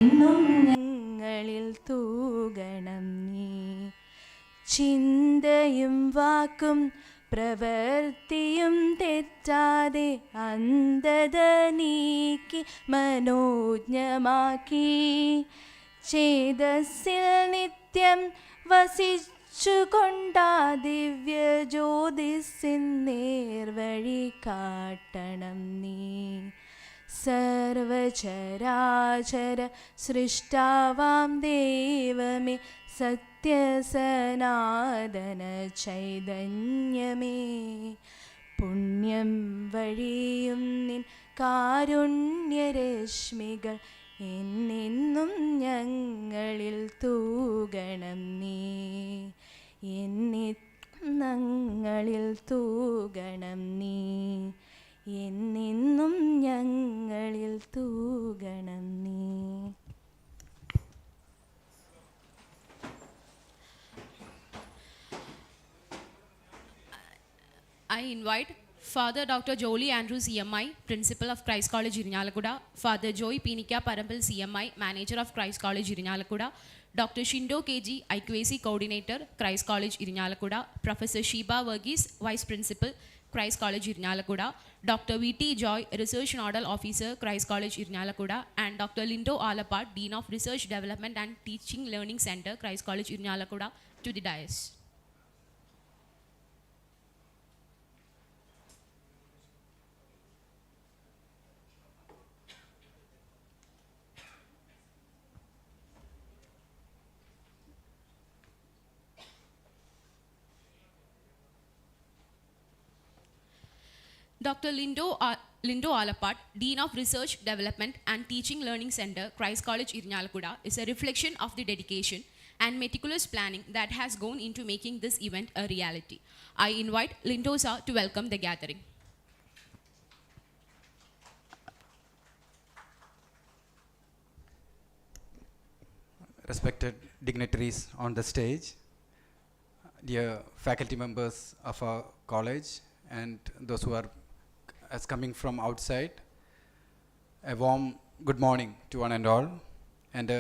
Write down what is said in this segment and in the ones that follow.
എന്നും ഞങ്ങളിൽ തൂകണം നീ. ചിന്തയും വാക്കും പ്രവൃത്തിയും തെറ്റാതെ അന്ധത നീക്കി മനോജ്ഞമാക്കി ചേതസ്സിൽ നിത്യം വസിച്ചുകൊണ്ടാ ദിവ്യ ജ്യോതിസിൻ നേർവഴി കാട്ടണം നീ. സർവചരാചര സൃഷ്ടാവാം ദൈവമേ, സത്യസനാതന ചൈതന്യമേ, പുണ്യം വഴിയും നിൻ കാരുണ്യരശ്മികൾ എന്നെന്നും ഞങ്ങളിൽ തൂകണം നീ. ഞങ്ങളിൽ തൂകണം നീ. എന്നെന്നും ഞങ്ങളിൽ തൂകണം നീ. I invite Father Dr. Jolie Andrews CMI, Principal of Christ College Irinalakuda, Father Joy Pinika Parampal CMI, Manager of Christ College Irinalakuda, Dr. Shindo KG, IQAC Coordinator, Christ College Irinalakuda, Professor Sheba Verghese, Vice Principal, Christ College Irinalakuda, Dr. VT Joy, Research Nodal Officer, Christ College Irinalakuda, and Dr. Lindo Alapat, Dean of Research Development and Teaching Learning Center, Christ College Irinalakuda, to the dais. Dr. Lindo Alapat, Dean of Research Development and Teaching Learning Center, Christ College Irinalakuda, is a reflection of the dedication and meticulous planning that has gone into making this event a reality. I invite Lindo sir to welcome the gathering. Respected dignitaries on the stage, dear faculty members of our college, and those who are coming from outside, a warm good morning to one and all, and a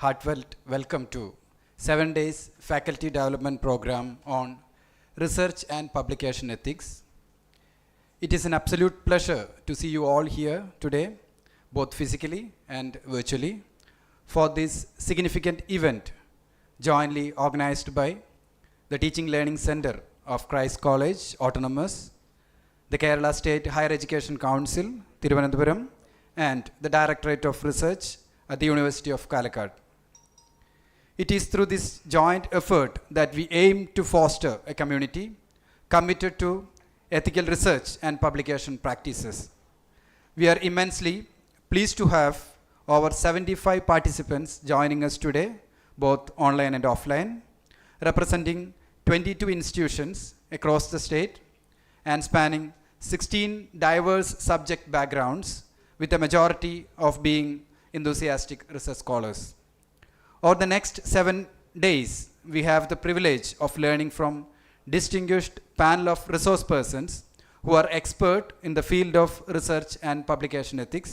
heartfelt welcome to 7 days faculty development program on research and publication ethics. It is an absolute pleasure to see you all here today, both physically and virtually, for this significant event jointly organized by the Teaching Learning Center of Christ College Autonomous, the Kerala State Higher Education Council, Thiruvananthapuram, and the Directorate of Research at the University of Calicut. It is through this joint effort that we aim to foster a community committed to ethical research and publication practices. We are immensely pleased to have over 75 participants joining us today, both online and offline, representing 22 institutions across the state and spanning 16 diverse subject backgrounds, with a majority of being enthusiastic research scholars. Over the next 7 days, we have the privilege of learning from distinguished panel of resource persons who are expert in the field of research and publication ethics.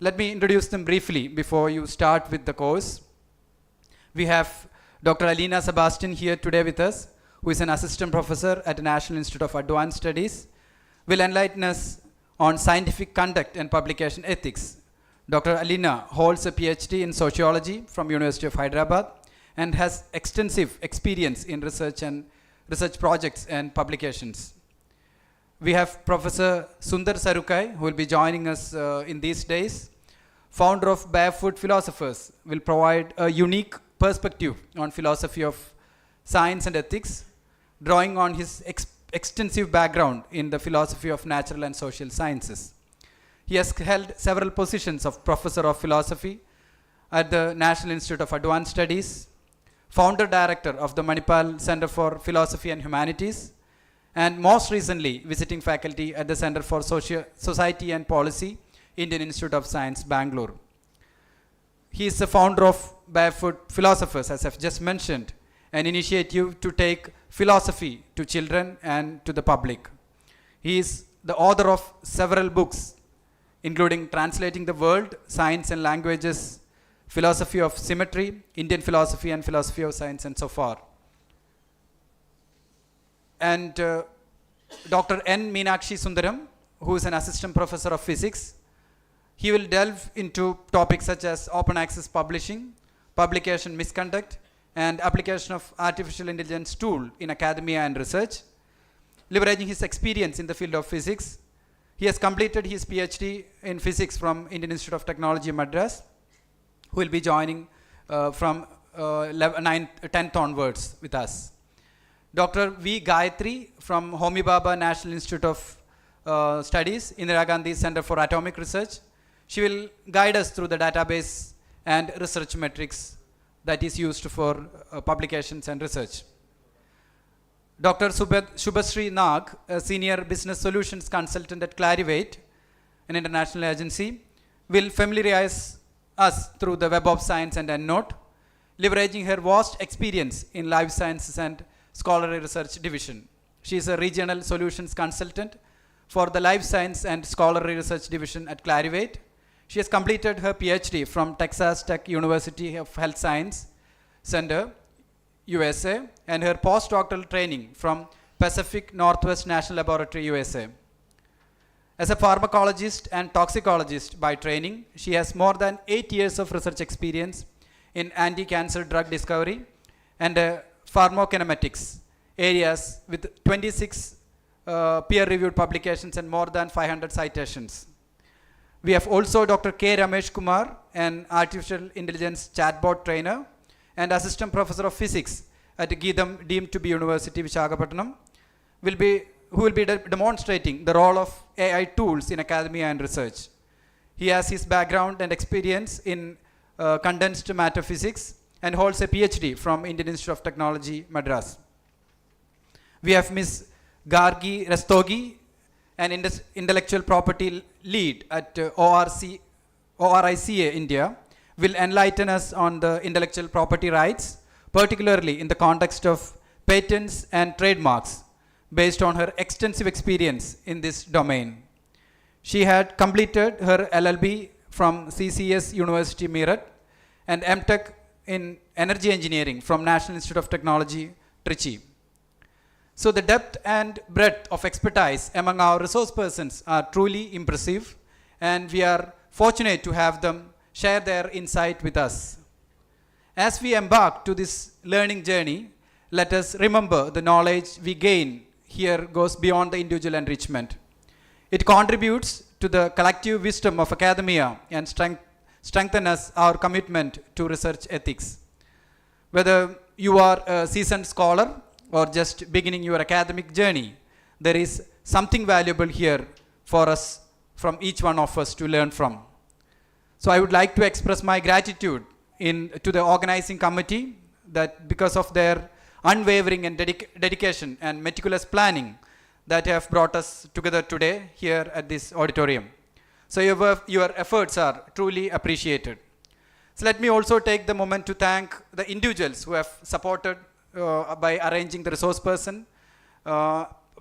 Let me introduce them briefly before you start with the course. We have Dr. Alina Sebastian here today with us, who is an assistant professor at the National Institute of Advanced Studies, will enlighten us on scientific conduct and publication ethics. Dr. Alina holds a PhD in sociology from University of Hyderabad and has extensive experience in research projects and publications. We have Professor Sundar Sarukai, who will be joining us in these days. Founder of Barefoot Philosophers, will provide a unique perspective on philosophy of science and ethics, drawing on his extensive background in the philosophy of natural and social sciences. He has held several positions of Professor of Philosophy at the National Institute of Advanced Studies, Founder Director of the Manipal Center for Philosophy and Humanities, and most recently visiting faculty at the Center for Society and Policy, Indian Institute of Science, Bangalore. He is the founder of Barefoot Philosophers, as I've just mentioned, an initiative to take philosophy to children and to the public. He is the author of several books, including Translating the World, Science and Languages, philosophy of symmetry, Indian philosophy and philosophy of science, and so far. And Dr. N. Meenakshi Sundaram, who is an assistant professor of physics. He will delve into topics such as open access publishing, publication misconduct, and application of artificial intelligence tool in academia and research. Leveraging his experience in the field of physics, he has completed his PhD in physics from Indian Institute of Technology, Madras, who will be joining from 10th onwards with us. Dr. V. Gayatri from Homi Bhabha National Institute of Studies, Indira Gandhi Center for Atomic Research. She will guide us through the database and research metrics that is used for publications and research. Dr. Shubhasri Nag, a senior business solutions consultant at Clarivate, an international agency, will familiarize us through the Web of Science and EndNote, leveraging her vast experience in life sciences and scholarly research division. She is a regional solutions consultant for the life science and scholarly research division at Clarivate. She has completed her PhD from Texas Tech University of Health Science Center, USA, and her postdoctoral training from Pacific Northwest National Laboratory, USA. As a pharmacologist and toxicologist by training, she has more than 8 years of research experience in anti-cancer drug discovery and pharmacokinetics areas with 26 peer-reviewed publications and more than 500 citations. We have also Dr. K. Ramesh Kumar, an artificial intelligence chatbot trainer and assistant professor of physics at Geetham deemed to be University, Visakhapatnam, who will be demonstrating the role of AI tools in academia and research. He has his background and experience in condensed matter physics and holds a PhD from Indian Institute of Technology, Madras. We have Ms. Gargi Rastogi, an intellectual property lead at ORICA India, will enlighten us on the intellectual property rights, particularly in the context of patents and trademarks, based on her extensive experience in this domain. She had completed her LLB from CCS University Meerut and MTech in Energy Engineering from National Institute of Technology, Trichy. So the depth and breadth of expertise among our resource persons are truly impressive, and we are fortunate to have them share their insight with us. As we embark to this learning journey, let us remember the knowledge we gain here goes beyond the individual enrichment. It contributes to the collective wisdom of academia and strengthens our commitment to research ethics. Whether you are a seasoned scholar or just beginning your academic journey, there is something valuable here for us, from each one of us, to learn from. So I would like to express my gratitude to the organizing committee, that because of their unwavering and dedication and meticulous planning that have brought us together today here at this auditorium. So your efforts are truly appreciated. So let me also take the moment to thank the individuals who have supported by arranging the resource person,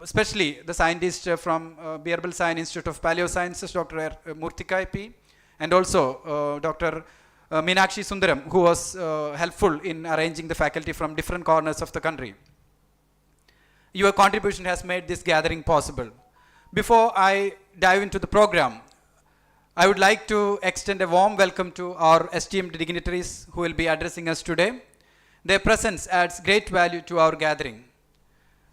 especially the scientist from Birbal Science Institute of Paleosciences, Dr. Murtika P., and also Dr. Meenakshi Sundaram, who was helpful in arranging the faculty from different corners of the country. Your contribution has made this gathering possible. Before I dive into the program, I would like to extend a warm welcome to our esteemed dignitaries who will be addressing us today. Their presence adds great value to our gathering.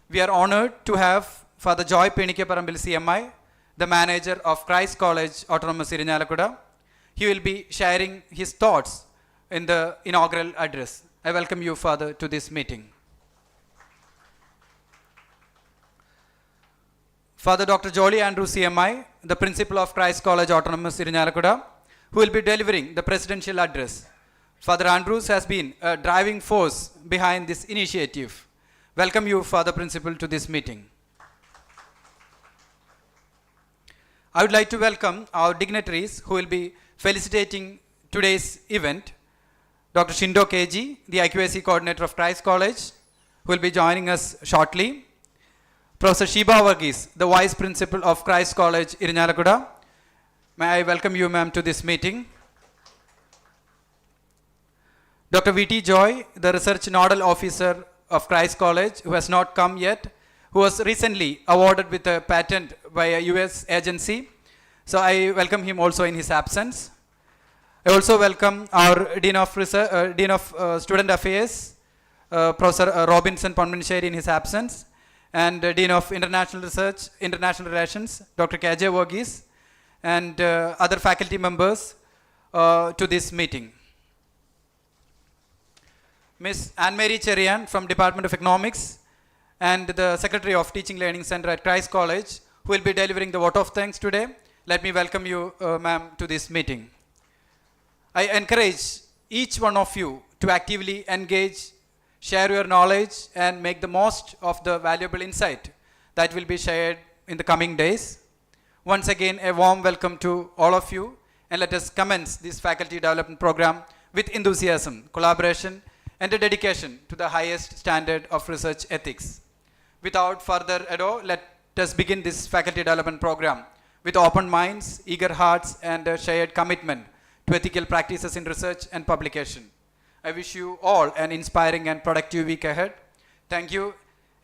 We are honored to have Father Joy Penikya Parambil CMI, the manager of Christ College, Autonomous Irinjalakuda. He will be sharing his thoughts in the inaugural address. I welcome you, Father, to this meeting. Father Dr. Jolly Andrew CMI, the principal of Christ College, Autonomous Irinjalakuda, who will be delivering the presidential address. Father Andrews has been a driving force behind this initiative. Welcome you, Father Principal, to this meeting. I would like to welcome our dignitaries who will be felicitating today's event. Dr. Shindo KG, the IQAC coordinator of Christ College, who will be joining us shortly. Professor Sheba Varghese, the vice principal of Christ College, Irinjalakuda. May I welcome you, ma'am, to this meeting. Dr. V.T. Joy, the Research Nodal Officer of Christ College, who has not come yet, who was recently awarded with a patent by a US agency. So I welcome him also in his absence. I also welcome our Dean of Student Affairs, Professor Robinson Ponmansheri in his absence, and Dean of International Research, International Relations, Dr. K.J. Verghese, and other faculty members to this meeting. Ms. Anne-Marie Cherian from Department of Economics and the Secretary of Teaching Learning Center at Christ College, who will be delivering the vote of thanks today. Let me welcome you, ma'am, to this meeting. I encourage each one of you to actively engage, share your knowledge, and make the most of the valuable insight that will be shared in the coming days. Once again, a warm welcome to all of you, and let us commence this faculty development program with enthusiasm, collaboration, and a dedication to the highest standard of research ethics. Without further ado, let us begin this faculty development program with open minds, eager hearts, and a shared commitment to ethical practices in research and publication. I wish you all an inspiring and productive week ahead. Thank you,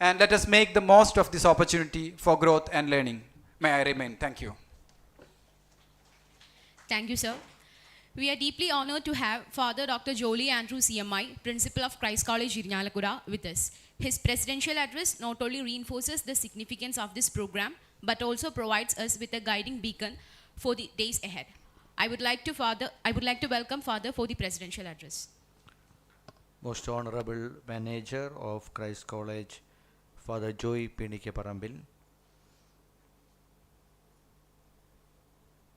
and let us make the most of this opportunity for growth and learning. May I remain. Thank you. Thank you, sir. We are deeply honored to have Father Dr. Jolie Andrew CMI, Principal of Christ College, Irnyalakuda, with us. His presidential address not only reinforces the significance of this program, but also provides us with a guiding beacon for the days ahead. I would like to welcome Father for the presidential address. Most Honorable Manager of Christ College, Father Joy P. Parambil,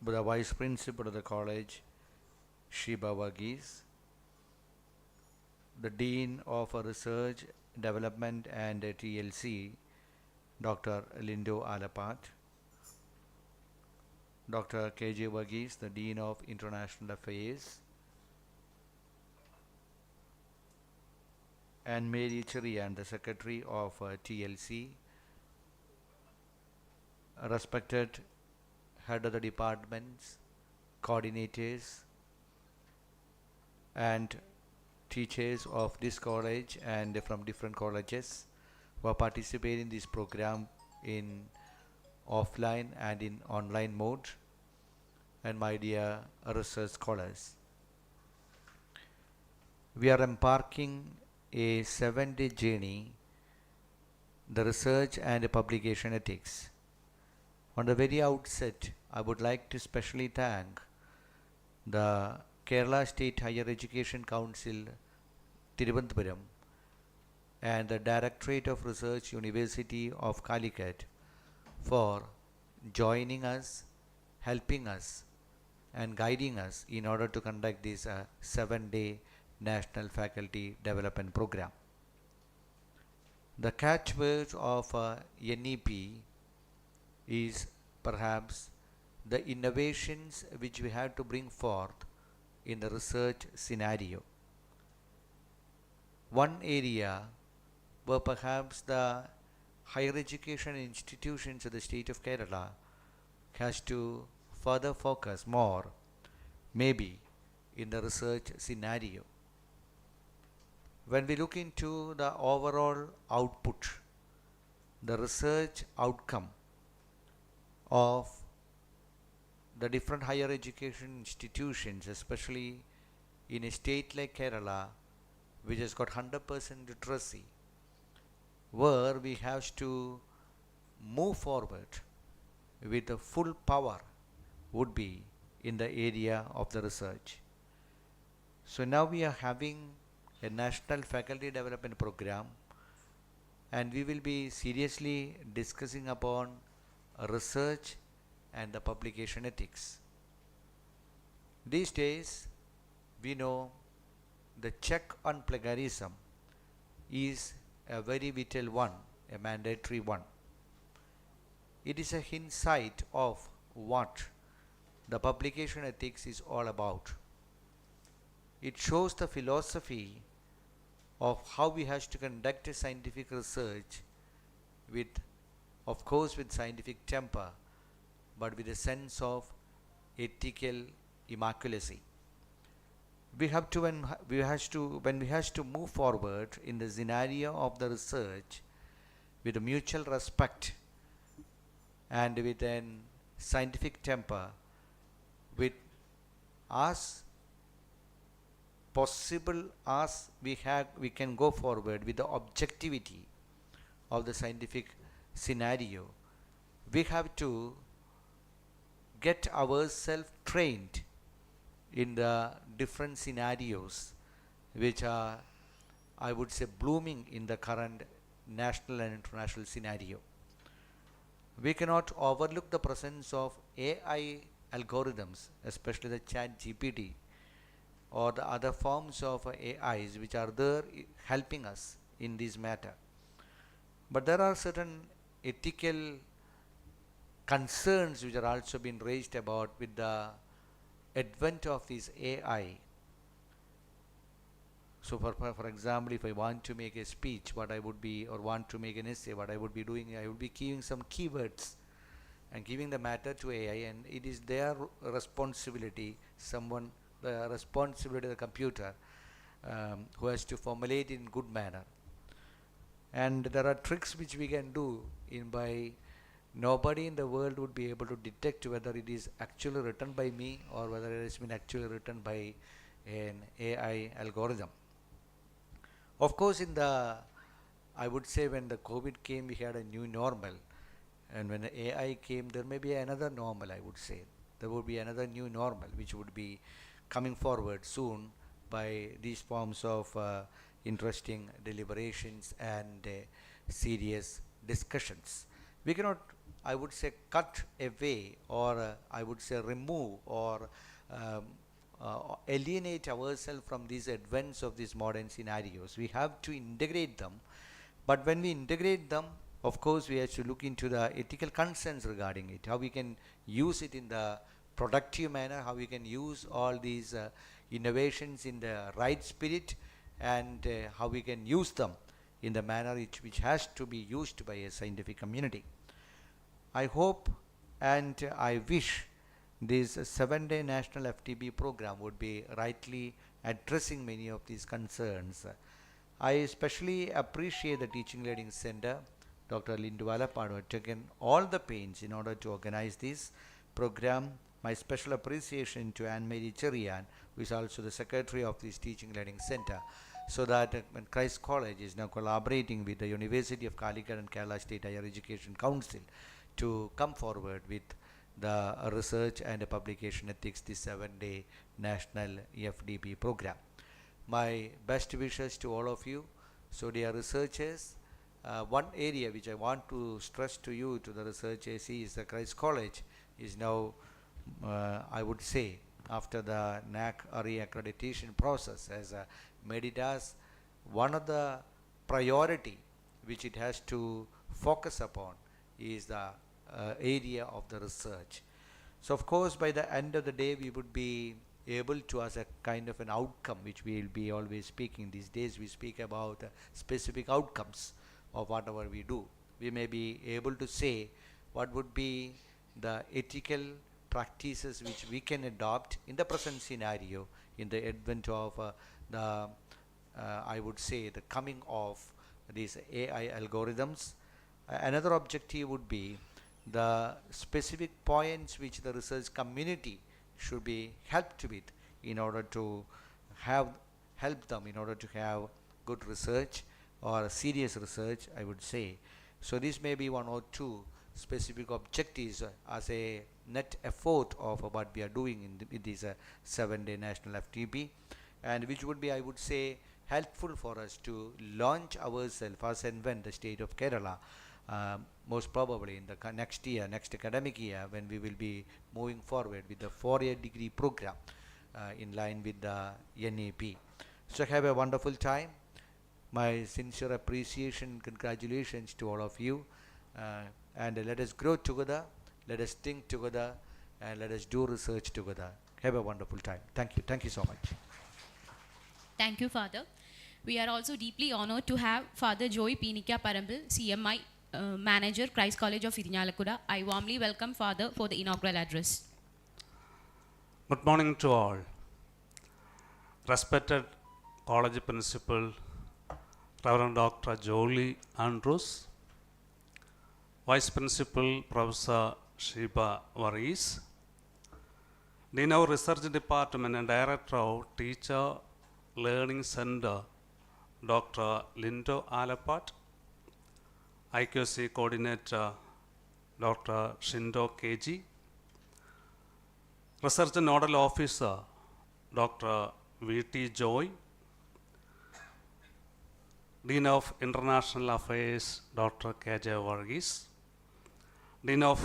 the Vice Principal of the College, Shiba Verghese, the Dean of Research, Development and TLC, Dr. Lindo Alapat, Dr. K.J. Verghese, the Dean of International Affairs, and Mary Cherian, the Secretary of TLC, respected head of the departments, coordinators, and teachers of this college and from different colleges who are participating in this program in offline and in online mode, and my dear research scholars. We are embarking a 7-day journey, the research and publication ethics. On the very outset, I would like to specially thank the Kerala State Higher Education Council, Thiruvananthapuram, and the Directorate of Research, University of Calicut, for joining us, helping us, and guiding us in order to conduct this 7-day National Faculty Development Program. The catchword of NEP is perhaps the innovations which we have to bring forth in the research scenario. One area where perhaps the higher education institutions of the state of Kerala has to further focus more, maybe in the research scenario. When we look into the overall output, the research outcome of the different higher education institutions, especially in a state like Kerala, which has got 100% literacy, where we have to move forward with the full power, would be in the area of the research. So now we are having a National Faculty Development Program, and we will be seriously discussing upon research and the publication ethics. These days, we know the check on plagiarism is a very vital one, a mandatory one. It is a hindsight of what the publication ethics is all about. It shows the philosophy of how we have to conduct a scientific research with, of course, with scientific temper, but with a sense of ethical immaculacy. we have to when we has to move forward in the scenario of the research with a mutual respect and with an scientific temper, with as possible as we can go forward with the objectivity of the scientific scenario. We have to get ourselves trained in the different scenarios which are, I would say, blooming in the current national and international scenario. We cannot overlook the presence of AI algorithms, especially the chat GPT or the other forms of AIs which are there helping us in this matter. But there are certain ethical concerns which are also being raised about with the advent of this AI. So for example, if I want to make a speech, what I would be, or want to make an essay, what I would be doing, I would be giving some keywords and giving the matter to AI, and it is their responsibility, the responsibility of the computer, who has to formulate it in good manner. And there are tricks which we can do in by nobody in the world would be able to detect whether it is actually written by me or whether it has been actually written by an AI algorithm. Of course, I would say when the COVID came, we had a new normal, and when the AI came, there may be another normal. I would say there would be another new normal which would be coming forward soon by these forms of interesting deliberations and serious discussions. We cannot, I would say, cut away or I would say remove or alienate ourselves from these advents of these modern scenarios. We have to integrate them, but when we integrate them, of course, we have to look into the ethical concerns regarding it, how we can use it in the productive manner, how we can use all these innovations in the right spirit, and how we can use them in the manner which has to be used by a scientific community. I hope and I wish this 7-day national FTB program would be rightly addressing many of these concerns. I especially appreciate the Teaching Learning Center, Dr. Lindu Alapadu, who have taken all the pains in order to organize this program. My special appreciation to Anne-Marie Cherian, who is also the secretary of this Teaching Learning Center, so that when Christ College is now collaborating with the University of Calicut and Kerala State Higher Education Council to come forward with the research and publication ethics, this 7-day national FDP program. My best wishes to all of you. So dear researchers, one area which I want to stress to you, to the researchers, is the Christ College is now, I would say, after the NAC RE accreditation process, has made it as one of the priority which it has to focus upon is the area of the research. So of course, by the end of the day, we would be able to, as a kind of an outcome, which we will be always speaking these days, we speak about specific outcomes of whatever we do. We may be able to say what would be the ethical practices which we can adopt in the present scenario, in the advent of I would say, the coming of these AI algorithms. Another objective would be the specific points which the research community should be helped with in order to help them in order to have good research or serious research, I would say. So this may be one or two specific objectives as a net effort of what we are doing in this 7-day national FTP, and which would be, I would say, helpful for us to launch ourselves as and when the state of Kerala, most probably in the next academic year, when we will be moving forward with the 4-year degree program in line with the NAP. So have a wonderful time. My sincere appreciation and congratulations to all of you, and let us grow together, let us think together, and let us do research together. Have a wonderful time. Thank you so much. Thank you, Father. We are also deeply honored to have Father Joy Pinikya Parambil, CMI Manager, Christ College of Irnyalakuda. I warmly welcome Father for the inaugural address. Good morning to all. respected college principal, Reverend Dr. Jolie Andrews, Vice Principal Professor Sheba Varis, Dean of Research Department and Director of Teacher Learning Center, Dr. Lindo Alapat, IQC Coordinator, Dr. Shindo KG, Research Nodal Officer, Dr. V.T. Joy, Dean of International Affairs, Dr. K.J. Varghese, Dean of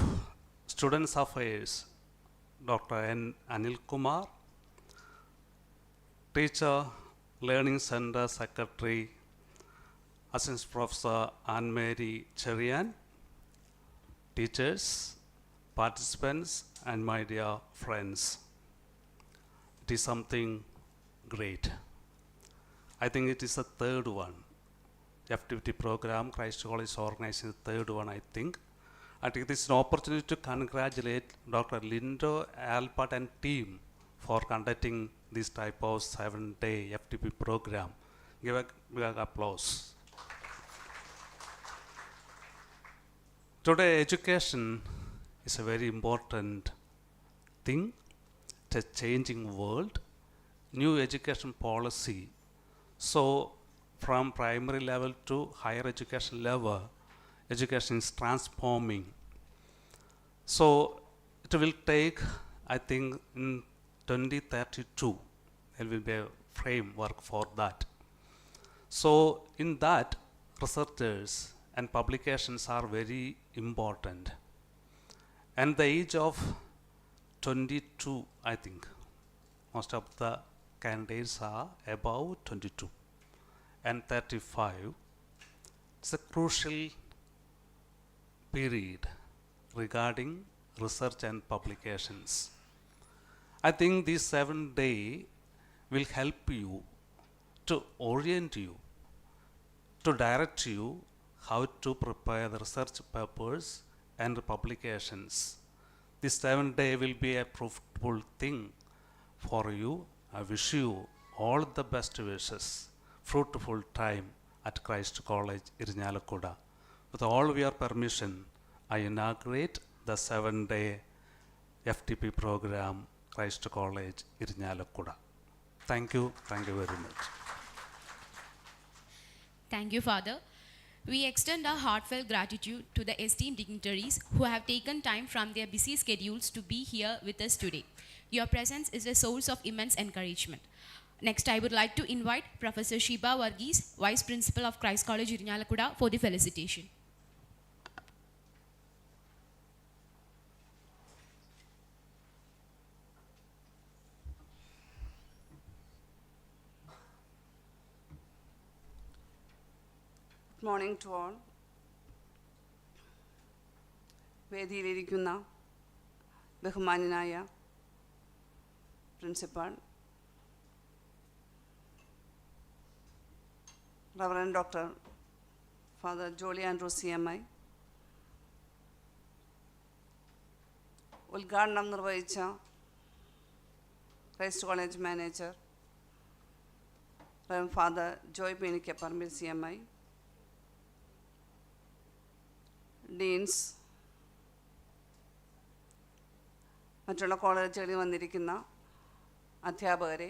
Students Affairs, Dr. N. Anil Kumar, Teacher Learning Center Secretary, Assistant Professor Anne-Mary Cherian, teachers, participants, and my dear friends. It is something great. I think it is the third one. The FTVT program, Christ College is organizing the third one, I think. I think this is an opportunity to congratulate Dr. Lindo Alpat and team for conducting this type of 7-day FTP program. Give a big applause. Today, education is a very important thing. It's a changing world. New education policy. So, from primary level to higher education level, education is transforming. So, it will take, I think, in 2032, there will be a framework for that. So, in that, researchers and publications are very important. And the age of 22, I think, most of the candidates are above 22 and 35. It's a crucial period regarding research and publications. I think this 7-day will help you to orient you, to direct you how to prepare the research papers and publications. This 7-day will be a fruitful thing for you. I wish you all the best wishes, fruitful time at Christ College, Irnyalakuda. With all of your permission, I inaugurate the 7-day FTP program, Christ College, Irnyalakuda. Thank you very much. Thank you, Father. We extend our heartfelt gratitude to the esteemed dignitaries who have taken time from their busy schedules to be here with us today. Your presence is a source of immense encouragement. Next, I would like to invite Professor Sheba Varghese, Vice Principal of Christ College, Irnyalakuda, for the felicitation. Good morning to all. വേദിയിലിരിക്കുന്ന ബഹുമാന്യനായ principal, reverend doctor father Jolly Andrews CMI, ഉദ്ഘാടനം നിർവഹിച്ച Christ College manager reverend father Joy Peenikkaparambil CMI, deans, മറ്റുള്ള കോളേജുകളിൽ വന്നിരിക്കുന്ന അധ്യാപകരെ,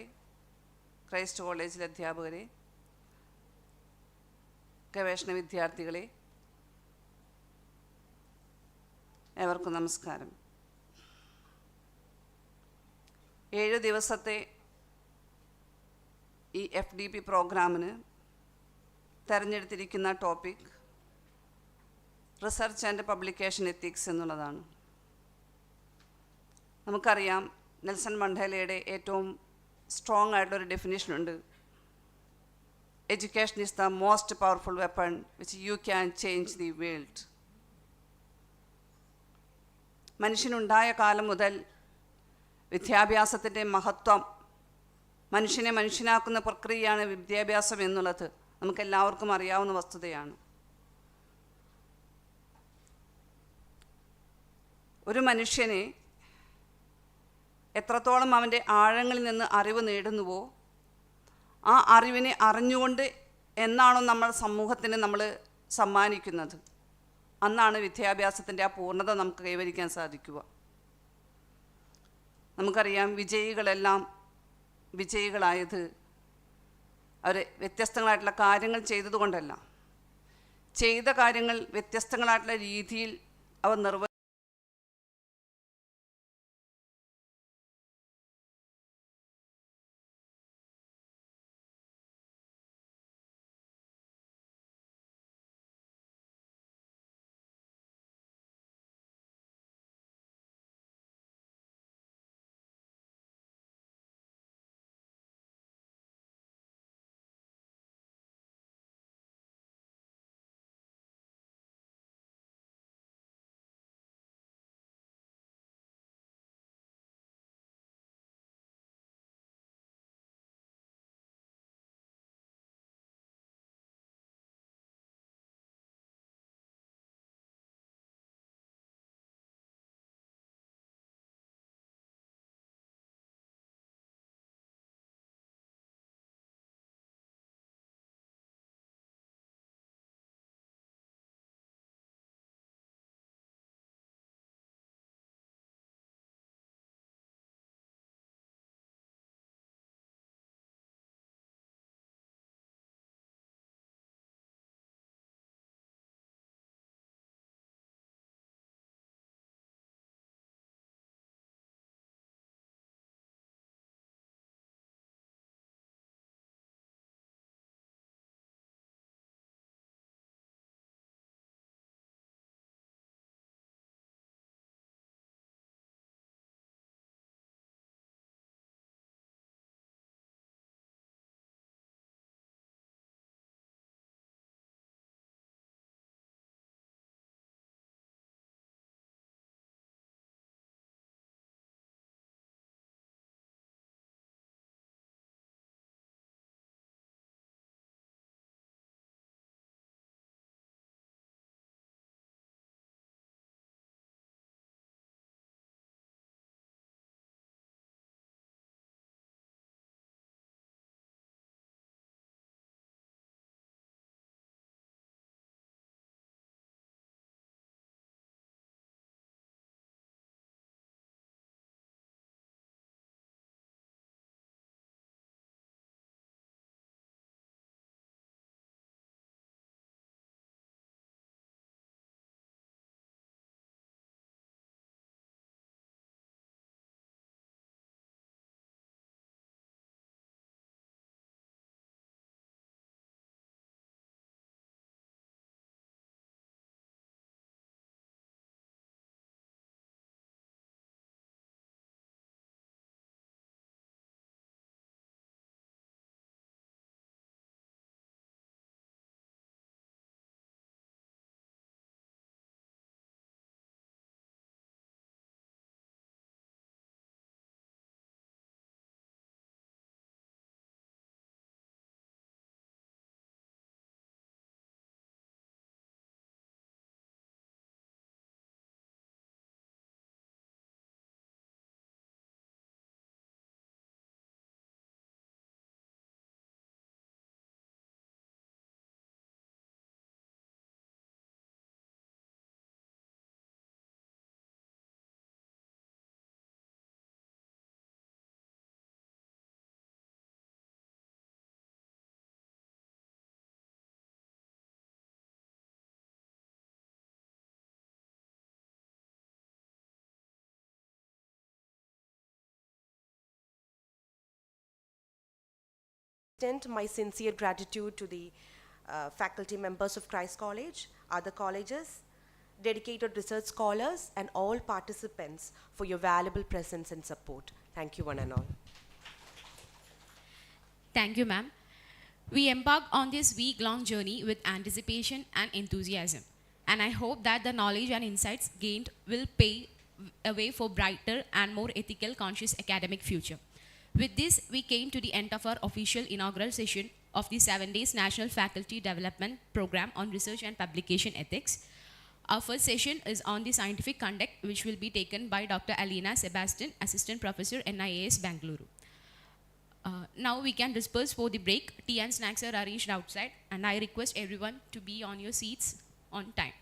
Christ കോളേജിലെ അധ്യാപകരെ, ഗവേഷണ വിദ്യാർത്ഥികളെ, ഏവർക്കും നമസ്കാരം. 7 ദിവസത്തെ ഈ FDP പ്രോഗ്രാമിന് തിരഞ്ഞെടുത്തിരിക്കുന്ന topic research and publication ethics എന്നുള്ളതാണ്. നമുക്കറിയാം, നെൽസൺ മണ്ടേലയുടെ ഏറ്റവും സ്ട്രോങ് ആയിട്ടുള്ളൊരു ഡെഫിനിഷനുണ്ട്. Education is the most powerful weapon which you can change the world. മനുഷ്യനുണ്ടായ കാലം മുതൽ വിദ്യാഭ്യാസത്തിൻ്റെ മഹത്വം, മനുഷ്യനെ മനുഷ്യനാക്കുന്ന പ്രക്രിയയാണ് വിദ്യാഭ്യാസം എന്നുള്ളത് നമുക്കെല്ലാവർക്കും അറിയാവുന്ന വസ്തുതയാണ്. ഒരു മനുഷ്യനെ എത്രത്തോളം അവൻ്റെ ആഴങ്ങളിൽ നിന്ന് അറിവ് നേടുന്നുവോ ആ അറിവിനെ അറിഞ്ഞുകൊണ്ട് എന്നാണോ നമ്മൾ സമൂഹത്തിന് നമ്മൾ സമ്മാനിക്കുന്നത്, അന്നാണ് വിദ്യാഭ്യാസത്തിൻ്റെ ആ പൂർണ്ണത നമുക്ക് കൈവരിക്കാൻ സാധിക്കുക. നമുക്കറിയാം, വിജയികളെല്ലാം വിജയികളായത് അവർ വ്യത്യസ്തങ്ങളായിട്ടുള്ള കാര്യങ്ങൾ ചെയ്തതുകൊണ്ടല്ല, ചെയ്ത കാര്യങ്ങൾ വ്യത്യസ്തങ്ങളായിട്ടുള്ള രീതിയിൽ അവർ extend my sincere gratitude to the faculty members of Christ College, other colleges, dedicated research scholars, and all participants for your valuable presence and support. Thank you, one and all. Thank you, ma'am. We embark on this week-long journey with anticipation and enthusiasm, and I hope that the knowledge and insights gained will pave a way for brighter and more ethical, conscious academic future. With this, we came to the end of our official inaugural session of the 7 Days National Faculty Development Program on Research and Publication Ethics. Our first session is on the scientific conduct, which will be taken by Dr. Alina Sebastian, Assistant Professor, NIAS, Bangalore. Now we can disperse for the break. Tea and snacks are arranged outside, and I request everyone to be on your seats on time.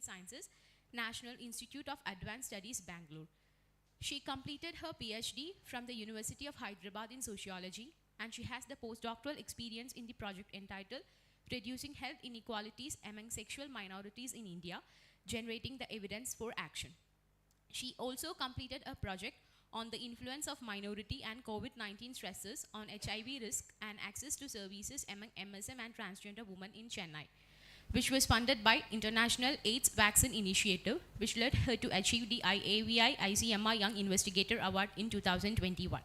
Sciences, National Institute of Advanced Studies, Bangalore. She completed her PhD from the University of Hyderabad in sociology, and she has the postdoctoral experience in the project entitled Reducing Health Inequalities Among Sexual Minorities in India, Generating the Evidence for Action. She also completed a project on the influence of minority and COVID-19 stresses on HIV risk and access to services among MSM and transgender women in Chennai, which was funded by International AIDS Vaccine Initiative, which led her to achieve the IAVI ICMR Young Investigator Award in 2021.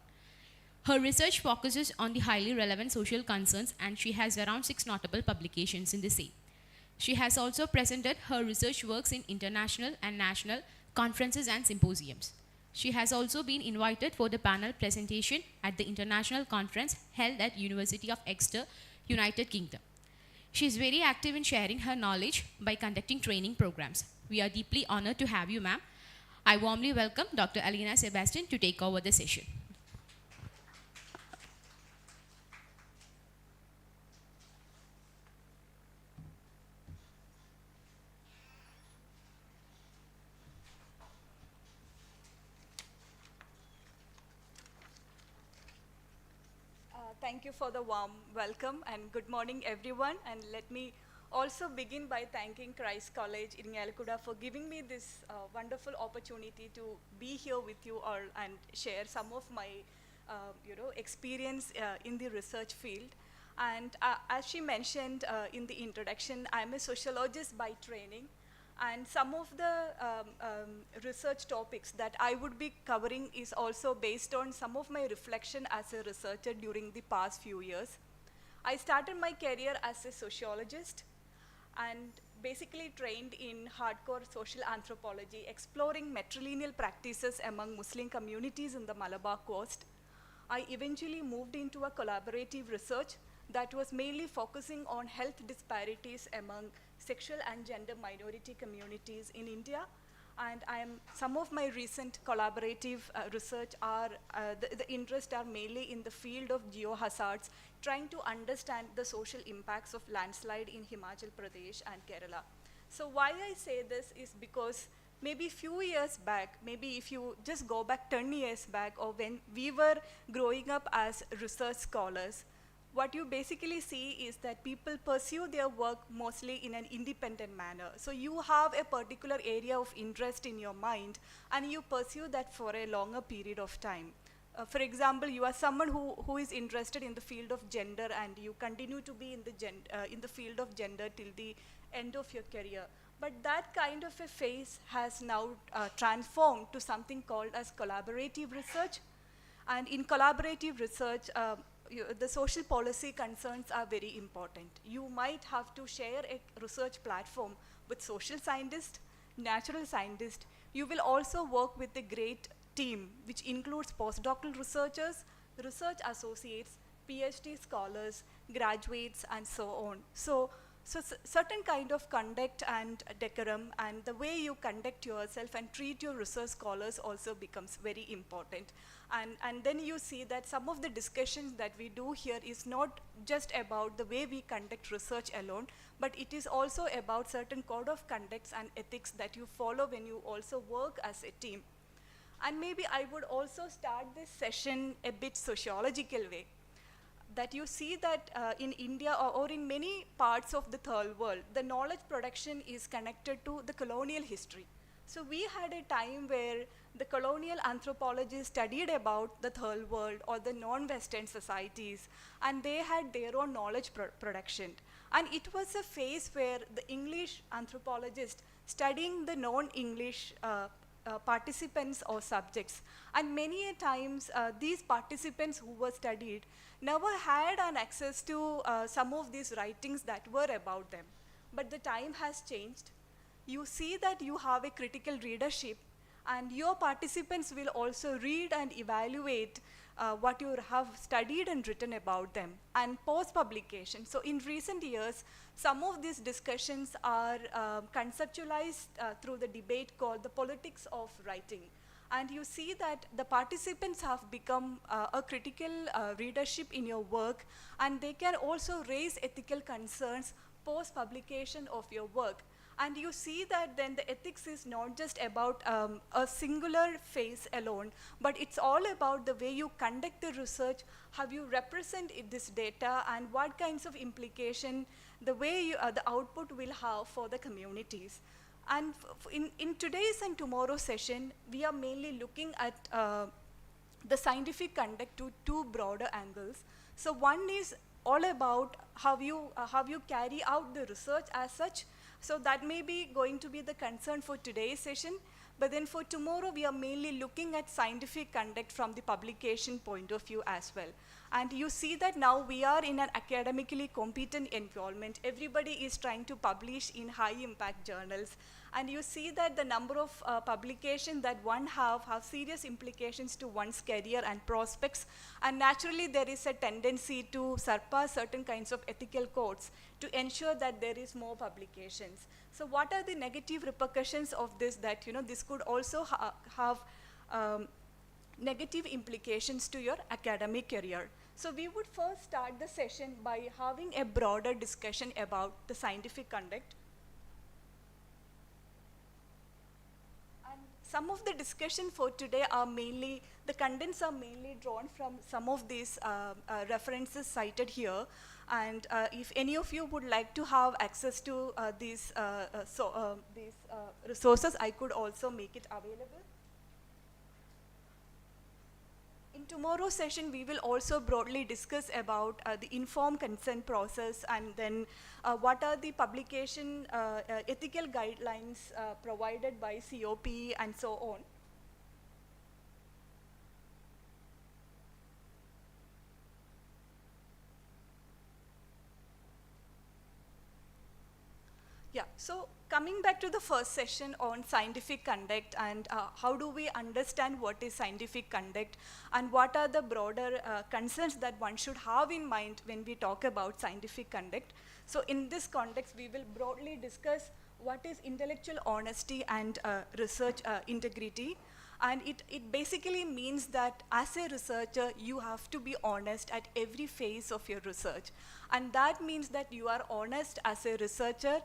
Her research focuses on the highly relevant social concerns, and she has around 6 notable publications in the same. She has also presented her research works in international and national conferences and symposiums. She has also been invited for the panel presentation at the international conference held at University of Exeter, United Kingdom. She is very active in sharing her knowledge by conducting training programs. We are deeply honored to have you, ma'am. I warmly welcome Dr. Alina Sebastian to take over the session. Thank you for the warm welcome and good morning everyone, and let me also begin by thanking Christ College Irnyalakuda for giving me this wonderful opportunity to be here with you all and share some of my experience in the research field. And as she mentioned in the introduction, I'm a sociologist by training. And some of the research topics that I would be covering is also based on some of my reflection as a researcher during the past few years. I started my career as a sociologist and basically trained in hardcore social anthropology, exploring matrilineal practices among Muslim communities in the Malabar coast. I eventually moved into a collaborative research that was mainly focusing on health disparities among sexual and gender minority communities in India. And some of my recent collaborative research are, the interest are mainly in the field of geohazards, trying to understand the social impacts of landslide in Himachal Pradesh and Kerala. So why I say this is because maybe few years back, maybe if you just go back 10 years back, or when we were growing up as research scholars, what you basically see is that people pursue their work mostly in an independent manner. So you have a particular area of interest in your mind, and you pursue that for a longer period of time. For example, you are someone who is interested in the field of gender, and you continue to be in the field of gender till the end of your career. But that kind of a phase has now transformed to something called as collaborative research. And in collaborative research, the social policy concerns are very important. You might have to share a research platform with social scientists, natural scientists. You will also work with a great team, which includes postdoctoral researchers, research associates, PhD scholars, graduates, and so on. So certain kind of conduct and decorum and the way you conduct yourself and treat your research scholars also becomes very important. And then you see that some of the discussions that we do here is not just about the way we conduct research alone, but it is also about certain code of conducts and ethics that you follow when you also work as a team. And maybe I would also start this session a bit sociological way, that you see that in India or in many parts of the third world, the knowledge production is connected to the colonial history. So we had a time where the colonial anthropologists studied about the third world or the non-Western societies, and they had their own knowledge production. And it was a phase where the English anthropologists studying the non-English participants or subjects. And many a times, these participants who were studied never had an access to some of these writings that were about them. But the time has changed. You see that you have a critical readership, and your participants will also read and evaluate what you have studied and written about them, and post-publication. So in recent years, some of these discussions are conceptualized through the debate called the politics of writing. And you see that the participants have become a critical readership in your work, and they can also raise ethical concerns post-publication of your work. And you see that then the ethics is not just about a singular phase alone, but it's all about the way you conduct the research, how you represent this data, and what kinds of implication the way the output will have for the communities. And in today's and tomorrow's session, we are mainly looking at the scientific conduct to two broader angles. So one is all about how you carry out the research as such. So that may be going to be the concern for today's session. But then for tomorrow, we are mainly looking at scientific conduct from the publication point of view as well. And you see that now we are in an academically competent environment. Everybody is trying to publish in high impact journals. And you see that the number of publications that one have serious implications to one's career and prospects. And naturally, there is a tendency to surpass certain kinds of ethical codes to ensure that there is more publications. So what are the negative repercussions of this, that this could also have negative implications to your academic career? So we would first start the session by having a broader discussion about the scientific conduct. And some of the discussion for today are mainly, the contents are mainly drawn from some of these references cited here. And if any of you would like to have access to these resources, I could also make it available. In tomorrow's session, we will also broadly discuss about the informed consent process, and then what are the publication ethical guidelines provided by COP and so on. Yeah, so coming back to the first session on scientific conduct and how do we understand what is scientific conduct and what are the broader concerns that one should have in mind when we talk about scientific conduct. So in this context, we will broadly discuss what is intellectual honesty and research integrity. And it basically means that as a researcher, you have to be honest at every phase of your research. And that means that you are honest as a researcher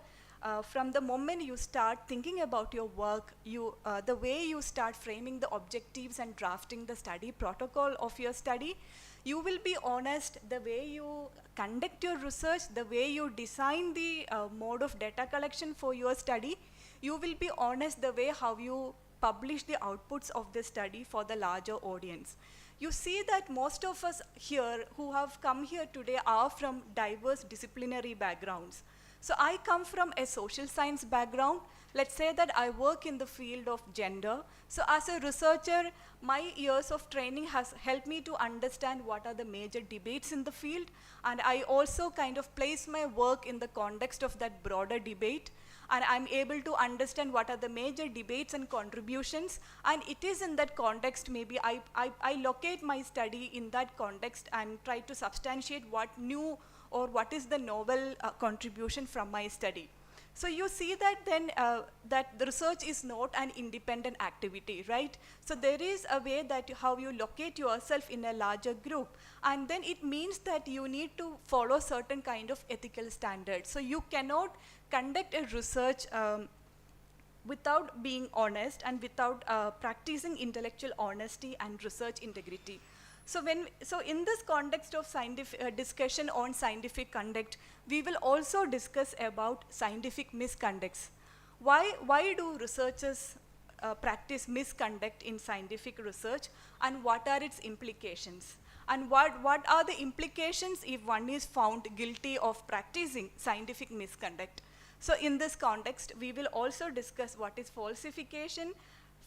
from the moment you start thinking about your work, the way you start framing the objectives and drafting the study protocol of your study, you will be honest the way you conduct your research, the way you design the mode of data collection for your study. You will be honest the way how you publish the outputs of the study for the larger audience. You see that most of us here who have come here today are from diverse disciplinary backgrounds. So I come from a social science background. Let's say that I work in the field of gender. So as a researcher, my years of training has helped me to understand what are the major debates in the field. And I also kind of place my work in the context of that broader debate. And I'm able to understand what are the major debates and contributions. And it is in that context, maybe I locate my study in that context and try to substantiate what new or what is the novel contribution from my study. So you see that then that the research is not an independent activity, right? So there is a way that how you locate yourself in a larger group. And then it means that you need to follow certain kind of ethical standards. So you cannot conduct a research without being honest and without practicing intellectual honesty and research integrity. So in this context of scientific discussion on scientific conduct, we will also discuss about scientific misconducts. Why do researchers practice misconduct in scientific research, and what are its implications? And what are the implications if one is found guilty of practicing scientific misconduct? So in this context, we will also discuss what is falsification,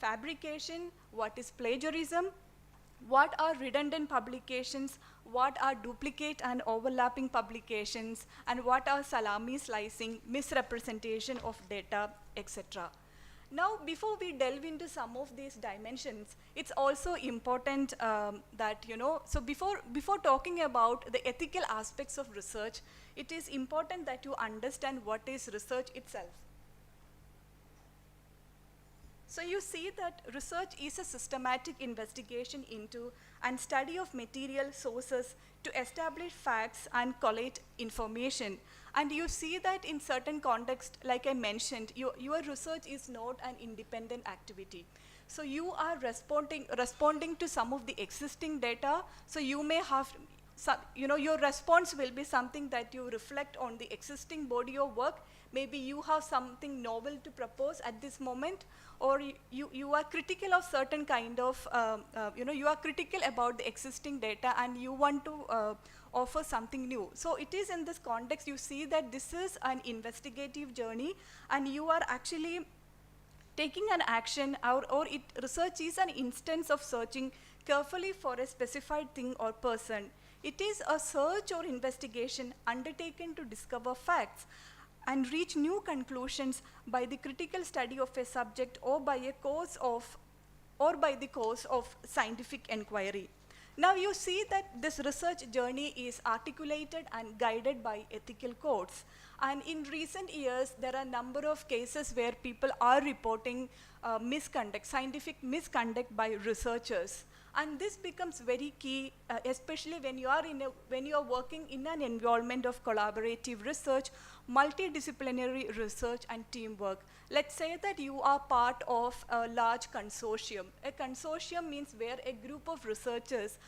fabrication, what is plagiarism, what are redundant publications, what are duplicate and overlapping publications, and what are salami slicing, misrepresentation of data, etc. Now, before we delve into some of these dimensions, it's also important that, so before talking about the ethical aspects of research, it is important that you understand what is research itself. So you see that research is a systematic investigation into and study of material sources to establish facts and collate information. And you see that in certain context, like I mentioned, your research is not an independent activity. So you are responding to some of the existing data. So you may have some, your response will be something that you reflect on the existing body of work. Maybe you have something novel to propose at this moment, or you are critical of certain kind of, you are critical about the existing data and you want to offer something new. So it is in this context you see that this is an investigative journey and you are actually taking an action, or research is an instance of searching carefully for a specified thing or person. It is a search or investigation undertaken to discover facts and reach new conclusions by the critical study of a subject or by the course of scientific inquiry. Now you see that this research journey is articulated and guided by ethical codes. And in recent years, there are a number of cases where people are reporting misconduct, scientific misconduct by researchers. And this becomes very key, especially when you are working in an environment of collaborative research, multidisciplinary research, and teamwork. Let's say that you are part of a large consortium. A consortium means where a group of researchers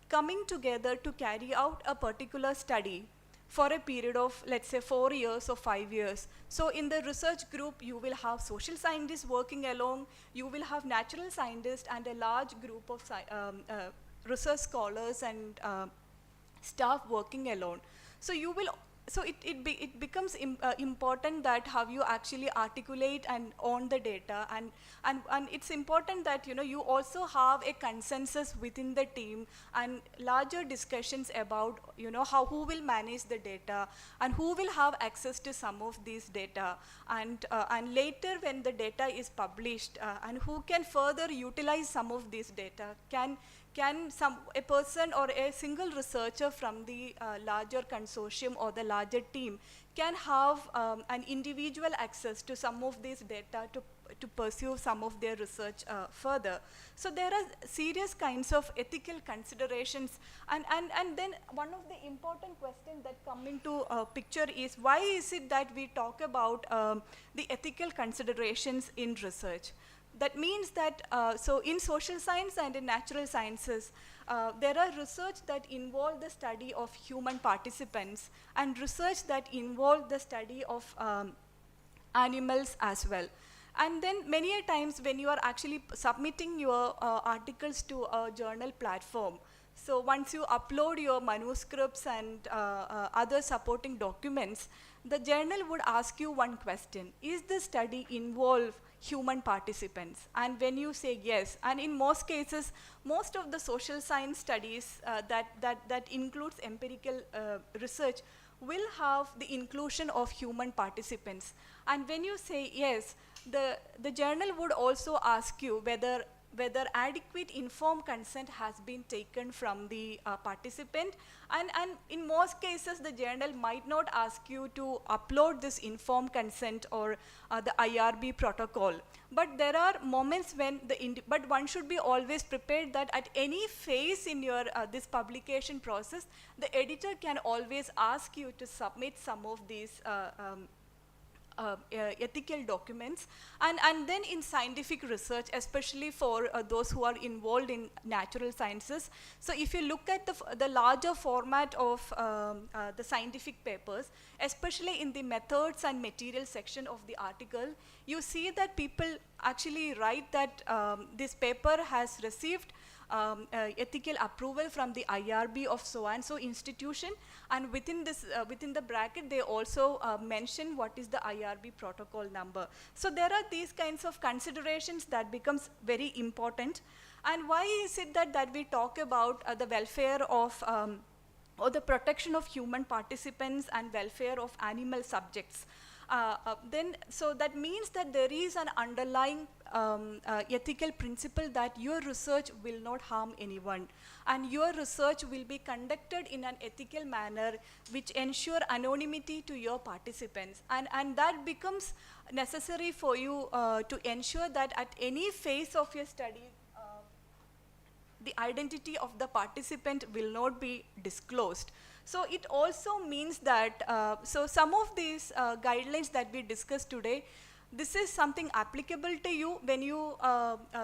coming together to carry out a particular study for a period of, let's say, 4 years or 5 years. So in the research group, you will have social scientists working along, you will have natural scientists, and a large group of research scholars and staff working alone. So it becomes important that how you actually articulate and own the data, and it's important that you also have a consensus within the team and larger discussions about who will manage the data and who will have access to some of these data, and later when the data is published, and who can further utilize some of these data. Can a person or a single researcher from the larger consortium or the larger team can have an individual access to some of these data to pursue some of their research further. So there are serious kinds of ethical considerations, and then one of the important questions that come into picture is, why is it that we talk about the ethical considerations in research? That means that, so in social science and in natural sciences, there are research that involve the study of human participants and research that involve the study of animals as well. And then many a times when you are actually submitting your articles to a journal platform, so once you upload your manuscripts and other supporting documents, the journal would ask you one question: is the study involve human participants? And when you say yes, and in most cases, most of the social science studies that includes empirical research will have the inclusion of human participants. And when you say yes, the journal would also ask you whether adequate informed consent has been taken from the participant, and in most cases the journal might not ask you to upload this informed consent or the IRB protocol. But there are moments when but one should be always prepared that at any phase in your this publication process, the editor can always ask you to submit some of these ethical documents. And then in scientific research, especially for those who are involved in natural sciences, so if you look at the larger format of the scientific papers, especially in the methods and materials section of the article, you see that people actually write that this paper has received ethical approval from the IRB of so and so institution, and within this within the bracket they also mention what is the IRB protocol number. So there are these kinds of considerations that becomes very important. And why is it that we talk about the welfare of or the protection of human participants and welfare of animal subjects? So that means that there is an underlying ethical principle that your research will not harm anyone, and your research will be conducted in an ethical manner which ensure anonymity to your participants, and that becomes necessary for you to ensure that at any phase of your study the identity of the participant will not be disclosed. So it also means that, so some of these guidelines that we discussed today, this is something applicable to you when you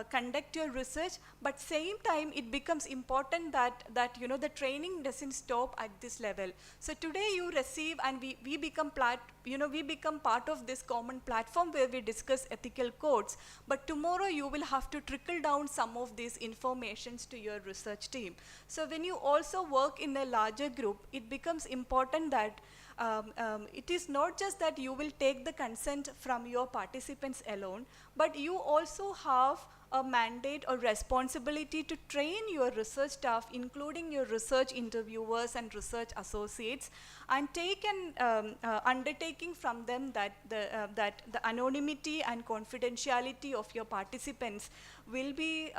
conduct your research, but same time it becomes important that you know the training doesn't stop at this level. So today you receive, and we become we become part of this common platform where we discuss ethical codes, but tomorrow you will have to trickle down some of these informations to your research team. So when you also work in a larger group, it becomes important that it is not just that you will take the consent from your participants alone, but you also have a mandate or responsibility to train your research staff, including your research interviewers and research associates, and take an undertaking from them that the anonymity and confidentiality of your participants will be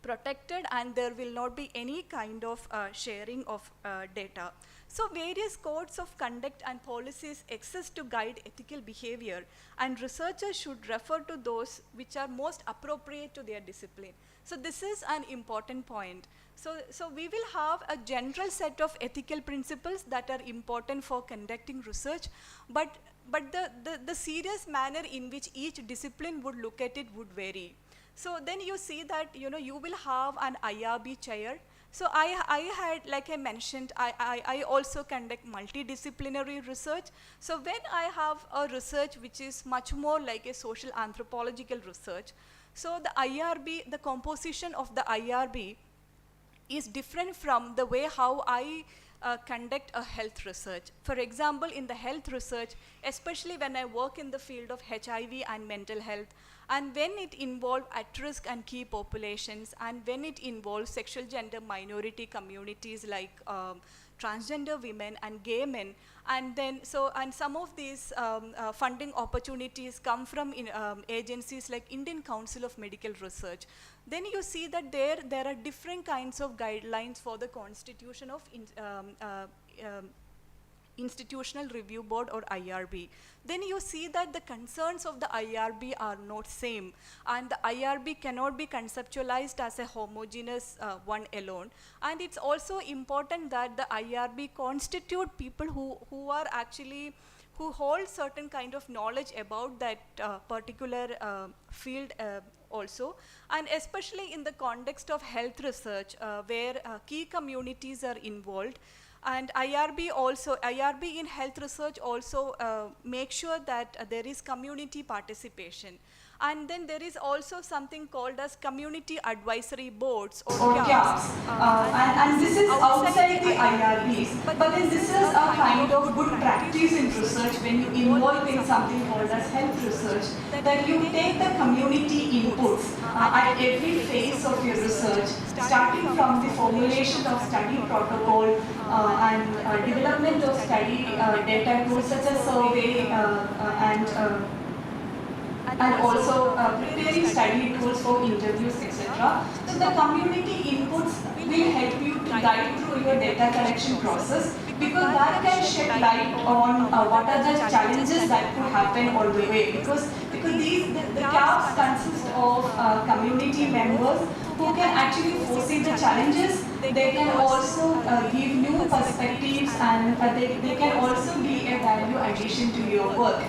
protected, and there will not be any kind of sharing of data. So various codes of conduct and policies exist to guide ethical behavior, and researchers should refer to those which are most appropriate to their discipline. So this is an important point. So we will have a general set of ethical principles that are important for conducting research, but the serious manner in which each discipline would look at it would vary. So then you see that you will have an IRB chair. So I had, like I mentioned, I also conduct multidisciplinary research. So when I have a research which is much more like a social anthropological research, so the IRB, the composition of the IRB is different from the way how I conduct a health research. For example, in the health research, especially when I work in the field of HIV and mental health, and when it involves at-risk and key populations, and when it involves sexual gender minority communities like transgender women and gay men, and then and some of these funding opportunities come from agencies like Indian Council of Medical Research, then you see that there are different kinds of guidelines for the constitution of Institutional Review Board or IRB. Then you see that the concerns of the IRB are not same, and the IRB cannot be conceptualized as a homogeneous one alone. And it's also important that the IRB constitute people who are actually, who hold certain kind of knowledge about that particular field also, and especially in the context of health research where key communities are involved. And IRB in health research also make sure that there is community participation. And then there is also something called as community advisory boards or CABs. And this is outside the IRBs. But then this is a kind of good practice in research when you involve in something called as health research, that you take the community inputs at every phase of your research, starting from the formulation of study protocol and development of study data tools such as survey and also preparing study tools for interviews, etc. So the community inputs will help you to guide through your data collection process, because that can shed light on what are the challenges that could happen on the way. Because the CABs consist of community members who can actually foresee the challenges. They can also give new perspectives, and they can also be a value addition to your work.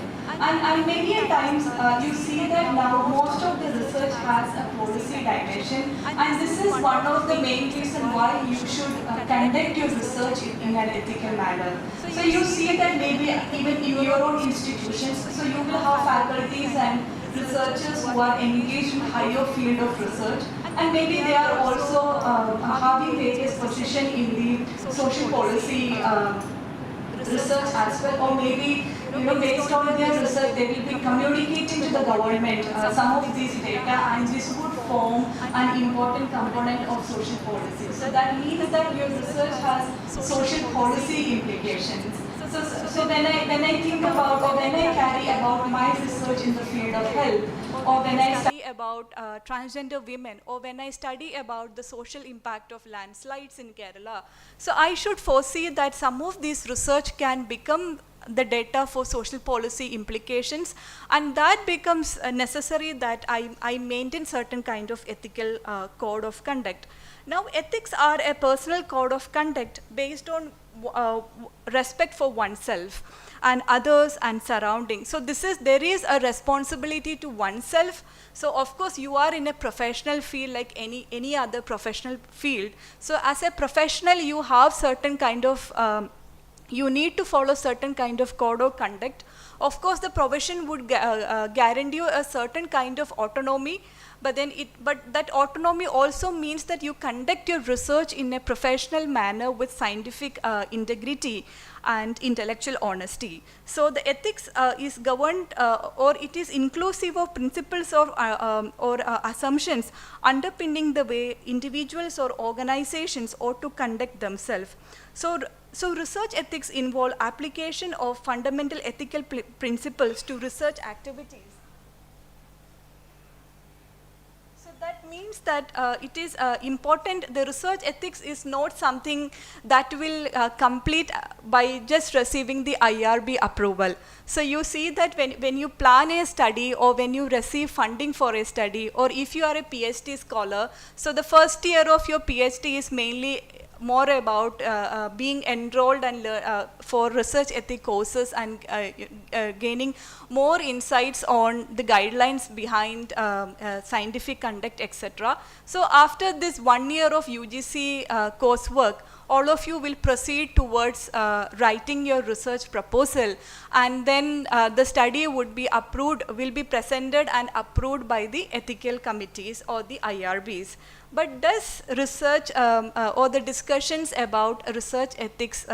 And many a times you see that now most of the research has a policy dimension, and this is one of the main reasons why you should conduct your research in an ethical manner. So you see that maybe even in your own institutions, so you will have faculties and researchers who are engaged in higher field of research, and maybe they are also having various position in the social policy research as well, or maybe based on their research they will be communicating to the government some of these data, and this would form an important component of social policy. So that means that your research has social policy implications. So when I think about, or when I carry about my research in the field of health, or when I study about transgender women, or when I study about the social impact of landslides in Kerala, so I should foresee that some of this research can become the data for social policy implications, and that becomes necessary that I maintain certain kind of ethical code of conduct. Now, ethics are a personal code of conduct based on respect for oneself and others and surroundings. So there is a responsibility to oneself. So of course you are in a professional field like any other professional field. So as a professional you have certain kind of, you need to follow certain kind of code of conduct. Of course the profession would guarantee you a certain kind of autonomy, but that autonomy also means that you conduct your research in a professional manner with scientific integrity and intellectual honesty. So the ethics is governed or it is inclusive of principles or assumptions underpinning the way individuals or organizations ought to conduct themselves. So research ethics involve application of fundamental ethical principles to research activities. That means that it is important, the research ethics is not something that will complete by just receiving the IRB approval. So you see that when you plan a study or when you receive funding for a study, or if you are a PhD scholar, so the first year of your PhD is mainly more about being enrolled and for research ethics courses and gaining more insights on the guidelines behind scientific conduct, etc. So after this 1 year of UGC coursework, all of you will proceed towards writing your research proposal, and then the study would be approved, will be presented and approved by the ethical committees or the IRBs. But does research or the discussions about research ethics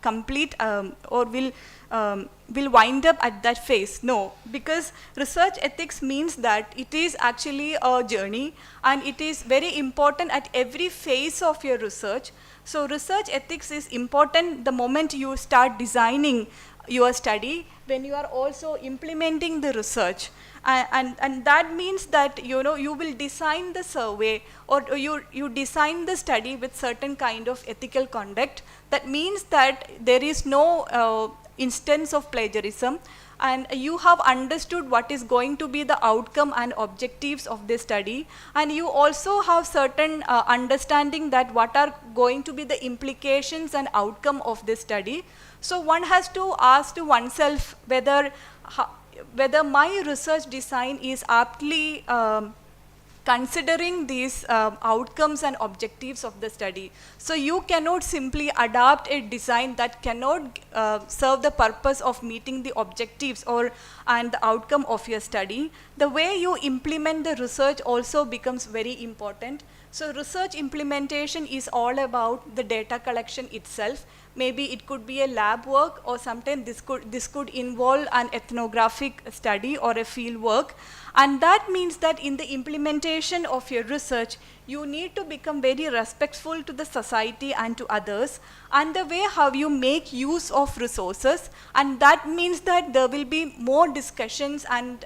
complete or will wind up at that phase? No, because research ethics means that it is actually a journey, and it is very important at every phase of your research. So research ethics is important the moment you start designing your study, when you are also implementing the research. And that means that you will design the survey, or you design the study with certain kind of ethical conduct. That means that there is no instance of plagiarism, and you have understood what is going to be the outcome and objectives of this study, and you also have certain understanding that what are going to be the implications and outcome of this study. So one has to ask to oneself whether my research design is aptly considering these outcomes and objectives of the study. So you cannot simply adopt a design that cannot serve the purpose of meeting the objectives and the outcome of your study. The way you implement the research also becomes very important. So research implementation is all about the data collection itself. Maybe it could be a lab work, or sometimes this could involve an ethnographic study or a field work. And that means that in the implementation of your research, you need to become very respectful to the society and to others, and the way how you make use of resources. And that means that there will be more discussions and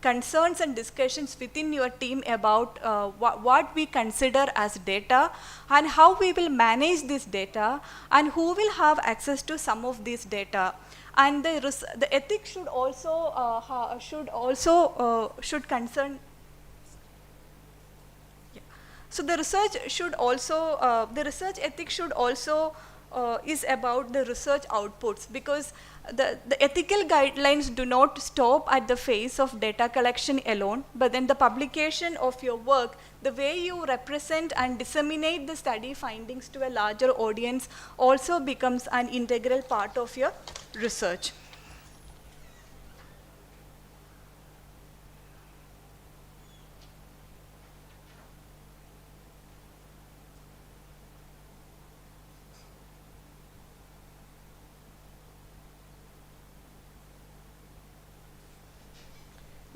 concerns and discussions within your team about what we consider as data, and how we will manage this data, and who will have access to some of this data. And the ethics should also should concern. Yeah. So the research should also the research ethics should also is about the research outputs, because the ethical guidelines do not stop at the phase of data collection alone, but then the publication of your work, the way you represent and disseminate the study findings to a larger audience, also becomes an integral part of your research.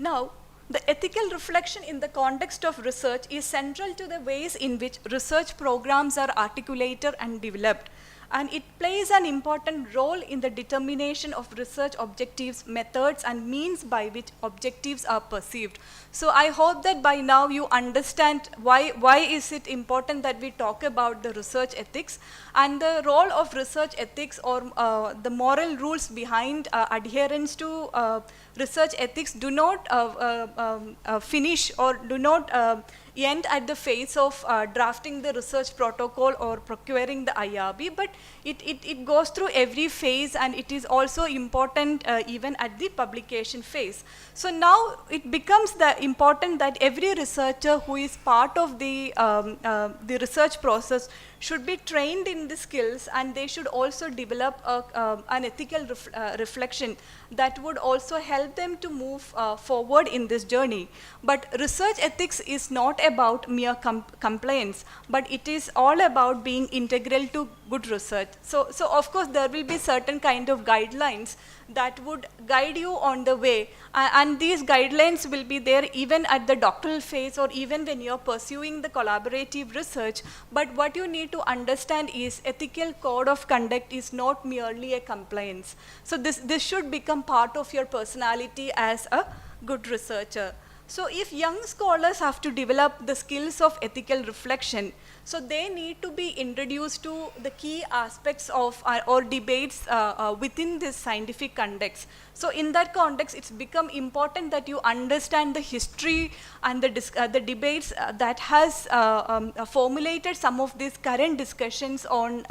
Now, the ethical reflection in the context of research is central to the ways in which research programs are articulated and developed, and it plays an important role in the determination of research objectives, methods, and means by which objectives are perceived. So I hope that by now you understand why is it important that we talk about the research ethics, and the role of research ethics, or the moral rules behind adherence to research ethics do not finish or do not end at the phase of drafting the research protocol or procuring the IRB, but it goes through every phase, and it is also important even at the publication phase. So now it becomes important that every researcher who is part of the research process should be trained in the skills, and they should also develop an ethical reflection that would also help them to move forward in this journey. But research ethics is not about mere compliance, but it is all about being integral to good research. So of course there will be certain kind of guidelines that would guide you on the way, and these guidelines will be there even at the doctoral phase or even when you're pursuing the collaborative research. But what you need to understand is ethical code of conduct is not merely a compliance. So this should become part of your personality as a good researcher. So if young scholars have to develop the skills of ethical reflection, so they need to be introduced to the key aspects of or debates within this scientific context. So in that context, it's become important that you understand the history and the debates that has formulated some of these current discussions on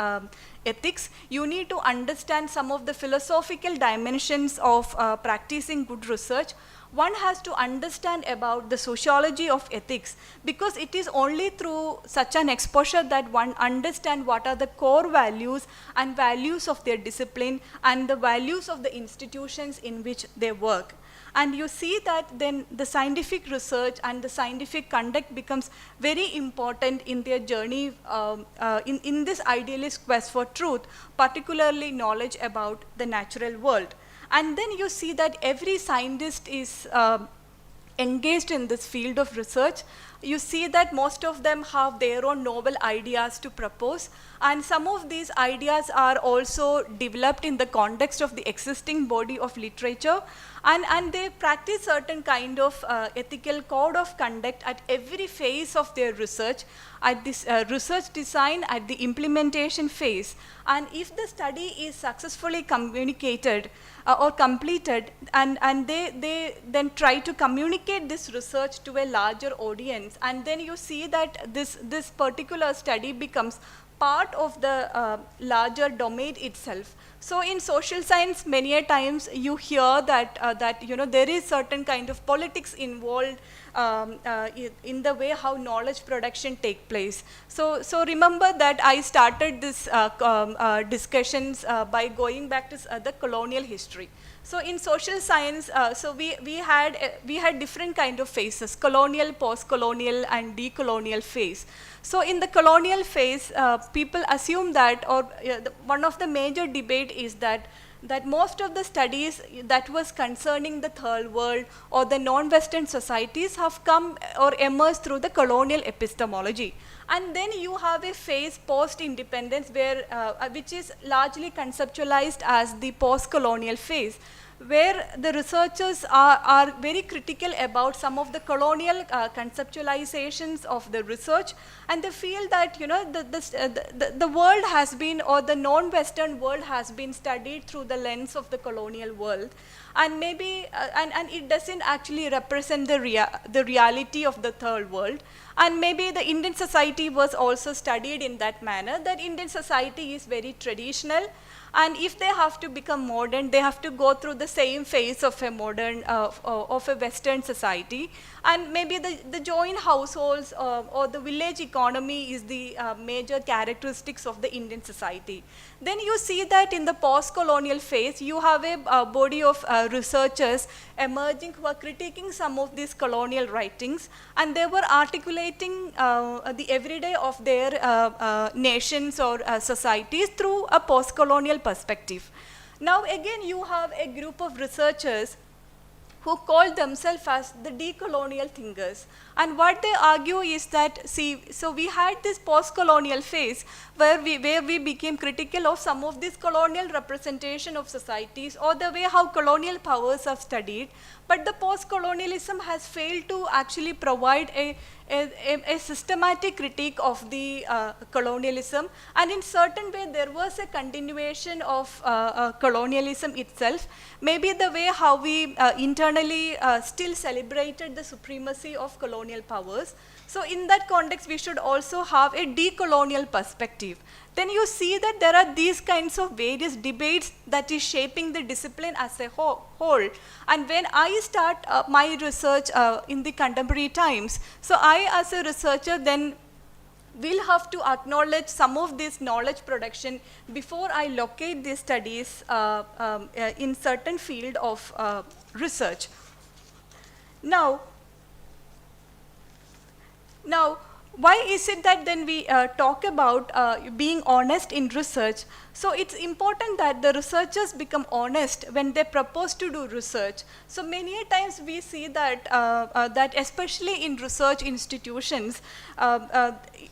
ethics. You need to understand some of the philosophical dimensions of practicing good research. One has to understand about the sociology of ethics, because it is only through such an exposure that one understands what are the core values and values of their discipline and the values of the institutions in which they work. And you see that then the scientific research and the scientific conduct becomes very important in their journey in this idealist quest for truth, particularly knowledge about the natural world. And then you see that every scientist is engaged in this field of research. You see that most of them have their own novel ideas to propose, and some of these ideas are also developed in the context of the existing body of literature, and they practice certain kind of ethical code of conduct at every phase of their research, at this research design, at the implementation phase. And if the study is successfully communicated or completed, and they then try to communicate this research to a larger audience, and then you see that this particular study becomes part of the larger domain itself. So in social science, many a times you hear that there is certain kind of politics involved in the way how knowledge production take place. So remember that I started this discussions by going back to the colonial history. So in social science, so we had different kind of phases: colonial, post-colonial, and decolonial phase. So in the colonial phase, people assume that, or one of the major debate is that most of the studies that was concerning the third world or the non-Western societies have come or emerged through the colonial epistemology. And then you have a phase post-independence where, which is largely conceptualized as the post-colonial phase, where the researchers are very critical about some of the colonial conceptualizations of the research, and they feel that the world has been, or the non-Western world has been studied through the lens of the colonial world, and maybe and it doesn't actually represent the reality of the third world. And maybe the Indian society was also studied in that manner, that Indian society is very traditional, and if they have to become modern, they have to go through the same phase of a modern, of a Western society. And maybe the joint households or the village economy is the major characteristics of the Indian society. Then you see that in the post-colonial phase, you have a body of researchers emerging who are critiquing some of these colonial writings, and they were articulating the everyday of their nations or societies through a post-colonial perspective. Now again, you have a group of researchers who call themselves as the decolonial thinkers. And what they argue is that, see, so we had this post-colonial phase where we became critical of some of this colonial representation of societies or the way how colonial powers are studied, but the post-colonialism has failed to actually provide a systematic critique of the colonialism, and in certain way there was a continuation of colonialism itself. Maybe the way how we internally still celebrated the supremacy of colonial powers, So in that context, we should also have a decolonial perspective. Then you see that there are these kinds of various debates that is shaping the discipline as a whole. And when I start my research in the contemporary times, so I as a researcher then will have to acknowledge some of this knowledge production before I locate these studies in certain field of research. Now, why is it that then we talk about being honest in research? So it's important that the researchers become honest when they propose to do research. So many times we see that, that especially in research institutions,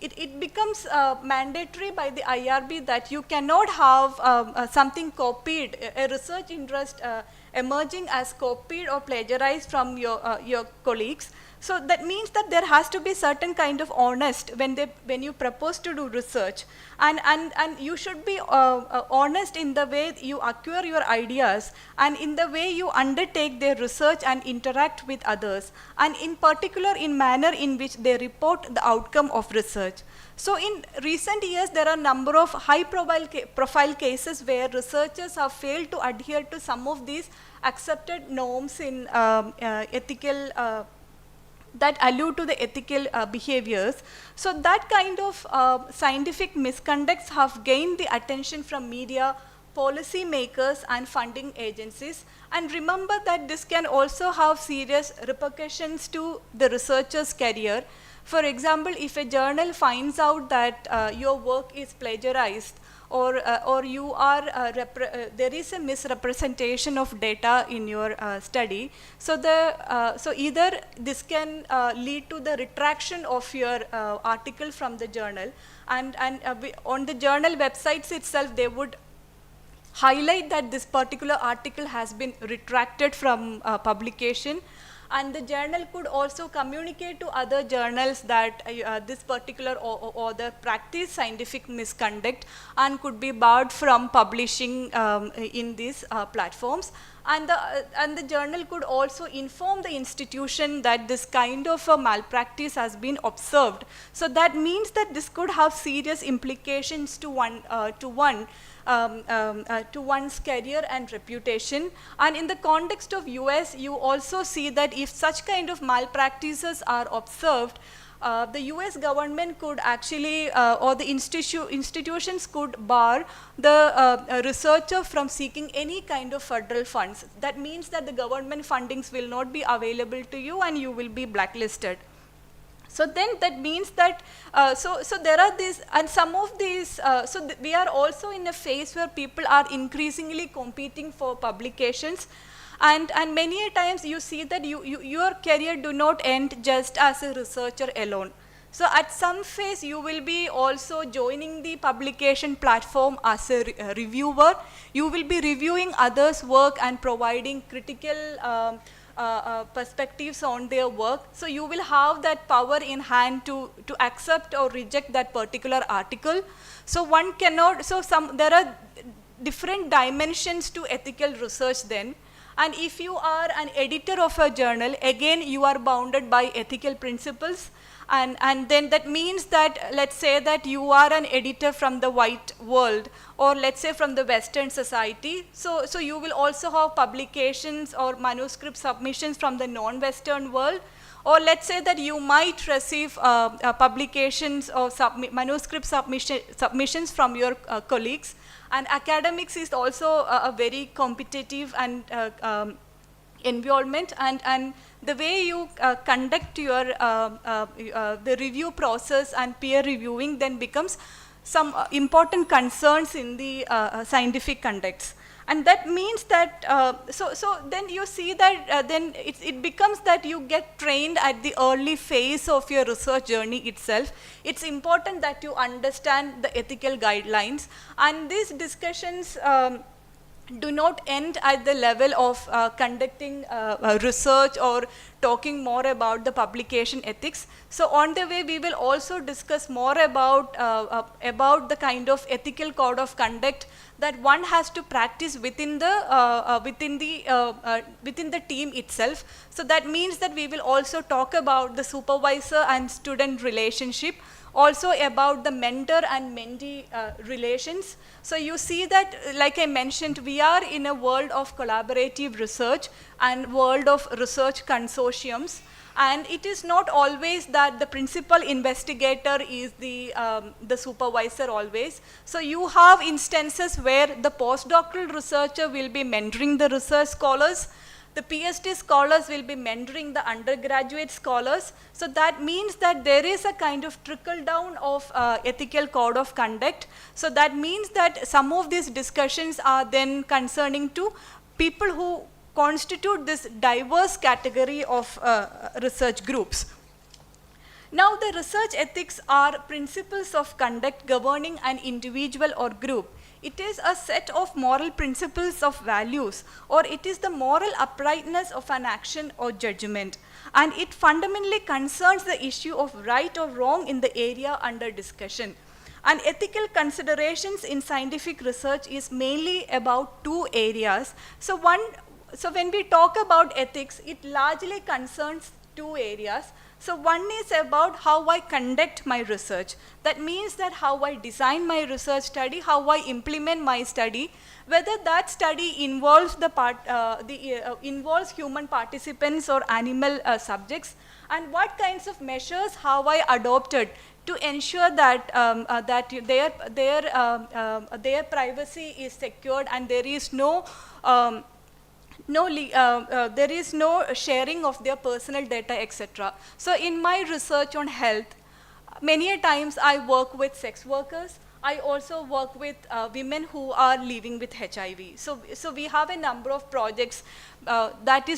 it becomes mandatory by the IRB that you cannot have something copied, a research interest emerging as copied or plagiarized from your colleagues. So that means that there has to be certain kind of honest when you propose to do research, and you should be honest in the way you acquire your ideas and in the way you undertake their research and interact with others, and in particular in manner in which they report the outcome of research. So in recent years, there are a number of high profile cases where researchers have failed to adhere to some of these accepted norms in ethical that allude to the ethical behaviors. So that kind of scientific misconducts have gained the attention from media, policy makers and funding agencies. And remember that this can also have serious repercussions to the researcher's career. For example, if a journal finds out that your work is plagiarized, or you are there is a misrepresentation of data in your study, so so either this can lead to the retraction of your article from the journal, and on the journal websites itself they would highlight that this particular article has been retracted from publication. And the journal could also communicate to other journals that this particular author practiced scientific misconduct and could be barred from publishing in these platforms. And the journal could also inform the institution that this kind of malpractice has been observed. So that means that this could have serious implications to one's career and reputation. And in the context of US, you also see that if such kind of malpractices are observed, the US government could actually, or the institutions could bar the researcher from seeking any kind of federal funds. That means that the government fundings will not be available to you and you will be blacklisted. So then that means that, so there are these, and some of these, we are also in a phase where people are increasingly competing for publications, and many times you see that your career do not end just as a researcher alone. So at some phase you will be also joining the publication platform as a reviewer. You will be reviewing others' work and providing critical perspectives on their work. So you will have that power in hand to accept or reject that particular article. So one cannot, so there are different dimensions to ethical research then. And if you are an editor of a journal, again you are bounded by ethical principles. And then that means that, let's say that you are an editor from the white world, or let's say from the Western society. So you will also have publications or manuscript submissions from the non-Western world. Or let's say that you might receive publications or manuscript submissions from your colleagues. And academics is also a very competitive and environment, and the way you conduct your the review process and peer reviewing then becomes some important concerns in the scientific conducts. And that means that, so then you see that then it becomes that you get trained at the early phase of your research journey itself. It's important that you understand the ethical guidelines, and these discussions do not end at the level of conducting research or talking more about the publication ethics. So on the way, we will also discuss more about the kind of ethical code of conduct that one has to practice within the team itself. So that means that we will also talk about the supervisor and student relationship, also about the mentor and mentee relations. So you see that, like I mentioned, we are in a world of collaborative research and world of research consortiums. And it is not always that the principal investigator is the supervisor always. So you have instances where the postdoctoral researcher will be mentoring the research scholars. The PhD scholars will be mentoring the undergraduate scholars. So that means that there is a kind of trickle down of ethical code of conduct. So that means that some of these discussions are then concerning to people who constitute this diverse category of research groups. Now, the research ethics are principles of conduct governing an individual or group. It is a set of moral principles of values, or it is the moral uprightness of an action or judgment. And it fundamentally concerns the issue of right or wrong in the area under discussion. And ethical considerations in scientific research is mainly about two areas. So when we talk about ethics, it largely concerns two areas. So one is about how I conduct my research. That means that how I design my research study, how I implement my study, whether that study involves involves human participants or animal subjects, and what kinds of measures have I adopted to ensure that their privacy is secured and there is there is no sharing of their personal data, etc. So in my research on health, many a times I work with sex workers. I also work with women who are living with HIV. So we have a number of projects that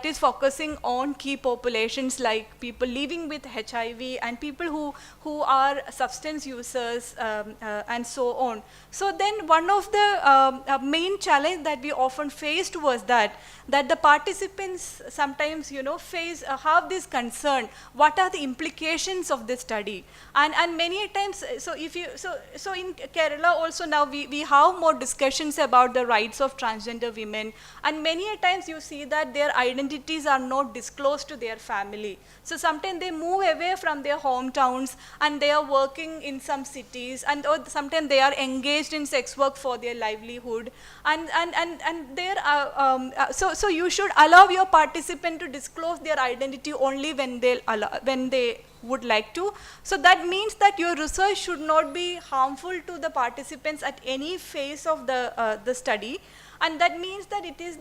is focusing on key populations like people living with HIV and people who are substance users and so on. So then one of the main challenge that we often faced was that the participants sometimes have this concern, what are the implications of this study, and many times, so in Kerala also now we have more discussions about the rights of transgender women, and many a times you see that their identities are not disclosed to their family. So sometimes they move away from their hometowns and they are working in some cities, and or sometimes they are engaged in sex work for their livelihood, and so you should allow your participant to disclose their identity only when they would like to. So that means that your research should not be harmful to the participants at any phase of the study, and that means that it is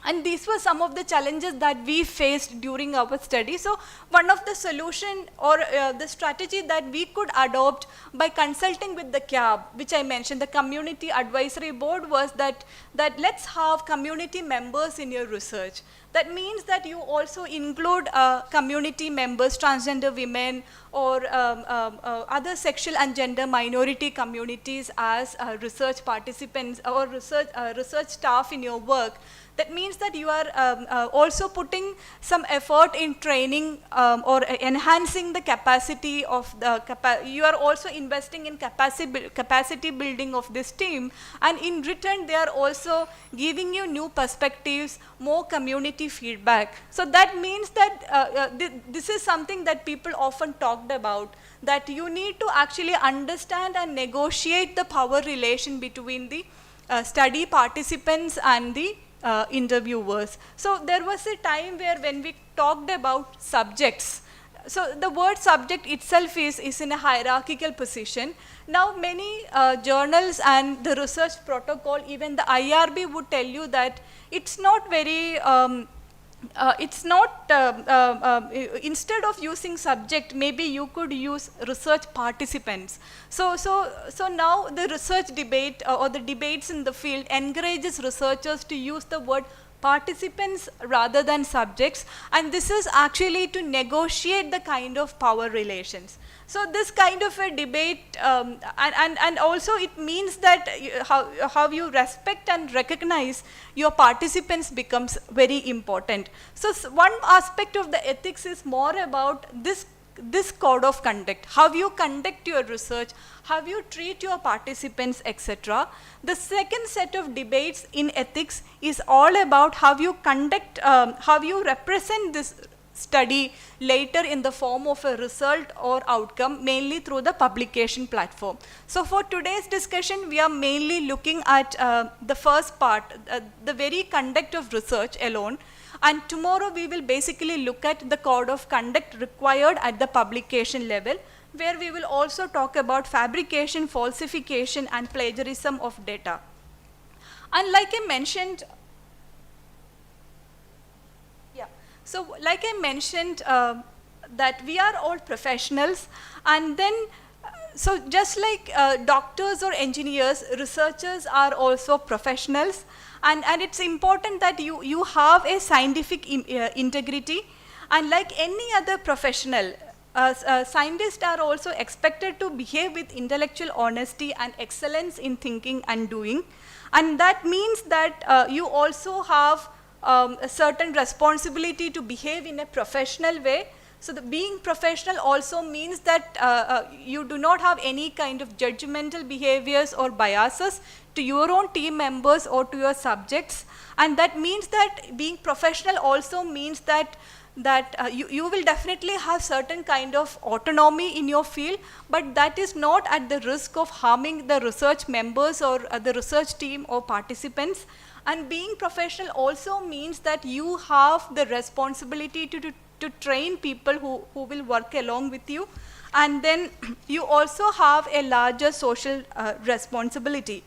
and these were some of the challenges that we faced during our study. So one of the solution or the strategy that we could adopt by consulting with the CAB, which I mentioned, the Community Advisory Board, was that let's have community members in your research. That means that you also include community members, transgender women, or other sexual and gender minority communities as research participants or research staff in your work. That means that you are also putting some effort in training or enhancing the capacity of you are also investing in capacity building of this team, and in return they are also giving you new perspectives, more community feedback. So that means that this is something that people often talked about, that you need to actually understand and negotiate the power relation between the study participants and the interviewers. So there was a time where when we talked about subjects, so the word subject itself is in a hierarchical position. Now many journals and the research protocol, even the IRB would tell you that it's not very instead of using subject, maybe you could use research participants. So now the research debate or the debates in the field encourages researchers to use the word participants rather than subjects, and this is actually to negotiate the kind of power relations. So this kind of a debate, and also it means that how you respect and recognize your participants becomes very important. So one aspect of the ethics is more about this code of conduct, how you conduct your research, how you treat your participants, etc. The second set of debates in ethics is all about how you conduct, how you represent this study later in the form of a result or outcome, mainly through the publication platform. So for today's discussion, we are mainly looking at the first part, the very conduct of research alone. And tomorrow we will basically look at the code of conduct required at the publication level, where we will also talk about fabrication, falsification, and plagiarism of data. And like I mentioned, so like I mentioned, that we are all professionals, and then so just like doctors or engineers, researchers are also professionals, and it's important that you have a scientific integrity, and like any other professional, scientists are also expected to behave with intellectual honesty and excellence in thinking and doing, and that means that you also have a certain responsibility to behave in a professional way. So being professional also means that you do not have any kind of judgmental behaviors or biases to your own team members or to your subjects. And that means that being professional also means that you will definitely have certain kind of autonomy in your field, but that is not at the risk of harming the research members or the research team or participants. And being professional also means that you have the responsibility to train people who will work along with you, and then you also have a larger social responsibility.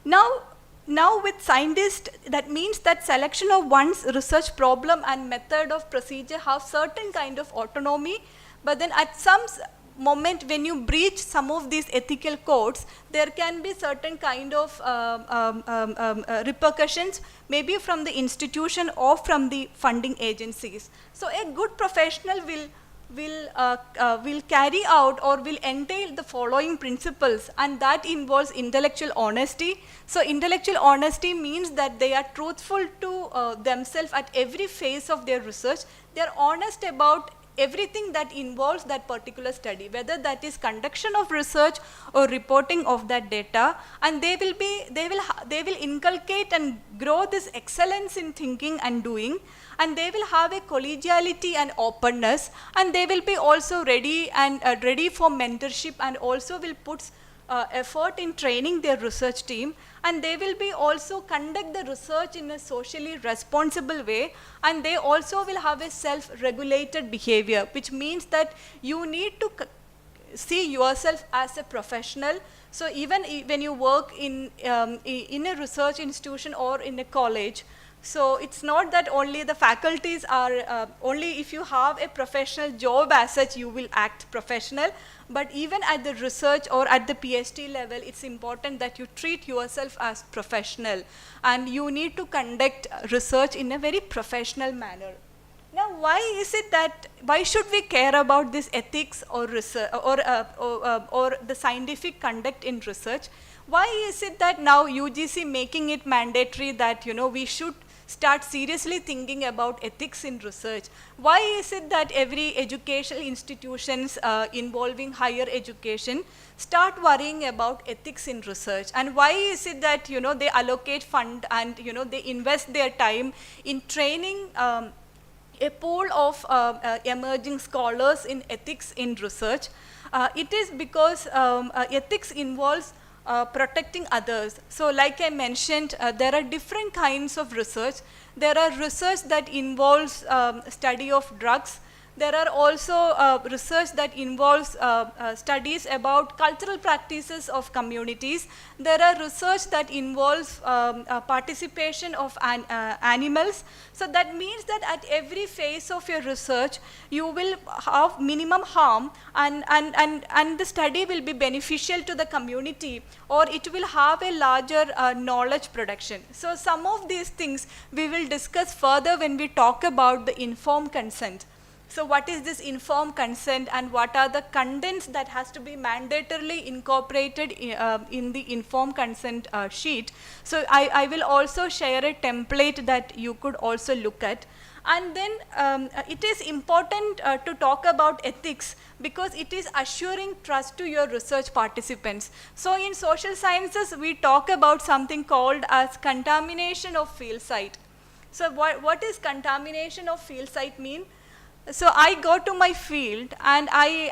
Now with scientists, that means that selection of one's research problem and method of procedure have certain kind of autonomy, but then at some moment when you breach some of these ethical codes, there can be certain kind of repercussions, maybe from the institution or from the funding agencies. So a good professional will carry out or will entail the following principles, and that involves intellectual honesty. So intellectual honesty means that they are truthful to themselves at every phase of their research. They are honest about everything that involves that particular study, whether that is conduction of research or reporting of that data, and they will inculcate and grow this excellence in thinking and doing, and they will have a collegiality and openness, and they will be also ready for mentorship, and also will put effort in training their research team, and they will be also conduct the research in a socially responsible way, and they also will have a self-regulated behavior, which means that you need to see yourself as a professional. So even when you work in a research institution or in a college, so it's not that only the faculties are, only if you have a professional job as such you will act professional, but even at the research or at the PhD level, it's important that you treat yourself as professional, and you need to conduct research in a very professional manner. Now, why should we care about this ethics or research or the scientific conduct in research? Why is it that now UGC making it mandatory that we should start seriously thinking about ethics in research? Why is it that every educational institutions involving higher education start worrying about ethics in research? And why is it that they allocate fund and they invest their time in training a pool of emerging scholars in ethics in research? It is because ethics involves protecting others. So like I mentioned, there are different kinds of research. There are research that involves study of drugs. There are also research that involves studies about cultural practices of communities. There are research that involves participation of animals. So that means that at every phase of your research, you will have minimum harm, and the study will be beneficial to the community, or it will have a larger knowledge production. So some of these things we will discuss further when we talk about the informed consent. So what is this informed consent, and what are the contents that has to be mandatorily incorporated in the informed consent sheet. So I will also share a template that you could also look at. And then it is important to talk about ethics, because it is assuring trust to your research participants. So in social sciences, we talk about something called as contamination of field site. So what is contamination of field site mean? So I go to my field and I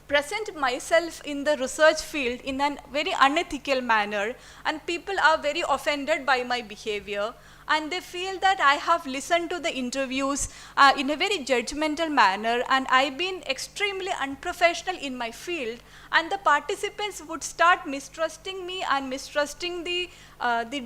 present myself in the research field in a very unethical manner, and people are very offended by my behavior, and they feel that I have listened to the interviews in a very judgmental manner, and I've been extremely unprofessional in my field, and the participants would start mistrusting me and mistrusting the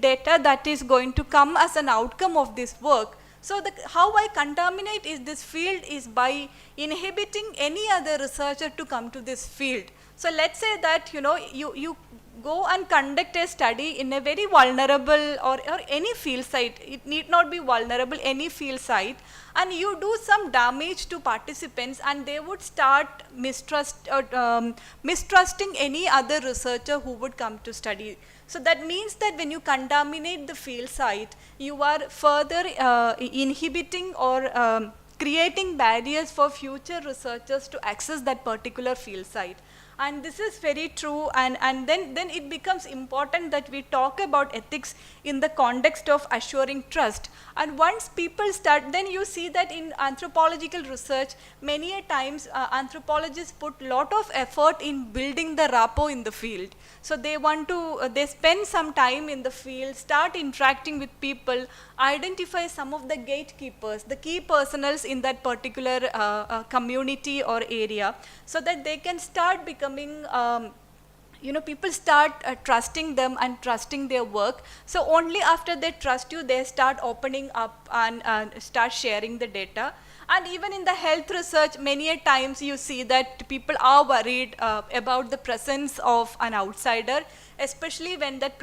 data that is going to come as an outcome of this work. So how I contaminate this field is by inhibiting any other researcher to come to this field. So let's say that you go and conduct a study in a very vulnerable or any field site. It need not be vulnerable, any field site, and you do some damage to participants, and they would start mistrusting any other researcher who would come to study. So that means that when you contaminate the field site, you are further inhibiting or creating barriers for future researchers to access that particular field site. And this is very true, and then it becomes important that we talk about ethics in the context of assuring trust. And once people start, then you see that in anthropological research, many a times anthropologists put lot of effort in building the rapport in the field. So they want to, they spend some time in the field, start interacting with people, identify some of the gatekeepers, the key personals in that particular community or area, so that they can start becoming people start trusting them and trusting their work. So only after they trust you, they start opening up and start sharing the data. And even in the health research, many a times you see that people are worried about the presence of an outsider, especially when that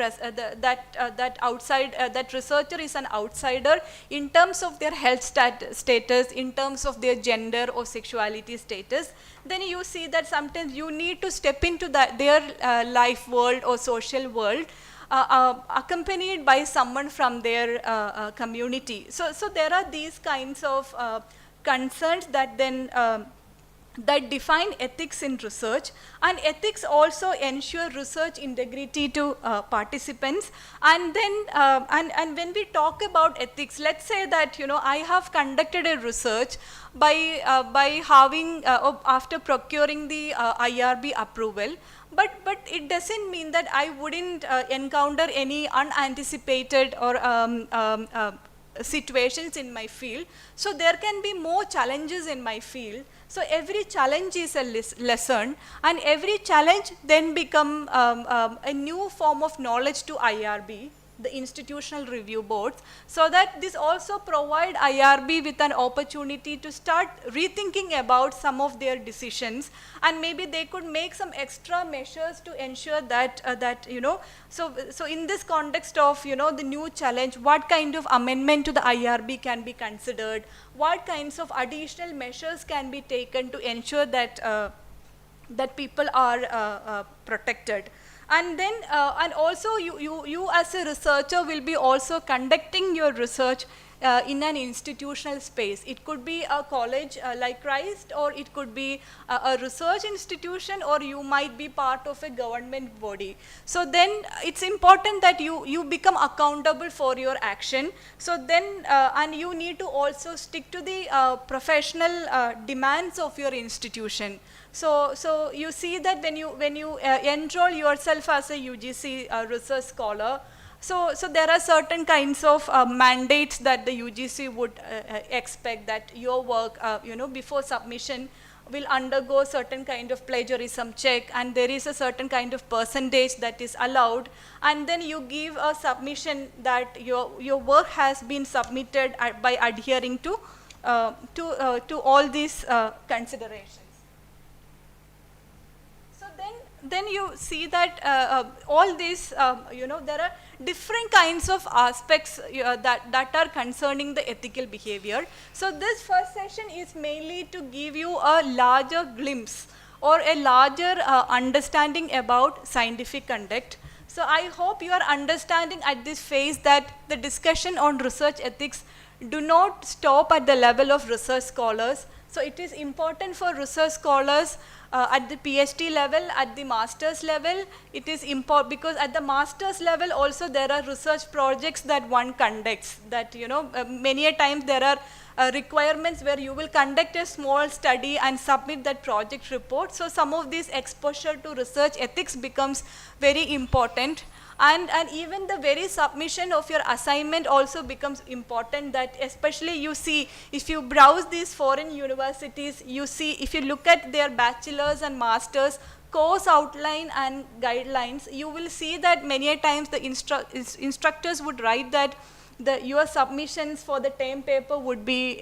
researcher is an outsider in terms of their health status, in terms of their gender or sexuality status. Then you see that sometimes you need to step into their life world or social world, accompanied by someone from their community. So there are these kinds of concerns that then that define ethics in research, and ethics also ensure research integrity to participants. And then and when we talk about ethics, let's say that I have conducted a research by having after procuring the IRB approval, but it doesn't mean that I wouldn't encounter any unanticipated or situations in my field. So there can be more challenges in my field. So every challenge is a lesson, and every challenge then become a new form of knowledge to IRB, the institutional review boards, so that this also provide IRB with an opportunity to start rethinking about some of their decisions, and maybe they could make some extra measures to ensure that so in this context of the new challenge, what kind of amendment to the IRB can be considered, what kinds of additional measures can be taken to ensure that that people are protected. And then and also you as a researcher will be also conducting your research in an institutional space. It could be a college like Christ, or it could be a research institution, or you might be part of a government body. So then it's important that you become accountable for your action. So then and you need to also stick to the professional demands of your institution. So you see that when you enroll yourself as a UGC research scholar, so there are certain kinds of mandates that the UGC would expect, that your work before submission will undergo certain kind of plagiarism check, and there is a certain kind of percentage that is allowed, and then you give a submission that your work has been submitted by adhering to all these considerations. then you see that all these, there are different kinds of aspects that are concerning the ethical behavior. So this first session is mainly to give you a larger glimpse or a larger understanding about scientific conduct. So I hope you are understanding at this phase that the discussion on research ethics do not stop at the level of research scholars. So it is important for research scholars at the PhD level, at the master's level. It is important because at the master's level also there are research projects that one conducts, that many a times there are requirements where you will conduct a small study and submit that project report. So some of this exposure to research ethics becomes very important. And even the very submission of your assignment also becomes important, that especially you see, if you browse these foreign universities, you see, if you look at their bachelor's and master's course outline and guidelines, you will see that many a times the instructors would write that your submissions for the term paper would be,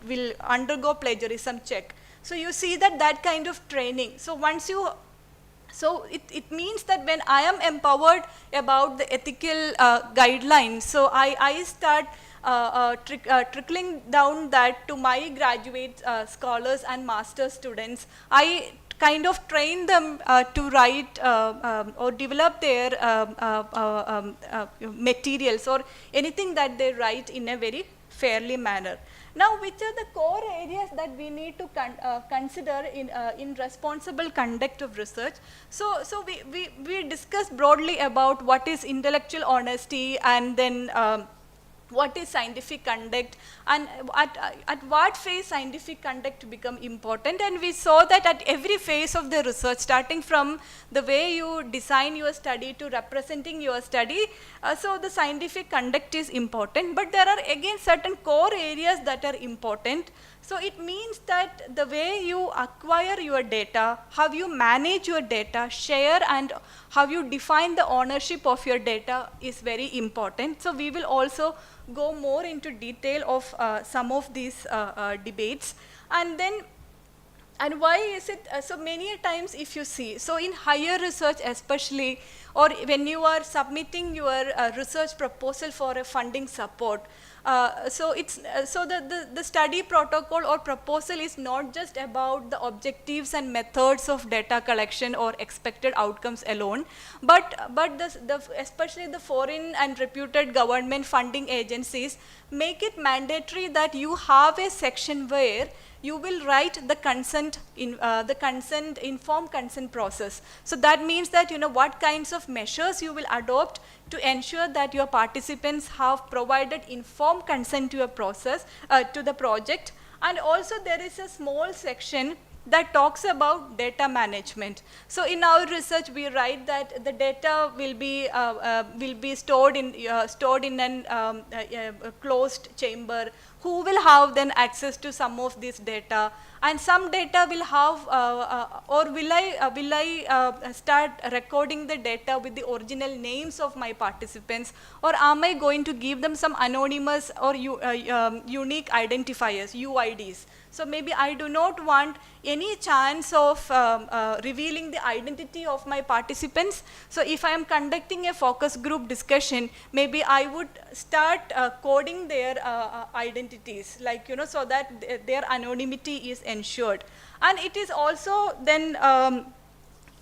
will undergo plagiarism check. So you see that kind of training. So once you So it means that when I am empowered about the ethical guidelines, so I start trickling down that to my graduate scholars and master students. I kind of train them to write or develop their materials or anything that they write in a very fairly manner. Now, which are the core areas that we need to consider in responsible conduct of research? So we discussed broadly about what is intellectual honesty, and then what is scientific conduct, and at what phase scientific conduct become important. And we saw that at every phase of the research, starting from the way you design your study to representing your study, so the scientific conduct is important. But there are again certain core areas that are important. So it means that the way you acquire your data, how you manage your data, share, and how you define the ownership of your data is very important. So we will also go more into detail of some of these debates. And why is it, so many times if you see, so in higher research especially, or when you are submitting your research proposal for a funding support, so it's so the study protocol or proposal is not just about the objectives and methods of data collection or expected outcomes alone, but especially the foreign and reputed government funding agencies make it mandatory that you have a section where you will write the consent in informed consent process. So that means that what kinds of measures you will adopt to ensure that your participants have provided informed consent to a process, to the project. And also there is a small section that talks about data management. So in our research we write that the data will be stored in a closed chamber. Who will have then access to some of this data, and some data will have, or will I start recording the data with the original names of my participants, or am I going to give them some anonymous or unique identifiers, UIDs? So maybe I do not want any chance of revealing the identity of my participants. So if I am conducting a focus group discussion, maybe I would start coding their identities, like, so that their anonymity is ensured. And it is also then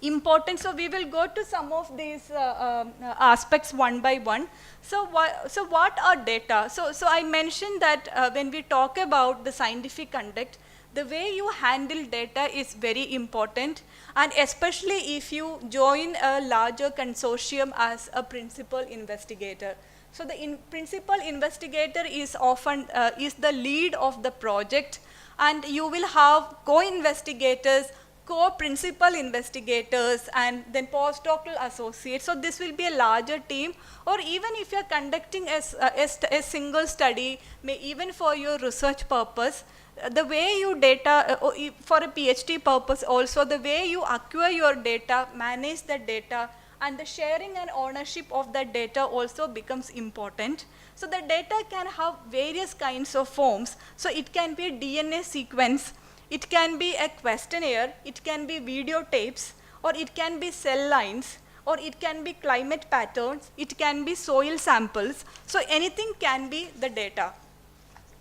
important. So we will go to some of these aspects one by one. So what are data? So I mentioned that when we talk about the scientific conduct, the way you handle data is very important, and especially if you join a larger consortium as a principal investigator. So the principal investigator is often is the lead of the project, and you will have co-investigators, co-principal investigators, and then postdoctoral associates. So this will be a larger team. Or even if you are conducting a single study, even for your research purpose, the way you data, for a PhD purpose also, the way you acquire your data, manage the data, and the sharing and ownership of that data also becomes important. So the data can have various kinds of forms. So it can be a DNA sequence, it can be a questionnaire, it can be videotapes, or it can be cell lines, or it can be climate patterns, it can be soil samples. So anything can be the data.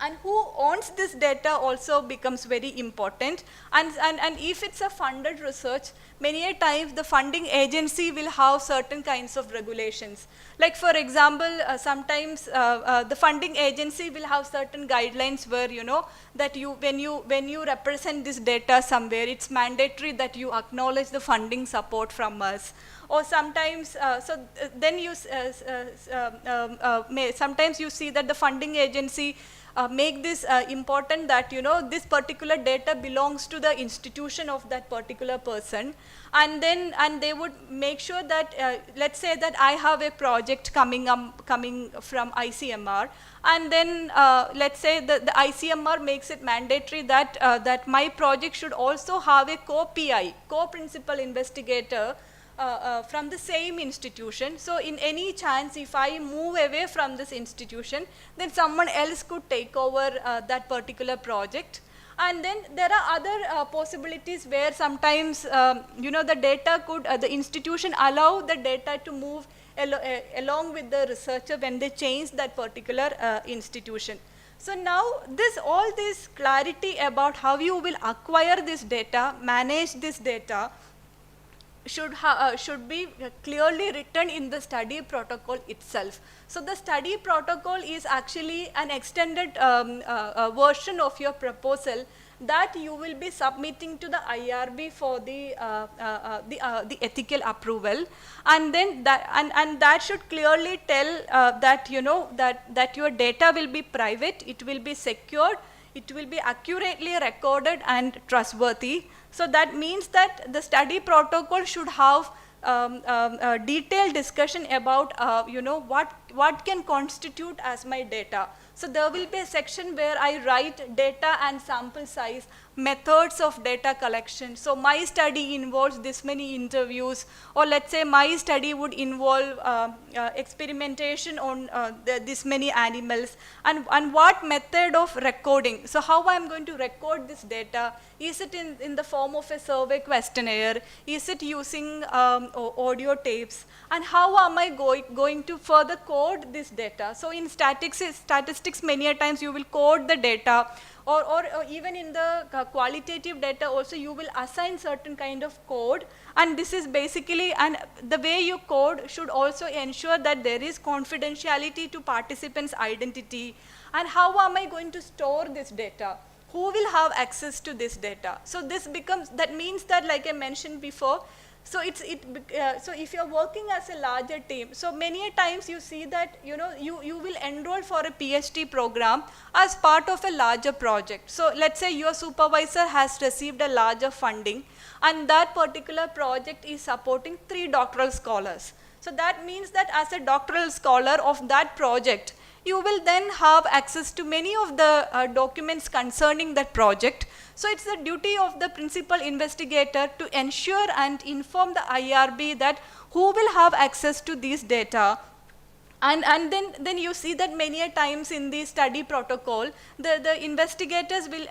And who owns this data also becomes very important. And if it's a funded research, many a times the funding agency will have certain kinds of regulations. Like for example, sometimes the funding agency will have certain guidelines where, you know, that when you represent this data somewhere, it's mandatory that you acknowledge the funding support from us. Or sometimes, then you sometimes you see that the funding agency make this important, that, you know, this particular data belongs to the institution of that particular person. And then they would make sure that, let's say that I have a project coming from ICMR, and then let's say the ICMR makes it mandatory that, that my project should also have a co-PI, co-principal investigator, from the same institution. So in any chance, if I move away from this institution, then someone else could take over that particular project. And then there are other possibilities where sometimes, you know, the data could, the institution allow the data to move along with the researcher when they change that particular institution. So now all this clarity about how you will acquire this data, manage this data, should be clearly written in the study protocol itself. So the study protocol is actually an extended version of your proposal that you will be submitting to the IRB for the ethical approval, and then that should clearly tell that, you know, that your data will be private, it will be secured, it will be accurately recorded and trustworthy. So that means that the study protocol should have a detailed discussion about, you know, what can constitute as my data. So there will be a section where I write data and sample size, methods of data collection. So my study involves this many interviews, or let's say my study would involve experimentation on this many animals, and what method of recording. So how I'm going to record this data? Is it in the form of a survey questionnaire? Is it using audio tapes? And how am I going to further code this data? So in statistics, many a times you will code the data, or even in the qualitative data also you will assign certain kind of code, and this is basically, and the way you code should also ensure that there is confidentiality to participants' identity. And how am I going to store this data? Who will have access to this data? So this becomes, that means that, like I mentioned before, so so if you're working as a larger team, so many a times you see that, you know, you will enroll for a PhD program as part of a larger project. So let's say your supervisor has received a larger funding, and that particular project is supporting 3 doctoral scholars. So that means that as a doctoral scholar of that project, you will then have access to many of the documents concerning that project. So it's the duty of the principal investigator to ensure and inform the IRB that who will have access to these data. And then you see that many a times in the study protocol, the investigators will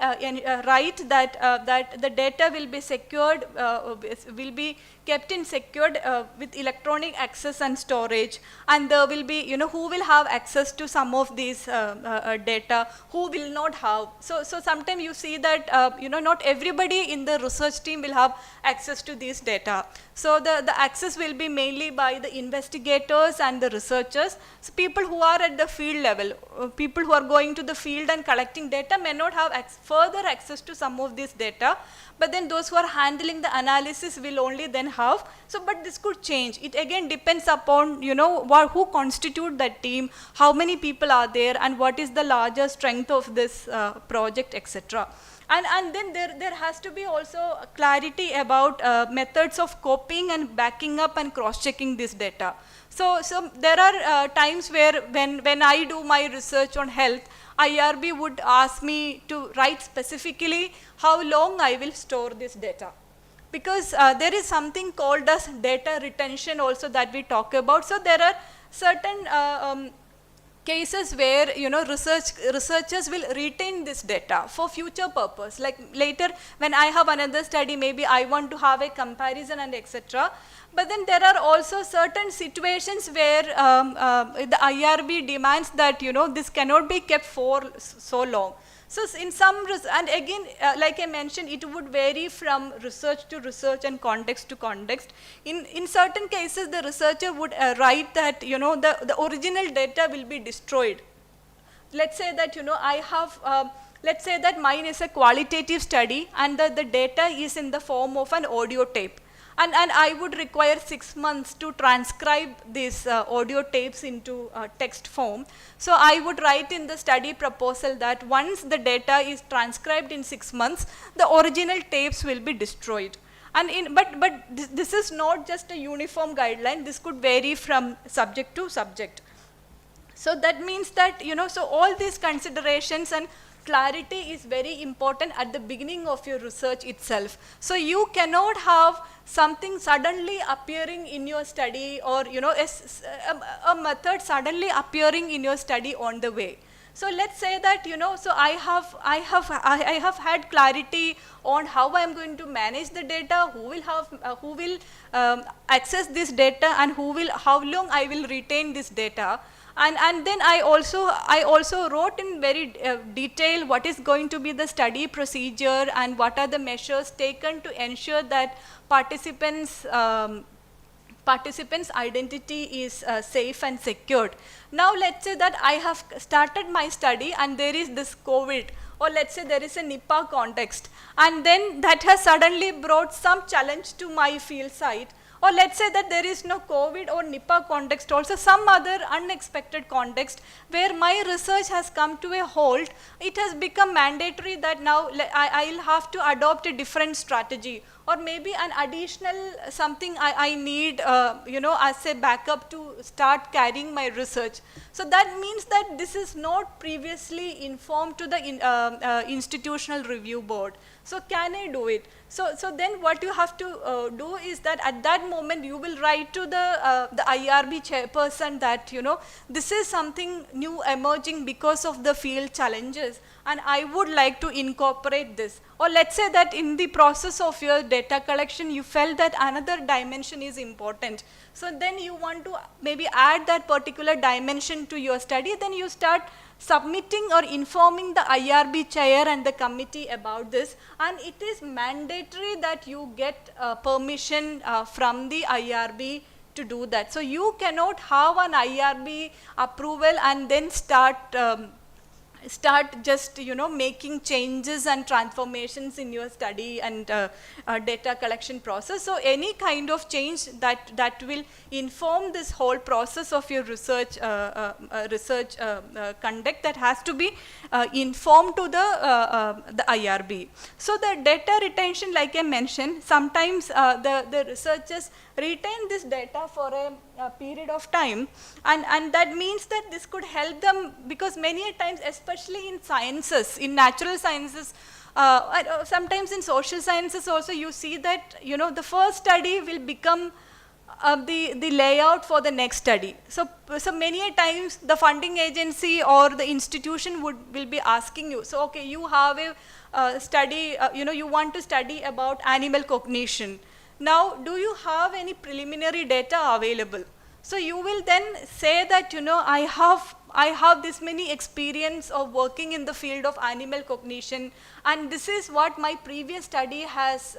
write that, that the data will be secured, will be kept in secured with electronic access and storage, and there will be, you know, who will have access to some of these data, who will not have. So sometimes you see that, you know, not everybody in the research team will have access to these data. So the access will be mainly by the investigators and the researchers. So people who are at the field level, people who are going to the field and collecting data may not have further access to some of this data, but then those who are handling the analysis will only then have. So but this could change. It again depends upon, you know, who constitute that team, how many people are there, and what is the larger strength of this project, etc. And then there has to be also clarity about methods of copying and backing up and cross-checking this data. So there are times where when I do my research on health, IRB would ask me to write specifically how long I will store this data. Because there is something called as data retention also that we talk about. So there are certain cases where researchers will retain this data for future purpose, like later when I have another study, maybe I want to have a comparison and etc. But then there are also certain situations where the IRB demands that this cannot be kept for so long. So in some, and again, like I mentioned, it would vary from research to research and context to context. In certain cases, the researcher would write that, the original data will be destroyed. Let's say that, I have, let's say that mine is a qualitative study and the data is in the form of an audio tape. And I would require 6 months to transcribe these audio tapes into text form. So I would write in the study proposal that once the data is transcribed in 6 months, the original tapes will be destroyed. And but this is not just a uniform guideline. This could vary from subject to subject. So that means that, so all these considerations and clarity is very important at the beginning of your research itself. So you cannot have something suddenly appearing in your study, or a method suddenly appearing in your study on the way. So let's say that, so I have had clarity on how I am going to manage the data, who will access this data, and how long I will retain this data. And then I also wrote in very detail what is going to be the study procedure and what are the measures taken to ensure that participants' identity is safe and secured. Now let's say that I have started my study and there is this COVID, or let's say there is a Nipah context, and then that has suddenly brought some challenge to my field site. Or let's say that there is no COVID or Nipah context, also some other unexpected context where my research has come to a halt. It has become mandatory that now I'll have to adopt a different strategy, or maybe an additional something I need, as a backup to start carrying my research. So that means that this is not previously informed to the institutional review board. So can I do it? So then what you have to do is that at that moment you will write to the IRB chairperson that, this is something new emerging because of the field challenges, and I would like to incorporate this. Or let's say that in the process of your data collection, you felt that another dimension is important. So then you want to maybe add that particular dimension to your study, then you start submitting or informing the IRB chair and the committee about this, and it is mandatory that you get permission from the IRB to do that. So you cannot have an IRB approval and then start just making changes and transformations in your study and data collection process. So any kind of change that will inform this whole process of your research conduct, that has to be informed to the IRB. So the data retention, like I mentioned, sometimes the researchers retain this data for a period of time, and that means that this could help them, because many a times, especially in sciences, in natural sciences, sometimes in social sciences also, you see that the first study will become the layout for the next study. So many a times the funding agency or the institution will be asking you, so okay, you have a study, you want to study about animal cognition. Now, do you have any preliminary data available? So you will then say that, I have this many experience of working in the field of animal cognition, and this is what my previous study has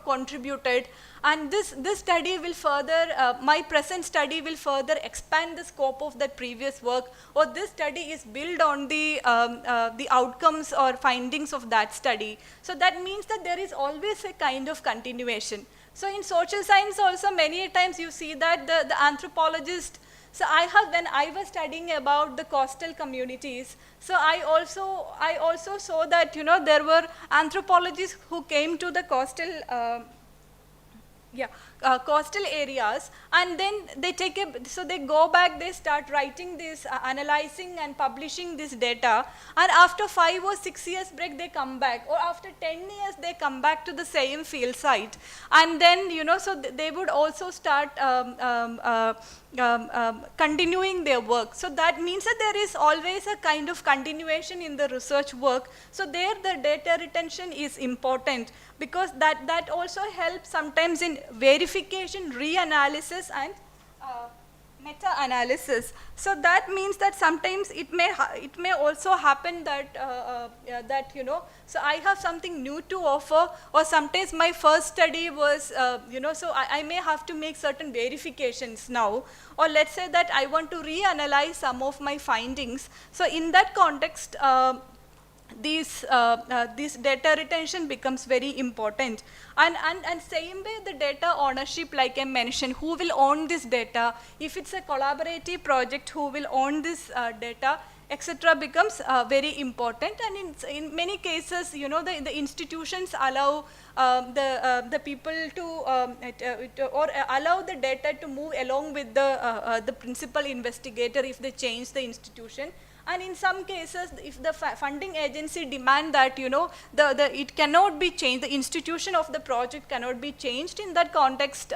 contributed, and this study will further, my present study will further expand the scope of that previous work, or this study is built on the outcomes or findings of that study. So that means that there is always a kind of continuation. So in social science also, many a times you see that the anthropologist, so when I was studying about the coastal communities, so I also saw that, there were anthropologists who came to the coastal, coastal areas, and then they so they go back, they start writing this, analyzing and publishing this data, and after 5 or 6 years break they come back, or after 10 years they come back to the same field site, and then so they would also start continuing their work. So that means that there is always a kind of continuation in the research work. So there the data retention is important, because that also helps sometimes in verification, reanalysis, and meta-analysis. So that means that sometimes it may also happen that so I have something new to offer, or sometimes my first study was so I may have to make certain verifications now, or let's say that I want to reanalyze some of my findings. So in that context, this data retention becomes very important, and same way the data ownership, like I mentioned, who will own this data, if it's a collaborative project, who will own this data, etc., becomes very important. And in many cases, the institutions allow the people to or allow the data to move along with the principal investigator if they change the institution. And in some cases, if the funding agency demand that, it cannot be changed, the institution of the project cannot be changed, in that context,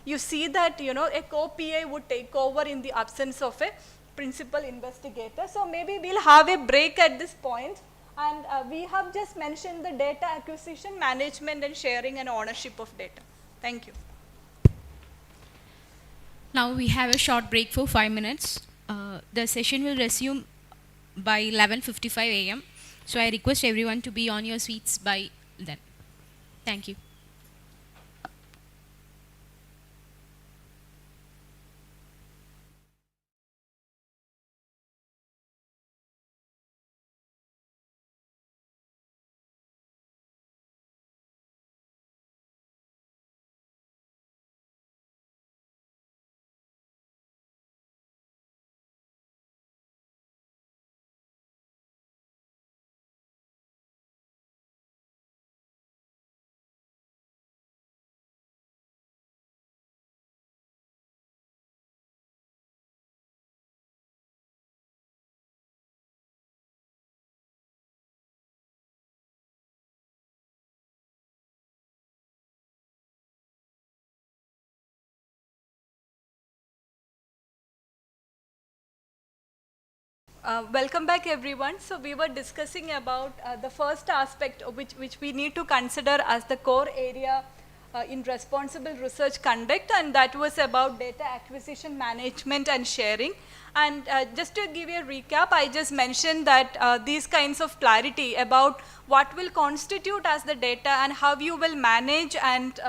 you see that, a co-PA would take over in the absence of a principal investigator. So maybe we'll have a break at this point. And we have just mentioned the data acquisition, management, and sharing and ownership of data. Thank you. Now we have a short break for 5 minutes. The session will resume by 11:55 a.m. So I request everyone to be on your seats by then. Thank you. Welcome back, everyone. So we were discussing about the first aspect of which we need to consider as the core area in responsible research conduct, and that was about data acquisition, management, and sharing. And just to give you a recap, I just mentioned that these kinds of clarity about what will constitute as the data and how you will manage and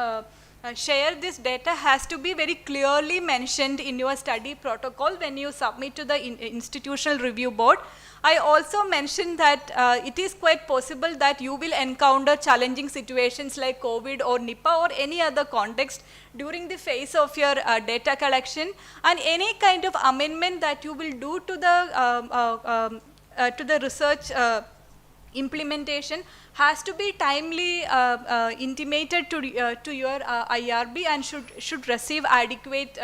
share this data has to be very clearly mentioned in your study protocol when you submit to the institutional review board. I also mentioned that it is quite possible that you will encounter challenging situations like COVID or Nipah or any other context during the phase of your data collection, and any kind of amendment that you will do to the research implementation has to be timely intimated to your IRB, and should receive adequate,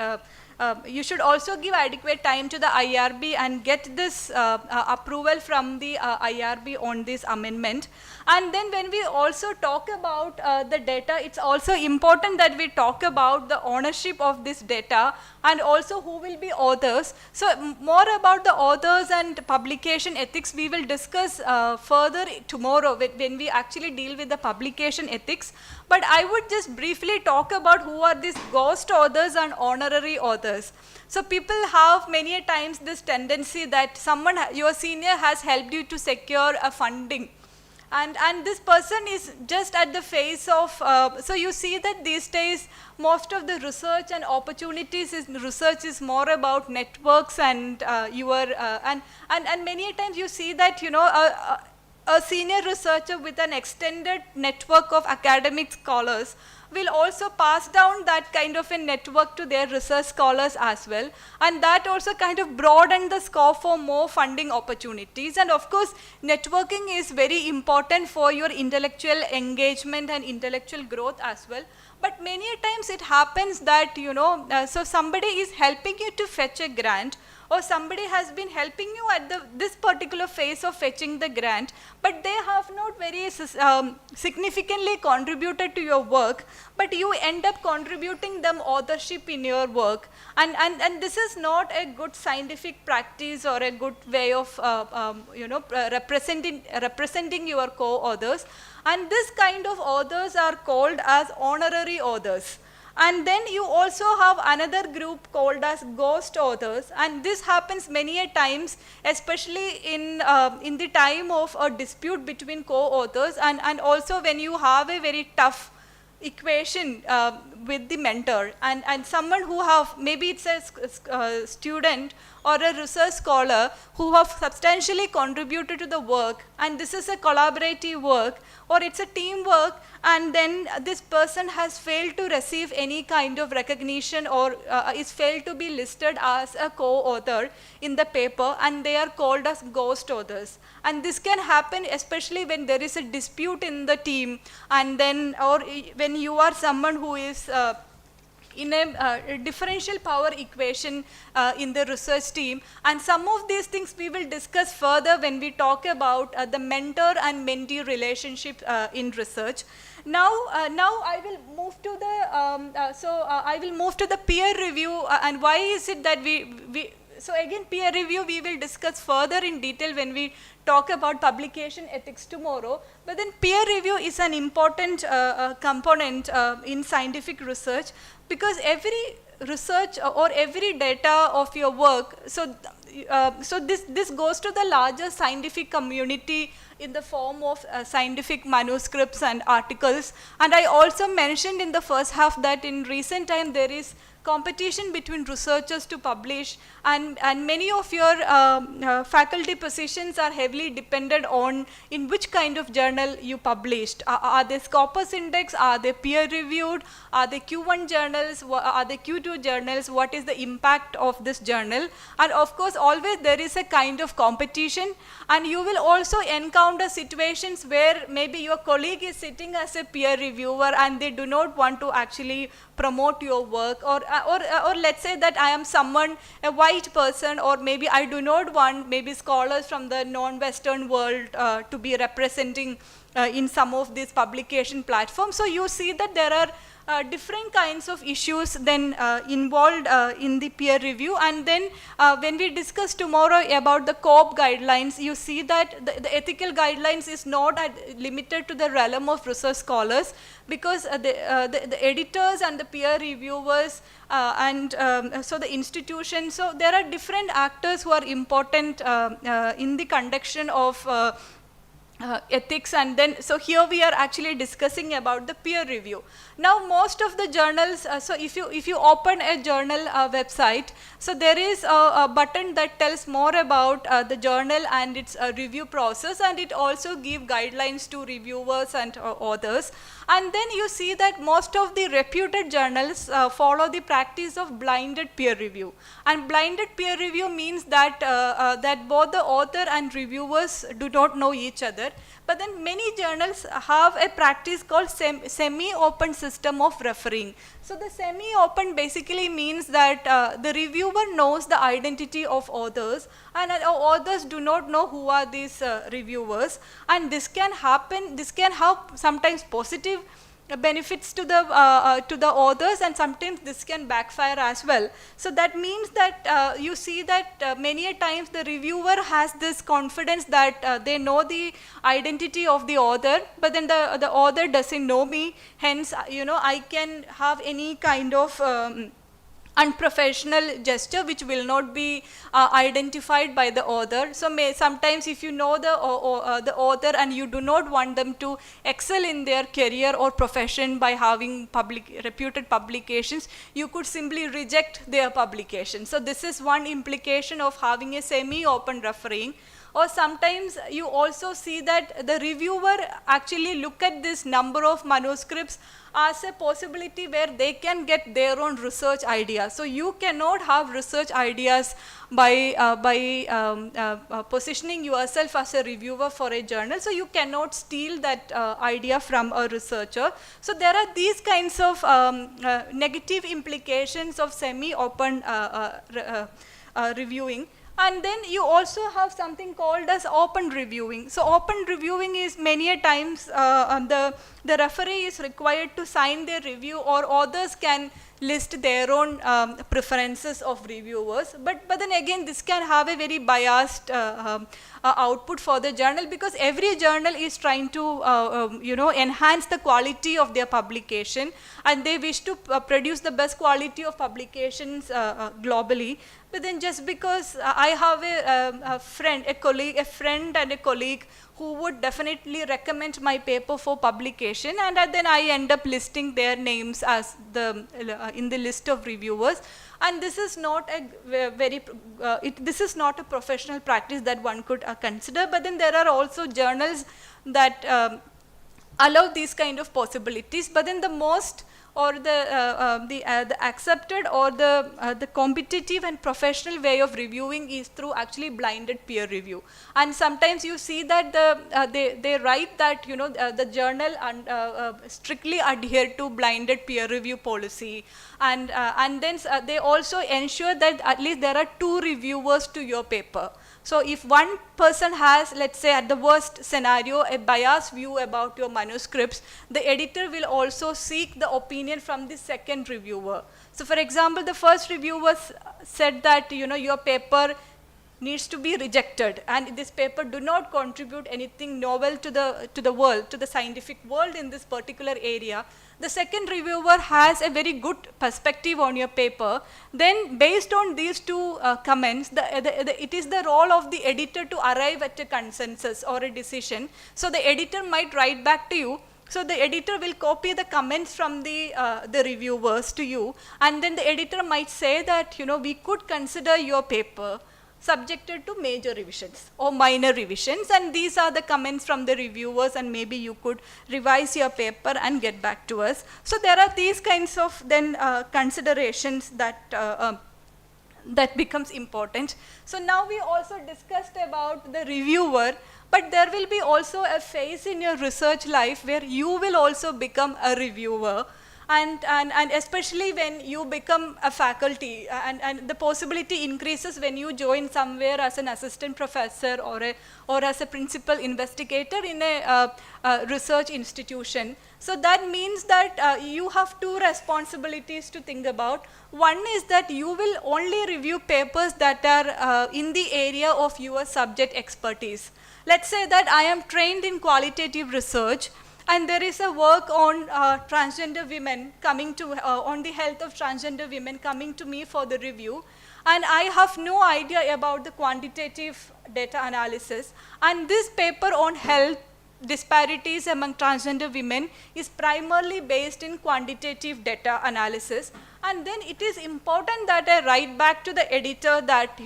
you should also give adequate time to the IRB and get this approval from the IRB on this amendment. And then when we also talk about the data, it's also important that we talk about the ownership of this data and also who will be authors. So more about the authors and publication ethics we will discuss further tomorrow when we actually deal with the publication ethics. But I would just briefly talk about who are these ghost authors and honorary authors. So people have many a times this tendency that someone, your senior has helped you to secure a funding. And this person is just at the phase of, so you see that these days most of the research and opportunities in research is more about networks and and many a times you see that, you know, a senior researcher with an extended network of academic scholars will also pass down that kind of a network to their research scholars as well. And that also kind of broaden the scope for more funding opportunities. And of course, networking is very important for your intellectual engagement and intellectual growth as well. But many a times it happens that, so somebody is helping you to fetch a grant, or somebody has been helping you at this particular phase of fetching the grant, but they have not very significantly contributed to your work, but you end up contributing them authorship in your work. And this is not a good scientific practice or a good way of representing your co-authors. And this kind of authors are called as honorary authors. And then you also have another group called as ghost authors, and this happens many a times, especially in the time of a dispute between co-authors, and also when you have a very tough equation with the mentor, and someone who have, maybe it's a student or a research scholar who have substantially contributed to the work, and this is a collaborative work, or it's a teamwork, and then this person has failed to receive any kind of recognition, or is failed to be listed as a co-author in the paper, and they are called as ghost authors. And this can happen especially when there is a dispute in the team, and then, or when you are someone who is in a differential power equation in the research team. And some of these things we will discuss further when we talk about the mentor and mentee relationship in research. Now I will move to the I will move to the peer review, and why is it that so again, peer review we will discuss further in detail when we talk about publication ethics tomorrow. But then peer review is an important component in scientific research, because every research or every data of your work, so this goes to the larger scientific community in the form of scientific manuscripts and articles. And I also mentioned in the first half that in recent time there is competition between researchers to publish, and many of your faculty positions are heavily dependent on in which kind of journal you published. Are they Scopus Index? Are they peer reviewed? Are they Q1 journals? Are they Q2 journals? What is the impact of this journal? And of course, always there is a kind of competition, and you will also encounter situations where maybe your colleague is sitting as a peer reviewer and they do not want to actually promote your work, or let's say that I am someone, a white person, or maybe I do not want maybe scholars from the non-Western world to be representing in some of these publication platforms. So you see that there are different kinds of issues then involved in the peer review. And then when we discuss tomorrow about the COP guidelines, you see that the ethical guidelines is not limited to the realm of research scholars, because the editors and the peer reviewers so the institutions, so there are different actors who are important in the conduction of ethics. And then, so here we are actually discussing about the peer review. Now most of the journals, so if you open a journal website, so there is a button that tells more about the journal and its review process, and it also gives guidelines to reviewers and authors. And then you see that most of the reputed journals follow the practice of blinded peer review. And blinded peer review means that that both the author and reviewers do not know each other. But then many journals have a practice called semi-open system of referring. So the semi-open basically means that the reviewer knows the identity of authors, and authors do not know who are these reviewers. And this can happen, this can have sometimes positive benefits to the authors, and sometimes this can backfire as well. So that means that you see that many a times the reviewer has this confidence that they know the identity of the author, but then the author doesn't know me, hence I can have any kind of unprofessional gesture which will not be identified by the author. So sometimes if you know the author and you do not want them to excel in their career or profession by having reputed publications, you could simply reject their publication. So this is one implication of having a semi-open refereeing. or sometimes you also see that the reviewer actually look at this number of manuscripts as a possibility where they can get their own research ideas. So you cannot have research ideas by positioning yourself as a reviewer for a journal. So you cannot steal that idea from a researcher. So there are these kinds of negative implications of semi-open reviewing. And then you also have something called as open reviewing. So open reviewing is many a times the referee is required to sign their review, or authors can list their own preferences of reviewers. But then again, this can have a very biased output for the journal, because every journal is trying to enhance the quality of their publication, and they wish to produce the best quality of publications globally. But then just because I have a friend and a colleague who would definitely recommend my paper for publication, and then I end up listing their names as in the list of reviewers. And this is not a this is not a professional practice that one could consider. But then there are also journals that allow these kind of possibilities. But then the most, or the accepted, or the competitive and professional way of reviewing is through actually blinded peer review. And sometimes you see that they write that the journal strictly adhere to blinded peer review policy, and then they also ensure that at least there are 2 reviewers to your paper. So if one person has, let's say at the worst scenario, a biased view about your manuscripts, the editor will also seek the opinion from the second reviewer. So for example, the first reviewer said that your paper needs to be rejected, and this paper do not contribute anything novel to the world, to the scientific world in this particular area. The second reviewer has a very good perspective on your paper. Then based on these 2 comments, it is the role of the editor to arrive at a consensus or a decision. So the editor might write back to you. So the editor will copy the comments from the reviewers to you, and then the editor might say that we could consider your paper subjected to major revisions or minor revisions, and these are the comments from the reviewers, and maybe you could revise your paper and get back to us. So there are these kinds of then considerations that that becomes important. So now we also discussed about the reviewer, but there will be also a phase in your research life where you will also become a reviewer. And especially when you become a faculty, and the possibility increases when you join somewhere as an assistant professor or as a principal investigator in a research institution. So that means that you have 2 responsibilities to think about. One is that you will only review papers that are in the area of your subject expertise. Let's say that I am trained in qualitative research, and there is a work on transgender women coming to, on the health of transgender women coming to me for the review. And I have no idea about the quantitative data analysis. And this paper on health disparities among transgender women is primarily based in quantitative data analysis. And then it is important that I write back to the editor that,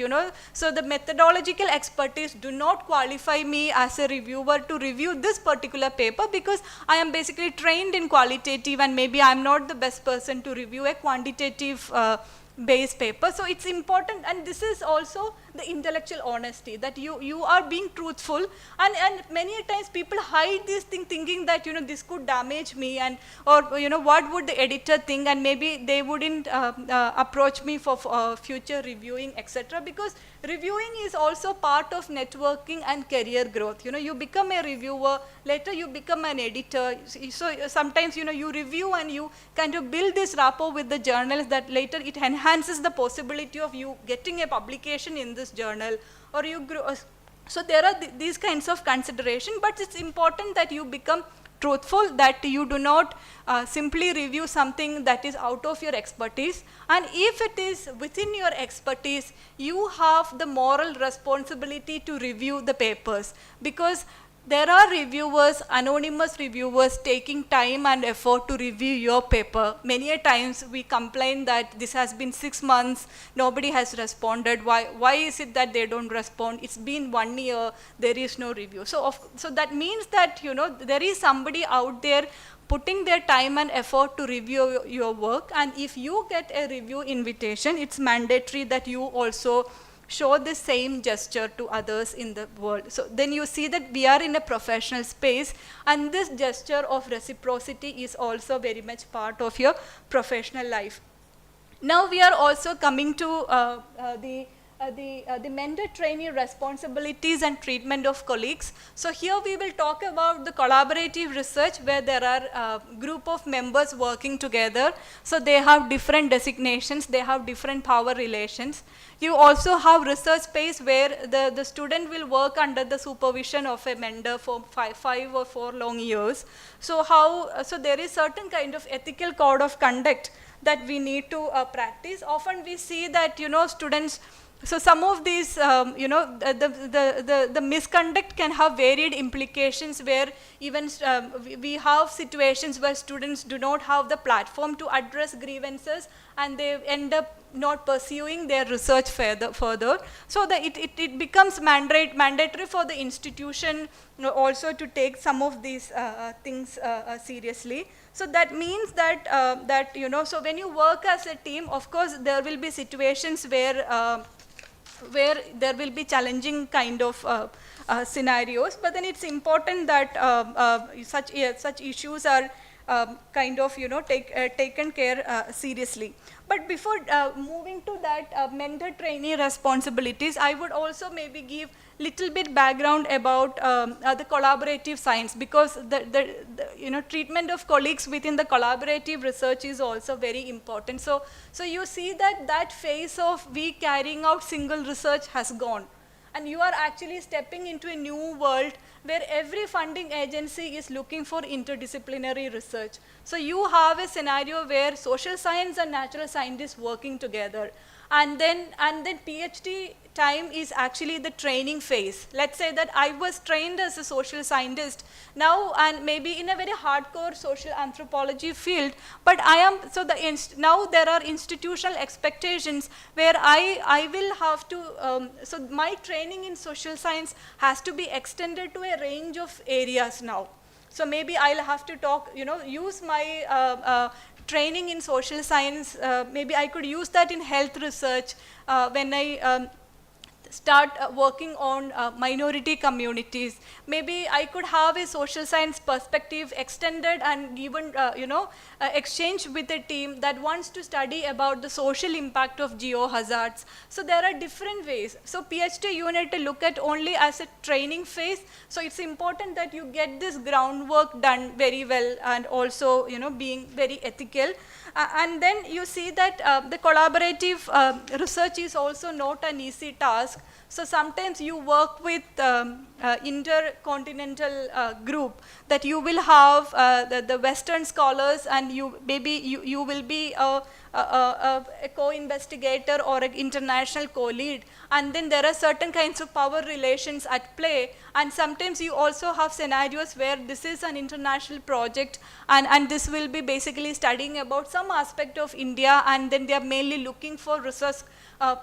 so the methodological expertise do not qualify me as a reviewer to review this particular paper, because I am basically trained in qualitative, and maybe I'm not the best person to review a quantitative base paper. So it's important, and this is also the intellectual honesty, that you are being truthful, and many times people hide this thing thinking that this could damage me, and or what would the editor think, and maybe they wouldn't approach me for future reviewing, etc. Because reviewing is also part of networking and career growth. You become a reviewer, later you become an editor. So sometimes you review and you kind of build this rapport with the journals that later it enhances the possibility of you getting a publication in this journal, or you grow. So there are these kinds of consideration, but it's important that you become truthful, that you do not simply review something that is out of your expertise. And if it is within your expertise, you have the moral responsibility to review the papers, because there are reviewers, anonymous reviewers taking time and effort to review your paper. Many a times we complain that this has been 6 months, nobody has responded. Why is it that they don't respond? It's been 1 year, there is no review. So that means that, you know, there is somebody out there putting their time and effort to review your work, and if you get a review invitation, it's mandatory that you also show the same gesture to others in the world. So then you see that we are in a professional space, and this gesture of reciprocity is also very much part of your professional life. Now we are also coming to the mentor-trainee responsibilities and treatment of colleagues. So here we will talk about the collaborative research, where there are a group of members working together. So they have different designations, they have different power relations. You also have research space where the student will work under the supervision of a mentor for 5 or 4 long years. So there is certain kind of ethical code of conduct that we need to practice. Often we see that, you know, students, so some of these, you know, the misconduct can have varied implications, where even we have situations where students do not have the platform to address grievances, and they end up not pursuing their research further. So it becomes mandatory for the institution, you know, also to take some of these things seriously. So that means that you know, so when you work as a team, of course there will be situations where there will be challenging kind of scenarios, but then it's important that such issues are kind of, you know, taken care seriously. But before moving to that mentor-trainee responsibilities, I would also maybe give little bit background about the collaborative science, because the you know, treatment of colleagues within the collaborative research is also very important. So you see that phase of we carrying out single research has gone, and you are actually stepping into a new world where every funding agency is looking for interdisciplinary research. So you have a scenario where social science and natural scientists working together, and then PhD time is actually the training phase. Let's say that I was trained as a social scientist now, and maybe in a very hardcore social anthropology field, but I am, so now there are institutional expectations where I will have to, so my training in social science has to be extended to a range of areas now. So maybe I'll have to talk, you know, use my training in social science, maybe I could use that in health research when I start working on minority communities. Maybe I could have a social science perspective extended and even, you know, exchange with a team that wants to study about the social impact of geohazards. So there are different ways. So PhD you need to look at only as a training phase. So it's important that you get this groundwork done very well, and also, you know, being very ethical. And then you see that the collaborative research is also not an easy task. So sometimes you work with intercontinental group, that you will have the Western scholars, and you will be a co-investigator or an international co-lead, and then there are certain kinds of power relations at play, and sometimes you also have scenarios where this is an international project, and this will be basically studying about some aspect of India, and then they are mainly looking for research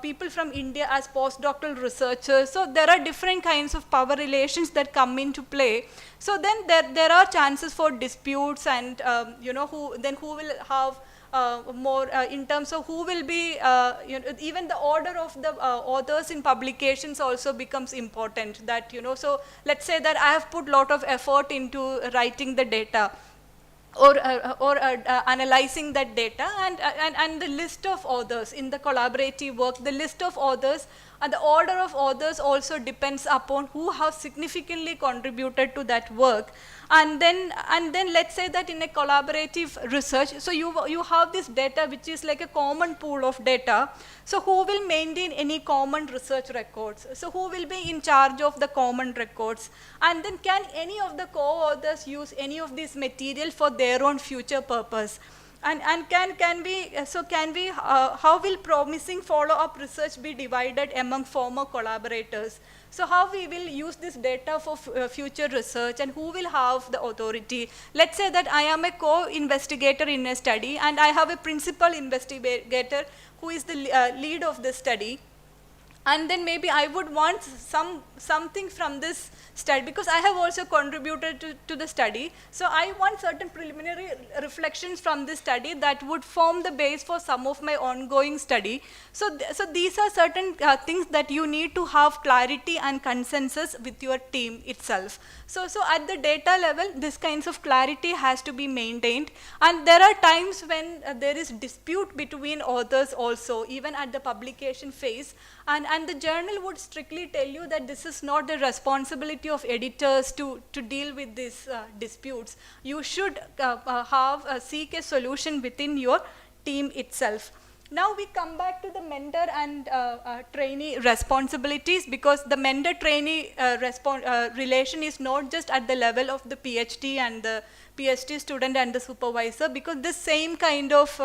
people from India as postdoctoral researchers. So there are different kinds of power relations that come into play. So then there are chances for disputes, and you know, who will have more in terms of who will be, you know, even the order of the authors in publications also becomes important. That, you know, so let's say that I have put lot of effort into writing the data, or analyzing that data, and the list of authors in the collaborative work, the list of authors and the order of authors also depends upon who have significantly contributed to that work. And then let's say that in a collaborative research, so you have this data which is like a common pool of data. So who will maintain any common research records? So who will be in charge of the common records? And then can any of the co-authors use any of this material for their own future purpose? And can we how will promising follow-up research be divided among former collaborators? So how we will use this data for future research, and who will have the authority? Let's say that I am a co-investigator in a study and I have a principal investigator who is the lead of the study. And then maybe I would want something from this study, because I have also contributed to the study. So I want certain preliminary reflections from this study that would form the base for some of my ongoing study. So these are certain things that you need to have clarity and consensus with your team itself. So at the data level, this kinds of clarity has to be maintained. And there are times when there is dispute between authors also, even at the publication phase. And the journal would strictly tell you that this is not the responsibility of editors to deal with these disputes. You should seek a solution within your team itself. Now we come back to the mentor and trainee responsibilities, because the mentor-trainee relation is not just at the level of the PhD and the PhD student and the supervisor, because this same kind of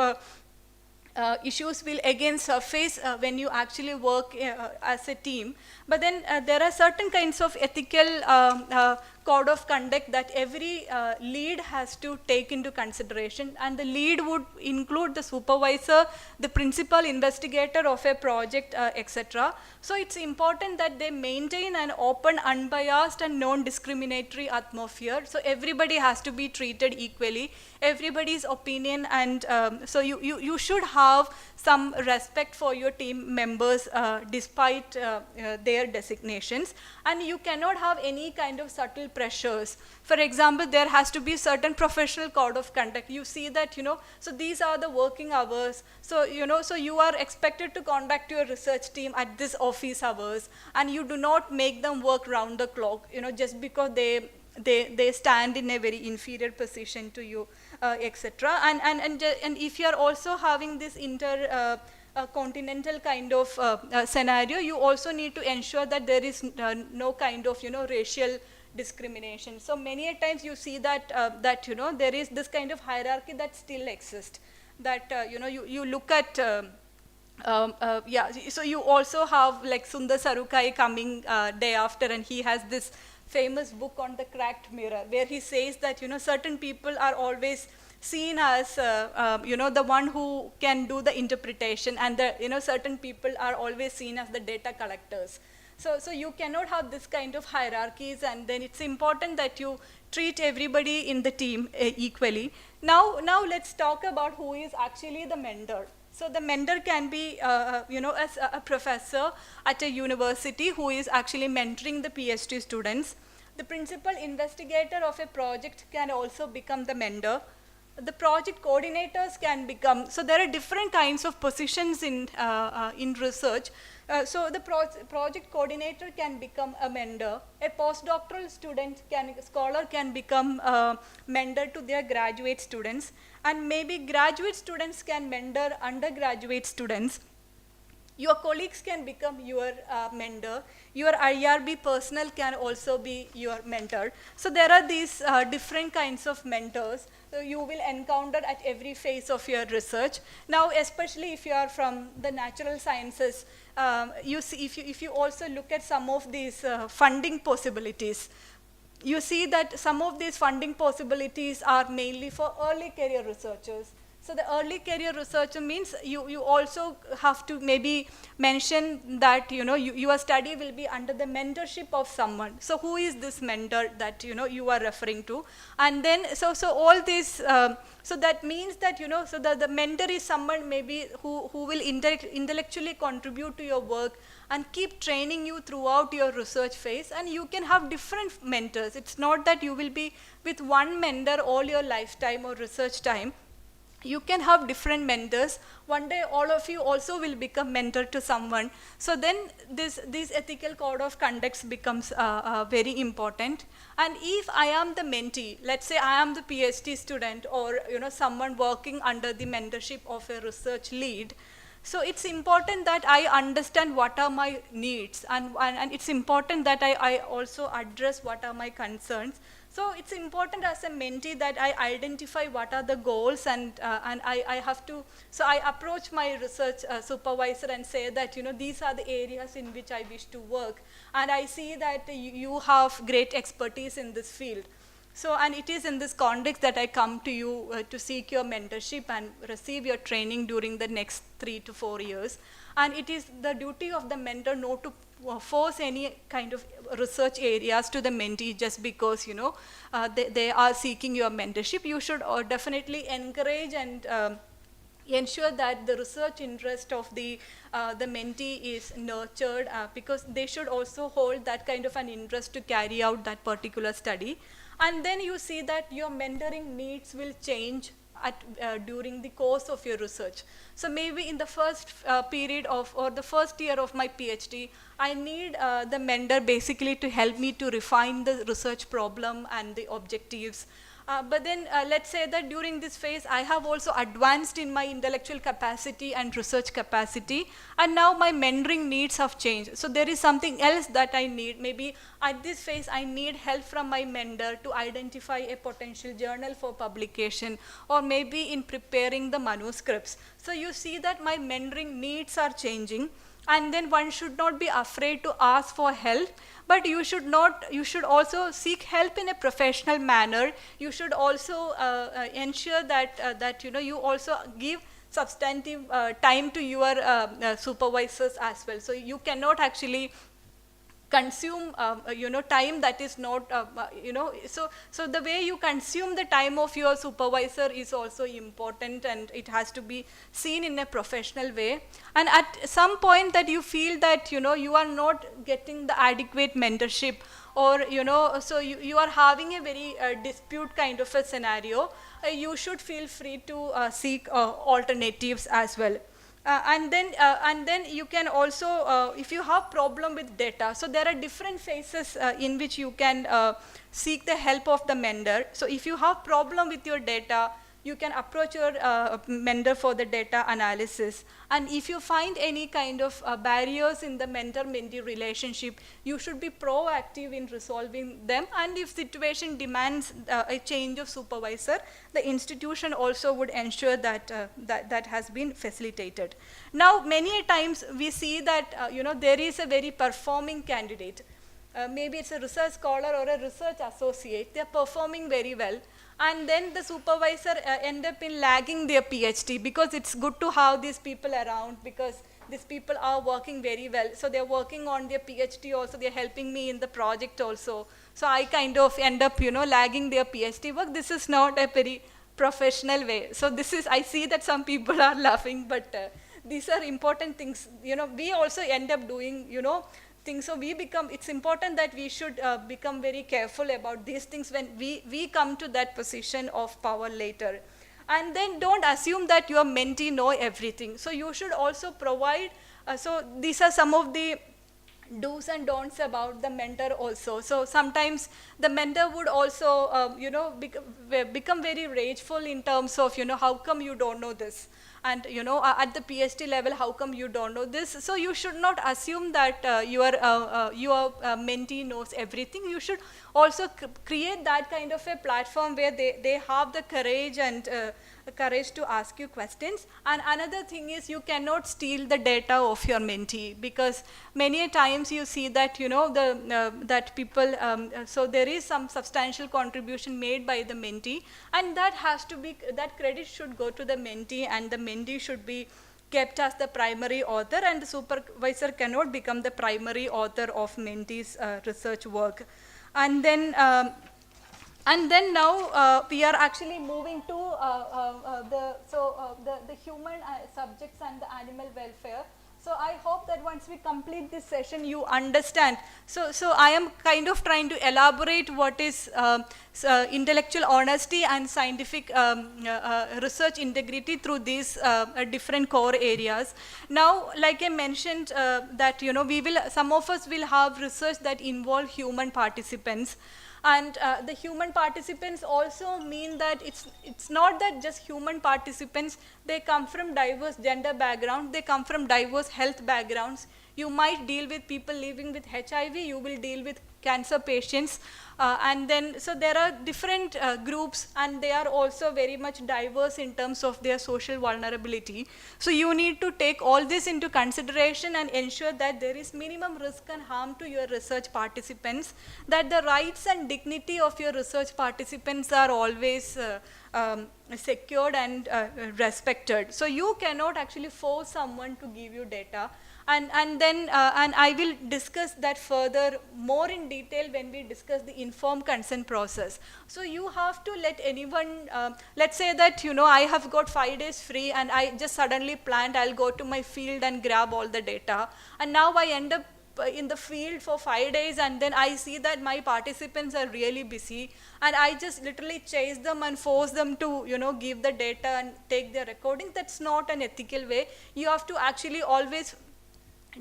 issues will again surface when you actually work as a team. But then there are certain kinds of ethical code of conduct that every lead has to take into consideration, and the lead would include the supervisor, the principal investigator of a project, etc. So it's important that they maintain an open, unbiased and non-discriminatory atmosphere. So everybody has to be treated equally, everybody's opinion, and so you should have some respect for your team members despite their designations. And you cannot have any kind of subtle pressures. For example, there has to be certain professional code of conduct. You see that, so these are the working hours. So, so you are expected to conduct your research team at this office hours, and you do not make them work round the clock, just because they stand in a very inferior position to you, etc. And if you are also having this continental kind of scenario, you also need to ensure that there is no kind of racial discrimination. So many a times you see that there is this kind of hierarchy that still exists. That you look at so you also have like Sundar Sarukai coming day after, and he has this famous book on the cracked mirror, where he says that certain people are always seen as the one who can do the interpretation, and the certain people are always seen as the data collectors. So you cannot have this kind of hierarchies, and then it's important that you treat everybody in the team equally. Now let's talk about who is actually the mentor. So the mentor can be as a professor at a university who is actually mentoring the PhD students. The principal investigator of a project can also become the mentor. The project coordinators can become, so there are different kinds of positions in research. So the project coordinator can become a mentor. A postdoctoral scholar can become a mentor to their graduate students. And maybe graduate students can mentor undergraduate students. Your colleagues can become your mentor. Your IRB personnel can also be your mentor. So there are these different kinds of mentors you will encounter at every phase of your research. Now, especially if you are from the natural sciences, you see, if you also look at some of these funding possibilities, you see that some of these funding possibilities are mainly for early career researchers. So the early career researcher means you also have to maybe mention that your study will be under the mentorship of someone. So who is this mentor that you are referring to? And then so all this so that means that so the mentor is someone maybe who will intellectually contribute to your work and keep training you throughout your research phase. And you can have different mentors. It's not that you will be with one mentor all your lifetime or research time. You can have different mentors. One day all of you also will become mentor to someone. So then this ethical code of conduct becomes very important. And if I am the mentee, let's say I am the PhD student, or someone working under the mentorship of a research lead, So it's important that I understand what are my needs, and it's important that I also address what are my concerns. So it's important as a mentee that I identify what are the goals, and I have to, so I approach my research supervisor and say that, you know, these are the areas in which I wish to work, and I see that you have great expertise in this field. So, and it is in this context that I come to you to seek your mentorship and receive your training during the next 3 to 4 years. And it is the duty of the mentor not to force any kind of research areas to the mentee just because, you know, they are seeking your mentorship. You should definitely encourage and ensure that the research interest of the mentee is nurtured, because they should also hold that kind of an interest to carry out that particular study. And then you see that your mentoring needs will change during the course of your research. So maybe in the first period of, or the first year of my PhD, I need the mentor basically to help me to refine the research problem and the objectives. But then let's say that during this phase, I have also advanced in my intellectual capacity and research capacity, and now my mentoring needs have changed. So there is something else that I need. Maybe at this phase, I need help from my mentor to identify a potential journal for publication, or maybe in preparing the manuscripts. So you see that my mentoring needs are changing. And then one should not be afraid to ask for help, but you should also seek help in a professional manner. You should also ensure that you know, you also give substantive time to your supervisors as well. So you cannot actually consume you know, time that is not you know, so the way you consume the time of your supervisor is also important, and it has to be seen in a professional way. And at some point that you feel that, you know, you are not getting the adequate mentorship, or, you know, so you are having a very dispute kind of a scenario, you should feel free to seek alternatives as well. And then you can also, if you have problem with data, so there are different phases in which you can seek the help of the mentor. So if you have problem with your data, you can approach your mentor for the data analysis. And if you find any kind of barriers in the mentor-mentee relationship, you should be proactive in resolving them. And if situation demands a change of supervisor, the institution also would ensure that that has been facilitated. Now, many times we see that you know, there is a very performing candidate. Maybe it's a research scholar or a research associate. They're performing very well. And then the supervisor end up in lagging their PhD, because it's good to have these people around, because these people are working very well. So they're working on their PhD also, they're helping me in the project also. So I kind of end up, you know, lagging their PhD work. This is not a very professional way. So this is, I see that some people are laughing, but these are important things. You know, we also end up doing, you know, things. So we become, it's important that we should become very careful about these things when we come to that position of power later. And then don't assume that your mentee know everything. So you should also provide, so these are some of the do's and don'ts about the mentor also. So sometimes the mentor would also, you know, become very rageful in terms of, you know, how come you don't know this? And, you know, at the PhD level, how come you don't know this? So you should not assume that your mentee knows everything. You should also create that kind of a platform where they have the courage and courage to ask you questions. And another thing is, you cannot steal the data of your mentee, because many a times you see that, you know, that people, so there is some substantial contribution made by the mentee, and that has to be, that credit should go to the mentee, and the mentee should be kept as the primary author, and the supervisor cannot become the primary author of mentee's research work. And then now we are actually moving to the human subjects and the animal welfare. So I hope that once we complete this session, you understand. So I am kind of trying to elaborate what is intellectual honesty and scientific research integrity through these different core areas. Now, like I mentioned, that, you know, some of us will have research that involve human participants. And the human participants also mean that it's not that just human participants, they come from diverse gender backgrounds, they come from diverse health backgrounds. You might deal with people living with HIV, you will deal with cancer patients, and then so there are different groups, and they are also very much diverse in terms of their social vulnerability. So you need to take all this into consideration and ensure that there is minimum risk and harm to your research participants, that the rights and dignity of your research participants are always secured and respected. So you cannot actually force someone to give you data. And I will discuss that further more in detail when we discuss the informed consent process. So you have to let anyone, let's say that, you know, I have got 5 days free and I just suddenly planned I'll go to my field and grab all the data. And now I end up in the field for 5 days, and then I see that my participants are really busy, and I just literally chase them and force them to, you know, give the data and take their recording. That's not an ethical way. You have to actually always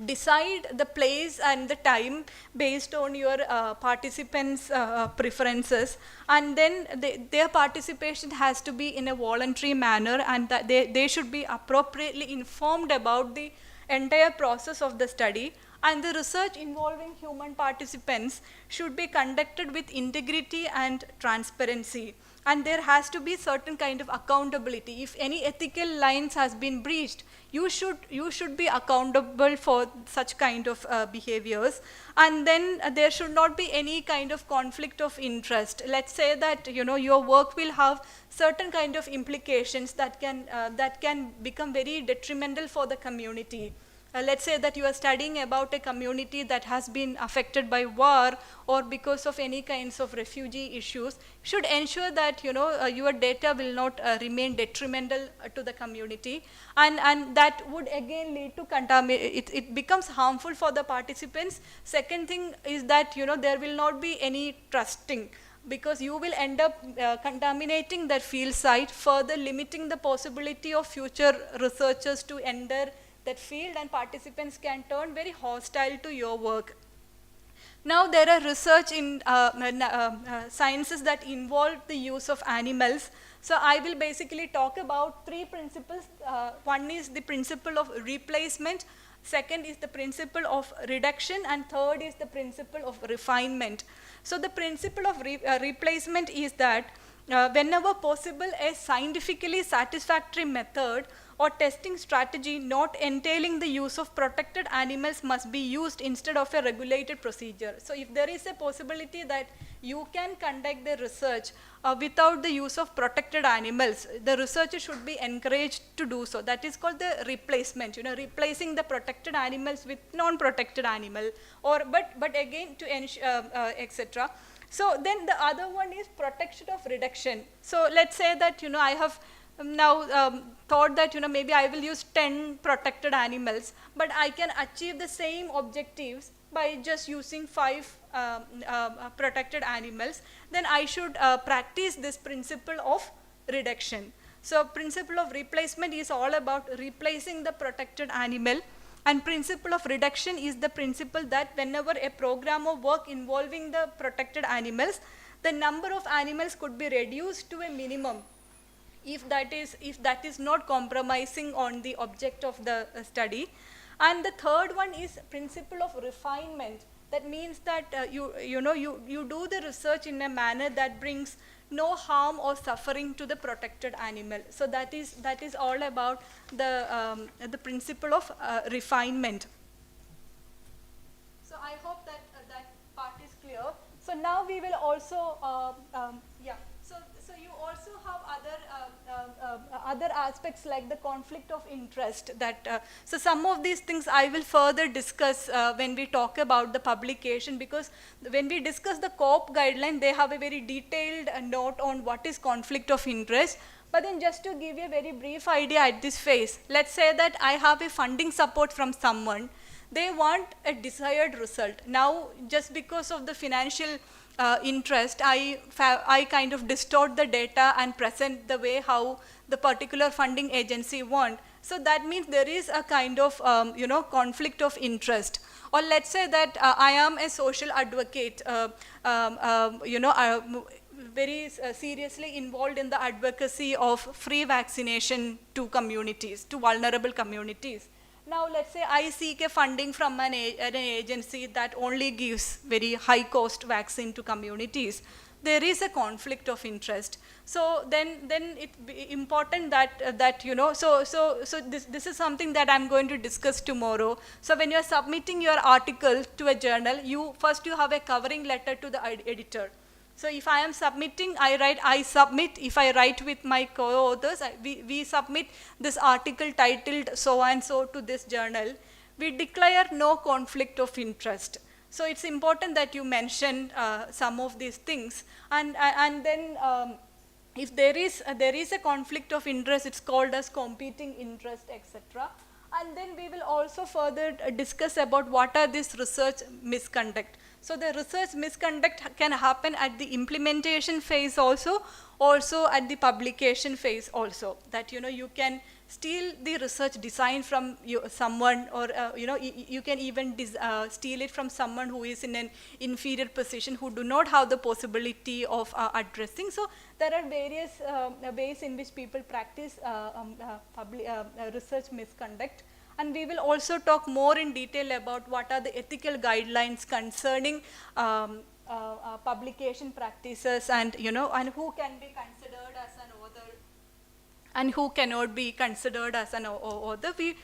decide the place and the time based on your participants' preferences, and then their participation has to be in a voluntary manner, and that they should be appropriately informed about the entire process of the study. And the research involving human participants should be conducted with integrity and transparency. And there has to be certain kind of accountability. If any ethical lines has been breached, you should be accountable for such kind of behaviors. And then there should not be any kind of conflict of interest. Let's say that, you know, your work will have certain kind of implications that can become very detrimental for the community. Let's say that you are studying about a community that has been affected by war or because of any kinds of refugee issues. Should ensure that, you know, your data will not remain detrimental to the community, and that would again lead to it becomes harmful for the participants. Second thing is that, you know, there will not be any trusting, because you will end up contaminating that field site, further limiting the possibility of future researchers to enter that field, and participants can turn very hostile to your work. Now there are research in sciences that involve the use of animals. So I will basically talk about 3 principles. One is the principle of replacement, second is the principle of reduction, and third is the principle of refinement. So the principle of replacement is that whenever possible, a scientifically satisfactory method or testing strategy not entailing the use of protected animals must be used instead of a regulated procedure. So if there is a possibility that you can conduct the research without the use of protected animals, the researcher should be encouraged to do so. That is called the replacement, you know, replacing the protected animals with non-protected animal, or but again to ensure etc. So then the other one is protection of reduction. So let's say that, you know, I have now thought that, you know, maybe I will use 10 protected animals, but I can achieve the same objectives by just using 5 protected animals. Then I should practice this principle of reduction. So principle of replacement is all about replacing the protected animal, and principle of reduction is the principle that whenever a program of work involving the protected animals, the number of animals could be reduced to a minimum if that is not compromising on the object of the study. And the third one is principle of refinement. That means that you do the research in a manner that brings no harm or suffering to the protected animal. So that is all about the principle of refinement. So I hope that that part is clear. So now we will also So you also have other aspects like the conflict of interest. So some of these things I will further discuss when we talk about the publication, because when we discuss the COP guideline, they have a very detailed note on what is conflict of interest. But then just to give you a very brief idea at this phase, let's say that I have a funding support from someone. They want a desired result. Now, just because of the financial interest, I kind of distort the data and present the way how the particular funding agency want. So that means there is a kind of conflict of interest. Or let's say that I am a social advocate, very seriously involved in the advocacy of free vaccination to communities, to vulnerable communities. Now let's say I seek a funding from an agency that only gives very high cost vaccine to communities. There is a conflict of interest. So then it's important that this is something that I'm going to discuss tomorrow. So when you're submitting your article to a journal, you have a covering letter to the editor. So if I am submitting, I submit. If I write with my co-authors, we submit this article titled so and so to this journal. We declare no conflict of interest. So it's important that you mention some of these things. And then if there is a conflict of interest, it's called as competing interest, etc. And then we will also further discuss about what are these research misconduct. So the research misconduct can happen at the implementation phase also at the publication phase also. That you can steal the research design from someone, or you can even steal it from someone who is in an inferior position, who do not have the possibility of addressing. So there are various ways in which people practice research misconduct. And we will also talk more in detail about what are the ethical guidelines concerning publication practices, and and who can be considered as an author and who cannot be considered as an author. We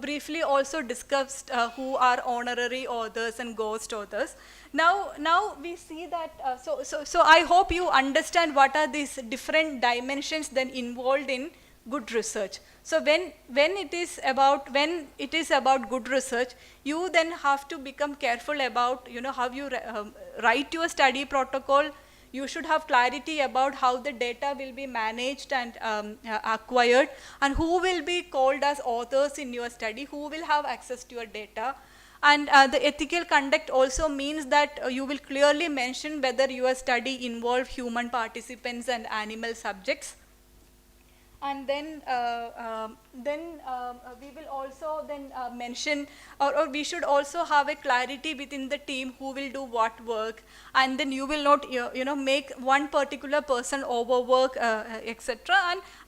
briefly also discussed who are honorary authors and ghost authors. Now we see that, so I hope you understand what are these different dimensions then involved in good research. So when it is about good research, you then have to become careful about how you write your study protocol. You should have clarity about how the data will be managed and acquired, and who will be called as authors in your study, who will have access to your data. And the ethical conduct also means that you will clearly mention whether your study involved human participants and animal subjects. And then we will also then mention, or we should also have a clarity within the team who will do what work, and then you will not make one particular person overwork, etc.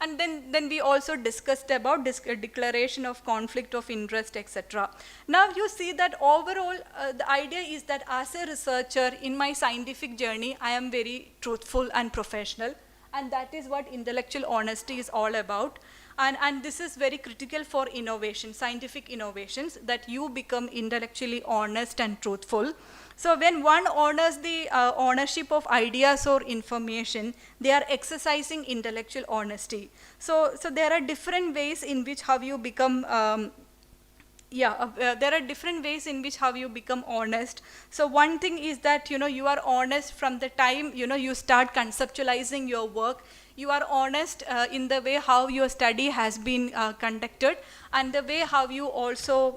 And then we also discussed about declaration of conflict of interest, etc. Now you see that overall the idea is that as a researcher in my scientific journey, I am very truthful and professional. And that is what intellectual honesty is all about. And this is very critical for innovation, scientific innovations, that you become intellectually honest and truthful. So when one honors the ownership of ideas or information, they are exercising intellectual honesty. So there are different ways in which how you become there are different ways in which how you become honest. So one thing is that you are honest from the time you start conceptualizing your work. You are honest in the way how your study has been conducted, and the way how you also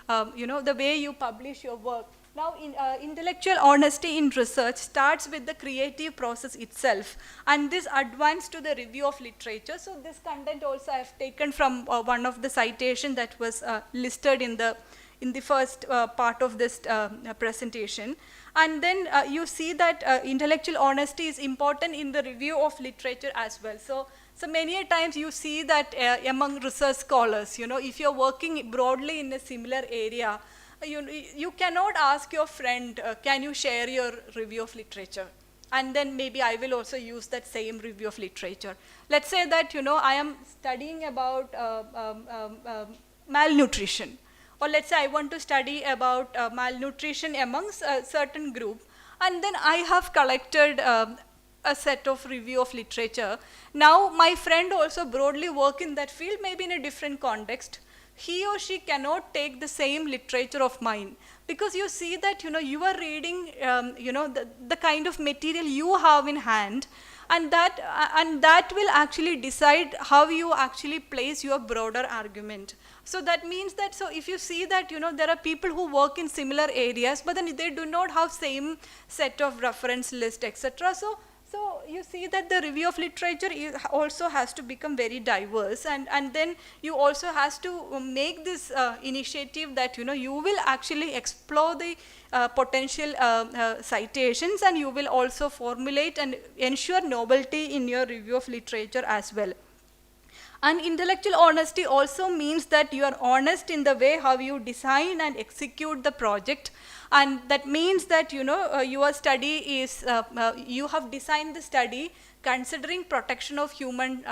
the way you publish your work. Now, intellectual honesty in research starts with the creative process itself, and this advanced to the review of literature. So this content also I have taken from one of the citation that was listed in the first part of this presentation. And then you see that intellectual honesty is important in the review of literature as well. So many a times you see that among research scholars, if you're working broadly in a similar area, you cannot ask your friend, can you share your review of literature? And then maybe I will also use that same review of literature. Let's say that, I am studying about malnutrition. Or let's say I want to study about malnutrition amongst a certain group. And then I have collected a set of review of literature. Now my friend also broadly work in that field, maybe in a different context. He or she cannot take the same literature of mine, because you see that you are reading the kind of material you have in hand, and that will actually decide how you actually place your broader argument. So that means that, so if you see that there are people who work in similar areas, but then they do not have same set of reference list, etc. So So you see that the review of literature also has to become very diverse, and then you also has to make this initiative that you will actually explore the potential citations, and you will also formulate and ensure novelty in your review of literature as well. And intellectual honesty also means that you are honest in the way how you design and execute the project, and that means that your study is you have designed the study considering protection of human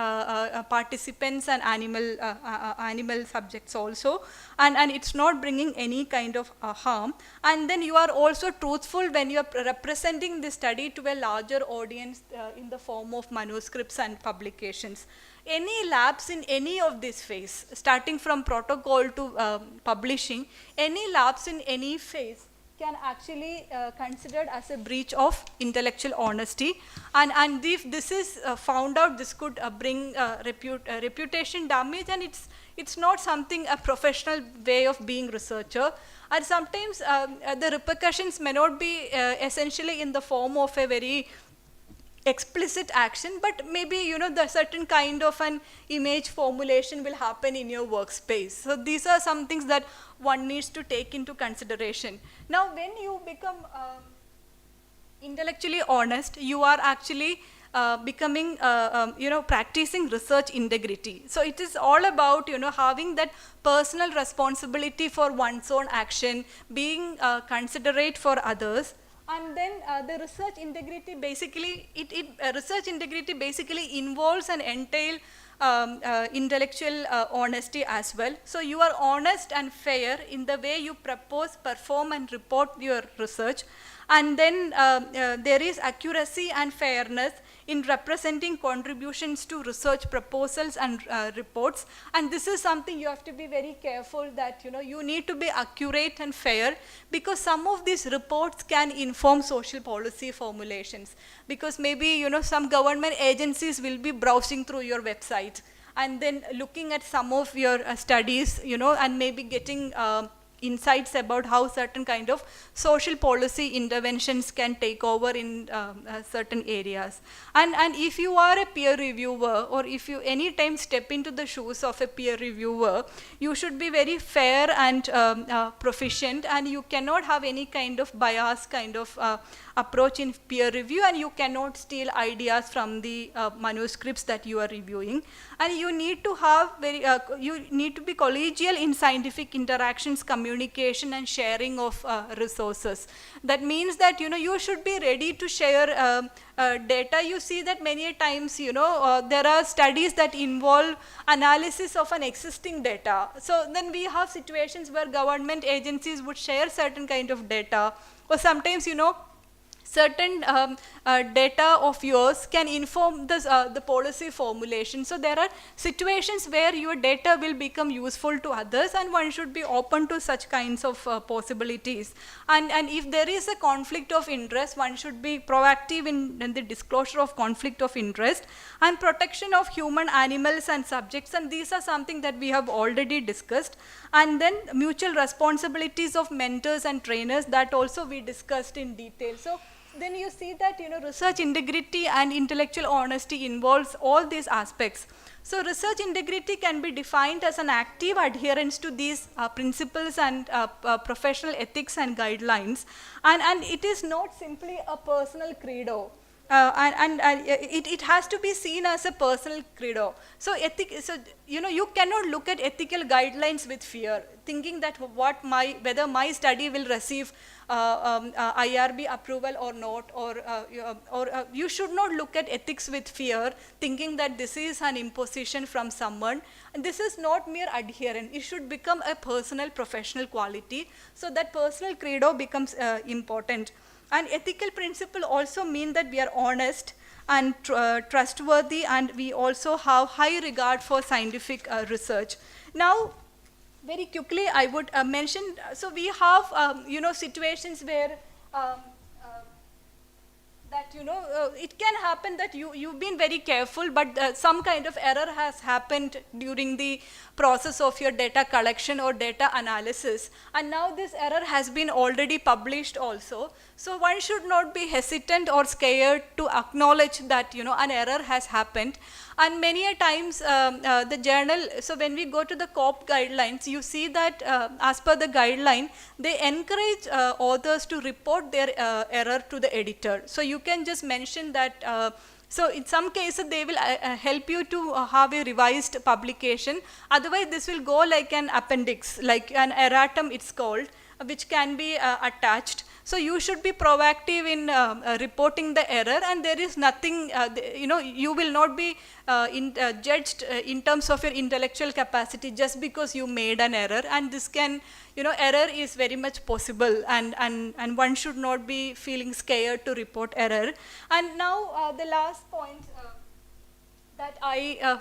participants and animal subjects also, and it's not bringing any kind of harm. And then you are also truthful when you are representing the study to a larger audience in the form of manuscripts and publications. Any lapse in any of this phase, starting from protocol to publishing, any lapse in any phase can actually considered as a breach of intellectual honesty. And if this is found out, this could bring reputation damage, and it's not something a professional way of being researcher. And sometimes the repercussions may not be essentially in the form of a very explicit action, but maybe the certain kind of an image formulation will happen in your workspace. So these are some things that one needs to take into consideration. Now when you become intellectually honest, you are actually becoming practicing research integrity. So it is all about having that personal responsibility for one's own action, being considerate for others. And then the research integrity basically, research integrity basically involves and entail intellectual honesty as well. So you are honest and fair in the way you propose, perform and report your research. And then there is accuracy and fairness in representing contributions to research proposals and reports. And this is something you have to be very careful that you need to be accurate and fair, because some of these reports can inform social policy formulations. Because maybe some government agencies will be browsing through your website and then looking at some of your studies, and maybe getting insights about how certain kind of social policy interventions can take over in certain areas. And if you are a peer reviewer, or if you anytime step into the shoes of a peer reviewer, you should be very fair and proficient, and you cannot have any kind of bias kind of approach in peer review, and you cannot steal ideas from the manuscripts that you are reviewing. And you need to have you need to be collegial in scientific interactions, communication and sharing of resources. That means that you should be ready to share data. You see that many times there are studies that involve analysis of an existing data. So then we have situations where government agencies would share certain kind of data, or sometimes certain data of yours can inform the policy formulation. So there are situations where your data will become useful to others, and one should be open to such kinds of possibilities. And if there is a conflict of interest, one should be proactive in the disclosure of conflict of interest and protection of human, animals and subjects. And these are something that we have already discussed. And then mutual responsibilities of mentors and trainers, that also we discussed in detail. So then you see that research integrity and intellectual honesty involves all these aspects. So research integrity can be defined as an active adherence to these principles and professional ethics and guidelines, and it is not simply a personal credo. It has to be seen as a personal credo. So you cannot look at ethical guidelines with fear, thinking that whether my study will receive IRB approval or not, or you should not look at ethics with fear, thinking that this is an imposition from someone. And this is not mere adherence. It should become a personal professional quality. So that personal credo becomes important. And ethical principle also mean that we are honest and trustworthy, and we also have high regard for scientific research. Now, very quickly, I would mention, so we have situations where that it can happen that you've been very careful, but some kind of error has happened during the process of your data collection or data analysis, and now this error has been already published also. So one should not be hesitant or scared to acknowledge that an error has happened. And many a times the journal, so when we go to the COP guidelines, you see that as per the guideline, they encourage authors to report their error to the editor. So you can just mention that, so in some cases they will help you to have a revised publication. Otherwise this will go like an appendix, like an erratum it's called, which can be attached. So you should be proactive in reporting the error, and there is nothing, you will not be judged in terms of your intellectual capacity just because you made an error. And this can, error is very much possible, and one should not be feeling scared to report error. And now the last point that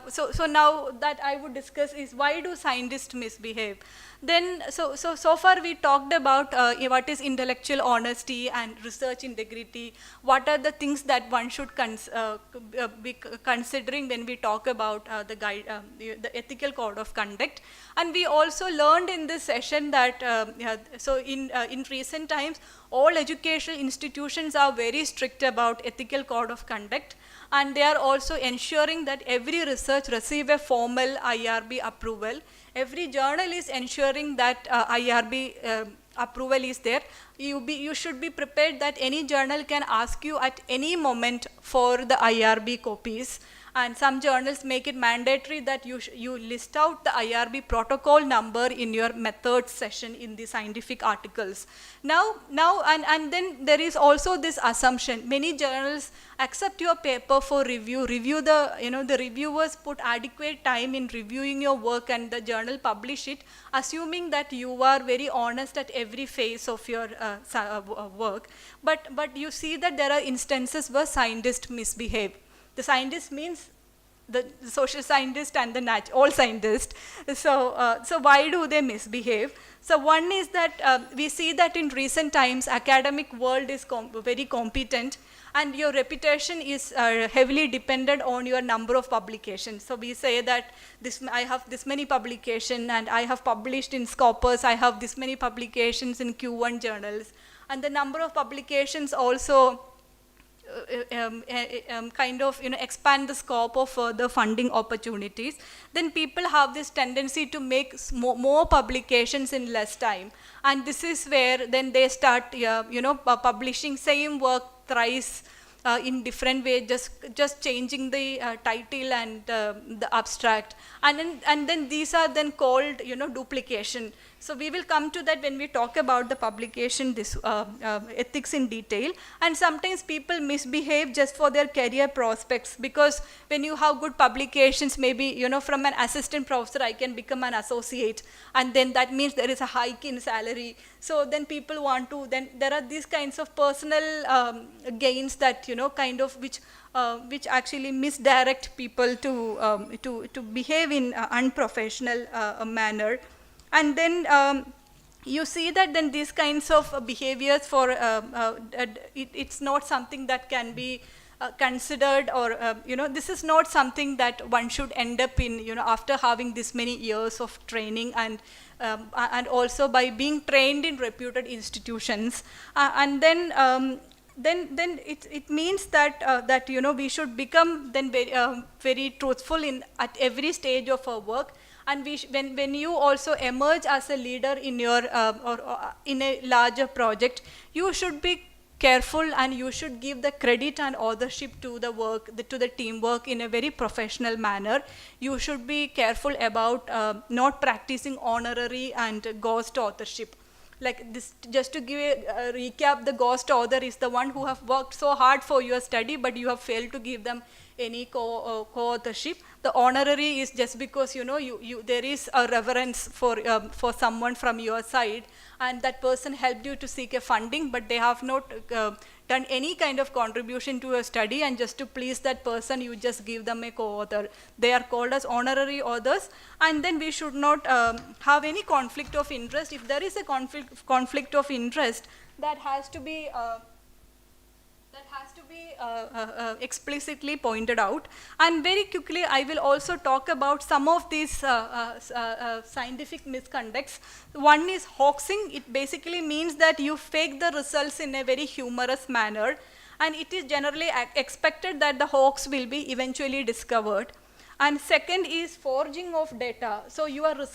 so now that I would discuss is, why do scientists misbehave? Then so far we talked about what is intellectual honesty and research integrity. What are the things that one should be considering when we talk about the ethical code of conduct. And we also learned in this session that in recent times all educational institutions are very strict about ethical code of conduct, and they are also ensuring that every research receive a formal IRB approval. Every journal is ensuring that IRB approval is there. You should be prepared that any journal can ask you at any moment for the IRB copies. And some journals make it mandatory that you list out the IRB protocol number in your methods section in the scientific articles. Now and then there is also this assumption. Many journals accept your paper for review. The reviewers put adequate time in reviewing your work, and the journal publish it, assuming that you are very honest at every phase of your work. But you see that there are instances where scientists misbehave. The scientist means the social scientist and all scientists. So why do they misbehave? So one is that we see that in recent times academic world is very competent, and your reputation is heavily dependent on your number of publications. So we say that I have this many publications, and I have published in Scopus, I have this many publications in Q1 journals, and the number of publications also kind of expand the scope of further funding opportunities. Then people have this tendency to make more publications in less time, and this is where then they start publishing same work thrice in different way, just changing the title and the abstract, and then these are then called duplication. So we will come to that when we talk about the publication, this ethics in detail. And sometimes people misbehave just for their career prospects, because when you have good publications, maybe from an assistant professor I can become an associate, and then that means there is a hike in salary. So then people want to, then there are these kinds of personal gains that kind of which actually misdirect people to behave in unprofessional manner. And then you see that then these kinds of behaviors for it's not something that can be considered, or this is not something that one should end up in after having this many years of training, and also by being trained in reputed institutions. And then it means that we should become then very truthful at every stage of our work. And when you also emerge as a leader in your or in a larger project, you should be careful, and you should give the credit and authorship to the work, to the teamwork in a very professional manner. You should be careful about not practicing honorary and ghost authorship. Like this, just to give a recap, the ghost author is the one who have worked so hard for your study, but you have failed to give them any co-authorship. The honorary is just because there is a reverence for someone from your side, and that person helped you to seek a funding, but they have not done any kind of contribution to your study, and just to please that person you just give them a co-author. They are called as honorary authors. And then we should not have any conflict of interest. If there is a conflict of interest, that has to be to be explicitly pointed out. And very quickly, I will also talk about some of these scientific misconducts. One is hoaxing. It basically means that you fake the results in a very humorous manner, and it is generally expected that the hoax will be eventually discovered. And second is forging of data. So you are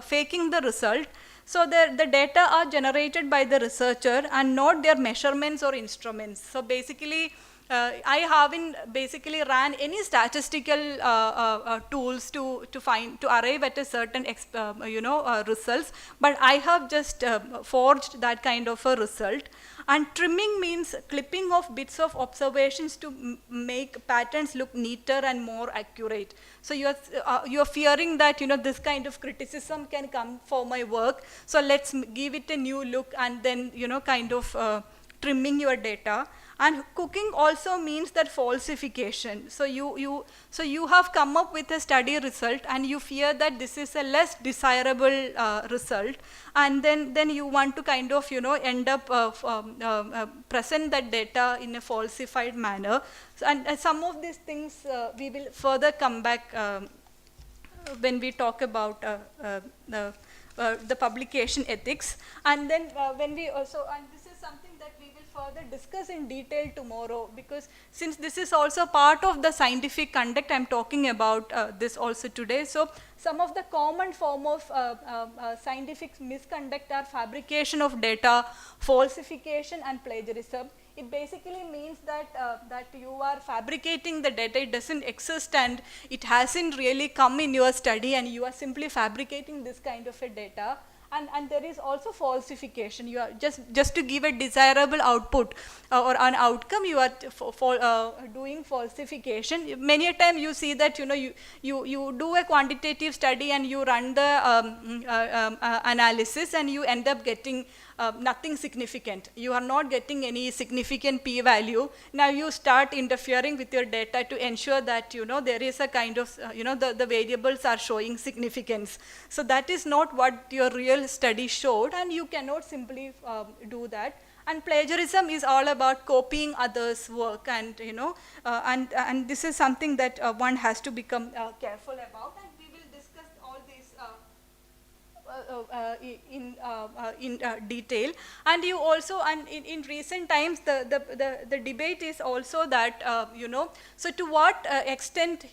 faking the result. So the data are generated by the researcher and not their measurements or instruments. So basically, I haven't basically ran any statistical tools to arrive at a certain results, but I have just forged that kind of a result. And trimming means clipping of bits of observations to make patterns look neater and more accurate. So you are fearing that this kind of criticism can come for my work. So let's give it a new look, and then kind of trimming your data. And cooking also means that falsification. So you have come up with a study result, and you fear that this is a less desirable result, and then you want to kind of end up present that data in a falsified manner. So, and some of these things we will further come back when we talk about the publication ethics. And then when we also, and this is something that we will further discuss in detail tomorrow, because since this is also part of the scientific conduct, I'm talking about this also today. So some of the common form of scientific misconduct are fabrication of data, falsification, and plagiarism. It basically means that you are fabricating the data. It doesn't exist and it hasn't really come in your study, and you are simply fabricating this kind of a data. And there is also falsification. You are just to give a desirable output or an outcome, you are doing falsification. Many a time you see that you do a quantitative study and you run the analysis, and you end up getting nothing significant. You are not getting any significant p-value. Now you start interfering with your data to ensure that there is a kind of the variables are showing significance. So that is not what your real study showed, and you cannot simply do that. And plagiarism is all about copying others' work, and and this is something that one has to become careful about. And we will discuss all these in detail. And you also, and in recent times, the debate is also that so to what extent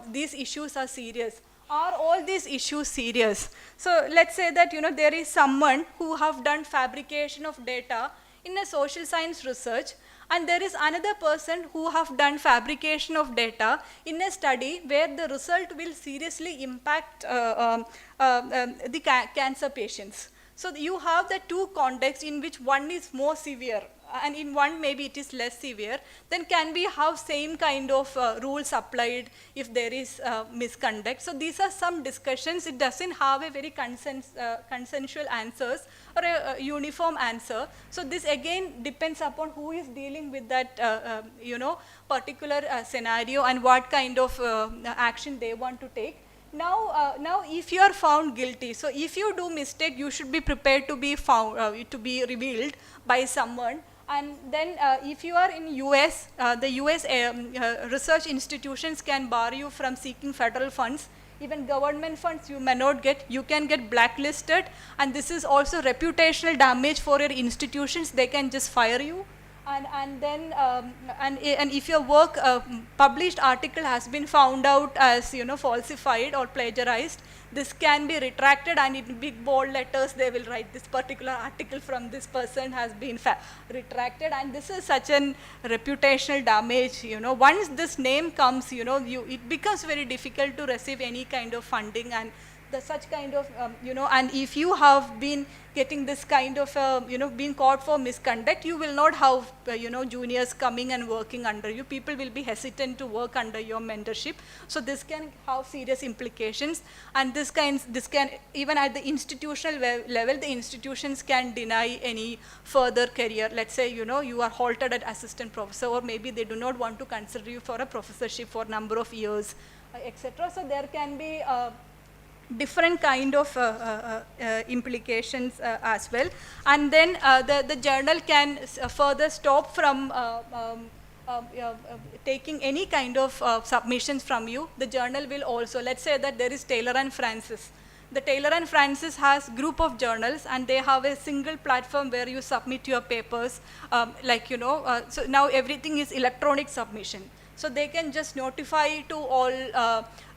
these issues are serious. Are all these issues serious? So let's say that there is someone who have done fabrication of data in a social science research, and there is another person who have done fabrication of data in a study where the result will seriously impact the cancer patients. So you have the two contexts in which one is more severe, and in one maybe it is less severe. Then can we have same kind of rules applied if there is misconduct? So these are some discussions. It doesn't have a very consensual answers or a uniform answer. So this again depends upon who is dealing with that particular scenario and what kind of action they want to take. Now if you are found guilty, so if you do mistake, you should be prepared to be found to be revealed by someone. And then if you are in US, the US research institutions can bar you from seeking federal funds. Even government funds you may not get. You can get blacklisted, and this is also reputational damage for your institutions. They can just fire you. And then and if your work published article has been found out as falsified or plagiarized, this can be retracted, and in big bold letters they will write this particular article from this person has been retracted. And this is such an reputational damage. Once this name comes, it becomes very difficult to receive any kind of funding, and such kind of and if you have been getting this kind of being caught for misconduct, you will not have juniors coming and working under you. People will be hesitant to work under your mentorship. So this can have serious implications, and this can even at the institutional level, the institutions can deny any further career. Let's say you are halted at assistant professor, or maybe they do not want to consider you for a professorship for a number of years, etc. So there can be different kind of implications as well. And then the journal can further stop from taking any kind of submissions from you. The journal will also, let's say that there is Taylor and Francis. The Taylor and Francis has group of journals, and they have a single platform where you submit your papers, so now everything is electronic submission. So they can just notify to all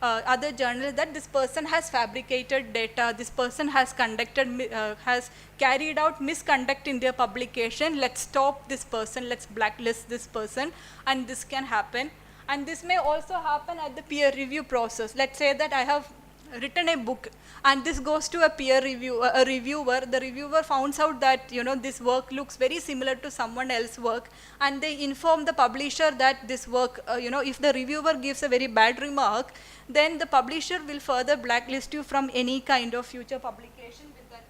other journals that this person has fabricated data, this person has has carried out misconduct in their publication, let's stop this person, let's blacklist this person, and this can happen. And this may also happen at the peer review process. Let's say that I have written a book, and this goes to a peer review, a reviewer. The reviewer finds out that this work looks very similar to someone else's work, and they inform the publisher that this work, if the reviewer gives a very bad remark, then the publisher will further blacklist you from any kind of future publication with that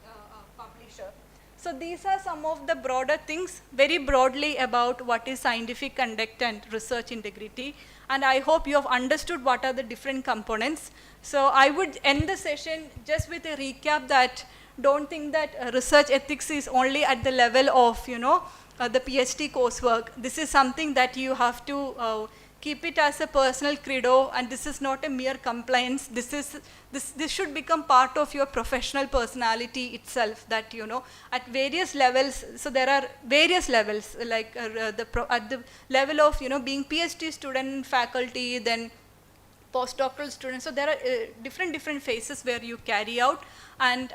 publisher. So these are some of the broader things, very broadly, about what is scientific conduct and research integrity. And I hope you have understood what are the different components. So I would end the session just with a recap that don't think that research ethics is only at the level of, the PhD coursework. This is something that you have to keep it as a personal credo, and this is not a mere compliance. This should become part of your professional personality itself, that at various levels. So there are various levels, like at the level of being PhD student, faculty, then postdoctoral students. So there are different phases where you carry out, and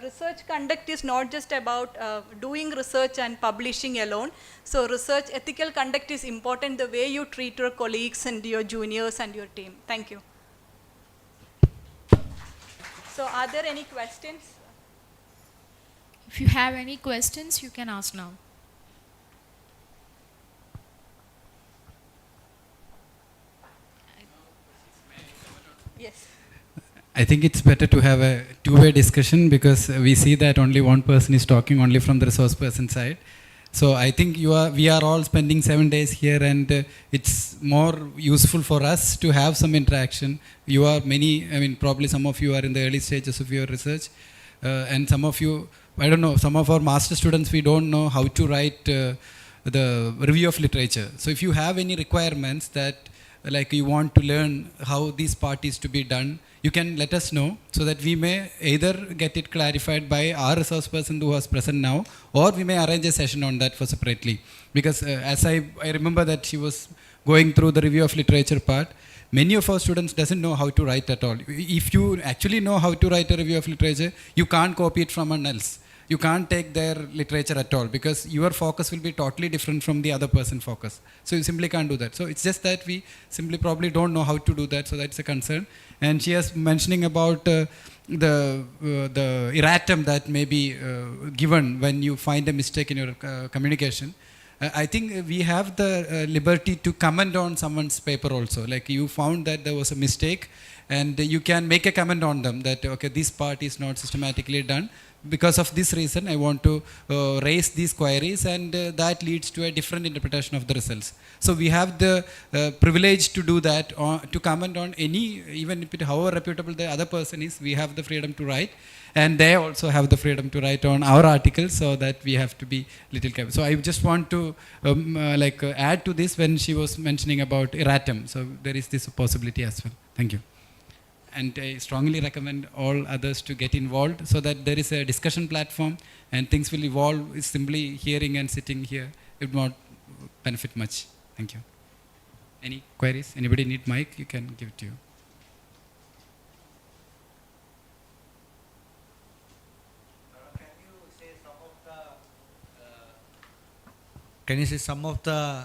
research conduct is not just about doing research and publishing alone. So research ethical conduct is important, the way you treat your colleagues and your juniors and your team. Thank you. So are there any questions? If you have any questions, you can ask now. Yes. I think it's better to have a two-way discussion, because we see that only one person is talking only from the resource person side. So I think we are all spending 7 days here, and it's more useful for us to have some interaction. Probably some of you are in the early stages of your research, and some of you, I don't know, some of our master students, we don't know how to write the review of literature. So if you have any requirements that like you want to learn how this part is to be done, you can let us know, so that we may either get it clarified by our resource person who was present now, or we may arrange a session on that for separately. Because as I remember that she was going through the review of literature part, many of our students doesn't know how to write at all. If you actually know how to write a review of literature, you can't copy it from someone else. You can't take their literature at all, because your focus will be totally different from the other person's focus. So you simply can't do that. So it's just that we simply probably don't know how to do that, so that's a concern. And she is mentioning about the erratum that may be given when you find a mistake in your communication. I think we have the liberty to comment on someone's paper also. Like you found that there was a mistake, and you can make a comment on them that, okay, this part is not systematically done. Because of this reason, I want to raise these queries, and that leads to a different interpretation of the results. So we have the privilege to do that, to comment on any, even if it, however reputable the other person is, we have the freedom to write. And they also have the freedom to write on our articles, so that we have to be little careful. So I just want to add to this when she was mentioning about erratum. So there is this possibility as well. Thank you. And I strongly recommend all others to get involved, so that there is a discussion platform and things will evolve. It's simply hearing and sitting here, it will not benefit much. Thank you. Any queries? Anybody need mic? You can give it to you. Can you say some of the,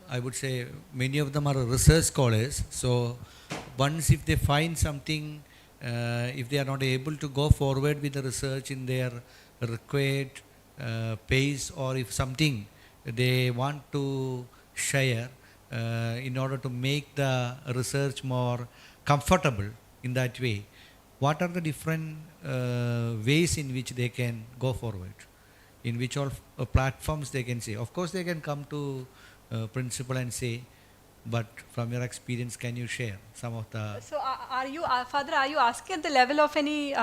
I would say many of them are research scholars, so once if they find something, if they are not able to go forward with the research in their required pace, or if something they want to share in order to make the research more comfortable in that way, what are the different ways in which they can go forward? In which all platforms they can say? Of course they can come to principal and say, but from your experience, can you share some of the... So are you, Father, are you asking at the level of any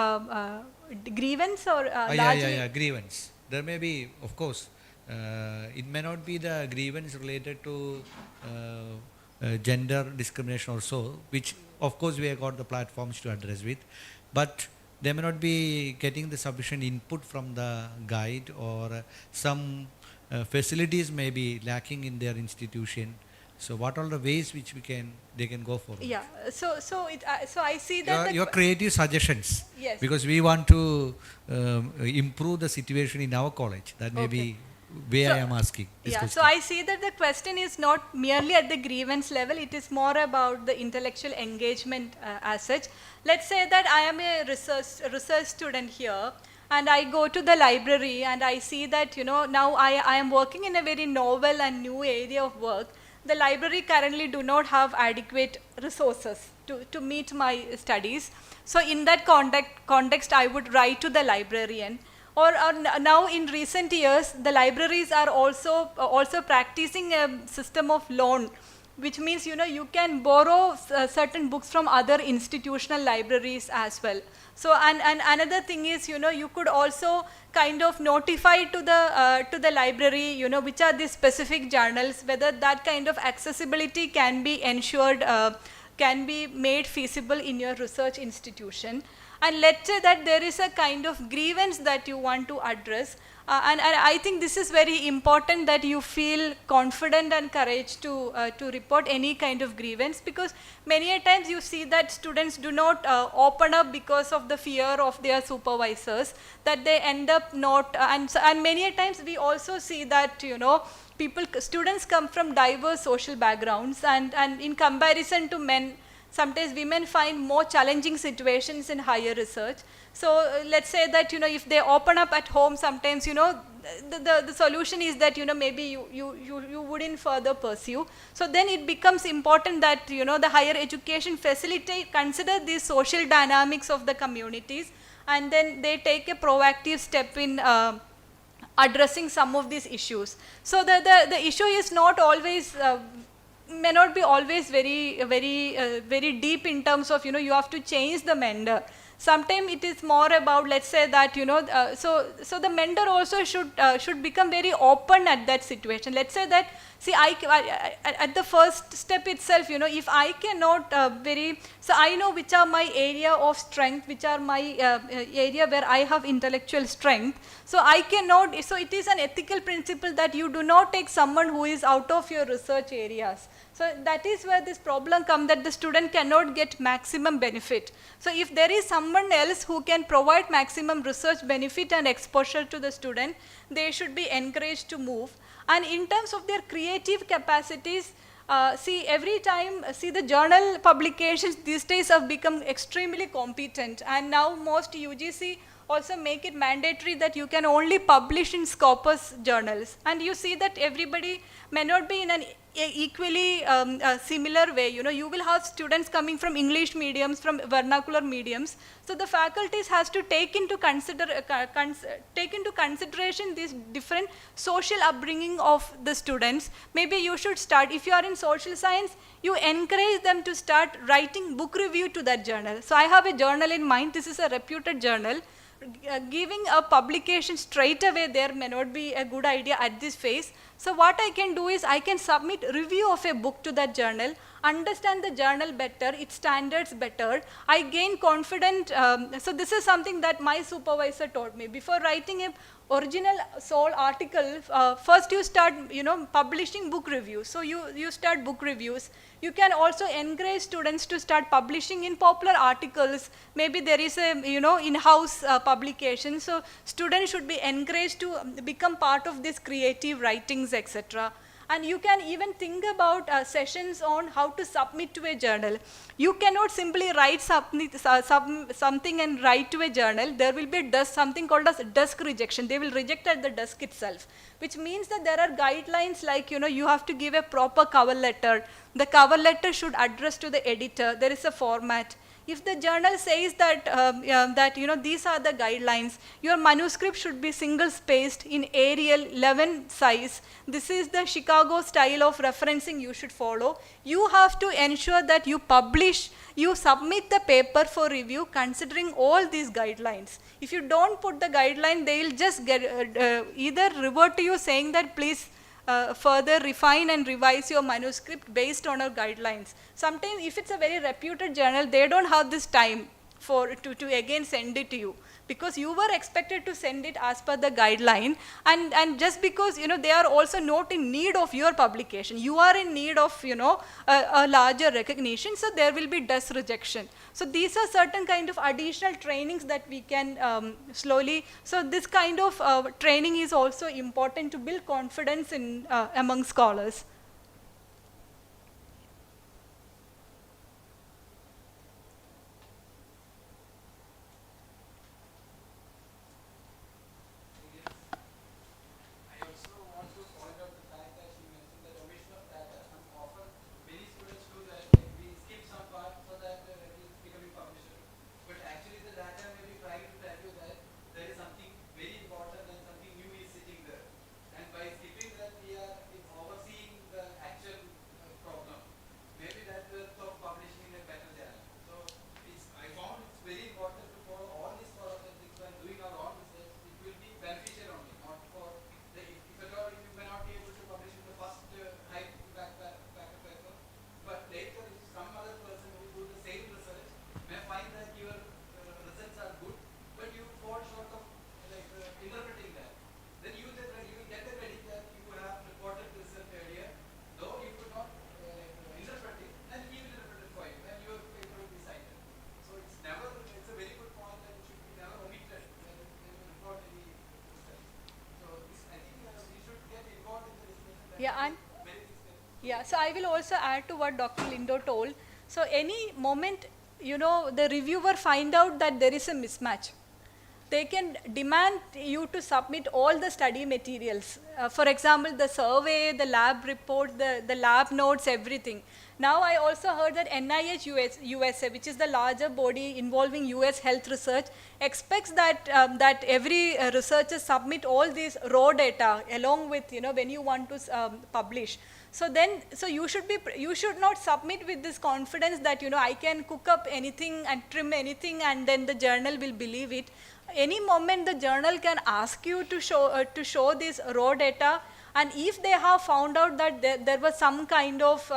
grievance or largely? Grievance. There may be, of course, it may not be the grievance related to gender discrimination or so, which of course we have got the platforms to address with, but they may not be getting the sufficient input from the guide, or some facilities may be lacking in their institution. So what are the ways which they can go for? Yeah, so I see that your creative suggestions. Yes. Because we want to improve the situation in our college. That may be where I am asking this question. So I see that the question is not merely at the grievance level, it is more about the intellectual engagement as such. Let's say that I am a research student here, and I go to the library and I see that, now I am working in a very novel and new area of work. The library currently do not have adequate resources to meet my studies. So in that context, I would write to the librarian. Or now in recent years, the libraries are also practicing a system of loan, which means, you can borrow certain books from other institutional libraries as well. So, and another thing is, you could also kind of notify to the library, which are the specific journals, whether that kind of accessibility can be ensured, can be made feasible in your research institution. And let's say that there is a kind of grievance that you want to address. And I think this is very important, that you feel confident and courage to report any kind of grievance, because many a times you see that students do not open up because of the fear of their supervisors, that they end up not, and many a times we also see that, students come from diverse social backgrounds, and in comparison to men, sometimes women find more challenging situations in higher research. So let's say that, if they open up at home, sometimes, the solution is that, maybe you wouldn't further pursue. So then it becomes important that, the higher education consider these social dynamics of the communities, and then they take a proactive step in addressing some of these issues. So the issue is not always, may not be always very deep in terms of, you have to change the mentor. Sometimes it is more about, let's say that, so the mentor also should become very open at that situation. Let's say that, see, at the first step itself, if I cannot so I know which are my area of strength, which are my area where I have intellectual strength. So I cannot, so it is an ethical principle that you do not take someone who is out of your research areas. So that is where this problem comes, that the student cannot get maximum benefit. So if there is someone else who can provide maximum research benefit and exposure to the student, they should be encouraged to move. And in terms of their creative capacities, see, every time, the journal publications these days have become extremely competent, and now most UGC also make it mandatory that you can only publish in Scopus journals. And you see that everybody may not be in an equally similar way. You will have students coming from English mediums, from vernacular mediums. So the faculties has to take into consideration these different social upbringing of the students. Maybe you should start, if you are in social science, you encourage them to start writing book review to that journal. So I have a journal in mind, this is a reputed journal. Giving a publication straight away there may not be a good idea at this phase. So what I can do is I can submit review of a book to that journal, understand the journal better, its standards better. I gain confidence. So this is something that my supervisor taught me. Before writing a original sole article, first you start, publishing book reviews. So you start book reviews. You can also encourage students to start publishing in popular articles. Maybe there is a, in-house publication. So students should be encouraged to become part of this creative writings, etc. And you can even think about sessions on how to submit to a journal. You cannot simply write something and write to a journal. There will be something called as desk rejection. They will reject at the desk itself, which means that there are guidelines like, you have to give a proper cover letter. The cover letter should address to the editor. There is a format. If the journal says that, these are the guidelines, your manuscript should be single spaced in Arial 11 size. This is the Chicago style of referencing you should follow. You have to ensure that you publish, you submit the paper for review considering all these guidelines. If you don't put the guideline, they will just get, either revert to you saying that please further refine and revise your manuscript based on our guidelines. Sometimes if it's a very reputed journal, they don't have this time to again send it to you, because you were expected to send it as per the guideline, and just because they are also not in need of your publication, you are in need of a larger recognition, so there will be dust rejection. So these are certain kind of additional trainings that we can slowly, so this kind of training is also important to build confidence in among scholars. Yeah, so I will also add to what Dr. Lindo told. So any moment, the reviewer find out that there is a mismatch, they can demand you to submit all the study materials. For example, the survey, the lab report, the lab notes, everything. Now I also heard that NIH USA, which is the larger body involving US health research, expects that, that every researcher submit all these raw data along with, when you want to publish. So then, you should not submit with this confidence that, I can cook up anything and trim anything and then the journal will believe it. Any moment the journal can ask you to show this raw data, and if they have found out that there was some kind of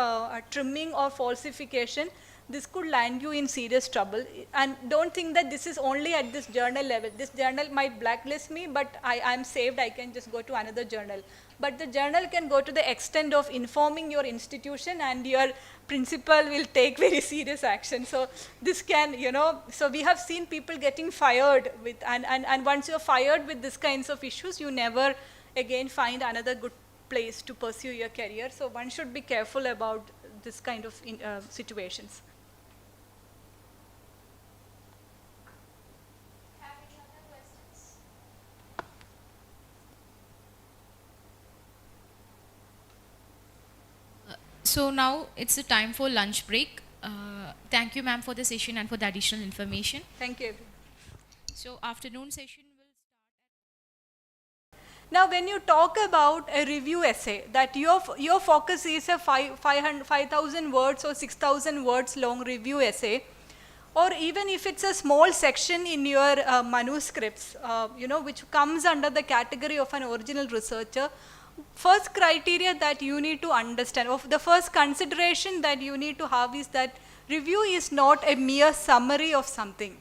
trimming or falsification, this could land you in serious trouble. And don't think that this is only at this journal level. This journal might blacklist me, but I'm saved, I can just go to another journal. But the journal can go to the extent of informing your institution, and your principal will take very serious action. So this can, so we have seen people getting fired with, and once you're fired with these kinds of issues, you never again find another good place to pursue your career. So one should be careful about this kind of situations. So now it's the time for lunch break. Thank you, ma'am, for the session and for the additional information. Thank you. So afternoon session will start. Now, when you talk about a review essay, that your focus is a 5,000 words or 6,000 words long review essay, or even if it's a small section in your manuscripts, which comes under the category of an original researcher, first criteria that you need to understand, or the first consideration that you need to have, is that review is not a mere summary of something.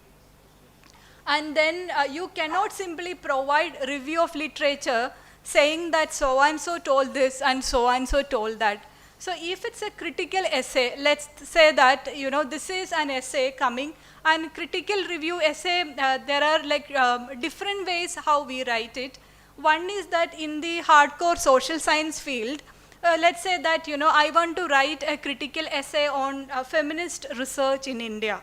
And then you cannot simply provide review of literature saying that so and so told this and so told that. So if it's a critical essay, let's say that this is an essay coming, and critical review essay, there are like different ways how we write it. One is that in the hardcore social science field, let's say that I want to write a critical essay on feminist research in India.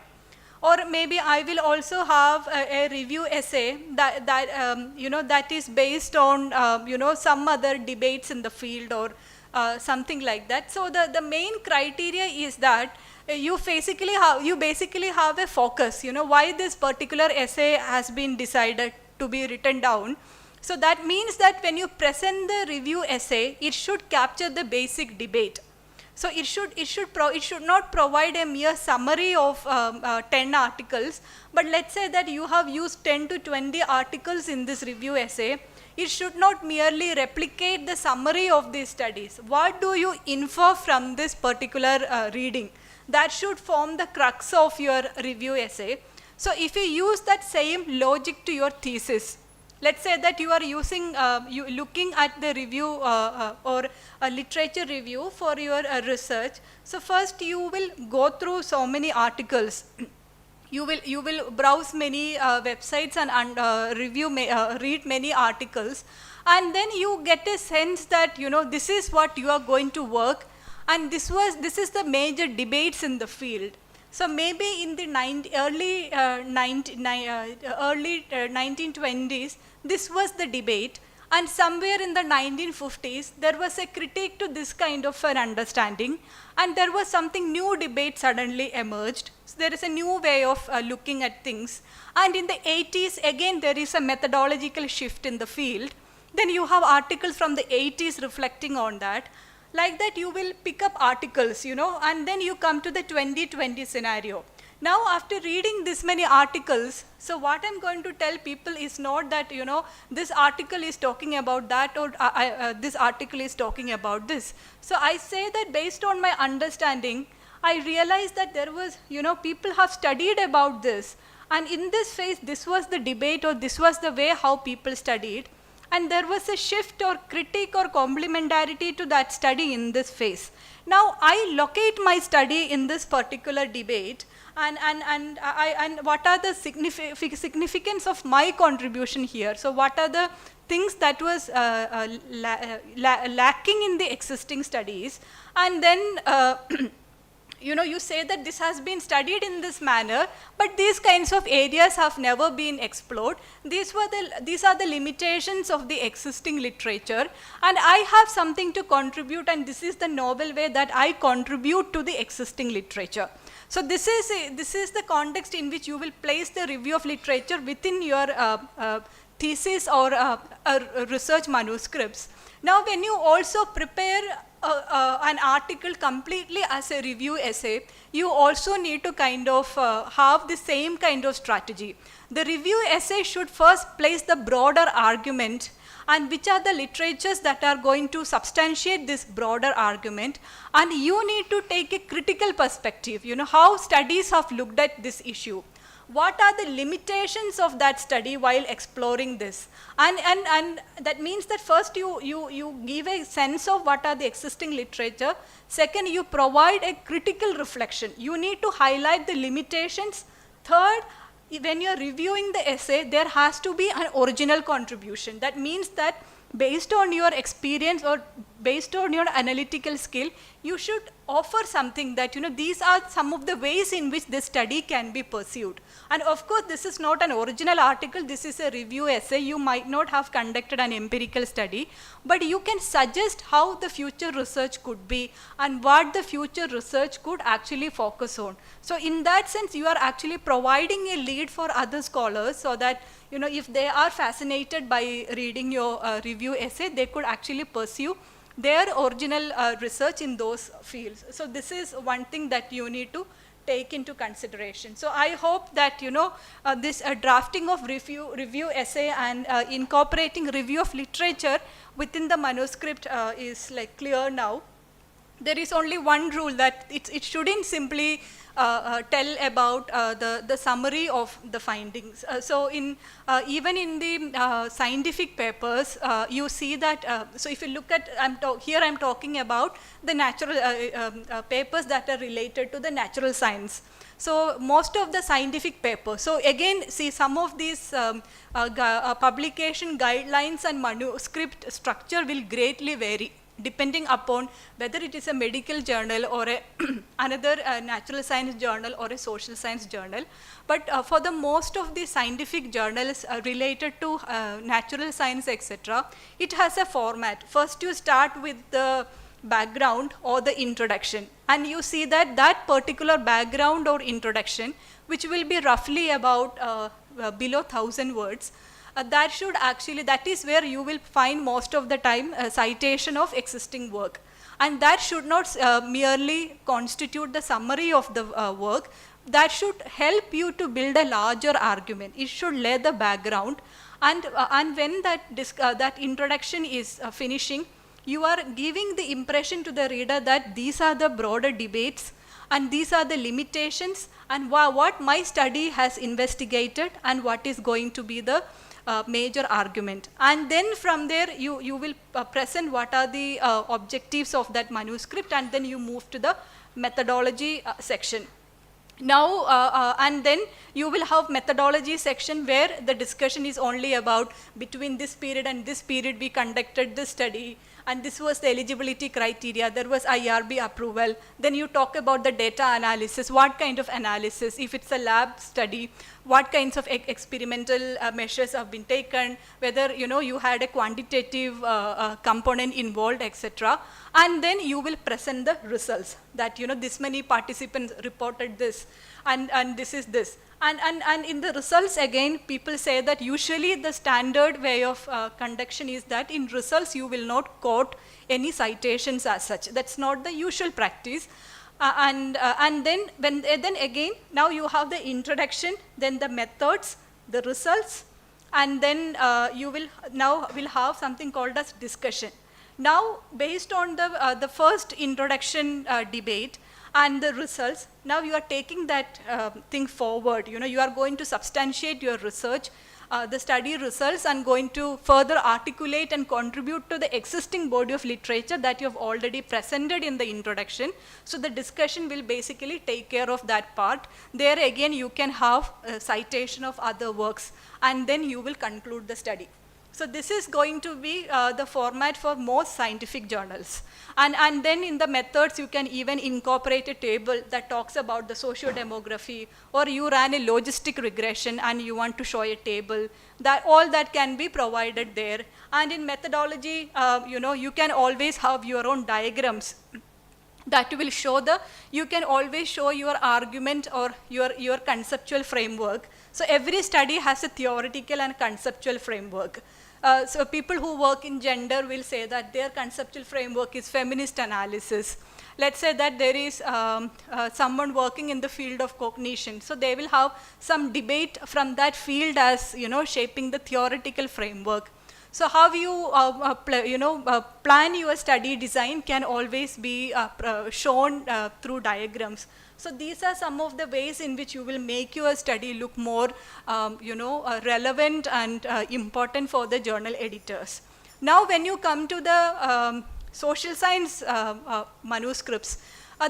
Or maybe I will also have a review essay that is based on some other debates in the field, or something like that. So the main criteria is that you basically have a focus, why this particular essay has been decided to be written down. So that means that when you present the review essay, it should capture the basic debate. So it should not provide a mere summary of 10 articles, but let's say that you have used 10 to 20 articles in this review essay. It should not merely replicate the summary of these studies. What do you infer from this particular reading? That should form the crux of your review essay. So if you use that same logic to your thesis, let's say that you are using, looking at the review or a literature review for your research. So first you will go through so many articles. You will browse many websites and read many articles, and then you get a sense that this is what you are going to work, and this is the major debates in the field. So maybe in the early 1920s, this was the debate, and somewhere in the 1950s, there was a critique to this kind of an understanding, and there was something new debate suddenly emerged. So there is a new way of looking at things. And in the 80s, again, there is a methodological shift in the field. Then you have articles from the 80s reflecting on that. Like that, you will pick up articles, and then you come to the 2020 scenario. Now, after reading this many articles, so what I'm going to tell people is not that, this article is talking about that, or this article is talking about this. So I say that based on my understanding, I realized that there was, people have studied about this. And in this phase, this was the debate, or this was the way how people studied. And there was a shift or critique or complementarity to that study in this phase. Now, I locate my study in this particular debate, and what are the significance of my contribution here? So what are the things that was lacking in the existing studies? And then you say that this has been studied in this manner, but these kinds of areas have never been explored. These are the limitations of the existing literature, and I have something to contribute, and this is the novel way that I contribute to the existing literature. So this is the context in which you will place the review of literature within your thesis or research manuscripts. Now, when you also prepare an article completely as a review essay, you also need to kind of have the same kind of strategy. The review essay should first place the broader argument, and which are the literatures that are going to substantiate this broader argument, and you need to take a critical perspective, how studies have looked at this issue. What are the limitations of that study while exploring this? And that means that first you give a sense of what are the existing literature. Second, you provide a critical reflection. You need to highlight the limitations. Third, when you're reviewing the essay, there has to be an original contribution. That means that based on your experience or based on your analytical skill, you should offer something that, these are some of the ways in which this study can be pursued. And of course, this is not an original article, this is a review essay. You might not have conducted an empirical study, but you can suggest how the future research could be and what the future research could actually focus on. So in that sense, you are actually providing a lead for other scholars so that, if they are fascinated by reading your review essay, they could actually pursue their original research in those fields. So this is one thing that you need to take into consideration. So I hope that this drafting of review essay and incorporating review of literature within the manuscript is clear now. There is only one rule, that it shouldn't simply tell about the summary of the findings. So even in the scientific papers, you see that, so if you look at, here I'm talking about the natural papers that are related to the natural science. So most of the scientific papers, so again, see, some of these publication guidelines and manuscript structure will greatly vary, depending upon whether it is a medical journal or another natural science journal or a social science journal. But for the most of the scientific journals related to natural science, etc., it has a format. First, you start with the background or the introduction. And you see that that particular background or introduction, which will be roughly about below 1,000 words, that should actually, that is where you will find most of the time a citation of existing work. And that should not merely constitute the summary of the work. That should help you to build a larger argument. It should lay the background. And when that introduction is finishing, you are giving the impression to the reader that these are the broader debates and these are the limitations and what my study has investigated and what is going to be the major argument. And then from there you will present what are the objectives of that manuscript, and then you move to the methodology section. Now, and then you will have methodology section where the discussion is only about between this period and this period we conducted this study, and this was the eligibility criteria, there was IRB approval. Then you talk about the data analysis, what kind of analysis, if it's a lab study, what kinds of experimental measures have been taken, whether you had a quantitative component involved, etc. And then you will present the results that this many participants reported this, and this is this. And in the results again, people say that usually the standard way of conduction is that in results you will not quote any citations as such. That's not the usual practice. And then again, now you have the introduction, then the methods, the results, and then you will have something called as discussion. Now, based on the first introduction debate and the results, now you are taking that thing forward. You are going to substantiate your research, the study results, and going to further articulate and contribute to the existing body of literature that you have already presented in the introduction. So the discussion will basically take care of that part. There again, you can have a citation of other works, and then you will conclude the study. So this is going to be the format for most scientific journals. And then in the methods, you can even incorporate a table that talks about the socio-demography, or you ran a logistic regression and you want to show a table. That all that can be provided there. And in methodology, you can always have your own diagrams that will show you can always show your argument or your conceptual framework. So every study has a theoretical and conceptual framework. So people who work in gender will say that their conceptual framework is feminist analysis. Let's say that there is someone working in the field of cognition. So they will have some debate from that field as shaping the theoretical framework. So how you plan your study design can always be shown through diagrams. So these are some of the ways in which you will make your study look more relevant and important for the journal editors. Now when you come to the social science manuscripts,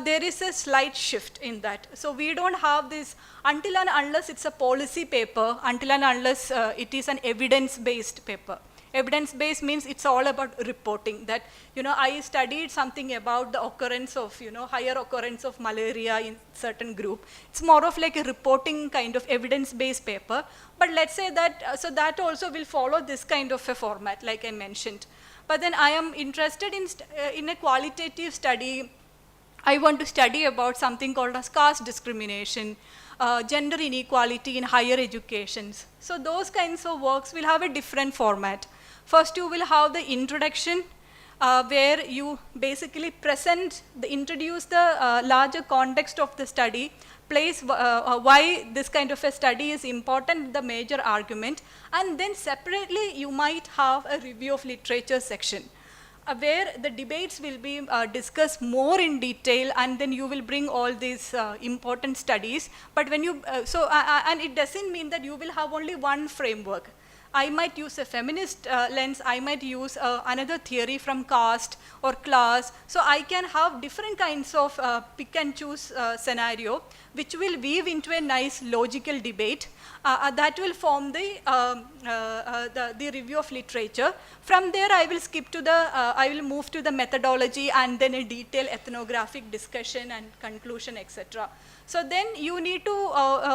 there is a slight shift in that. So we don't have this until and unless it's a policy paper, until and unless it is an evidence-based paper. Evidence-based means it's all about reporting that, I studied something about the occurrence of, higher occurrence of malaria in certain group. It's more of like a reporting kind of evidence-based paper. But let's say that, so that also will follow this kind of a format, like I mentioned. But then I am interested in a qualitative study. I want to study about something called as caste discrimination, gender inequality in higher educations. So those kinds of works will have a different format. First, you will have the introduction, where you basically introduce the larger context of the study, place why this kind of a study is important, the major argument, and then separately you might have a review of literature section, where the debates will be discussed more in detail, and then you will bring all these important studies. But when you, and it doesn't mean that you will have only one framework. I might use a feminist lens, I might use another theory from caste or class. So I can have different kinds of pick and choose scenario, which will weave into a nice logical debate that will form the review of literature. From there I will skip to I will move to the methodology and then a detailed ethnographic discussion and conclusion, etc. So then you need to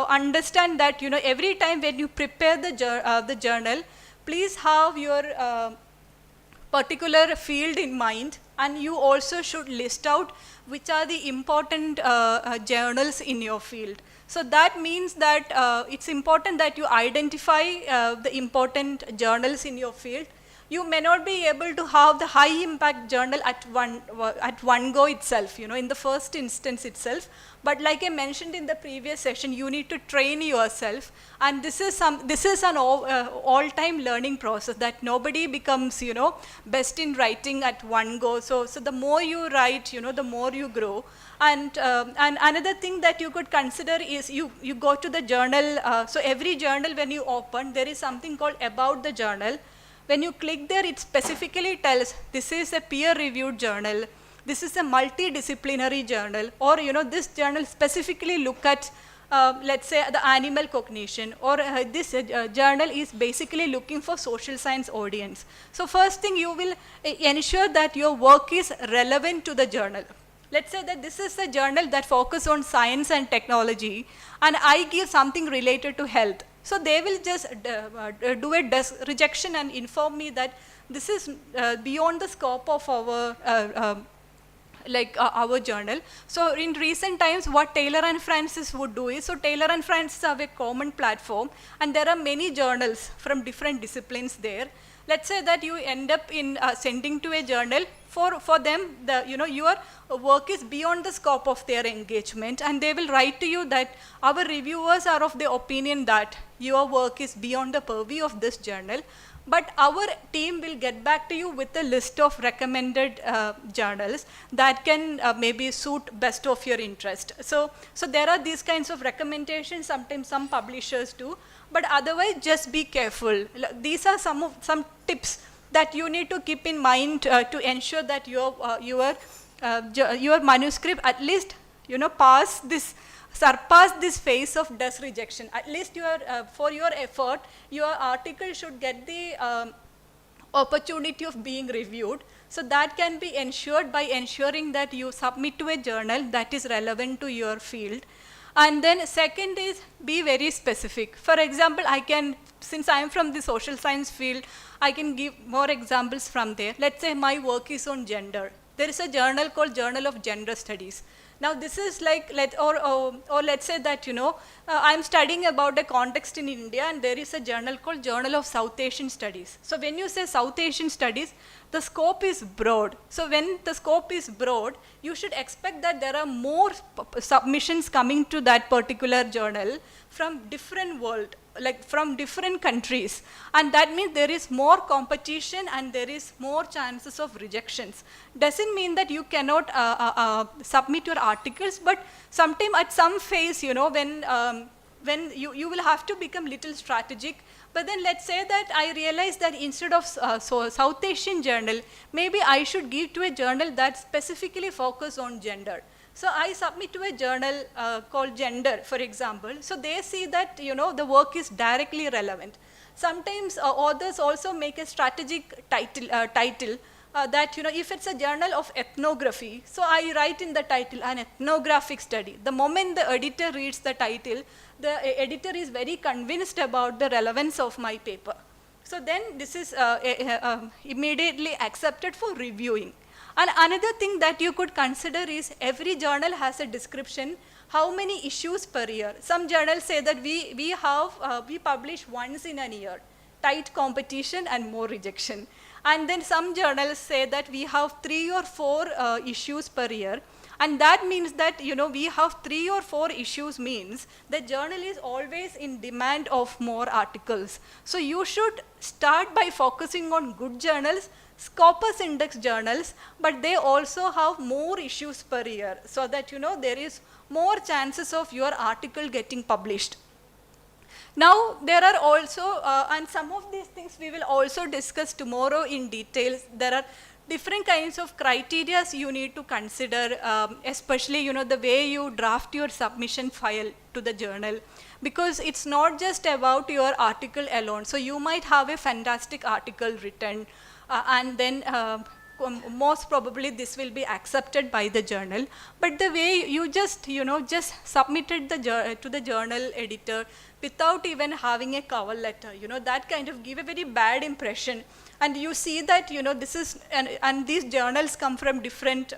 understand that every time when you prepare the journal, please have your particular field in mind And you also should list out which are the important journals in your field. So that means that it's important that you identify the important journals in your field. You may not be able to have the high impact journal at one go itself, you know, in the first instance itself. But like I mentioned in the previous session, you need to train yourself, and this is an all-time learning process, that nobody becomes, you know, best in writing at one go. So the more you write, you know, the more you grow. And another thing that you could consider is you go to the journal. So every journal when you open, there is something called about the journal. When you click there, it specifically tells this is a peer-reviewed journal, this is a multidisciplinary journal, or, you know, this journal specifically look at, let's say, the animal cognition, or this journal is basically looking for social science audience. So first thing, you will ensure that your work is relevant to the journal. Let's say that this is a journal that focuses on science and technology, and I give something related to health. So they will just do a desk rejection and inform me that this is beyond the scope of our our journal. So in recent times, what Taylor and Francis would do is, so Taylor and Francis have a common platform, and there are many journals from different disciplines there. Let's say that you end up in sending to a journal. For them, your work is beyond the scope of their engagement, and they will write to you that our reviewers are of the opinion that your work is beyond the purview of this journal, but our team will get back to you with a list of recommended journals that can maybe suit best of your interest. So there are these kinds of recommendations, sometimes some publishers do, but otherwise just be careful. These are some tips that you need to keep in mind to ensure that your manuscript at least, you know, surpass this phase of desk rejection. At least for your effort, your article should get the opportunity of being reviewed. So that can be ensured by ensuring that you submit to a journal that is relevant to your field. And then second is be very specific. For example, since I am from the social science field, I can give more examples from there. Let's say my work is on gender. There is a journal called Journal of Gender Studies. Now this is like, or let's say that, you know, I'm studying about a context in India, and there is a journal called Journal of South Asian Studies. So when you say South Asian Studies, the scope is broad. So when the scope is broad, you should expect that there are more submissions coming to that particular journal from different world, like from different countries. And that means there is more competition and there is more chances of rejections. Doesn't mean that you cannot submit your articles, but sometime at some phase, you know, when you will have to become little strategic. But then let's say that I realize that instead of South Asian journal, maybe I should give to a journal that specifically focus on gender. So I submit to a journal called Gender, for example. So they see that, you know, the work is directly relevant. Sometimes authors also make a strategic title that, you know, if it's a journal of ethnography, so I write in the title an ethnographic study. The moment the editor reads the title, the editor is very convinced about the relevance of my paper. So then this is immediately accepted for reviewing. And another thing that you could consider is every journal has a description, how many issues per year. Some journals say that we publish once in a year, tight competition and more rejection. And then some journals say that we have 3 or 4 issues per year. And that means that, you know, we have 3 or 4 issues means the journal is always in demand of more articles. So you should start by focusing on good journals, Scopus index journals, but they also have more issues per year, so that, you know, there is more chances of your article getting published. Now there are also, and some of these things we will also discuss tomorrow in details. There are different kinds of criteria you need to consider, especially, you know, the way you draft your submission file to the journal, because it's not just about your article alone. So you might have a fantastic article written, and then most probably this will be accepted by the journal, but the way you just submitted to the journal editor without even having a cover letter, you know, that kind of give a very bad impression. And you see that, you know, this is, and these journals come from different,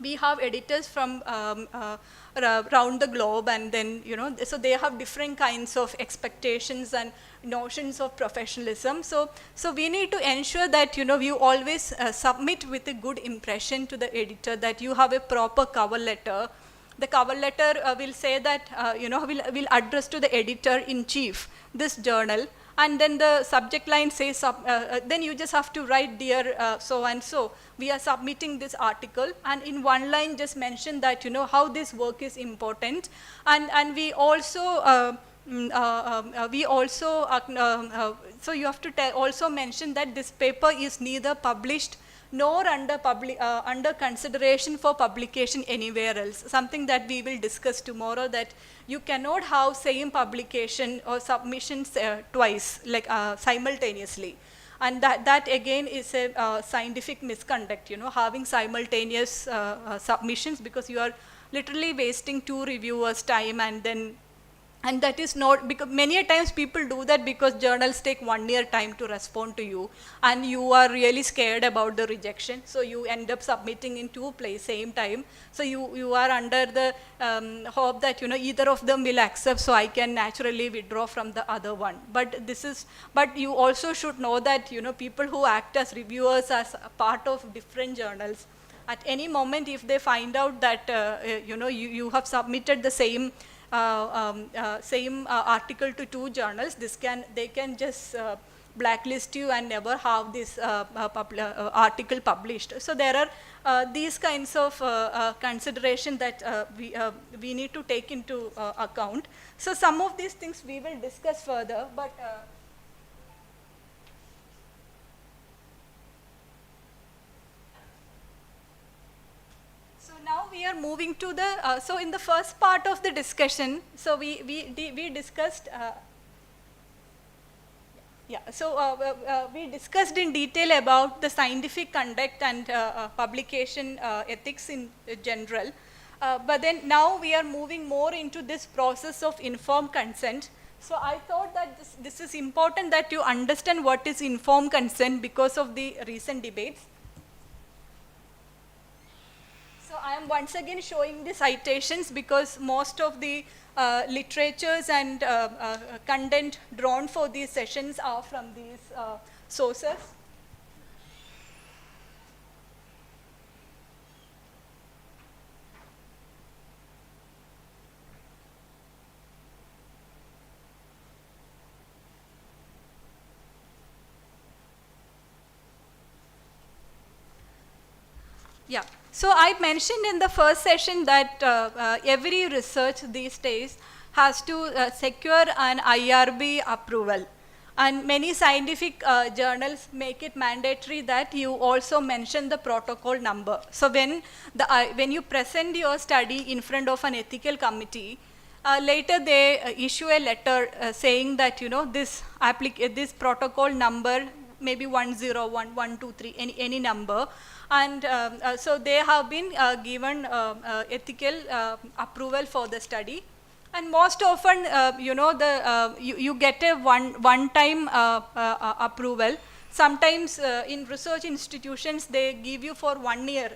we have editors from around the globe, and then, you know, so they have different kinds of expectations and notions of professionalism. So we need to ensure that, you know, you always submit with a good impression to the editor, that you have a proper cover letter. The cover letter will say that, you know, will address to the editor-in-chief this journal, and then the subject line says, then you just have to write, dear so and so, we are submitting this article, and in one line just mention that, you know, how this work is important, and we also so you have to also mention that this paper is neither published nor under consideration for publication anywhere else. Something that we will discuss tomorrow, that you cannot have same publication or submissions twice, like simultaneously. And that again is a scientific misconduct, you know, having simultaneous submissions, because you are literally wasting two reviewers' time, and that is not, because many a times people do that because journals take 1 year time to respond to you, and you are really scared about the rejection, so you end up submitting in two places same time. So you are under the hope that, you know, either of them will accept, so I can naturally withdraw from the other one. But you also should know that, you know, people who act as reviewers as a part of different journals, at any moment if they find out that you know, you have submitted the same article to two journals, they can just blacklist you and never have this article published. So there are these kinds of consideration that we need to take into account. So some of these things we will discuss further, but now we are moving to the, so in the first part of the discussion, so we discussed, we discussed in detail about the scientific conduct and publication ethics in general. But then now we are moving more into this process of informed consent. So I thought that this is important that you understand what is informed consent because of the recent debates. So I am once again showing the citations because most of the literatures and content drawn for these sessions are from these sources. Yeah. So I mentioned in the first session that every research these days has to secure an IRB approval. And many scientific journals make it mandatory that you also mention the protocol number. So when you present your study in front of an ethical committee, later they issue a letter saying that, you know, this protocol number, maybe 101, 123, any number. And so they have been given ethical approval for the study. And most often, you know, you get a one-time approval. Sometimes in research institutions, they give you for 1 year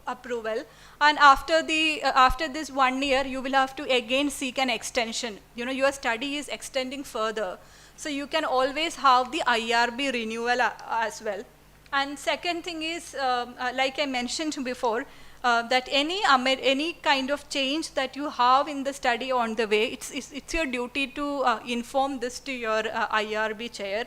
approval. And after this 1 year, you will have to again seek an extension. You know, your study is extending further. So you can always have the IRB renewal as well. And second thing is, like I mentioned before, that any kind of change that you have in the study on the way, it's your duty to inform this to your IRB chair.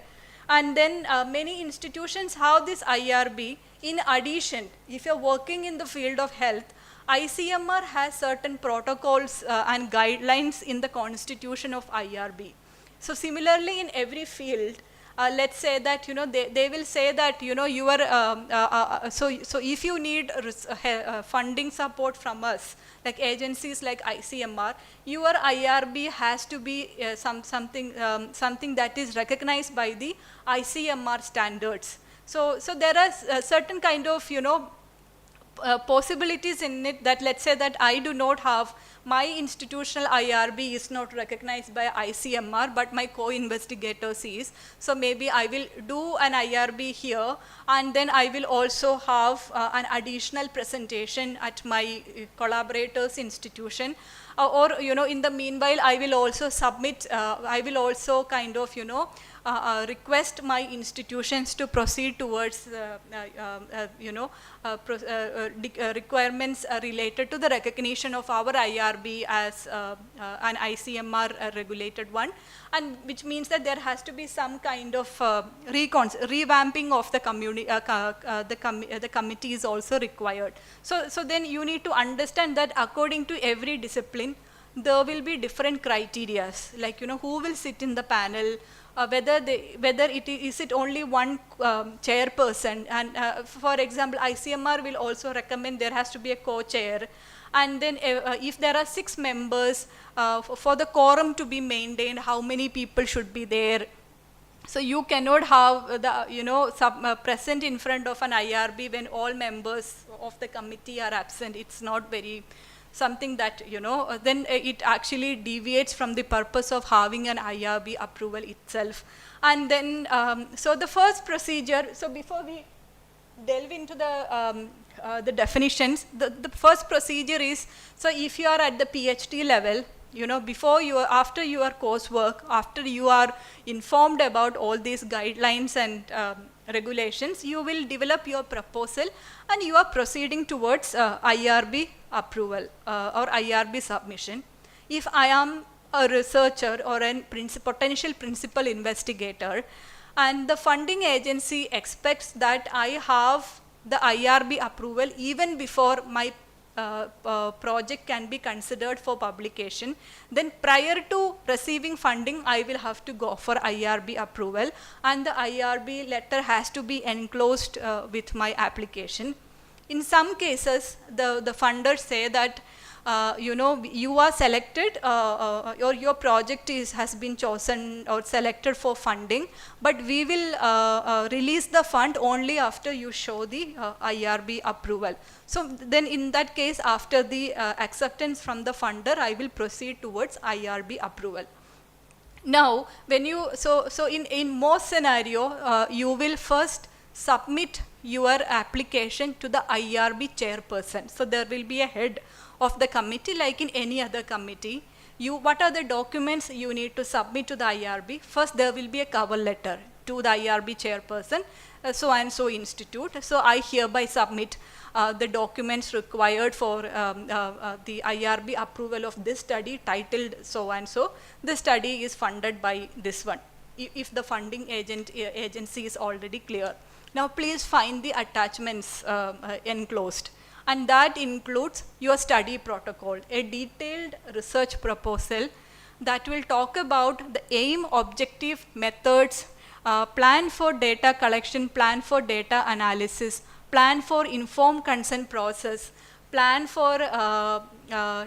And then many institutions have this IRB. In addition, if you're working in the field of health, ICMR has certain protocols and guidelines in the constitution of IRB. So similarly, in every field, let's say that, you know, they will say that, you know, you are, so if you need funding support from us, like agencies like ICMR, your IRB has to be something that is recognized by the ICMR standards. So there are certain kind of, you know, possibilities in it, that let's say that I do not have, my institutional IRB is not recognized by ICMR, but my co-investigators is. So maybe I will do an IRB here, and then I will also have an additional presentation at my collaborators institution. Or in the meanwhile, I will also submit, I will also kind of request my institutions to proceed towards requirements related to the recognition of our IRB as an ICMR regulated one, and which means that there has to be some kind of revamping of the community. The committee is also required. So then you need to understand that according to every discipline, there will be different criteria, like who will sit in the panel, whether it only one chairperson, and for example ICMR will also recommend there has to be a co-chair, and then if there are 6 members, for the quorum to be maintained, how many people should be there. So you cannot have the present in front of an IRB when all members of the committee are absent. It's not very something that then it actually deviates from the purpose of having an IRB approval itself. And then so the first procedure, so before we delve into the definitions, the first procedure is, so if you are at the PhD level, before after your coursework, after you are informed about all these guidelines and regulations, you will develop your proposal and you are proceeding towards IRB approval or IRB submission. If I am a researcher or a potential principal investigator, and the funding agency expects that I have the IRB approval even before my project can be considered for publication, then prior to receiving funding, I will have to go for IRB approval, and the IRB letter has to be enclosed with my application. In some cases, the funders say that you are selected or your project has been chosen or selected for funding, but we will release the fund only after you show the IRB approval. So then in that case, after the acceptance from the funder, I will proceed towards IRB approval. Now, when you, so in most scenario, you will first submit your application to the IRB chairperson. So there will be a head of the committee like in any other committee. What are the documents you need to submit to the IRB? First, there will be a cover letter to the IRB chairperson, so and so institute. So I hereby submit the documents required for the IRB approval of this study titled so and so. The study is funded by this one, if the funding agency is already clear. Now please find the attachments enclosed. And that includes your study protocol, a detailed research proposal that will talk about the aim, objective, methods, plan for data collection, plan for data analysis, plan for informed consent process, plan for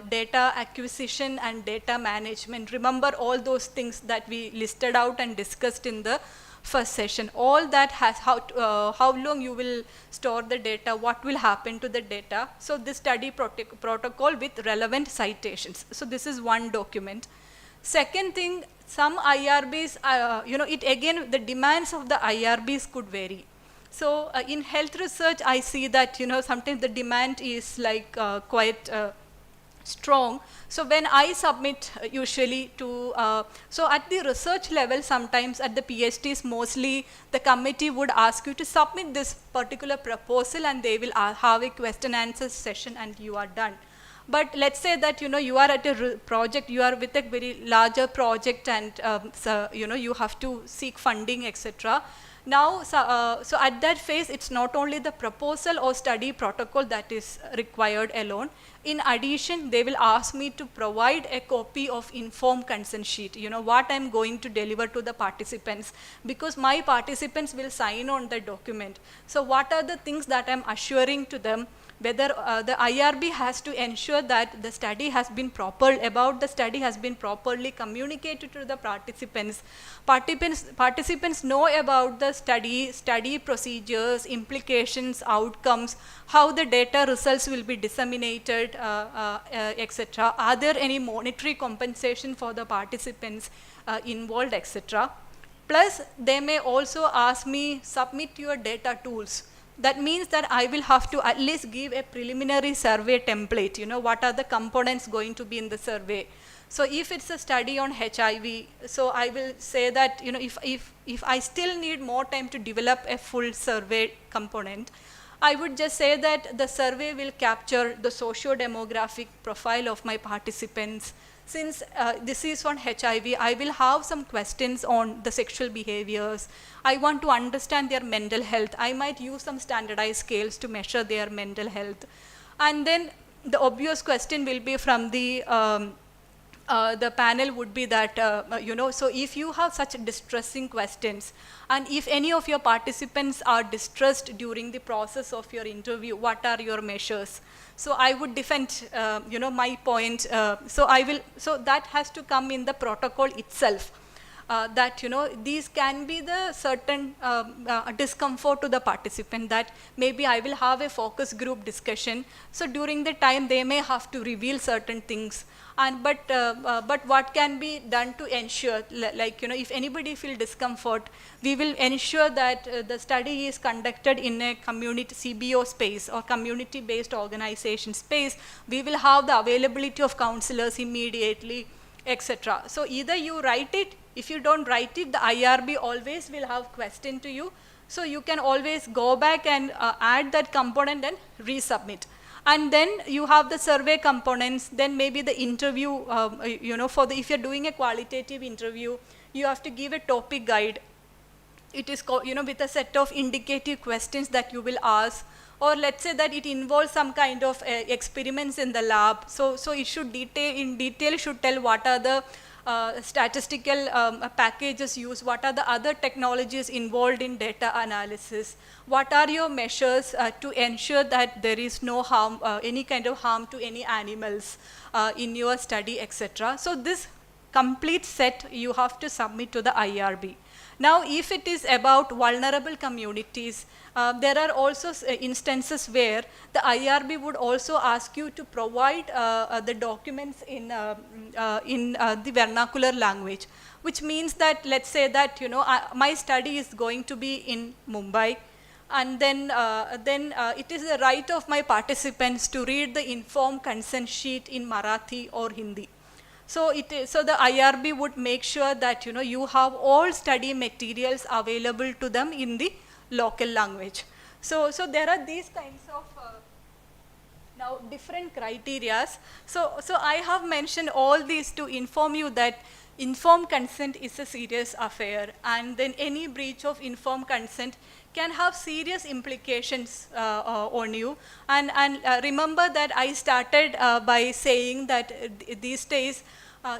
data acquisition and data management. Remember all those things that we listed out and discussed in the first session. All that has how long you will store the data, what will happen to the data. So this study protocol with relevant citations. So this is one document. Second thing, some IRBs, it again, the demands of the IRBs could vary. So in health research, I see that, sometimes the demand is like quite strong. So when I submit usually to, so at the research level, sometimes at the PhDs, mostly the committee would ask you to submit this particular proposal and they will have a question answer session and you are done. But let's say that, you are at a project, you are with a very larger project and, so, you have to seek funding, etc. Now, so at that phase, it's not only the proposal or study protocol that is required alone. In addition, they will ask me to provide a copy of informed consent sheet, what I'm going to deliver to the participants, because my participants will sign on the document. So what are the things that I'm assuring to them whether the IRB has to ensure that the study has been properly communicated to the participants. Participants know about the study procedures, implications, outcomes, how the data results will be disseminated, etc. Are there any monetary compensation for the participants involved, etc. Plus, they may also ask me, submit your data tools. That means that I will have to at least give a preliminary survey template, what are the components going to be in the survey. So if it's a study on HIV, so I will say that, if I still need more time to develop a full survey component, I would just say that the survey will capture the socio-demographic profile of my participants. Since this is on HIV, I will have some questions on the sexual behaviors. I want to understand their mental health. I might use some standardized scales to measure their mental health. And then the obvious question will be from the panel would be that, so if you have such distressing questions, and if any of your participants are distressed during the process of your interview, what are your measures? So I would defend, my point. So that has to come in the protocol itself. That these can be the certain discomfort to the participant, that maybe I will have a focus group discussion. So during the time they may have to reveal certain things. But what can be done to ensure, if anybody feel discomfort, we will ensure that the study is conducted in a community CBO space or community-based organization space. We will have the availability of counselors immediately, etc. So either you write it. If you don't write it, the IRB always will have question to you. So you can always go back and add that component and resubmit. And then you have the survey components, then maybe the interview, if you're doing a qualitative interview, you have to give a topic guide. It is called, with a set of indicative questions that you will ask. Or let's say that it involves some kind of experiments in the lab. So it should in detail should tell what are the statistical packages used, what are the other technologies involved in data analysis, what are your measures to ensure that there is no harm, any kind of harm to any animals in your study, etc. So this complete set you have to submit to the IRB. Now, if it is about vulnerable communities, there are also instances where the IRB would also ask you to provide the documents in the vernacular language, which means that, let's say that, my study is going to be in Mumbai, and then it is the right of my participants to read the informed consent sheet in Marathi or Hindi. So the IRB would make sure that you have all study materials available to them in the local language. So there are these kinds of now different criterias. So I have mentioned all these to inform you that informed consent is a serious affair, and then any breach of informed consent can have serious implications on you. And remember that I started by saying that these days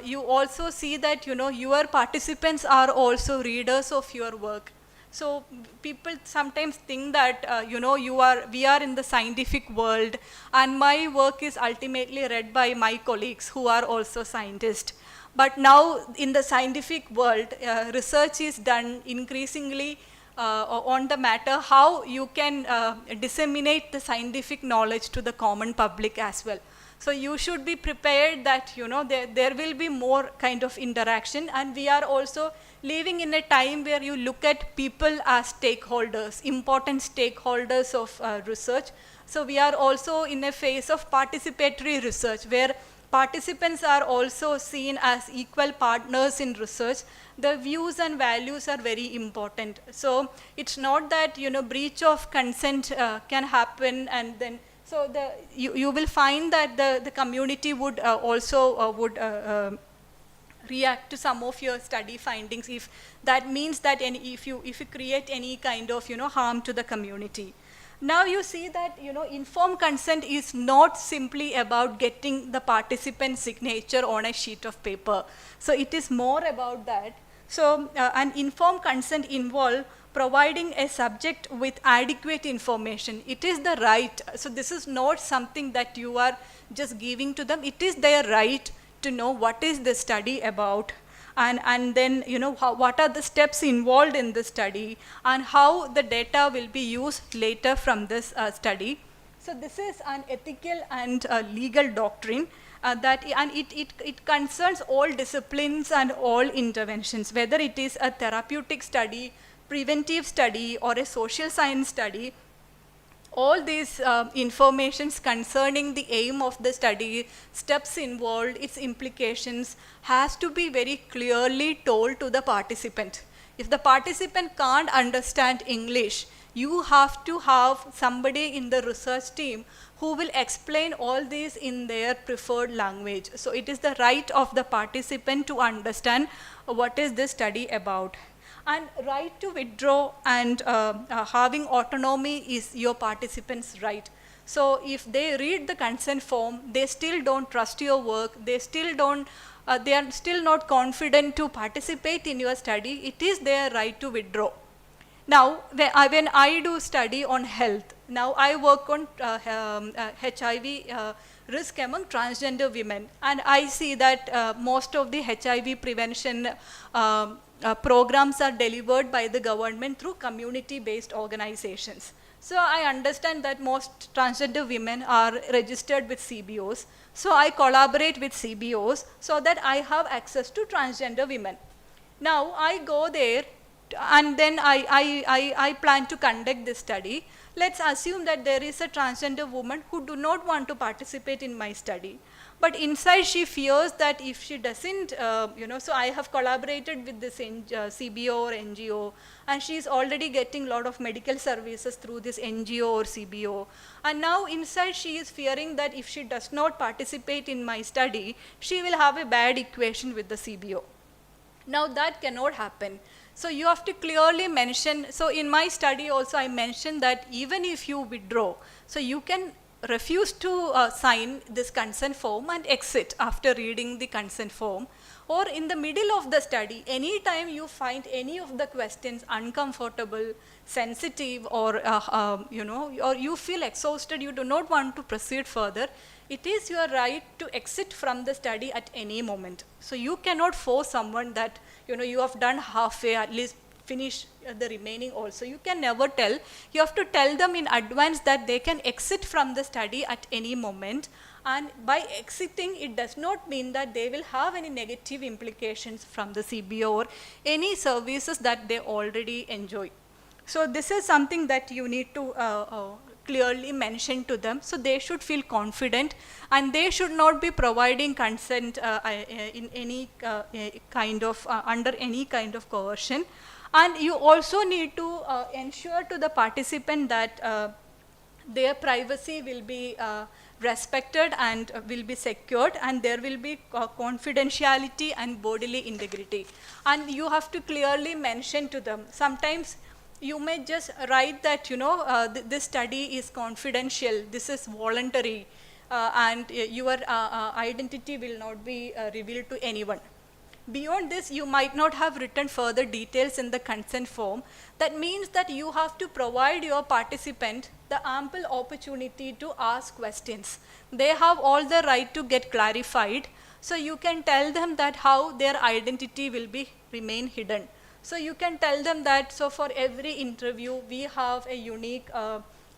you also see that your participants are also readers of your work. So people sometimes think that we are in the scientific world, and my work is ultimately read by my colleagues who are also scientists. But now in the scientific world, research is done increasingly on the matter how you can disseminate the scientific knowledge to the common public as well. So you should be prepared that there will be more kind of interaction, and we are also living in a time where you look at people as stakeholders, important stakeholders of research. So we are also in a phase of participatory research where participants are also seen as equal partners in research. The views and values are very important. So it's not that breach of consent can happen, and then so you will find that the community would also react to some of your study findings if that means that if you create any kind of harm to the community. Now you see that informed consent is not simply about getting the participant's signature on a sheet of paper. So it is more about that. So an informed consent involves providing a subject with adequate information. It is the right. So this is not something that you are just giving to them. It is their right to know what is the study about, and then, you know, what are the steps involved in the study, and how the data will be used later from this study. So this is an ethical and legal doctrine it concerns all disciplines and all interventions, whether it is a therapeutic study, preventive study, or a social science study. All these informations concerning the aim of the study, steps involved, its implications, has to be very clearly told to the participant. If the participant can't understand English, you have to have somebody in the research team who will explain all these in their preferred language. So it is the right of the participant to understand what is this study about. And right to withdraw and having autonomy is your participants' right. So if they read the consent form, they still don't trust your work, they still don't, they are still not confident to participate in your study, it is their right to withdraw. Now, when I do study on health, now I work on HIV risk among transgender women, and I see that most of the HIV prevention programs are delivered by the government through community-based organizations. So I understand that most transgender women are registered with CBOs. So I collaborate with CBOs so that I have access to transgender women. Now I go there and then I plan to conduct this study. Let's assume that there is a transgender woman who do not want to participate in my study. But inside she fears that if she doesn't, so I have collaborated with this CBO or NGO, and she is already getting a lot of medical services through this NGO or CBO. And now inside she is fearing that if she does not participate in my study, she will have a bad equation with the CBO. Now that cannot happen. So you have to clearly mention, so in my study also I mentioned that even if you withdraw, so you can refuse to sign this consent form and exit after reading the consent form, or in the middle of the study, anytime you find any of the questions uncomfortable, sensitive, or or you feel exhausted, you do not want to proceed further, it is your right to exit from the study at any moment. So you cannot force someone that, you have done halfway, at least finish the remaining also. You can never tell. You have to tell them in advance that they can exit from the study at any moment. And by exiting, it does not mean that they will have any negative implications from the CBO or any services that they already enjoy. So this is something that you need to clearly mention to them, so they should feel confident, and they should not be providing consent in any kind of under any kind of coercion. And you also need to ensure to the participant that their privacy will be respected and will be secured, and there will be confidentiality and bodily integrity. And you have to clearly mention to them. Sometimes you may just write that, this study is confidential, this is voluntary, and your identity will not be revealed to anyone. Beyond this, you might not have written further details in the consent form. That means that you have to provide your participant the ample opportunity to ask questions. They have all the right to get clarified, so you can tell them that how their identity will be remain hidden. So you can tell them that, so for every interview, we have a unique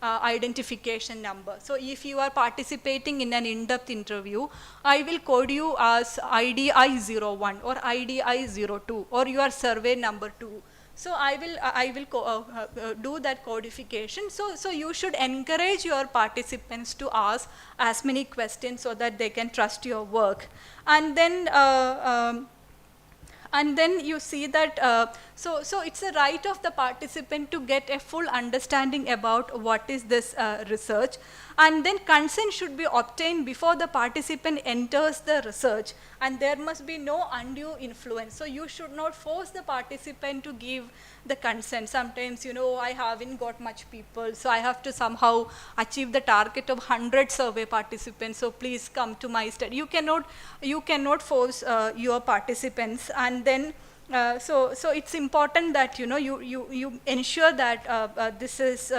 identification number. So if you are participating in an in-depth interview, I will code you as IDI01 or IDI02 or your survey number 2. So I will do that codification. So you should encourage your participants to ask as many questions so that they can trust your work. And then you see that, so it's a right of the participant to get a full understanding about what is this research. And then consent should be obtained before the participant enters the research, and there must be no undue influence. So you should not force the participant to give the consent. Sometimes, I haven't got much people, so I have to somehow achieve the target of 100 survey participants, so please come to my study. You cannot force your participants. And then So it's important that you ensure that this is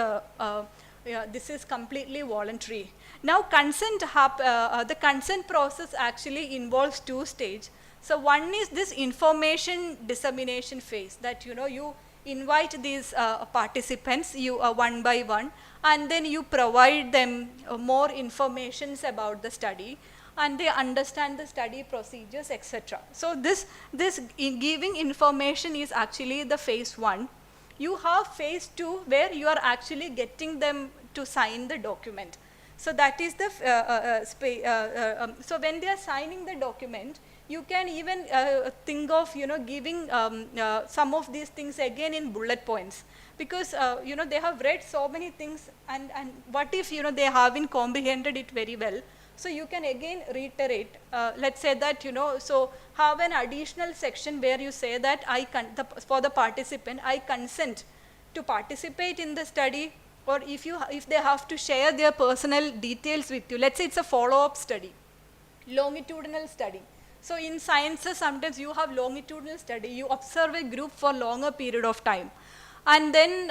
completely voluntary. Now the consent process actually involves two stages. So one is this information dissemination phase, that you invite these participants one by one, and then you provide them more informations about the study, and they understand the study procedures, etc. So this giving information is actually the phase 1. You have phase 2 where you are actually getting them to sign the document. So that is the so when they are signing the document, you can even think of giving some of these things again in bullet points, because they have read so many things, and what if they haven't comprehended it very well. So you can again reiterate, let's say that so have an additional section where you say that for the participant, I consent to participate in the study, or if they have to share their personal details with you. Let's say it's a follow-up study, longitudinal study. So in sciences, sometimes you have longitudinal study, you observe a group for longer period of time, and then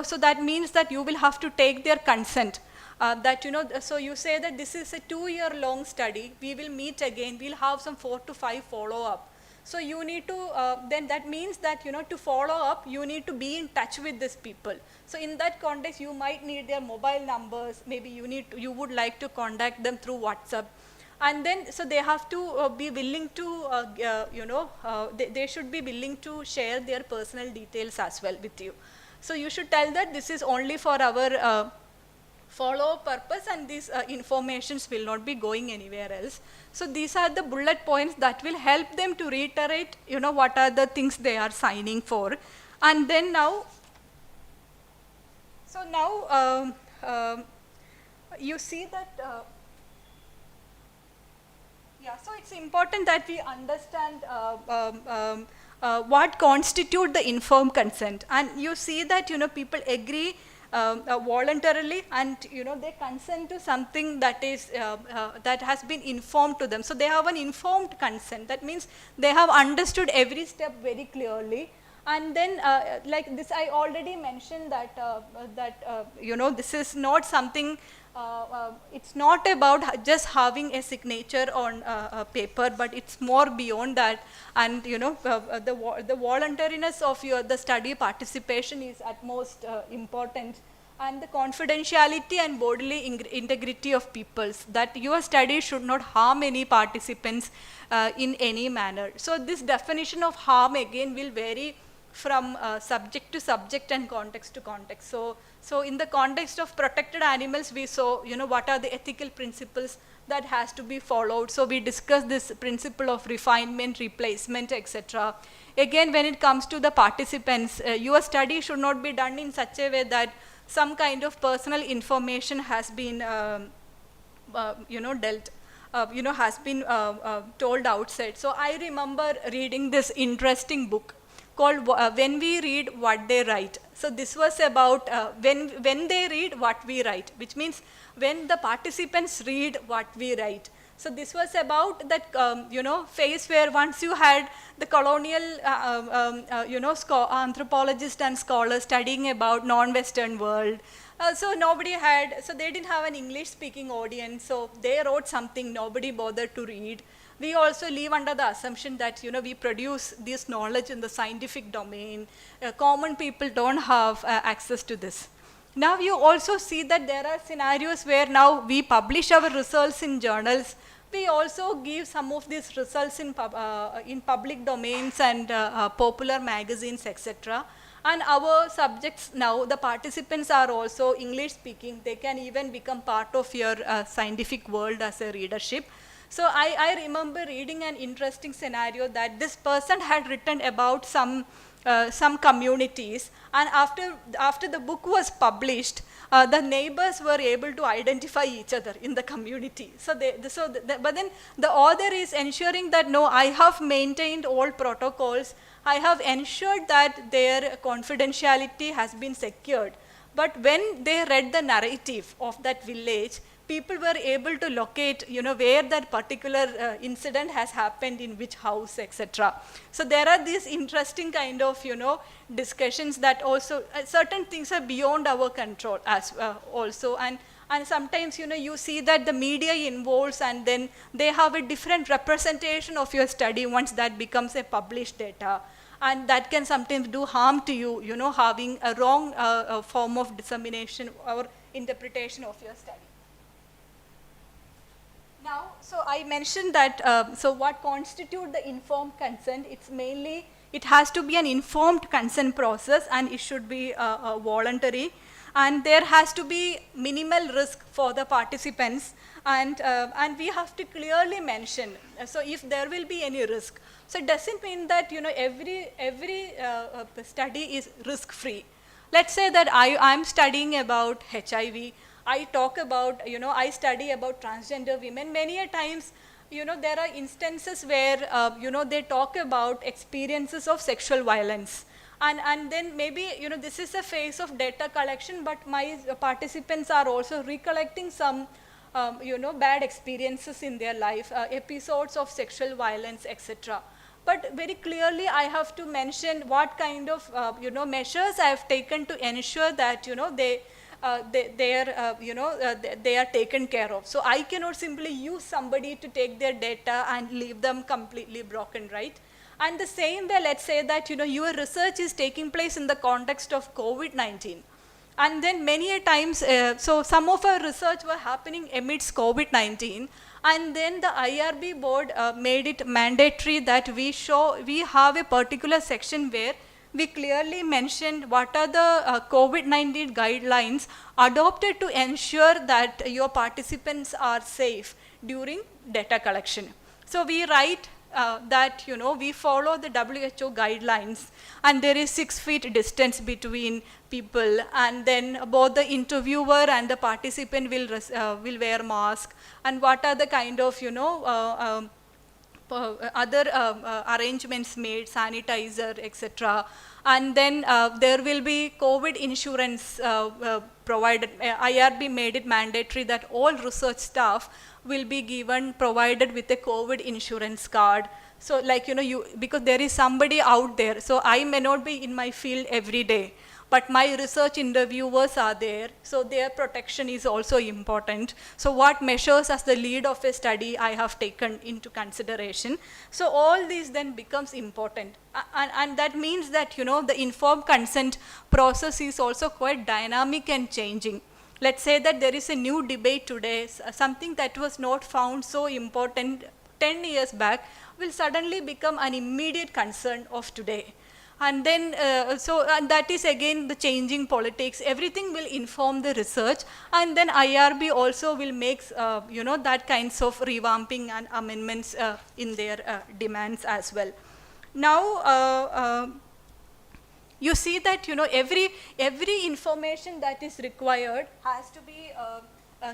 so that means that you will have to take their consent. So you say that this is a 2-year-long study, we will meet again, we'll have some 4 to 5 follow-up. So you need to, then that means that to follow up, you need to be in touch with these people. So in that context, you might need their mobile numbers, maybe you would like to contact them through WhatsApp. And then, so they have to be willing to, they should be willing to share their personal details as well with you. So you should tell that this is only for our follow purpose, and these informations will not be going anywhere else. So these are the bullet points that will help them to reiterate, what are the things they are signing for. And then now, so now you see that, so it's important that we understand what constitute the informed consent. And you see that, people agree voluntarily, and they consent to something that is that has been informed to them. So they have an informed consent. That means they have understood every step very clearly. And then like this, I already mentioned that this is not something, it's not about just having a signature on a paper, but it's more beyond that. And the voluntariness of the study participation is at most important, and the confidentiality and bodily integrity of peoples, that your study should not harm any participants in any manner. So this definition of harm again will vary from subject to subject and context to context. So in the context of protected animals, we saw, what are the ethical principles that has to be followed. So we discussed this principle of refinement, replacement, etc. Again, when it comes to the participants, your study should not be done in such a way that some kind of personal information has been, has been told outside. So I remember reading this interesting book called When We Read What They Write. So this was about when they read what we write, which means when the participants read what we write. So this was about that, phase where once you had the colonial, anthropologists and scholars studying about non-Western world. So nobody had, so they didn't have an English-speaking audience, so they wrote something nobody bothered to read. We also live under the assumption that, we produce this knowledge in the scientific domain. Common people don't have access to this. Now you also see that there are scenarios where now we publish our results in journals. We also give some of these results in public domains and popular magazines, etc. And our subjects now, the participants are also English speaking. They can even become part of your scientific world as a readership. So I remember reading an interesting scenario that this person had written about some communities, and after the book was published, the neighbors were able to identify each other in the community. So but then the author is ensuring that no, I have maintained all protocols, I have ensured that their confidentiality has been secured. But when they read the narrative of that village, people were able to locate, where that particular incident has happened, in which house, etc. So there are these interesting kind of, discussions that also, certain things are beyond our control as also. And sometimes, you see that the media involves, and then they have a different representation of your study once that becomes a published data. And that can sometimes do harm to you, having a wrong form of dissemination or interpretation of your study. Now, so I mentioned that, so what constitutes the informed consent? It's mainly, it has to be an informed consent process, and it should be voluntary. And there has to be minimal risk for the participants, and we have to clearly mention, so if there will be any risk. So it doesn't mean that, every study is risk-free. Let's say that I'm studying about HIV. I talk about, I study about transgender women. Many a times, there are instances where, they talk about experiences of sexual violence. And then maybe, this is a phase of data collection, but my participants are also recollecting some, bad experiences in their life, episodes of sexual violence, etc. But very clearly, I have to mention what kind of, measures I have taken to ensure that, they are taken care of. So I cannot simply use somebody to take their data and leave them completely broken, right? And the same way, let's say that, your research is taking place in the context of COVID-19. And then many a times, so some of our research were happening amidst COVID-19. And then the IRB board made it mandatory that we have a particular section where we clearly mentioned what are the COVID-19 guidelines adopted to ensure that your participants are safe during data collection. So we write that, we follow the WHO guidelines, and there is 6 feet distance between people, and then both the interviewer and the participant will wear mask, and what are the kind of, other arrangements made, sanitizer, etc. And then there will be COVID insurance provided. IRB made it mandatory that all research staff will be provided with a COVID insurance card. So like, because there is somebody out there, so I may not be in my field every day, but my research interviewers are there, so their protection is also important. So what measures as the lead of a study I have taken into consideration. So all these then becomes important. And that means that, the informed consent process is also quite dynamic and changing. Let's say that there is a new debate today, something that was not found so important 10 years back will suddenly become an immediate concern of today. And then, and that is again the changing politics. Everything will inform the research, and then IRB also will make, that kinds of revamping and amendments in their demands as well. Now, you see that, every information that is required has to be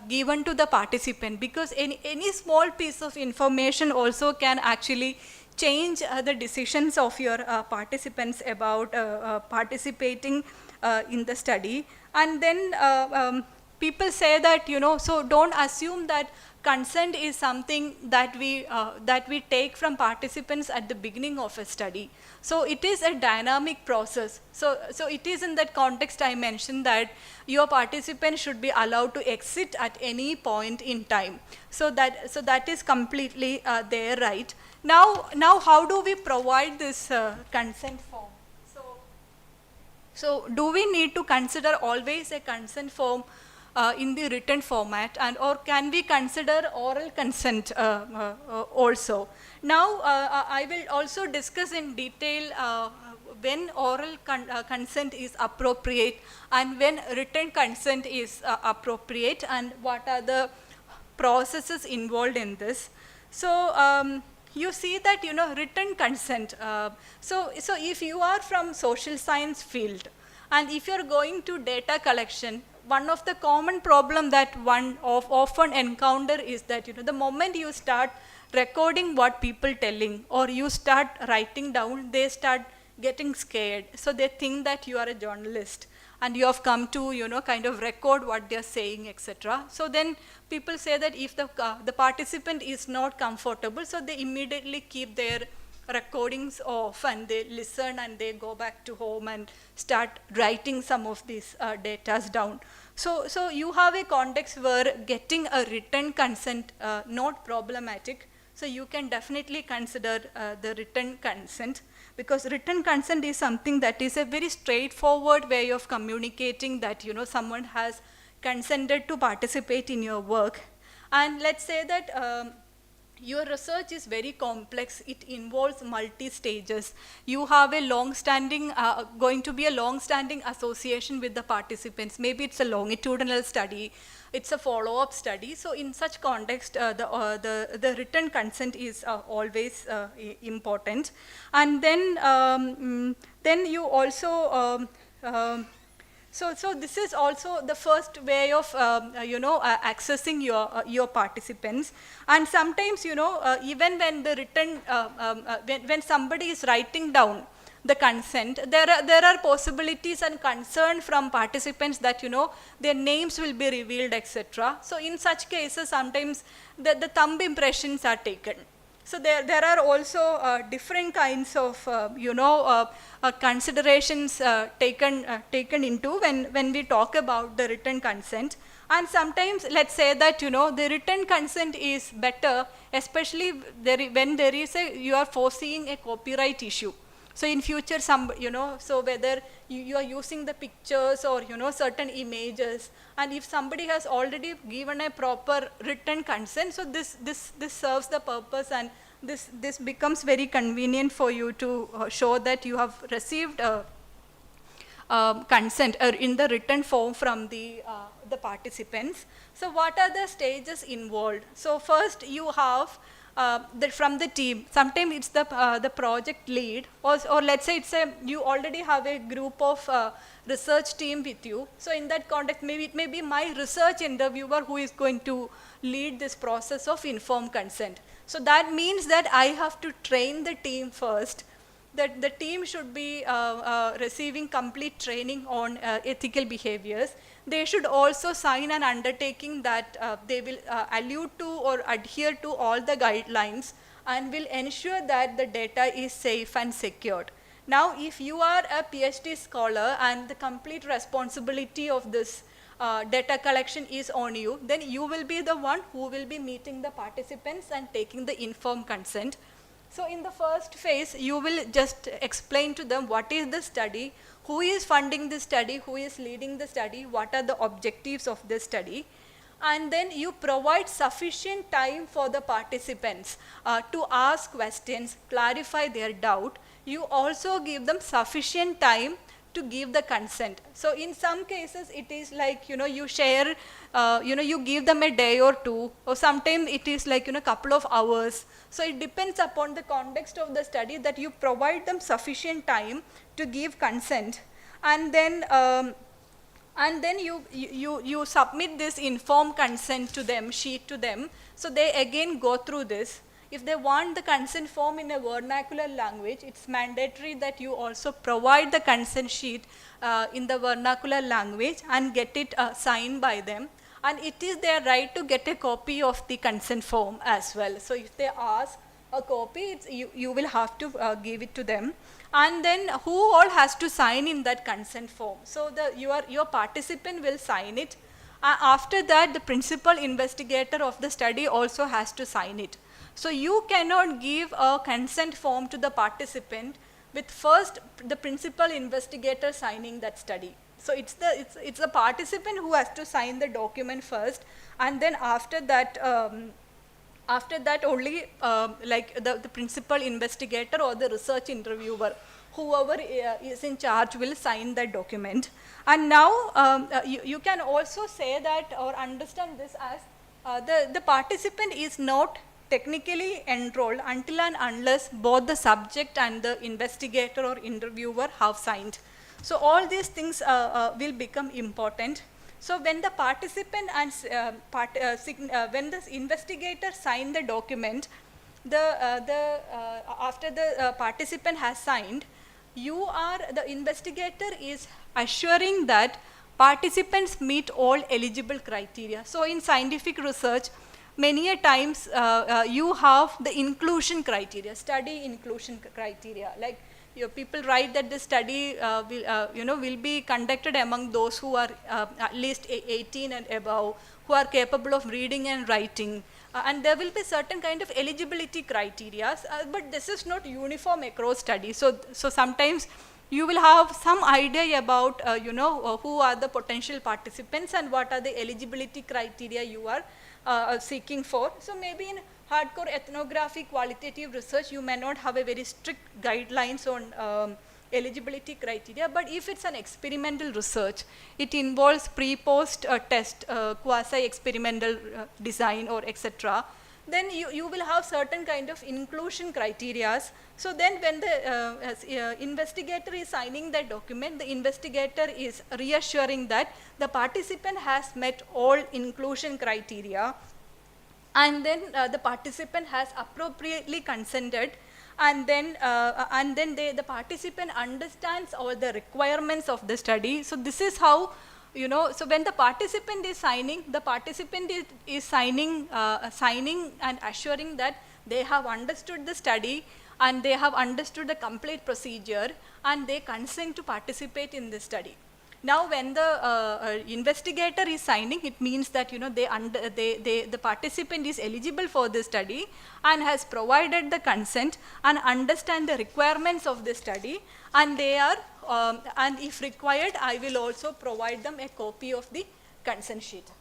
given to the participant, because any small piece of information also can actually change the decisions of your participants about participating in the study. And then people say that, so don't assume that consent is something that we take from participants at the beginning of a study. So it is a dynamic process. So it is in that context I mentioned that your participants should be allowed to exit at any point in time. So that is completely their right. Now how do we provide this consent form? So do we need to consider always a consent form in the written format, or can we consider oral consent also? Now I will also discuss in detail when oral consent is appropriate and when written consent is appropriate, and what are the processes involved in this. So you see that, written consent. So if you are from social science field, and if you're going to data collection, one of the common problem that one often encounter is that, the moment you start recording what people telling, or you start writing down, they start getting scared. So they think that you are a journalist. and you have come to, kind of record what they're saying, etc. So then people say that if the participant is not comfortable, so they immediately keep their recordings off and they listen and they go back to home and start writing some of these data down. So you have a context where getting a written consent not problematic. So you can definitely consider the written consent, because written consent is something that is a very straightforward way of communicating that someone has consented to participate in your work. And let's say that your research is very complex. It involves multi-stages. You have a long-standing, going to be a long-standing association with the participants. Maybe it's a longitudinal study, it's a follow-up study. So in such context, the written consent is always important. And then you also, so this is also the first way of accessing your participants. And sometimes even when the written when somebody is writing down the consent, there are possibilities and concern from participants that their names will be revealed, etc. So in such cases, sometimes the thumb impressions are taken. So there are also different kinds of considerations taken into when we talk about the written consent. And sometimes let's say that the written consent is better, especially when there is you are foreseeing a copyright issue. So in future, so whether you are using the pictures or certain images, and if somebody has already given a proper written consent, so this serves the purpose, and this becomes very convenient for you to show that you have received consent in the written form from the participants. So what are the stages involved? So first you have from the team. Sometimes it's the project lead, or let's say you already have a group of research team with you. So in that context, maybe it may be my research interviewer who is going to lead this process of informed consent. So that means that I have to train the team first, that the team should be receiving complete training on ethical behaviors. They should also sign an undertaking that they will allude to or adhere to all the guidelines and will ensure that the data is safe and secured. Now, if you are a PhD scholar and the complete responsibility of this data collection is on you, then you will be the one who will be meeting the participants and taking the informed consent. So in the first phase, you will just explain to them what is the study, who is funding the study, who is leading the study, what are the objectives of the study. And then you provide sufficient time for the participants to ask questions, clarify their doubt. You also give them sufficient time to give the consent. So in some cases, it is like, you share, you give them a day or two, or sometimes it is like, a couple of hours. So it depends upon the context of the study that you provide them sufficient time to give consent. And then you submit this informed consent to them, sheet to them. So they again go through this. If they want the consent form in a vernacular language, it's mandatory that you also provide the consent sheet in the vernacular language and get it signed by them. And it is their right to get a copy of the consent form as well. So if they ask a copy, you will have to give it to them. And then who all has to sign in that consent form? So your participant will sign it. After that, the principal investigator of the study also has to sign it. So you cannot give a consent form to the participant with first the principal investigator signing that study. So it's the participant who has to sign the document first, and then after that only like the principal investigator or the research interviewer, whoever is in charge, will sign that document. And now you can also say that or understand this as the participant is not technically enrolled until and unless both the subject and the investigator or interviewer have signed. So all these things will become important. So when the participant and when the investigator sign the document, after the participant has signed, the investigator is assuring that participants meet all eligible criteria. So in scientific research, many a times you have the inclusion criteria, study inclusion criteria. Like people write that the study will be conducted among those who are at least 18 and above, who are capable of reading and writing. And there will be certain kind of eligibility criteria, but this is not uniform across studies. So sometimes you will have some idea about who are the potential participants and what are the eligibility criteria you are seeking for. So maybe in hardcore ethnography qualitative research, you may not have a very strict guidelines on eligibility criteria, but if it's an experimental research, it involves pre-post test, quasi-experimental design or etc., then you will have certain kind of inclusion criteria. So then when the investigator is signing that document, the investigator is reassuring that the participant has met all inclusion criteria, and then the participant has appropriately consented, and then the participant understands all the requirements of the study. So this is how, so when the participant is signing, the participant is signing and assuring that they have understood the study and they have understood the complete procedure and they consent to participate in this study. Now when the investigator is signing, it means that the participant is eligible for this study and has provided the consent and understand the requirements of the study, and they are and if required, I will also provide them a copy of the consent sheet.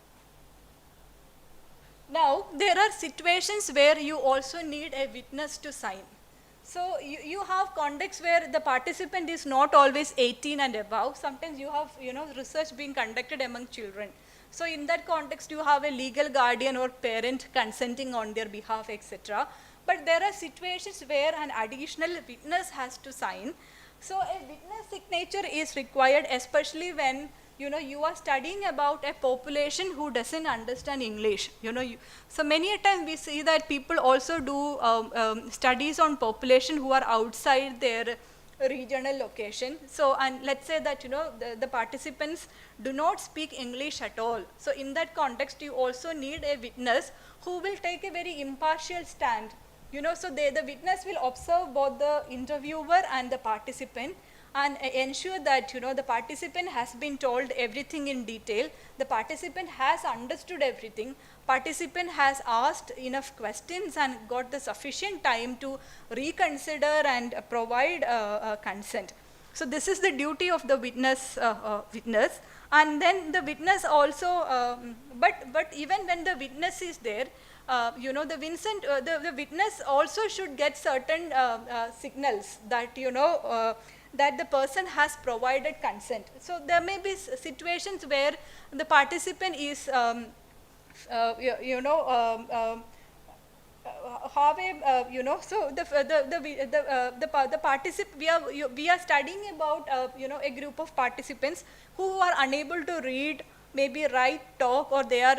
Now there are situations where you also need a witness to sign. So you have contexts where the participant is not always 18 and above. Sometimes you have research being conducted among children. So in that context, you have a legal guardian or parent consenting on their behalf, etc. But there are situations where an additional witness has to sign. So a witness signature is required, especially when you are studying about a population who doesn't understand English. So many a time we see that people also do studies on population who are outside their regional location. So, and let's say that the participants do not speak English at all. So in that context, you also need a witness who will take a very impartial stand. So the witness will observe both the interviewer and the participant, and ensure that the participant has been told everything in detail, the participant has understood everything, participant has asked enough questions and got the sufficient time to reconsider and provide consent. So this is the duty of the witness. And then the witness also, but even when the witness is there, the witness also should get certain signals that that the person has provided consent. So there may be situations where the participant is have a so the participant, we are studying about a group of participants who are unable to read, maybe write, talk, or they are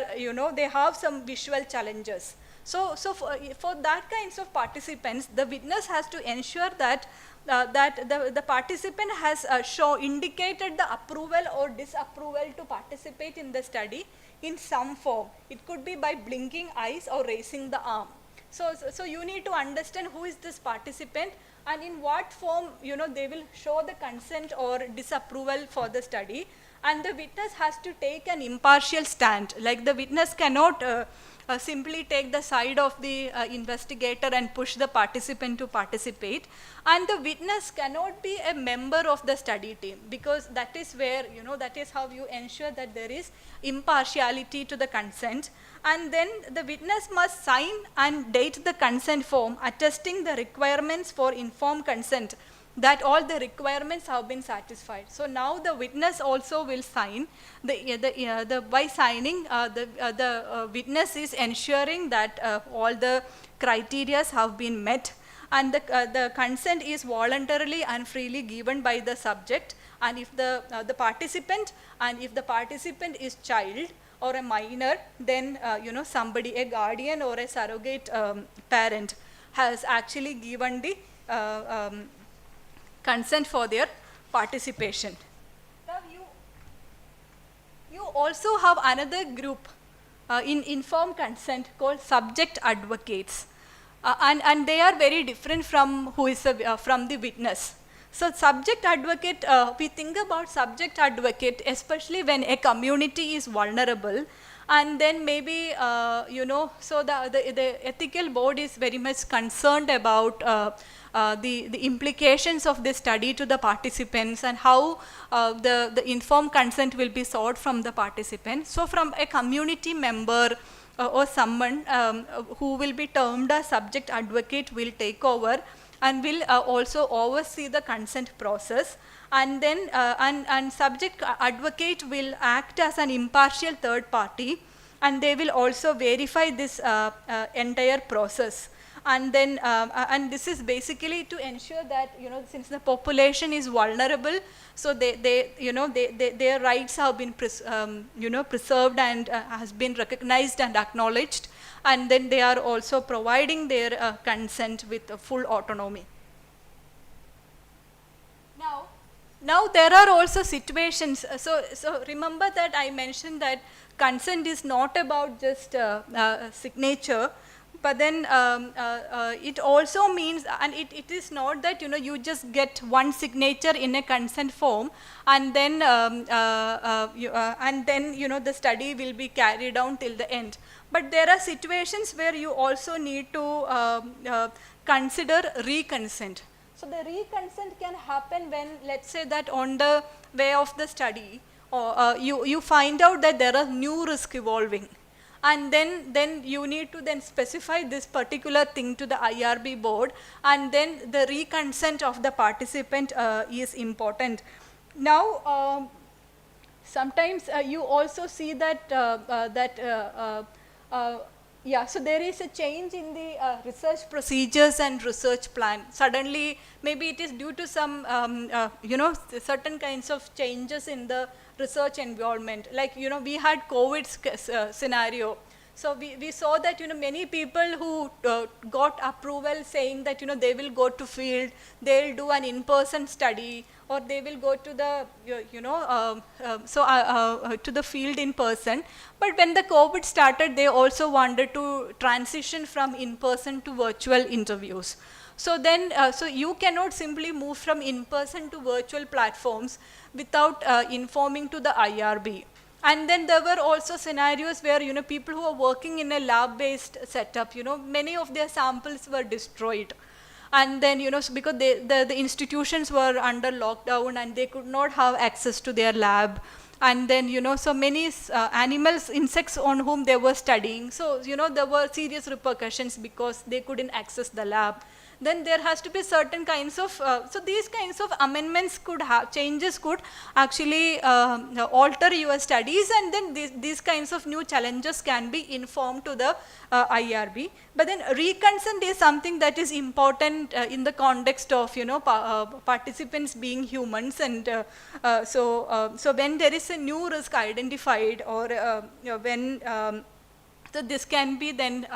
they have some visual challenges. So for that kinds of participants, the witness has to ensure that the participant has indicated the approval or disapproval to participate in the study in some form. It could be by blinking eyes or raising the arm. So you need to understand who is this participant and in what form they will show the consent or disapproval for the study. And the witness has to take an impartial stand. Like the witness cannot simply take the side of the investigator and push the participant to participate. And the witness cannot be a member of the study team, because that is where, that is how you ensure that there is impartiality to the consent. And then the witness must sign and date the consent form attesting the requirements for informed consent, that all the requirements have been satisfied. So now the witness also will sign. By signing, the witness is ensuring that all the criteria have been met, and the consent is voluntarily and freely given by the subject. And if the participant, is child or a minor, then somebody, a guardian or a surrogate parent, has actually given the consent for their participation. Now you also have another group in informed consent called subject advocates. And they are very different from who is from the witness. So subject advocate, we think about subject advocate, especially when a community is vulnerable, and then maybe, so the ethical board is very much concerned about the implications of this study to the participants and how the informed consent will be sought from the participants. So from a community member or someone who will be termed as subject advocate will take over and will also oversee the consent process, and then and subject advocate will act as an impartial third party, and they will also verify this entire process. And then and this is basically to ensure that, since the population is vulnerable, so their rights have been preserved and has been recognized and acknowledged, and then they are also providing their consent with full autonomy. Now there are also situations, so remember that I mentioned that consent is not about just signature, but then it also means, and it is not that you just get one signature in a consent form, and then the study will be carried on till the end. But there are situations where you also need to consider reconsent. So the reconsent can happen when, let's say that on the way of the study, or you find out that there are new risk evolving, and then you need to then specify this particular thing to the IRB board, and then the reconsent of the participant is important. Now sometimes you also see that so there is a change in the research procedures and research plan. Suddenly, maybe it is due to some, certain kinds of changes in the research environment. Like, we had COVID scenario. So we saw that, many people who got approval saying that, they will go to field, they'll do an in-person study, or they will go to the, to the field in person. But when the COVID started, they also wanted to transition from in-person to virtual interviews. So then, so you cannot simply move from in-person to virtual platforms without informing to the IRB. And then there were also scenarios where, people who are working in a lab-based setup, many of their samples were destroyed. And then, because the institutions were under lockdown and they could not have access to their lab. And then, so many animals, insects on whom they were studying. So, there were serious repercussions because they couldn't access the lab. Then there has to be certain kinds of, so these kinds of amendments could have, changes could actually alter your studies, and then these kinds of new challenges can be informed to the IRB. But then reconsent is something that is important in the context of, participants being humans, and so when there is a new risk identified, or when, so this can be then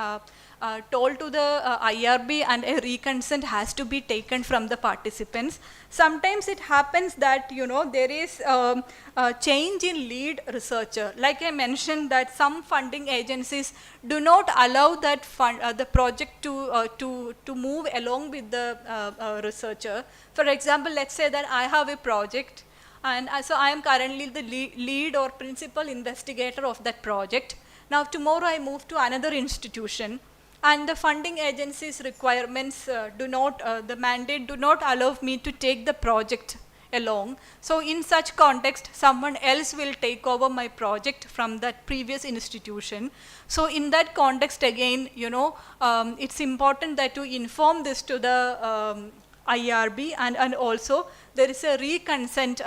told to the IRB, and a reconsent has to be taken from the participants. Sometimes it happens that, there is a change in lead researcher. Like I mentioned, that some funding agencies do not allow that the project to move along with the researcher. For example, let's say that I have a project, and so I am currently the lead or principal investigator of that project. Now tomorrow I move to another institution, and the funding agency's requirements the mandate do not allow me to take the project along. So in such context, someone else will take over my project from that previous institution. So in that context again, it's important that you inform this to the IRB, and also there is a reconsent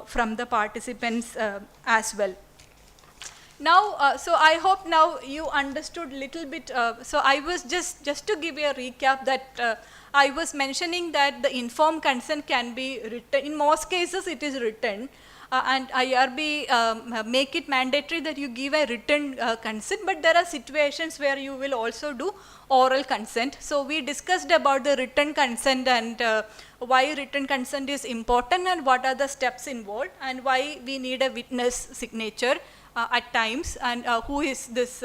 from the participants as well. Now, so I hope now you understood little bit. So I was just to give you a recap, that I was mentioning that the informed consent can be written. In most cases, it is written, and IRB make it mandatory that you give a written consent. But there are situations where you will also do oral consent. So we discussed about the written consent, and why written consent is important, and what are the steps involved, and why we need a witness signature at times, and who is this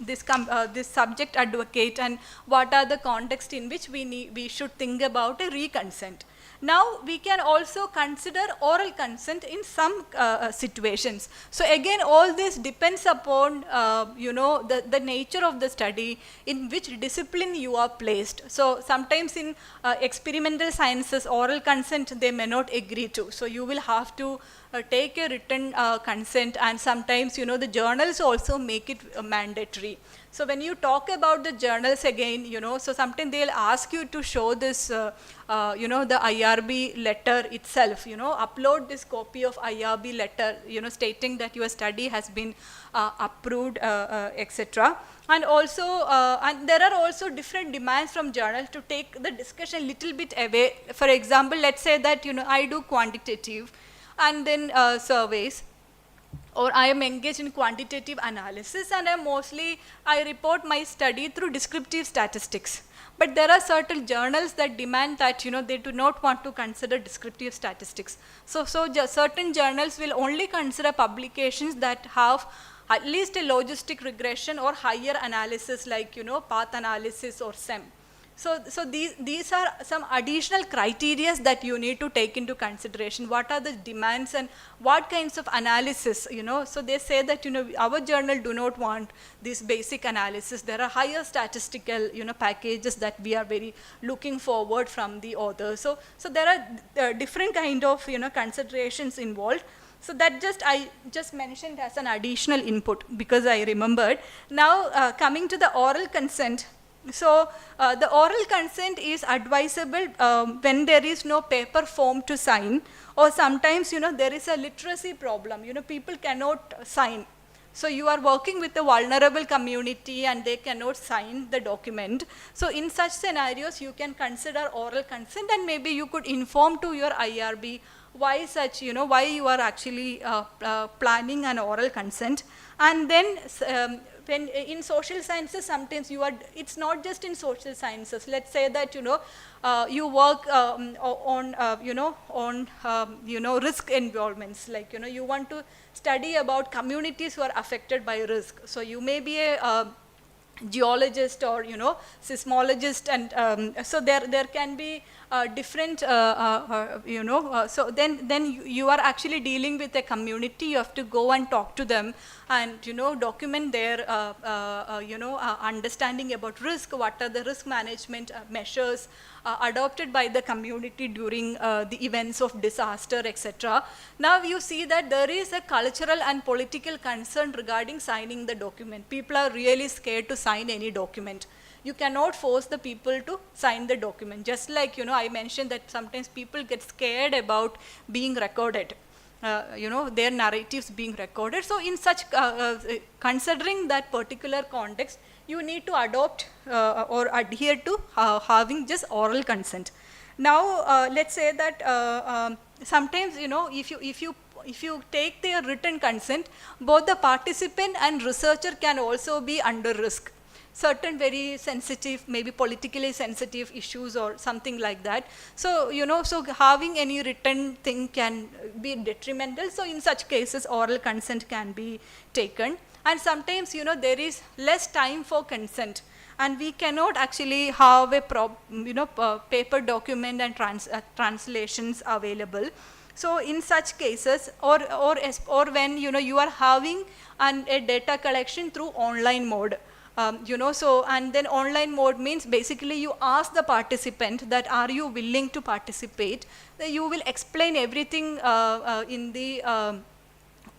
this subject advocate, and what are the context in which we should think about a re-consent. Now we can also consider oral consent in some situations. So again, all this depends upon the nature of the study, in which discipline you are placed. So sometimes in experimental sciences, oral consent they may not agree to. So you will have to take a written consent, and sometimes the journals also make it mandatory. So when you talk about the journals again, so sometimes they'll ask you to show this, the IRB letter itself, upload this copy of IRB letter, stating that your study has been approved, etc. And also, and there are also different demands from journals to take the discussion a little bit away. For example, let's say that, I do quantitative and then surveys, or I am engaged in quantitative analysis, and I report my study through descriptive statistics. But there are certain journals that demand that, they do not want to consider descriptive statistics. So certain journals will only consider publications that have at least a logistic regression or higher analysis, like, path analysis or SEM. So these are some additional criteria that you need to take into consideration. What are the demands and what kinds of analysis, So they say that, our journal do not want this basic analysis. There are higher statistical, packages that we are very looking forward from the author. So there are different kind of, considerations involved. So that I just mentioned as an additional input because I remembered. Now coming to the oral consent. So the oral consent is advisable when there is no paper form to sign, or sometimes there is a literacy problem. People cannot sign. So you are working with a vulnerable community and they cannot sign the document. So in such scenarios, you can consider oral consent, and maybe you could inform to your IRB why such, why you are actually planning an oral consent. And then when in social sciences, sometimes it's not just in social sciences. Let's say that, you work on risk environments, like, you want to study about communities who are affected by risk. So you may be a geologist or, seismologist, and so there can be different, so then you are actually dealing with a community. You have to go and talk to them and, document their, understanding about risk, what are the risk management measures adopted by the community during the events of disaster, etc. Now you see that there is a cultural and political concern regarding signing the document. People are really scared to sign any document. You cannot force the people to sign the document. Just like, I mentioned that sometimes people get scared about being recorded, their narratives being recorded. So in such, considering that particular context, you need to adopt or adhere to having just oral consent. Now, let's say that sometimes, if you take their written consent, both the participant and researcher can also be under risk. Certain very sensitive, maybe politically sensitive issues or something like that. So, so having any written thing can be detrimental. So in such cases, oral consent can be taken. And sometimes, there is less time for consent, and we cannot actually have a paper document and translations available. So in such cases, or when, you are having a data collection through online mode. So, and then online mode means basically you ask the participant that, are you willing to participate? You will explain everything in the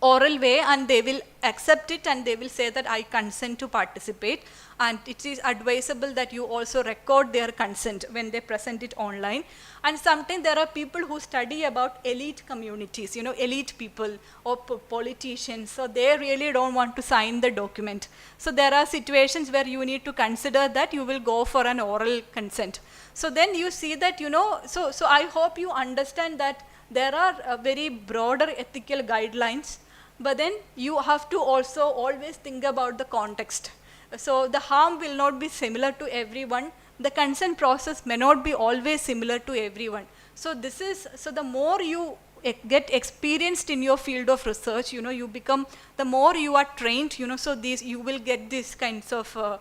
oral way, and they will accept it, and they will say that I consent to participate. And it is advisable that you also record their consent when they present it online. And sometimes there are people who study about elite communities, elite people or politicians. So they really don't want to sign the document. So there are situations where you need to consider that you will go for an oral consent. So then you see that, so I hope you understand that there are very broader ethical guidelines, but then you have to also always think about the context. So the harm will not be similar to everyone. The consent process may not be always similar to everyone. So the more you get experienced in your field of research, you become, the more you are trained, so you will get these kinds of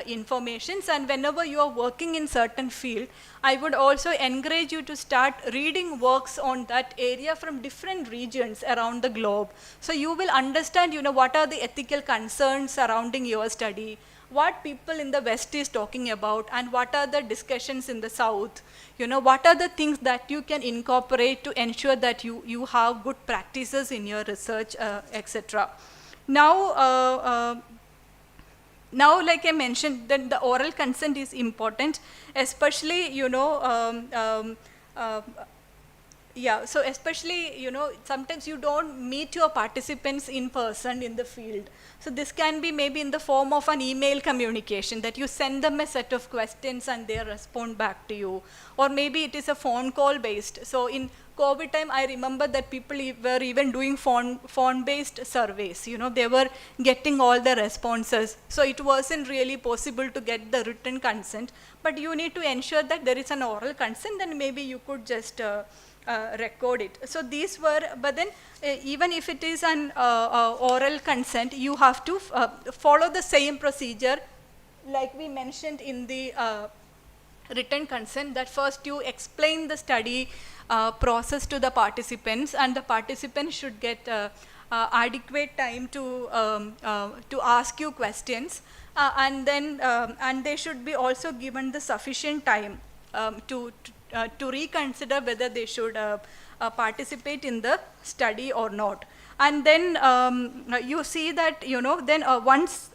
informations. And whenever you are working in certain field, I would also encourage you to start reading works on that area from different regions around the globe. So you will understand, what are the ethical concerns surrounding your study, what people in the West is talking about, and what are the discussions in the South. What are the things that you can incorporate to ensure that you have good practices in your research, etc. Now, like I mentioned, then the oral consent is important, especially, so especially, sometimes you don't meet your participants in person in the field. So this can be maybe in the form of an email communication, that you send them a set of questions and they respond back to you. Or maybe it is a phone call based. So in COVID time, I remember that people were even doing phone-based surveys. They were getting all the responses. So it wasn't really possible to get the written consent. But you need to ensure that there is an oral consent, and maybe you could just record it. So these were, but then even if it is an oral consent, you have to follow the same procedure like we mentioned in the written consent, that first you explain the study process to the participants, and the participants should get adequate time to ask you questions, and then and they should be also given the sufficient time to reconsider whether they should participate in the study or not. And then you see that, then once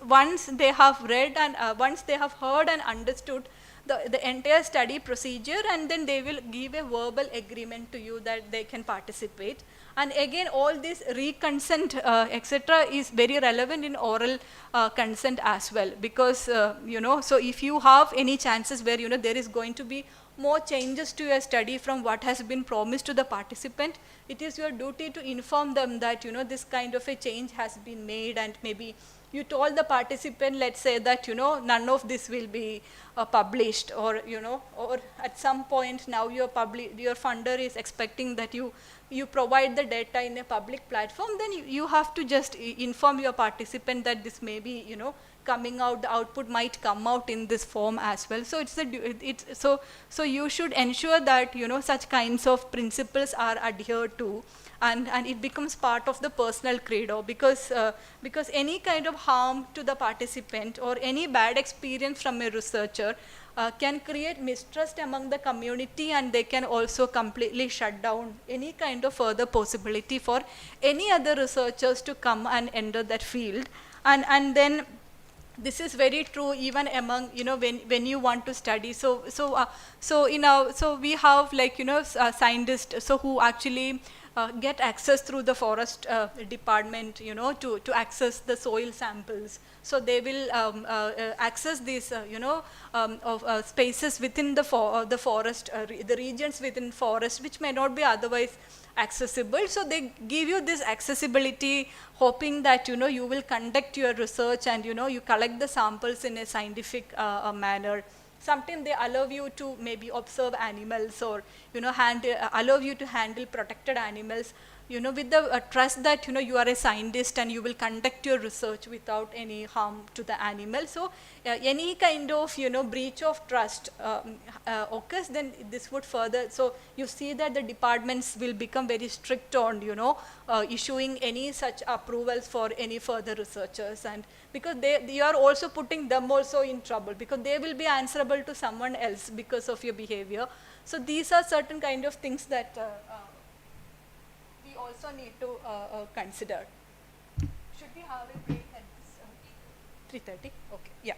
they have read and once they have heard and understood the entire study procedure, and then they will give a verbal agreement to you that they can participate. And again, all this reconsent, etc., is very relevant in oral consent as well, because so if you have any chances where there is going to be more changes to your study from what has been promised to the participant, it is your duty to inform them that this kind of a change has been made, and maybe you told the participant, let's say that none of this will be published, or or at some point now your funder is expecting that you provide the data in a public platform, then you have to just inform your participant that this may be coming out, the output might come out in this form as well. So so you should ensure that such kinds of principles are adhered to, and it becomes part of the personal credo, because any kind of harm to the participant or any bad experience from a researcher can create mistrust among the community, and they can also completely shut down any kind of further possibility for any other researchers to come and enter that field. And then this is very true even among when you want to study. So we have like scientists who actually get access through the forest department to access the soil samples. So they will access these spaces within the forest, the regions within forest which may not be otherwise accessible. So they give you this accessibility, hoping that you will conduct your research and you collect the samples in a scientific manner. Sometimes they allow you to maybe observe animals, or allow you to handle protected animals, with the trust that you are a scientist and you will conduct your research without any harm to the animal. So any kind of breach of trust occurs, then this would further. So you see that the departments will become very strict on issuing any such approvals for any further researchers, and because you are also putting them also in trouble, because they will be answerable to someone else because of your behavior. So these are certain kind of things that we also need to consider. Should we have a break at 3:30? Okay, yeah.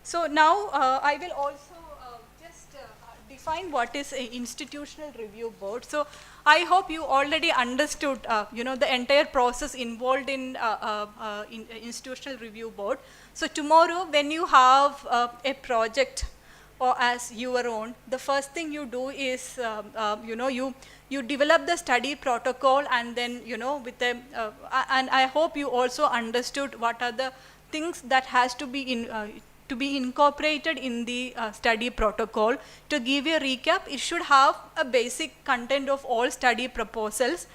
So now I will also just define what is an institutional review board. So I hope you already understood the entire process involved in institutional review board. So tomorrow when you have a project or as your own, the first thing you do is you develop the study protocol, and then with a and I hope you also understood what are the things that has to be to be incorporated in the study protocol. To give you a recap, it should have a basic content of all study proposals,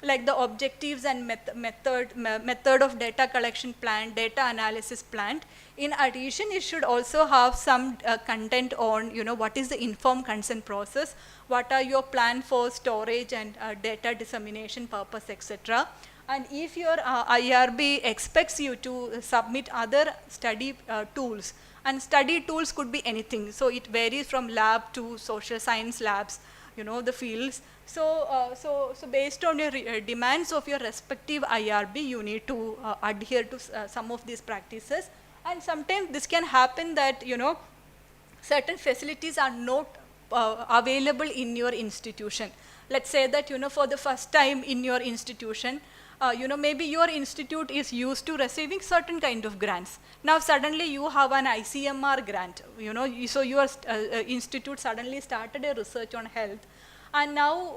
like the objectives and method of data collection plan, data analysis plan. In addition, it should also have some content on, what is the informed consent process, what are your plan for storage and data dissemination purpose, etc. And if your IRB expects you to submit other study tools, and study tools could be anything, so it varies from lab to social science labs, the fields. So based on your demands of your respective IRB, you need to adhere to some of these practices. And sometimes this can happen that, certain facilities are not available in your institution. Let's say that, for the first time in your institution, maybe your institute is used to receiving certain kind of grants. Now suddenly you have an ICMR grant, so your institute suddenly started a research on health. And now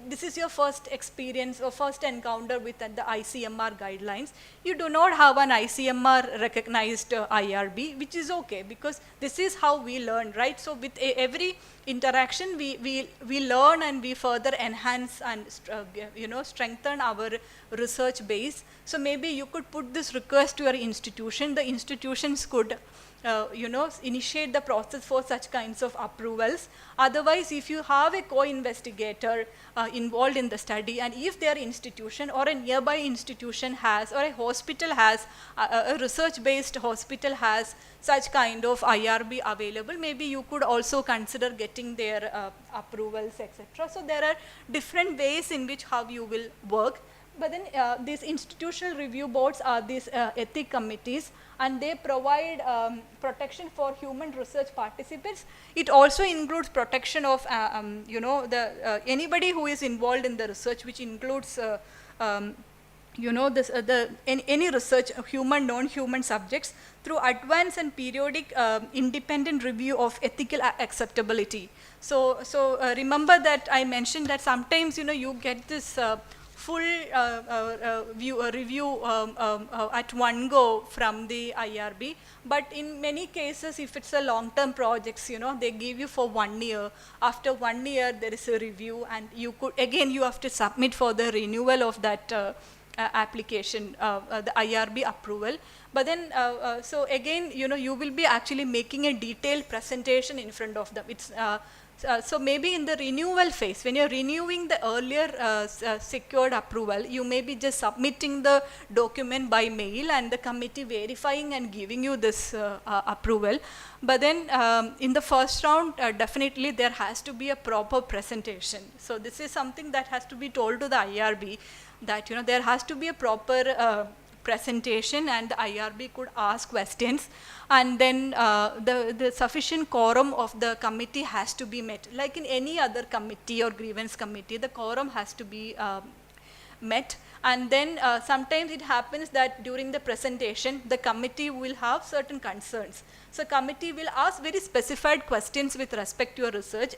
this is your first experience or first encounter with the ICMR guidelines. You do not have an ICMR recognized IRB, which is okay, because this is how we learn, right? So with every interaction, we learn and we further enhance and strengthen our research base. So maybe you could put this request to your institution. The institutions could initiate the process for such kinds of approvals. Otherwise, if you have a co-investigator involved in the study, and if their institution or a nearby institution has, or a hospital has, a research-based hospital has such kind of IRB available, maybe you could also consider getting their approvals, etc. So there are different ways in which how you will work. But then these institutional review boards are these ethic committees, and they provide protection for human research participants. It also includes protection of anybody who is involved in the research, which includes any research, human, non-human subjects, through advanced and periodic independent review of ethical acceptability. So remember that I mentioned that sometimes you get this full review at one go from the IRB, but in many cases, if it's a long-term projects, they give you for 1 year. After 1 year, there is a review, and you have to submit for the renewal of that application, the IRB approval. But then, so again, you will be actually making a detailed presentation in front of them. It's so maybe in the renewal phase, when you're renewing the earlier secured approval, you may be just submitting the document by mail and the committee verifying and giving you this approval. But then in the first round, definitely there has to be a proper presentation. So this is something that has to be told to the IRB, that there has to be a proper presentation, and the IRB could ask questions, and then the sufficient quorum of the committee has to be met. Like in any other committee or grievance committee, the quorum has to be met. And then sometimes it happens that during the presentation, the committee will have certain concerns. So committee will ask very specified questions with respect to your research.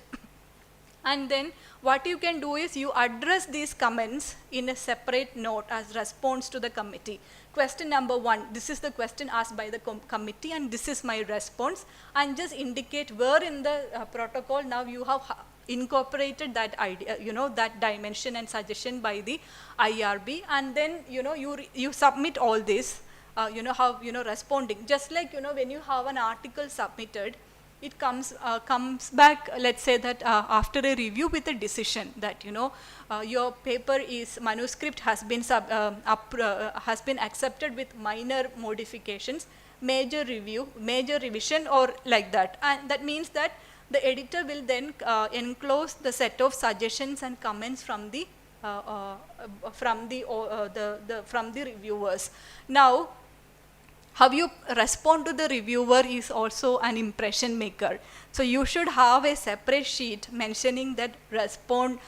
And then what you can do is you address these comments in a separate note as response to the committee. Question number 1, this is the question asked by the committee, and this is my response, and just indicate where in the protocol now you have incorporated that idea, that dimension and suggestion by the IRB, and then you submit all this, responding. Just like when you have an article submitted, it comes back, let's say that after a review with a decision that your paper is manuscript has been accepted with minor modifications, major review, major revision, or like that. And that means that the editor will then enclose the set of suggestions and comments from the reviewers. Now, how you respond to the reviewer is also an impression maker. So you should have a separate sheet mentioning that response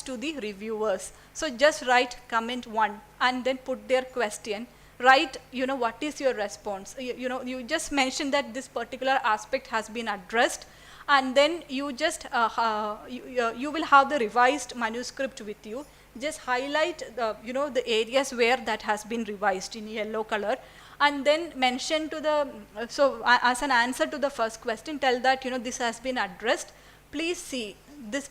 to the reviewers. So just write comment 1 and then put their question. Write, what is your response? You just mention that this particular aspect has been addressed, and then you just you will have the revised manuscript with you. just highlight the, the areas where that has been revised in yellow color, and then mention to the, as an answer to the first question, tell that, this has been addressed. Please see this,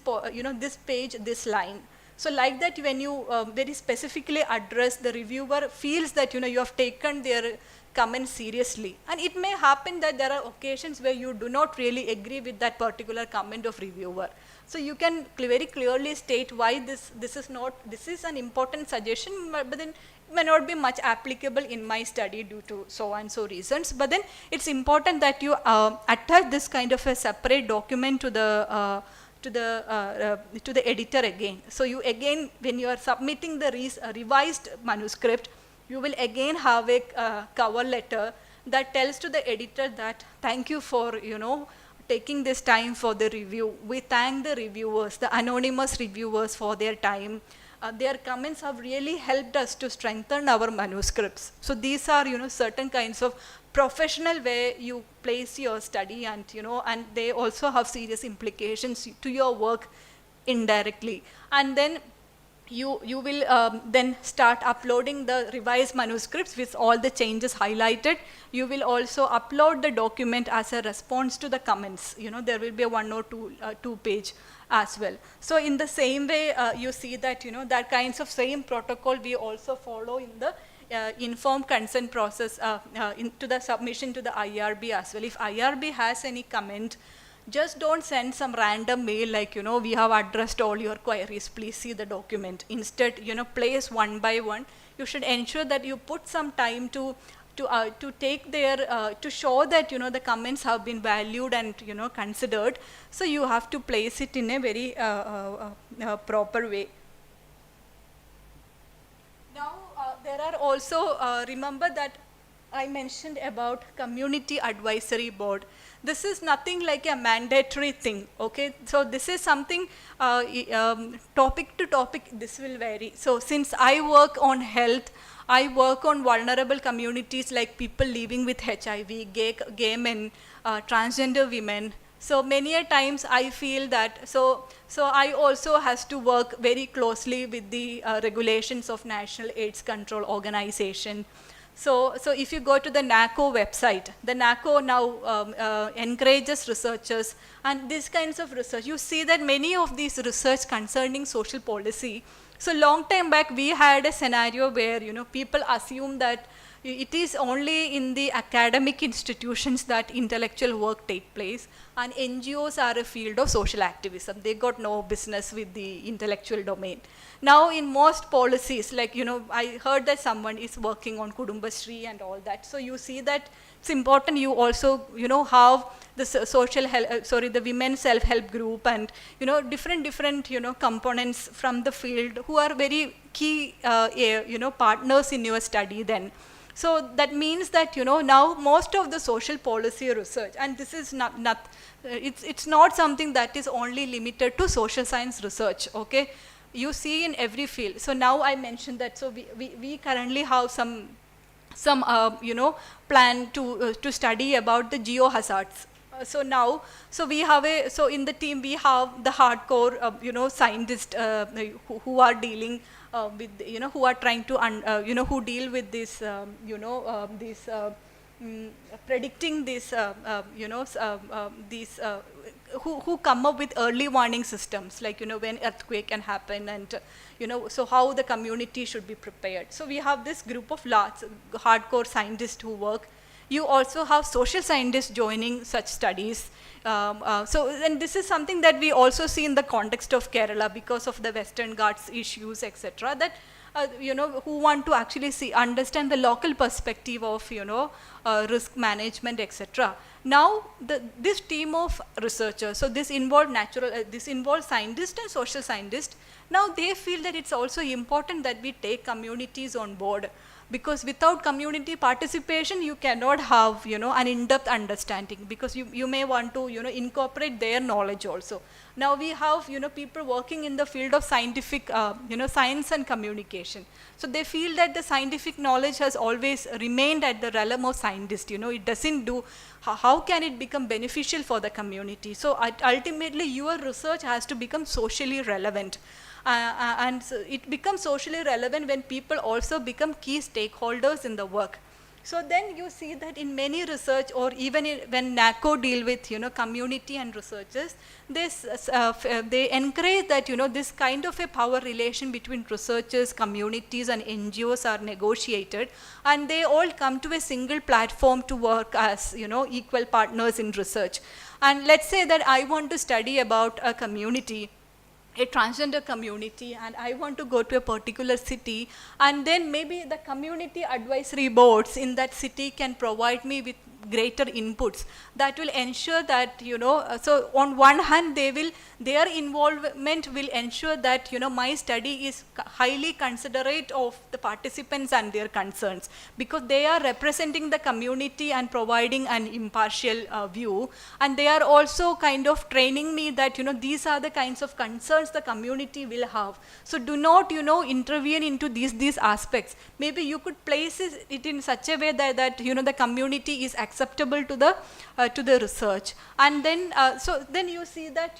this page, this line. So like that, when you very specifically address, the reviewer feels that, you have taken their comments seriously. And it may happen that there are occasions where you do not really agree with that particular comment of reviewer. So you can very clearly state why this is an important suggestion, but then it may not be much applicable in my study due to so and so reasons. But then it's important that you attach this kind of a separate document to the editor again. So you again, when you are submitting the revised manuscript, you will again have a cover letter that tells to the editor that thank you for, taking this time for the review. We thank the reviewers, the anonymous reviewers, for their time. Their comments have really helped us to strengthen our manuscripts. So these are, certain kinds of professional way you place your study, and, and they also have serious implications to your work indirectly. And then you will then start uploading the revised manuscripts with all the changes highlighted. You will also upload the document as a response to the comments. There will be a 1 or 2 page as well. So in the same way, you see that, that kinds of same protocol we also follow in the informed consent process into the submission to the IRB as well. If IRB has any comment, just don't send some random mail like, we have addressed all your queries, please see the document. Instead, place one by one. You should ensure that you put some time to take their, to show that, the comments have been valued and, considered. So you have to place it in a very proper way. Now, there are also, remember that I mentioned about community advisory board. This is nothing like a mandatory thing, okay? So this is something, topic to topic, this will vary. So since I work on health, I work on vulnerable communities like people living with HIV, gay men, transgender women. So many a times I feel that, so I also has to work very closely with the regulations of National AIDS Control Organization. So if you go to the NACO website, the NACO now encourages researchers and these kinds of research. You see that many of these research concerning social policy. So long time back, we had a scenario where, people assume that it is only in the academic institutions that intellectual work take place, and NGOs are a field of social activism. They got no business with the intellectual domain. Now in most policies, like, I heard that someone is working on Kudumbashree and all that. So you see that it's important you also, have the social help, the women's self-help group and, different, components from the field who are very key, partners in your study then. So that means that, now most of the social policy research, and this is it's not something that is only limited to social science research, okay? You see in every field. So now I mentioned that, so we currently have some plan to study about the geohazards. So we have in the team we have the hardcore, scientists who are dealing with, who are trying to, who deal with this, predicting this, these, who come up with early warning systems, like, when earthquake can happen and, so how the community should be prepared. So we have this group of hardcore scientists who work. You also have social scientists joining such studies. And this is something that we also see in the context of Kerala because of the Western Ghats issues, etc. That who want to actually understand the local perspective of risk management, etc. Now this team of researchers, so this involved scientists and social scientists. Now they feel that it's also important that we take communities on board, because without community participation, you cannot have, an in-depth understanding, because you may want to, incorporate their knowledge also. Now we have, people working in the field of scientific, science and communication. So they feel that the scientific knowledge has always remained at the realm of scientists, it doesn't do, how can it become beneficial for the community? So ultimately your research has to become socially relevant. And so it becomes socially relevant when people also become key stakeholders in the work. So then you see that in many research, or even when NACO deal with community and researchers, they encourage that this kind of a power relation between researchers, communities, and NGOs are negotiated, and they all come to a single platform to work as equal partners in research. And let's say that I want to study about a community, a transgender community, and I want to go to a particular city, and then maybe the community advisory boards in that city can provide me with greater inputs that will ensure that so on one hand their involvement will ensure that my study is highly considerate of the participants and their concerns, because they are representing the community and providing an impartial view, and they are also kind of training me that these are the kinds of concerns the community will have, so do not intervene into these aspects. Maybe you could place it in such a way that the community is acceptable to the research. And then so then you see that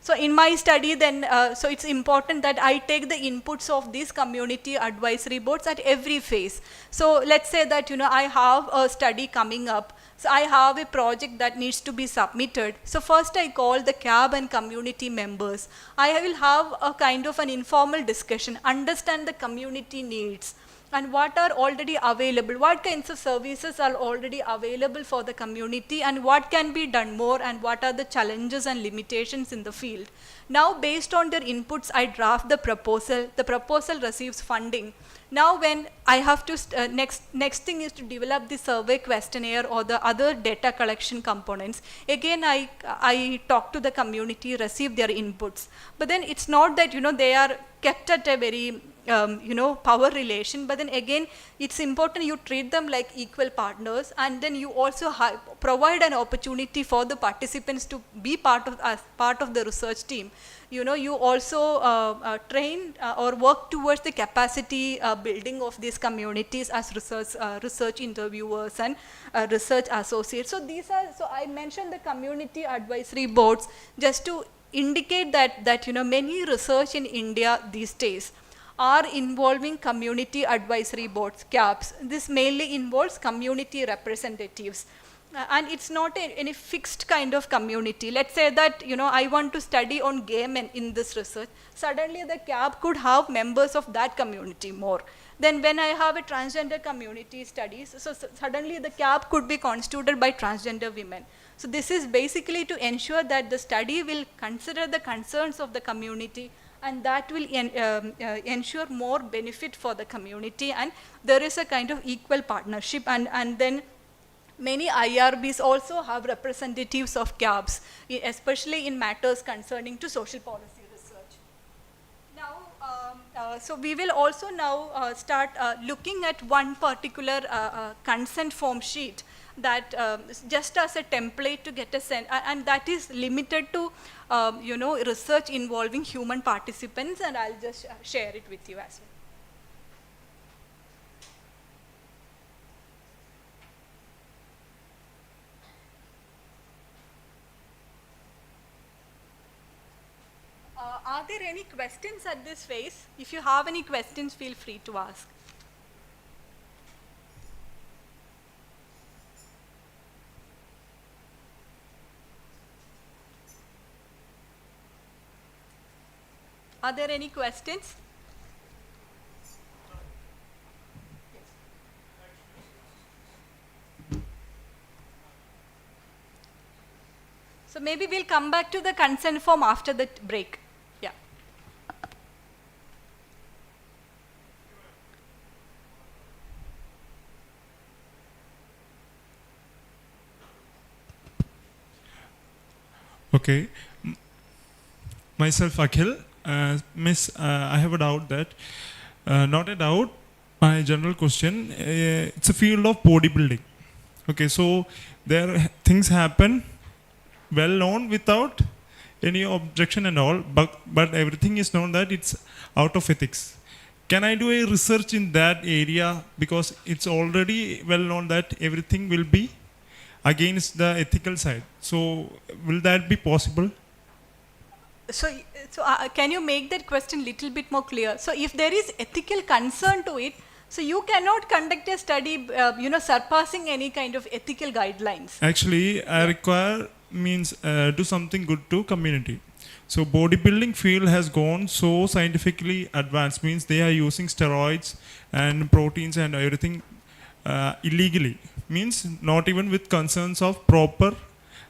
so in my study then so it's important that I take the inputs of these community advisory boards at every phase. So let's say that I have a study coming up, so I have a project that needs to be submitted. So first I call the CAB and community members. I will have a kind of an informal discussion, understand the community needs and what are already available, what kinds of services are already available for the community, and what can be done more, and what are the challenges and limitations in the field. Now based on their inputs, I draft the proposal receives funding. Now when I have to, next thing is to develop the survey questionnaire or the other data collection components. Again, I talk to the community, receive their inputs. But then it's not that, they are kept at a very, power relation, but then again, it's important you treat them like equal partners, and then you also provide an opportunity for the participants to be part of the research team. You also train or work towards the capacity building of these communities as research interviewers and research associates. So so I mentioned the community advisory boards just to indicate that many research in India these days are involving community advisory boards, CABs. This mainly involves community representatives. And it's not any fixed kind of community. Let's say that I want to study on gay men in this research. Suddenly the CAB could have members of that community more. Then when I have a transgender community studies, so suddenly the CAB could be constituted by transgender women. So this is basically to ensure that the study will consider the concerns of the community, and that will ensure more benefit for the community, and there is a kind of equal partnership. And then many IRBs also have representatives of CABs, especially in matters concerning to social policy research. Now, so we will also now start looking at one particular consent form sheet that just as a template to get a sense, and that is limited to research involving human participants, and I'll just share it with you as well. Are there any questions at this phase? If you have any questions, feel free to ask. Are there any questions? So maybe we'll come back to the consent form after the break. Yeah. Okay. Myself, Akhil. Miss, I have a doubt that, not a doubt, my general question, it's a field of bodybuilding. Okay, so there things happen well known without any objection and all, but everything is known that it's out of ethics. Can I do a research in that area, because it's already well known that everything will be against the ethical side? So will that be possible? So can you make that question little bit more clear? So if there is ethical concern to it, so you cannot conduct a study, surpassing any kind of ethical guidelines. Actually, I require means do something good to community. So bodybuilding field has gone so scientifically advanced, means they are using steroids and proteins and everything illegally, means not even with concerns of proper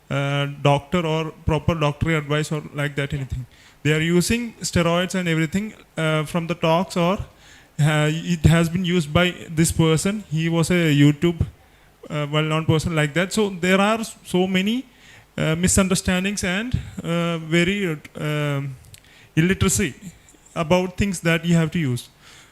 doctor or proper doctor advice or like that anything. They are using steroids and everything from the talks, or it has been used by this person. He was a YouTube well-known person like that. So there are so many misunderstandings and very illiteracy about things that you have to use.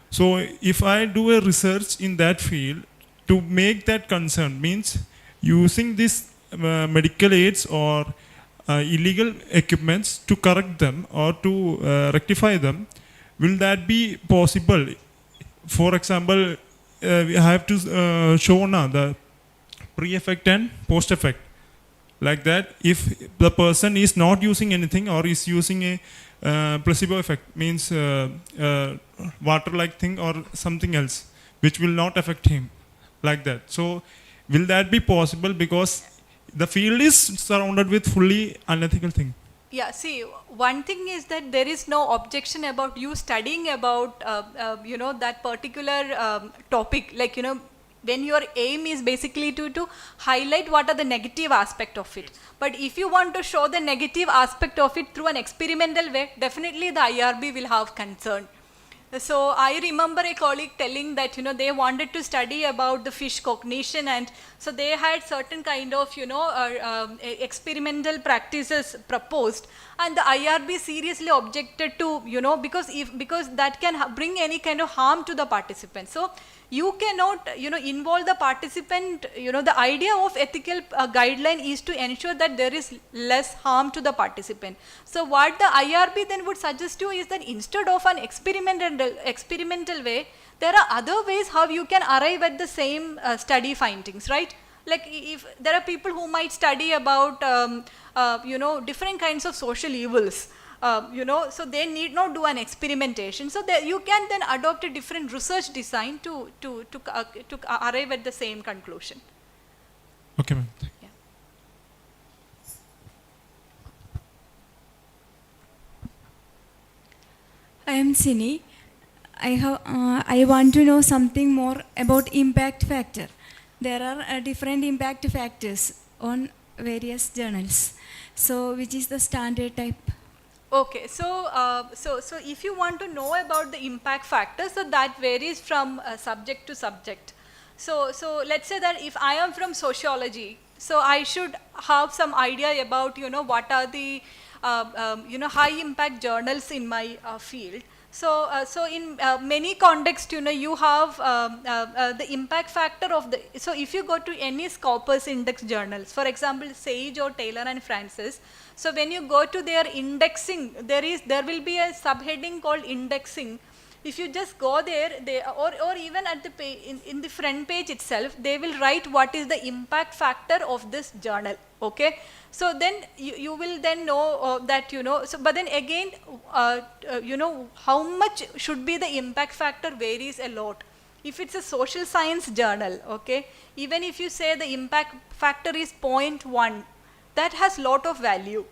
So if I do a research in that field to make that concern, means using these medical aids or illegal equipments to correct them or to rectify them, will that be possible? For example, we have to show now the pre-effect and post-effect. Like that, if the person is not using anything or is using a placebo effect, means water-like thing or something else, which will not affect him, like that. So, will that be possible? Because the field is surrounded with fully unethical thing. Yeah, see, one thing is that there is no objection about you studying about, that particular topic, like, when your aim is basically to highlight what are the negative aspect of it. But if you want to show the negative aspect of it through an experimental way, definitely the IRB will have concern. So I remember a colleague telling that, they wanted to study about the fish cognition, and so they had certain kind of, experimental practices proposed, and the IRB seriously objected to, because that can bring any kind of harm to the participant. So you cannot, involve the participant, the idea of ethical guideline is to ensure that there is less harm to the participant. So what the IRB then would suggest you is that instead of an experimental way, there are other ways how you can arrive at the same study findings, right? Like if there are people who might study about, different kinds of social evils, so they need not do an experimentation. So you can then adopt a different research design to arrive at the same conclusion. Okay, ma'am. Yeah. I am Sini. I want to know something more about impact factor. There are different impact factors on various journals. So which is the standard type? Okay, so so if you want to know about the impact factor, so that varies from subject to subject. So let's say that if I am from sociology, so I should have some idea about, what are the high impact journals in my field. So in many contexts, you have the impact factor of the, so if you go to any Scopus index journals, for example, Sage or Taylor and Francis, so when you go to their indexing, there will be a subheading called indexing. If you just go there, or even at the page, in the front page itself, they will write what is the impact factor of this journal. Okay, so then you will then know that, so but then again, how much should be the impact factor varies a lot. If it's a social science journal, okay, even if you say the impact factor is 0.1, that has lot of value.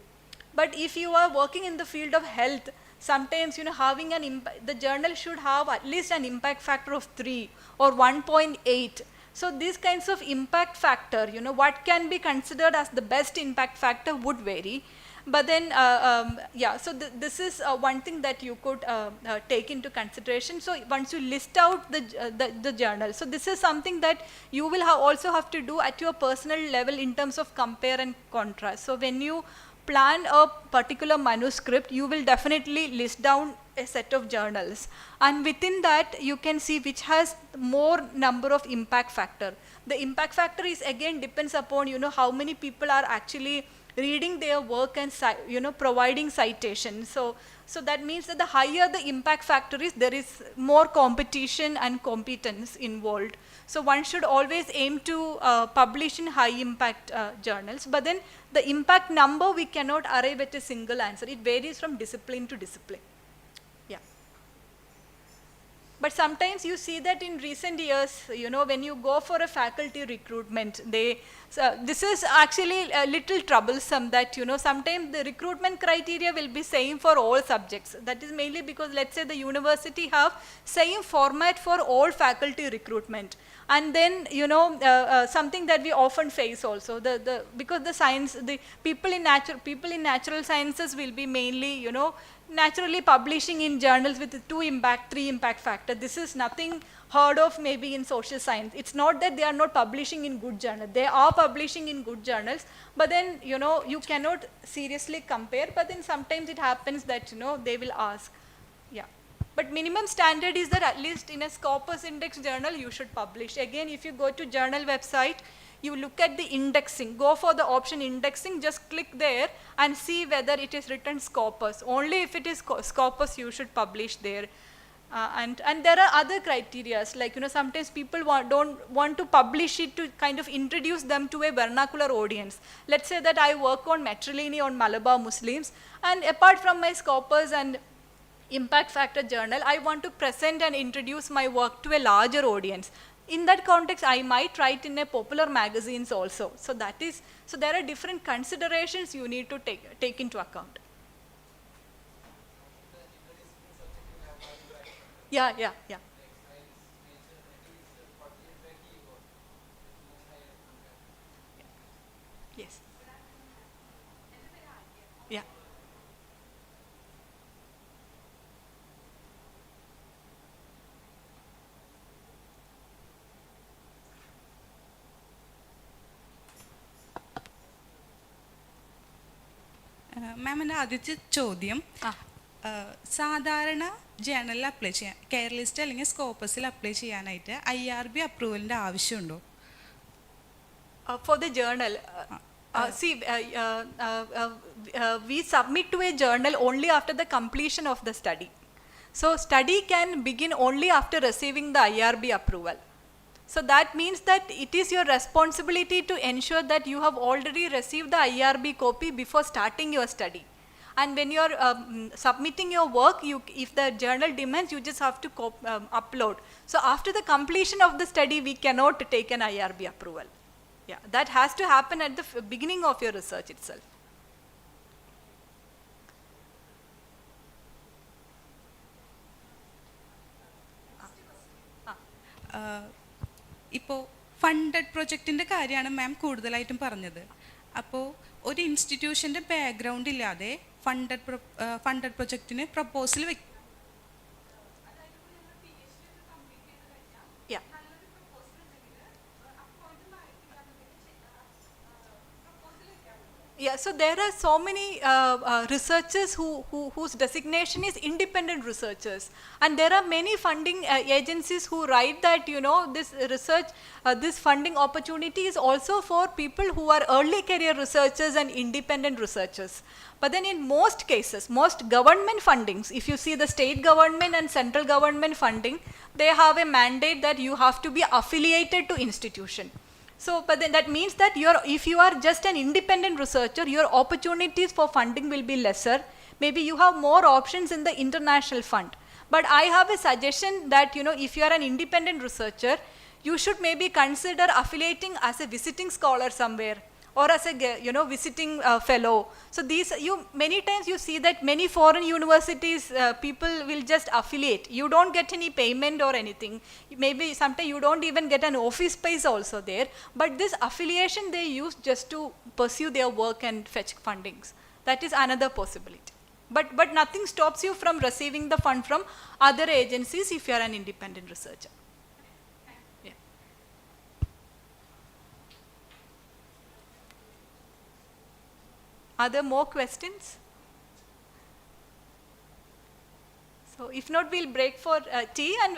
But if you are working in the field of health, sometimes, having an the journal should have at least an impact factor of 3 or 1.8. So these kinds of impact factor, what can be considered as the best impact factor would vary. But then, yeah, so this is one thing that you could take into consideration. So once you list out the journal, so this is something that you will also have to do at your personal level in terms of compare and contrast. So when you plan a particular manuscript, you will definitely list down a set of journals, and within that you can see which has more number of impact factor. The impact factor is again depends upon, how many people are actually reading their work and providing citations. So that means that the higher the impact factor is, there is more competition and competence involved. So one should always aim to publish in high impact journals, but then the impact number we cannot arrive at a single answer. It varies from discipline to discipline. Yeah. But sometimes you see that in recent years, when you go for a faculty recruitment, this is actually a little troublesome that, sometimes the recruitment criteria will be same for all subjects. That is mainly because, let's say, the university have same format for all faculty recruitment. And then, something that we often face also, because the people in natural sciences will be mainly, naturally publishing in journals with 2 impact, 3 impact factor. This is nothing heard of maybe in social science. It's not that they are not publishing in good journals. They are publishing in good journals, but then, you cannot seriously compare, but then sometimes it happens that, they will ask. Yeah. But minimum standard is that at least in a Scopus index journal, you should publish. Again, if you go to journal website, you look at the indexing, go for the option indexing, just click there and see whether it is written Scopus. Only if it is Scopus, you should publish there. And there are other criteria, like, sometimes people don't want to publish it to kind of introduce them to a vernacular audience. Let's say that I work on Matrilineal on Malabar Muslims, and apart from my Scopus and impact factor journal, I want to present and introduce my work to a larger audience. In that context, I might write in a popular magazines also. So there are different considerations you need to take into account. Yeah. Yes. Yeah. മാം, എൻ്റെ ആദ്യത്തെ ചോദ്യം, സാധാരണ ജേണലിൽ apply ചെയ്യാൻ, care list അല്ലെങ്കിൽ സ്കോപ്പസിൽ apply ചെയ്യാനായിട്ട് IRB അപ്രൂവലിൻ്റെ ആവശ്യമുണ്ടോ? For the journal, we submit to a journal only after the completion of the study. So study can begin only after receiving the IRB approval. So that means that it is your responsibility to ensure that you have already received the IRB copy before starting your study. And when you are submitting your work, if the journal demands, you just have to upload. So after the completion of the study, we cannot take an IRB approval. Yeah, that has to happen at the beginning of your research itself. ഇപ്പോൾ funded പ്രൊജക്റ്റിൻ്റെ കാര്യമാണ് മാം കൂടുതലായിട്ടും പറഞ്ഞത്. അപ്പോൾ ഒരു ഇൻസ്റ്റിറ്റ്യൂഷൻ്റെ background ഇല്ലാതെ funded പ്രൊജക്റ്റിന് proposal വെക്കും. Yeah, so there are so many researchers whose designation is independent researchers, and there are many funding agencies who write that, this research, this funding opportunity is also for people who are early career researchers and independent researchers. But then in most cases, most government fundings, if you see the state government and central government funding, they have a mandate that you have to be affiliated to institution. So, but then that means that if you are just an independent researcher, your opportunities for funding will be lesser. Maybe you have more options in the international fund. But I have a suggestion that, if you are an independent researcher, you should maybe consider affiliating as a visiting scholar somewhere, or as a visiting fellow. So many times you see that many foreign universities, people will just affiliate. You don't get any payment or anything. Maybe sometimes you don't even get an office space also there. But this affiliation they use just to pursue their work and fetch fundings. That is another possibility. But nothing stops you from receiving the fund from other agencies if you are an independent researcher. Are there more questions? So if not, we'll break for tea, and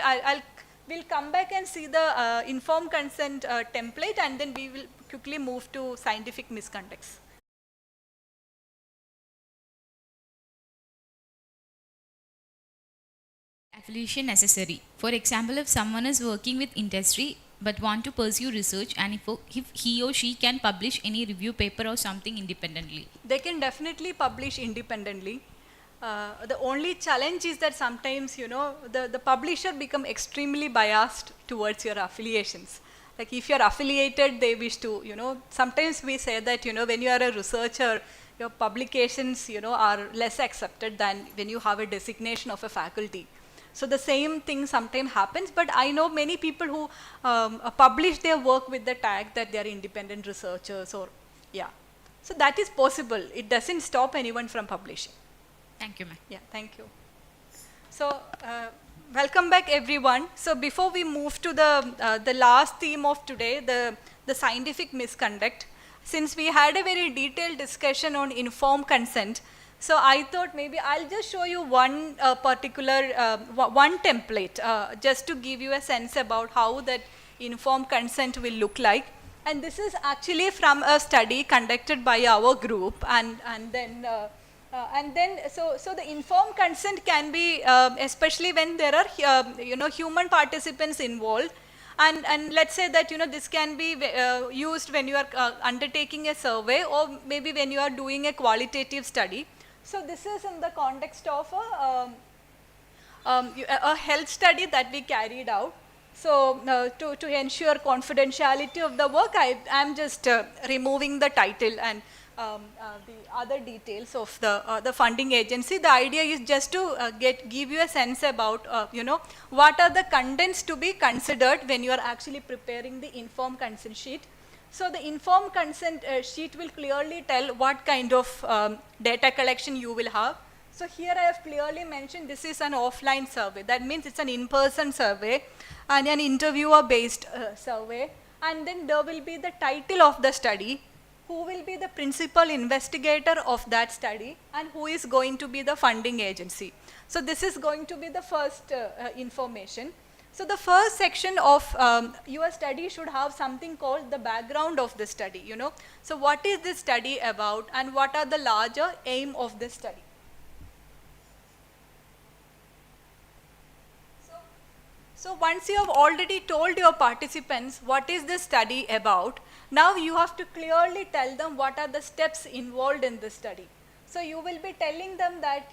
we'll come back and see the informed consent template, and then we will quickly move to scientific misconducts. affiliation necessary? For example, if someone is working with industry but want to pursue research, and if he or she can publish any review paper or something independently? They can definitely publish independently. The only challenge is that sometimes, the publisher become extremely biased towards your affiliations. Like if you're affiliated, they wish to, sometimes we say that, when you are a researcher, your publications, are less accepted than when you have a designation of a faculty. So the same thing sometimes happens, but I know many people who publish their work with the tag that they are independent researchers or, yeah. So that is possible. It doesn't stop anyone from publishing. Thank you, ma'am. Yeah, thank you. So, welcome back everyone. So before we move to the last theme of today, the scientific misconduct, since we had a very detailed discussion on informed consent, so I thought maybe I'll just show you one particular, one template, just to give you a sense about how that informed consent will look like. And this is actually from a study conducted by our group, and then so the informed consent can be, especially when there are human participants involved, and let's say that this can be used when you are undertaking a survey, or maybe when you are doing a qualitative study. So this is in the context of a health study that we carried out. So to ensure confidentiality of the work, I am just removing the title and the other details of the funding agency. The idea is just to give you a sense about what are the contents to be considered when you are actually preparing the informed consent sheet. So the informed consent sheet will clearly tell what kind of data collection you will have. So here I have clearly mentioned this is an offline survey. That means it's an in-person survey and an interviewer-based survey. And then there will be the title of the study, who will be the principal investigator of that study, and who is going to be the funding agency. So this is going to be the first information. So the first section of your study should have something called the background of the study, So what is this study about, and what are the larger aim of this study? So once you have already told your participants what is this study about, now you have to clearly tell them what are the steps involved in this study. So you will be telling them that,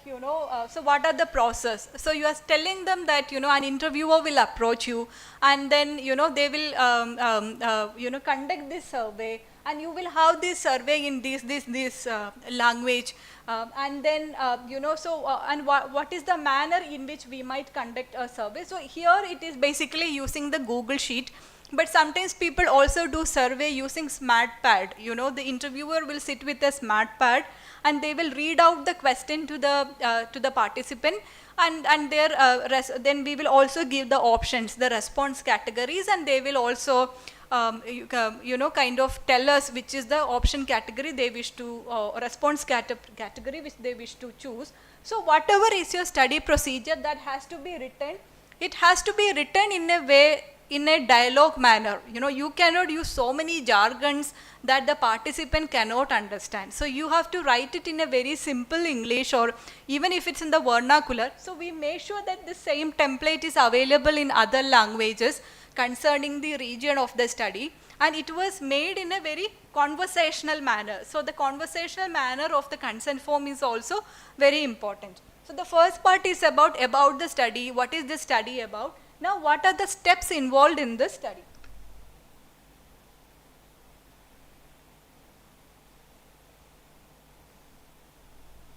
so what are the process? So you are telling them that, an interviewer will approach you, and then, they will, conduct this survey, and you will have this survey in this language, and then, and what is the manner in which we might conduct a survey. So here it is basically using the Google Sheet. But sometimes people also do survey using SmartPad. The interviewer will sit with a SmartPad, and they will read out the question to the participant, and then we will also give the options, the response categories, and they will also kind of tell us which is the option category they wish to, response category which they wish to choose. So whatever is your study procedure, that has to be written. It has to be written in a way, in a dialogue manner. You cannot use so many jargons that the participant cannot understand. So you have to write it in a very simple English, or even if it's in the vernacular. So we make sure that the same template is available in other languages concerning the region of the study. And it was made in a very conversational manner. So the conversational manner of the consent form is also very important. So the first part is about the study. What is the study about? Now, what are the steps involved in this study?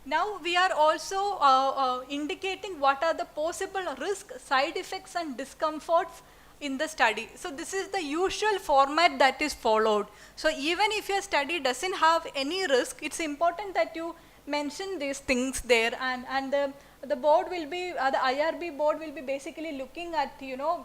Now, we are also indicating what are the possible risks, side effects, and discomforts in the study. So this is the usual format that is followed. So even if your study doesn't have any risk, it's important that you mention these things there, and the board will be, the IRB board will be basically looking at,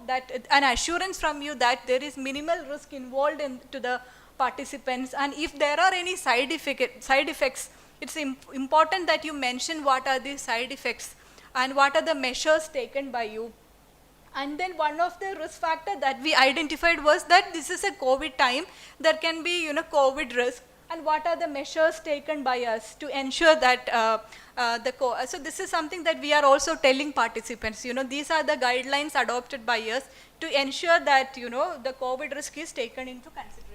that an assurance from you that there is minimal risk involved to the participants. And if there are any side effects, it's important that you mention what are the side effects and what are the measures taken by you. And then one of the risk factor that we identified was that this is a COVID time. There can be, COVID risk. and what are the measures taken by us to ensure that so this is something that we are also telling participants, these are the guidelines adopted by us to ensure that, the COVID risk is taken into consideration.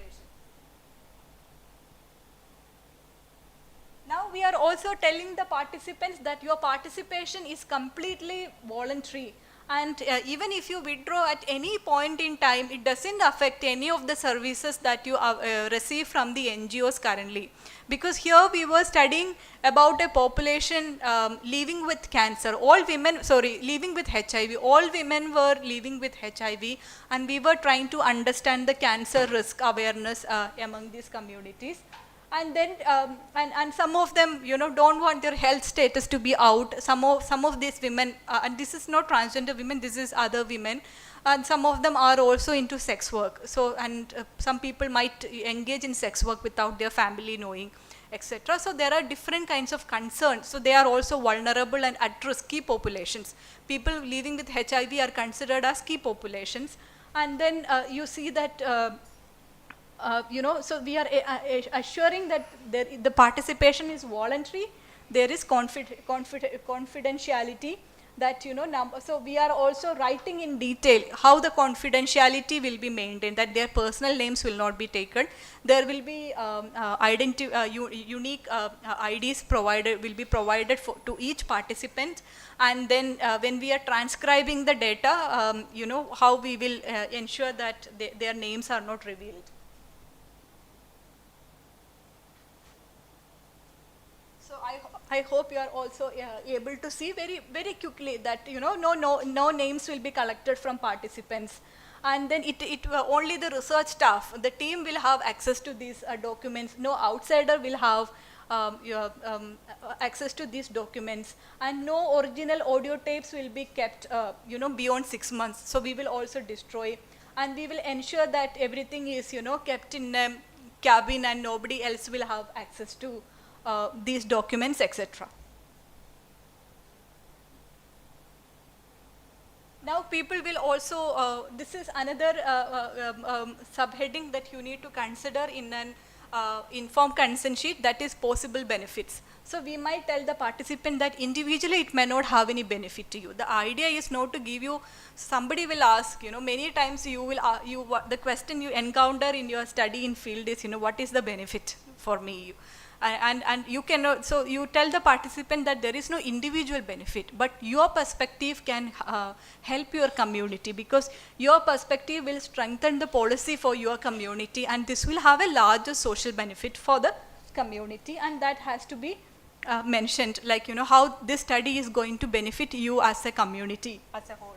Now we are also telling the participants that your participation is completely voluntary, and even if you withdraw at any point in time, it doesn't affect any of the services that you receive from the NGOs currently. Because here we were studying about a population living with cancer, living with HIV. All women were living with HIV, and we were trying to understand the cancer risk awareness among these communities. And then, and some of them, don't want their health status to be out. Some of these women, and this is not transgender women, this is other women, and some of them are also into sex work. So, and some people might engage in sex work without their family knowing, etc. So there are different kinds of concerns. So they are also vulnerable and at-risk key populations. People living with HIV are considered as key populations. And then you see that so we are assuring that the participation is voluntary, there is confidentiality, that, so we are also writing in detail how the confidentiality will be maintained, that their personal names will not be taken. There will be unique IDs will be provided to each participant. And then when we are transcribing the data, how we will ensure that their names are not revealed. I hope you are also able to see very, very quickly that, no names will be collected from participants. And then only the research staff, the team will have access to these documents. No outsider will have access to these documents. And no original audio tapes will be kept, beyond 6 months. So we will also destroy. And we will ensure that everything is, kept in a cabin and nobody else will have access to these documents, etc. Now people will also, this is another subheading that you need to consider in an informed consent sheet, that is possible benefits. So we might tell the participant that individually it may not have any benefit to you. The idea is not to give you, somebody will ask, many times you will, the question you encounter in your study in field is, what is the benefit for me? And you cannot, so you tell the participant that there is no individual benefit, but your perspective can help your community, because your perspective will strengthen the policy for your community, and this will have a larger social benefit for the community, and that has to be mentioned, like, how this study is going to benefit you as a community as a whole.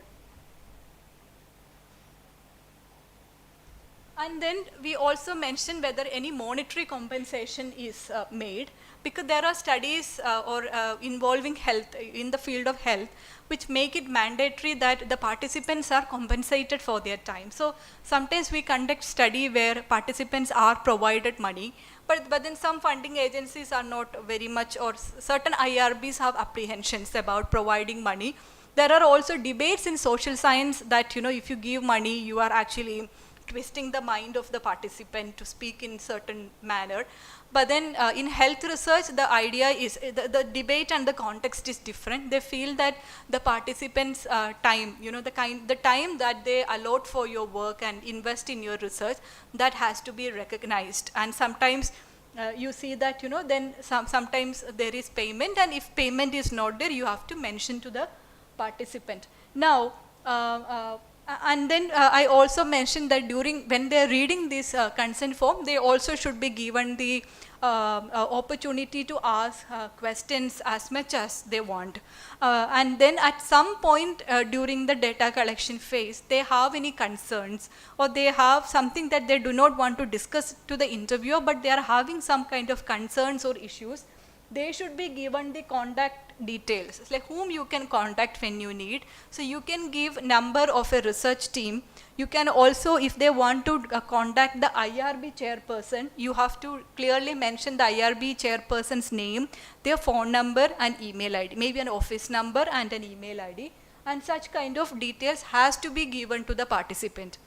And then we also mention whether any monetary compensation is made, because there are studies involving health, in the field of health, which make it mandatory that the participants are compensated for their time. So sometimes we conduct study where participants are provided money, but then some funding agencies are not very much, or certain IRBs have apprehensions about providing money. There are also debates in social science that, if you give money, you are actually twisting the mind of the participant to speak in certain manner. But then in health research, the idea is, the debate and the context is different. They feel that the participants' time, the time that they allot for your work and invest in your research, that has to be recognized. And sometimes you see that, then sometimes there is payment, and if payment is not there, you have to mention to the participant. Now, and then I also mentioned that when they are reading this consent form, they also should be given the opportunity to ask questions as much as they want. And then at some point during the data collection phase, they have any concerns, or they have something that they do not want to discuss to the interviewer, but they are having some kind of concerns or issues, they should be given the contact details. It's like whom you can contact when you need. So you can give number of a research team. You can also, if they want to contact the IRB chairperson, you have to clearly mention the IRB chairperson's name, their phone number and email ID, maybe an office number and an email ID, and such kind of details has to be given to the participant.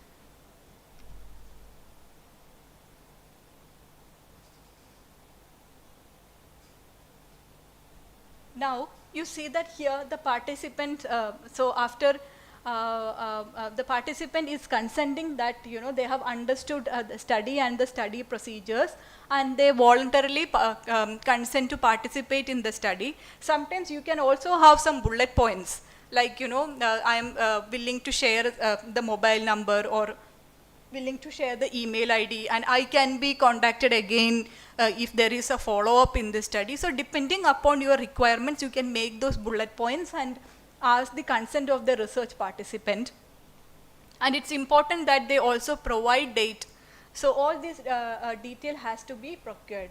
Now, you see that here the participant, so after the participant is consenting that, they have understood the study and the study procedures, and they voluntarily consent to participate in the study. Sometimes you can also have some bullet points, like, I am willing to share the mobile number, or willing to share the email ID, and I can be contacted again if there is a follow-up in the study. So depending upon your requirements, you can make those bullet points and ask the consent of the research participant. And it's important that they also provide date. So all this detail has to be procured.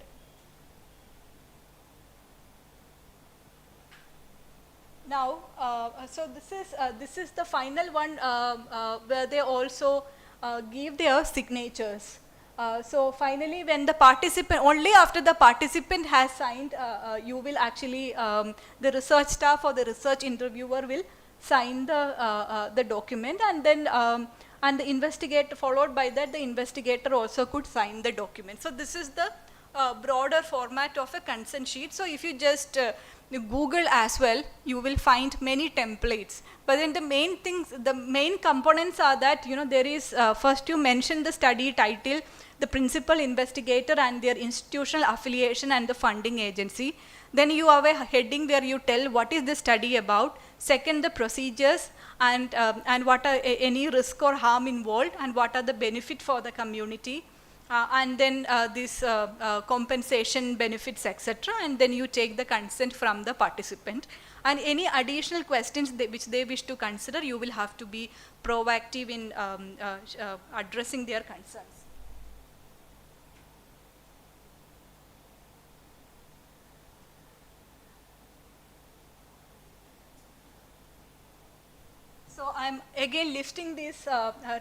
Now, so this is the final one where they also give their signatures. So finally, when the participant, only after the participant has signed, you will actually, the research staff or the research interviewer will sign the document, and then and the investigator, followed by that, the investigator also could sign the document. So this is the broader format of a consent sheet. So if you just Google as well, you will find many templates. But then the main things, the main components are that, there is, first you mention the study title, the principal investigator and their institutional affiliation and the funding agency. Then you have a heading where you tell what is the study about. Second, the procedures, and what are any risk or harm involved, and what are the benefit for the community. And then this compensation benefits, etc. And then you take the consent from the participant. And any additional questions which they wish to consider, you will have to be proactive in addressing their concerns. So I'm again listing these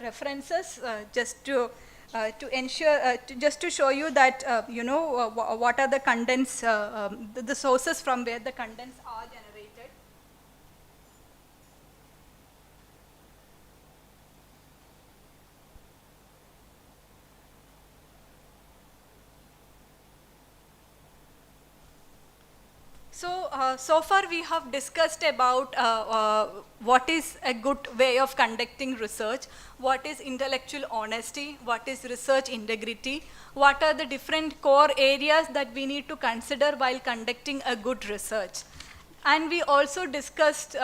references just to ensure, just to show you that, what are the contents, the sources from where the contents are generated. So, so far we have discussed about what is a good way of conducting research, what is intellectual honesty, what is research integrity, what are the different core areas that we need to consider while conducting a good research. And we also discussed,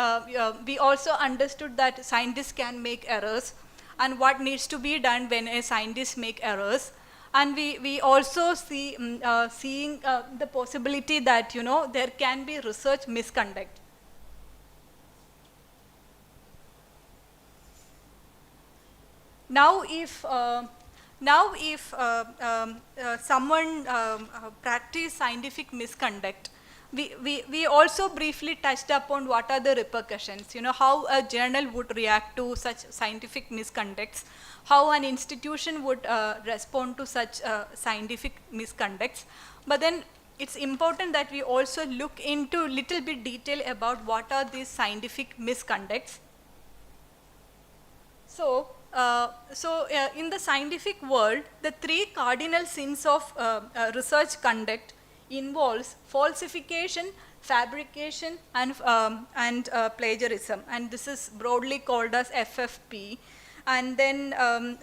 we also understood that scientists can make errors, and what needs to be done when a scientist make errors. And we also see seeing the possibility that, there can be research misconduct. Now if someone practice scientific misconduct, we also briefly touched upon what are the repercussions, how a journal would react to such scientific misconducts, how an institution would respond to such scientific misconducts. But then it's important that we also look into little bit detail about what are these scientific misconducts. So, in the scientific world, the three cardinal sins of research conduct involves falsification, fabrication, and plagiarism, and this is broadly called as FFP. And then,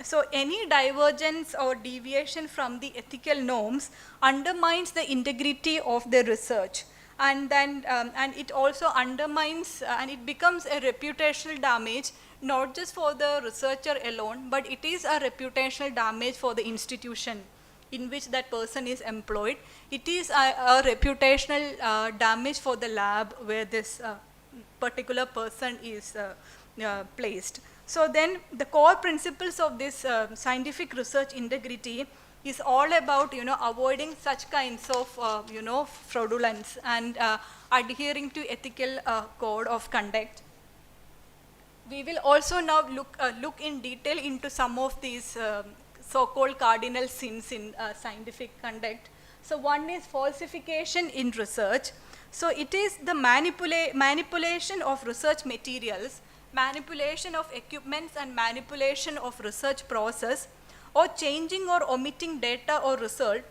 so any divergence or deviation from the ethical norms undermines the integrity of the research, and then and it also undermines and it becomes a reputational damage, not just for the researcher alone, but it is a reputational damage for the institution in which that person is employed. It is a reputational damage for the lab where this particular person is placed. So then the core principles of this scientific research integrity is all about, avoiding such kinds of, fraudulence and adhering to ethical code of conduct. We will also now look in detail into some of these so-called cardinal sins in scientific conduct. So one is falsification in research. So it is the manipulation of research materials, manipulation of equipments, and manipulation of research process, or changing or omitting data or result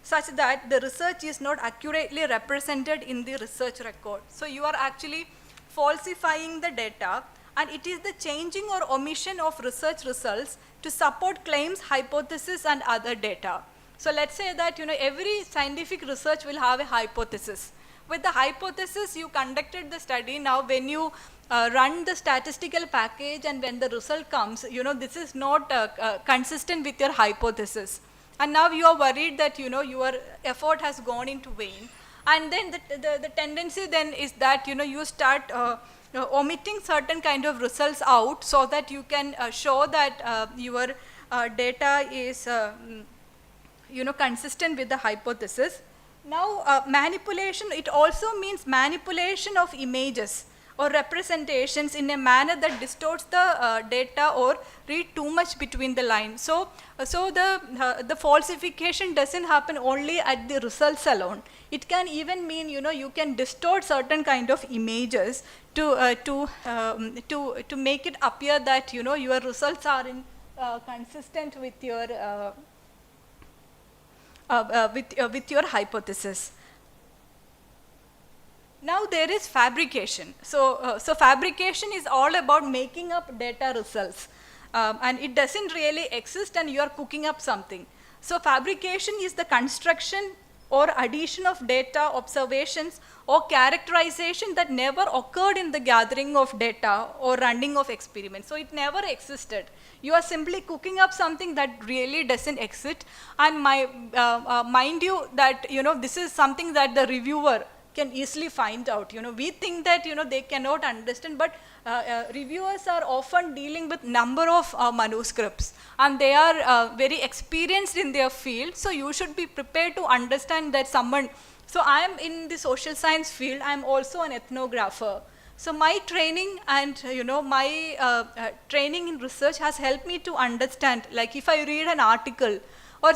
such that the research is not accurately represented in the research record. So you are actually falsifying the data, and it is the changing or omission of research results to support claims, hypotheses, and other data. So let's say that every scientific research will have a hypothesis. With the hypothesis, you conducted the study. Now when you run the statistical package and when the result comes, this is not consistent with your hypothesis. And now you are worried that your effort has gone into vain. And then the tendency then is that you start omitting certain kind of results out so that you can show that your data is consistent with the hypothesis. Now manipulation, it also means manipulation of images or representations in a manner that distorts the data or read too much between the lines. So the falsification doesn't happen only at the results alone. It can even mean you can distort certain kind of images to make it appear that your results are in consistent with your with your hypothesis. Now there is fabrication. So fabrication is all about making up data results, and it doesn't really exist and you are cooking up something. So fabrication is the construction or addition of data, observations, or characterization that never occurred in the gathering of data or running of experiments. So it never existed. You are simply cooking up something that really doesn't exist. And mind you that this is something that the reviewer can easily find out. We think that they cannot understand, but reviewers are often dealing with number of manuscripts, and they are very experienced in their field. So you should be prepared to understand that someone. So I am in the social science field. I am also an ethnographer. So my training and my training in research has helped me to understand, like if I read an article or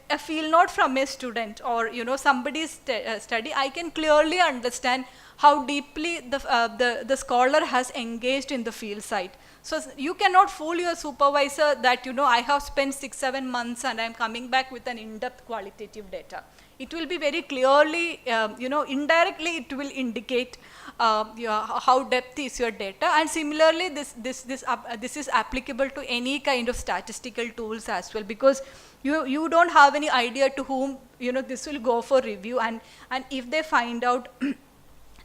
a field note from a student or somebody's study, I can clearly understand how deeply the scholar has engaged in the field site. So you cannot fool your supervisor that I have spent 6-7 months and I am coming back with an in-depth qualitative data. It will be very clearly, indirectly it will indicate how depth is your data. And similarly, this is applicable to any kind of statistical tools as well, because you don't have any idea to whom this will go for review, and if they find out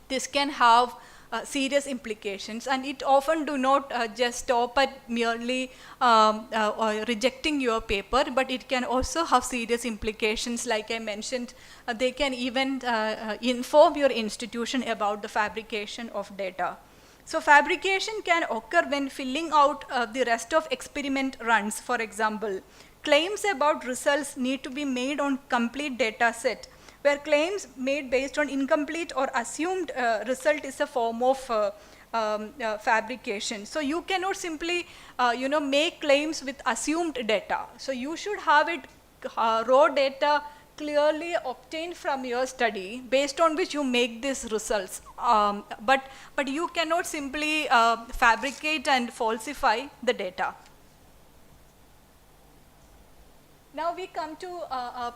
this can have serious implications, and it often do not just stop at merely rejecting your paper, but it can also have serious implications. Like I mentioned, they can even inform your institution about the fabrication of data. So fabrication can occur when filling out the rest of experiment runs. For example, claims about results need to be made on complete data set, where claims made based on incomplete or assumed result is a form of fabrication. So you cannot simply make claims with assumed data. So you should have it raw data clearly obtained from your study based on which you make these results. But you cannot simply fabricate and falsify the data. Now we come to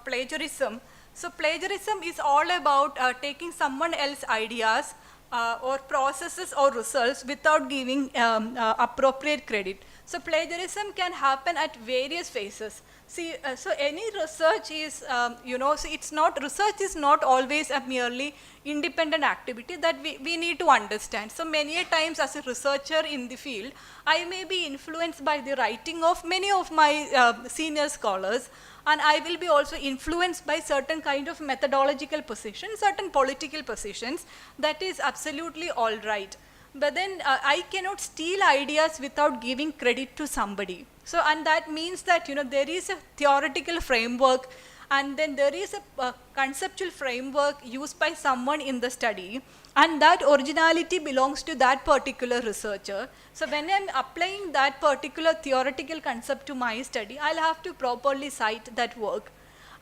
plagiarism. So plagiarism is all about taking someone else's ideas or processes or results without giving appropriate credit. So plagiarism can happen at various phases. See, so any research is, so it's not, research is not always a merely independent activity that we need to understand. So many a times as a researcher in the field, I may be influenced by the writing of many of my senior scholars, and I will be also influenced by certain kind of methodological positions, certain political positions. That is absolutely all right. But then I cannot steal ideas without giving credit to somebody. So, and that means that there is a theoretical framework, and then there is a conceptual framework used by someone in the study, and that originality belongs to that particular researcher. So when I'm applying that particular theoretical concept to my study, I'll have to properly cite that work.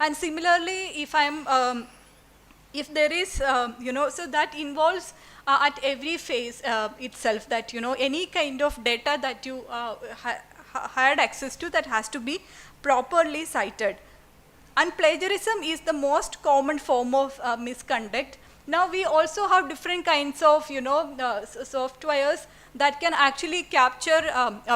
And similarly, if I'm if there is, so that involves at every phase itself that, any kind of data that you had access to, that has to be properly cited. And plagiarism is the most common form of misconduct. Now we also have different kinds of, softwares that can actually capture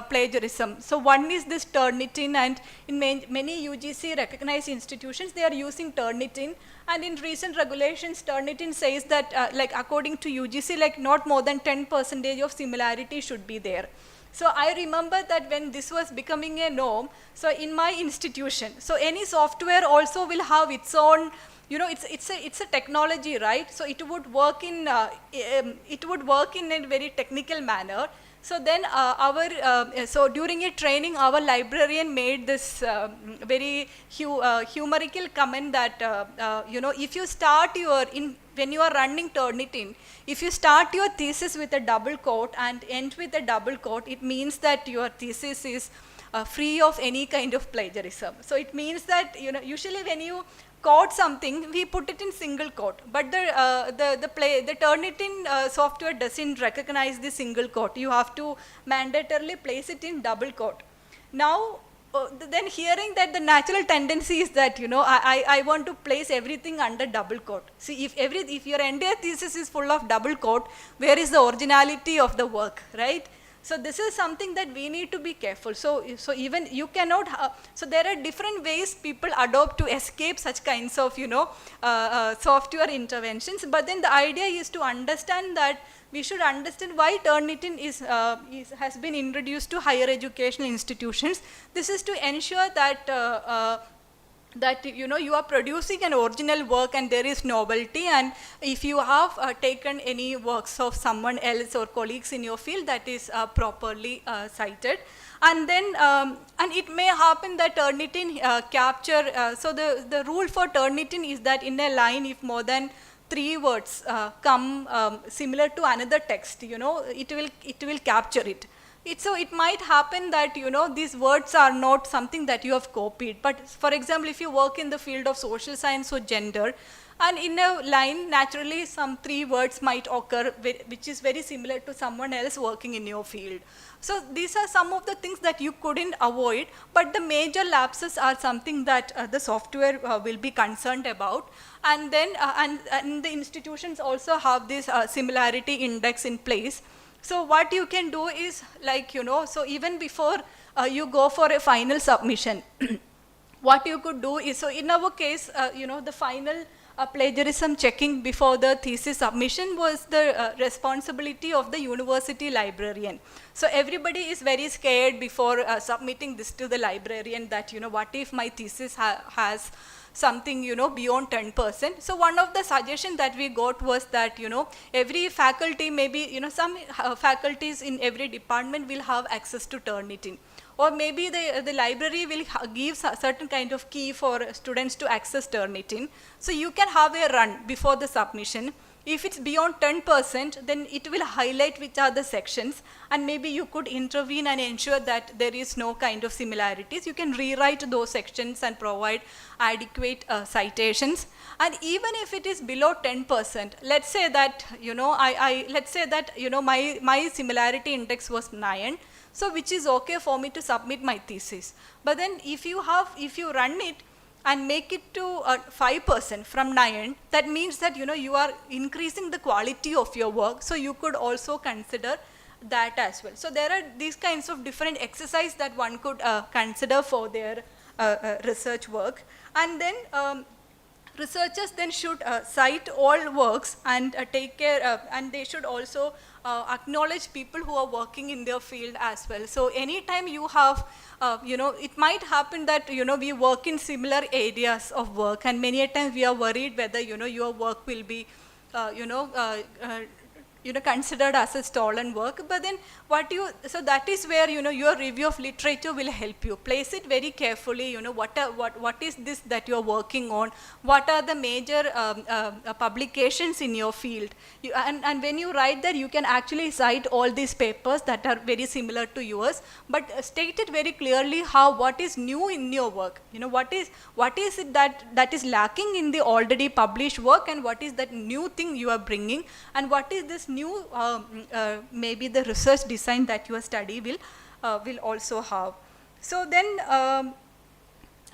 plagiarism. So one is this Turnitin, and in many UGC recognized institutions, they are using Turnitin. And in recent regulations, Turnitin says that, like according to UGC, like not more than 10% of similarity should be there. So I remember that when this was becoming a norm, so in my institution, so any software also will have its own, it's a technology, right? So it would work in a very technical manner. So then so during a training, our librarian made this very humorical comment that, if you start when you are running Turnitin, if you start your thesis with a double quote and end with a double quote, it means that your thesis is free of any kind of plagiarism. So it means that, usually when you quote something, we put it in single quote, but the Turnitin software doesn't recognize the single quote. You have to mandatorily place it in double quote. Now, then hearing that the natural tendency is that, I want to place everything under double quote. See, if your entire thesis is full of double quote, where is the originality of the work, right? So this is something that we need to be careful. So even you cannot, so there are different ways people adopt to escape such kinds of, software interventions. But then the idea is to understand that we should understand why Turnitin has been introduced to higher educational institutions. This is to ensure that you are producing an original work and there is novelty, and if you have taken any works of someone else or colleagues in your field, that is properly cited. And then and it may happen that Turnitin capture, so the rule for Turnitin is that in a line, if more than 3 words come similar to another text, it will capture it. So it might happen that, these words are not something that you have copied. But for example, if you work in the field of social science or gender, and in a line, naturally some 3 words might occur which is very similar to someone else working in your field. So these are some of the things that you couldn't avoid, but the major lapses are something that the software will be concerned about. And then and the institutions also have this similarity index in place. So what you can do is, like, so even before you go for a final submission, what you could do is, so in our case, the final plagiarism checking before the thesis submission was the responsibility of the university librarian. So everybody is very scared before submitting this to the librarian that, what if my thesis has something, beyond 10%. So one of the suggestions that we got was that, every faculty, maybe, some faculties in every department will have access to Turnitin. Or maybe the library will give a certain kind of key for students to access Turnitin. So you can have a run before the submission. If it's beyond 10%, then it will highlight which are the sections, and maybe you could intervene and ensure that there is no kind of similarities. You can rewrite those sections and provide adequate citations. And even if it is below 10%, let's say that, let's say that, my similarity index was 9, so which is okay for me to submit my thesis. But then if you run it and make it to 5% from 9, that means that, you are increasing the quality of your work. So you could also consider that as well. So there are these kinds of different exercises that one could consider for their research work. And then researchers then should cite all works and take care, and they should also acknowledge people who are working in their field as well. So anytime you have, it might happen that, we work in similar areas of work, and many a times we are worried whether, your work will be, considered as a stolen work. But then so that is where, your review of literature will help you. Place it very carefully, what is this that you're working on? What are the major publications in your field? And when you write that, you can actually cite all these papers that are very similar to yours, but state it very clearly what is new in your work. What is it that is lacking in the already published work, and what is that new thing you are bringing, and what is this new, maybe the research design that your study will also have. So then,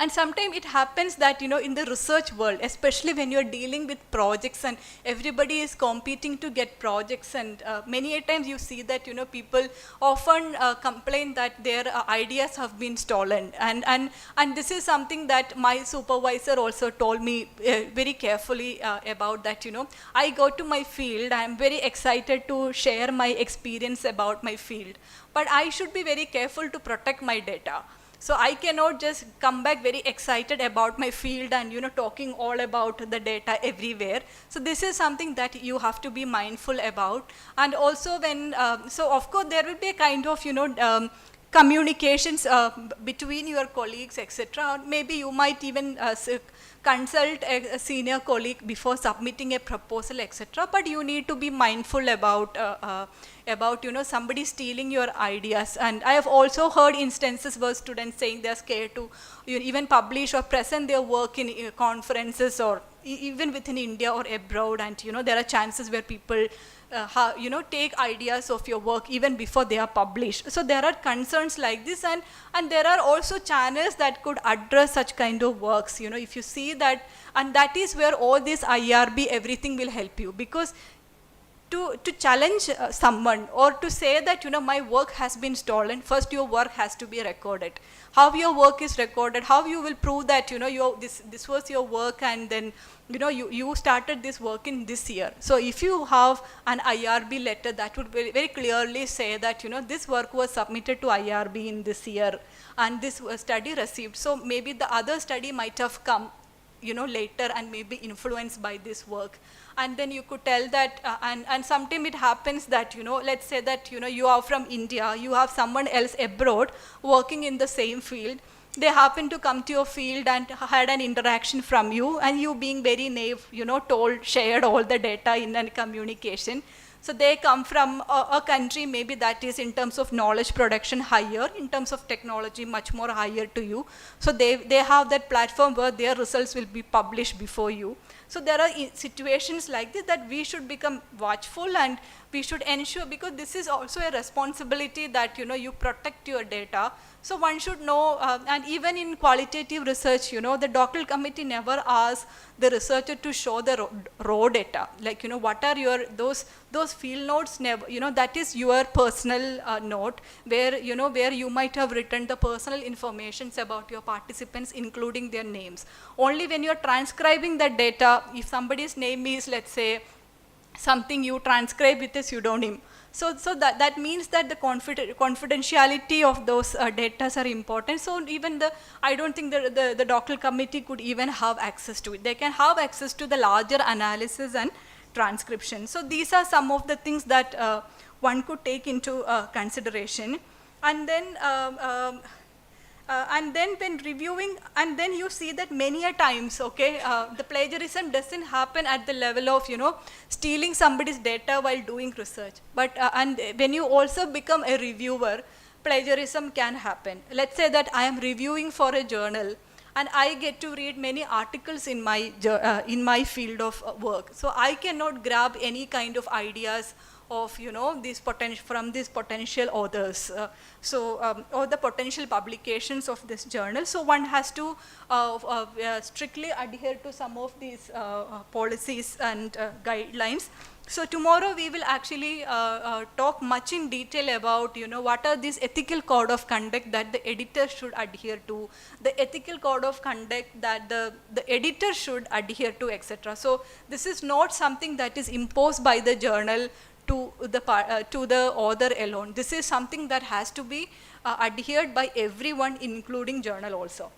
And sometimes it happens that, in the research world, especially when you're dealing with projects and everybody is competing to get projects, and many a times you see that, people often complain that their ideas have been stolen. And this is something that my supervisor also told me very carefully about that, I go to my field, I'm very excited to share my experience about my field, but I should be very careful to protect my data. So I cannot just come back very excited about my field and, talking all about the data everywhere. So this is something that you have to be mindful about. And also when, so of course there will be a kind of, communications between your colleagues, etc. Maybe you might even consult a senior colleague before submitting a proposal, etc. But you need to be mindful about somebody stealing your ideas. And I have also heard instances where students saying they're scared to even publish or present their work in conferences or even within India or abroad. And there are chances where people take ideas of your work even before they are published. So there are concerns like this, and there are also channels that could address such kind of works. If you see that, and that is where all this IRB, everything will help you, because to challenge someone or to say that, my work has been stolen, first your work has to be recorded. How your work is recorded, how you will prove that, this was your work, and then, you started this work in this year. So if you have an IRB letter, that would very, very clearly say that, this work was submitted to IRB in this year, and this study received. So maybe the other study might have come, later and maybe influenced by this work. And then you could tell that, and sometimes it happens that, let's say that, you are from India, you have someone else abroad working in the same field. They happen to come to your field and had an interaction from you, and you being very naive, shared all the data in a communication. So they come from a country maybe that is in terms of knowledge production higher, in terms of technology much more higher to you. So they have that platform where their results will be published before you. So there are situations like this that we should become watchful, and we should ensure, because this is also a responsibility that, you protect your data. So one should know, and even in qualitative research, the doctoral committee never asks the researcher to show the raw data. Like, what are your, those field notes, never, that is your personal note, where, where you might have written the personal informations about your participants, including their names. Only when you're transcribing that data, if somebody's name is, let's say, something you transcribe with a pseudonym. So that means that the confidentiality of those data are important. So even I don't think the doctoral committee could even have access to it. They can have access to the larger analysis and transcription. So these are some of the things that one could take into consideration. And then when reviewing, and then you see that many a times, the plagiarism doesn't happen at the level of, stealing somebody's data while doing research. But, and when you also become a reviewer, plagiarism can happen. Let's say that I am reviewing for a journal, and I get to read many articles in my field of work. So I cannot grab any kind of ideas of, these from these potential authors, or the potential publications of this journal. So one has to strictly adhere to some of these policies and guidelines. So tomorrow we will actually talk much in detail about, what are these ethical code of conduct that the editor should adhere to, the ethical code of conduct that the editor should adhere to, etc. So this is not something that is imposed by the journal to the author alone. This is something that has to be adhered by everyone, including journal also.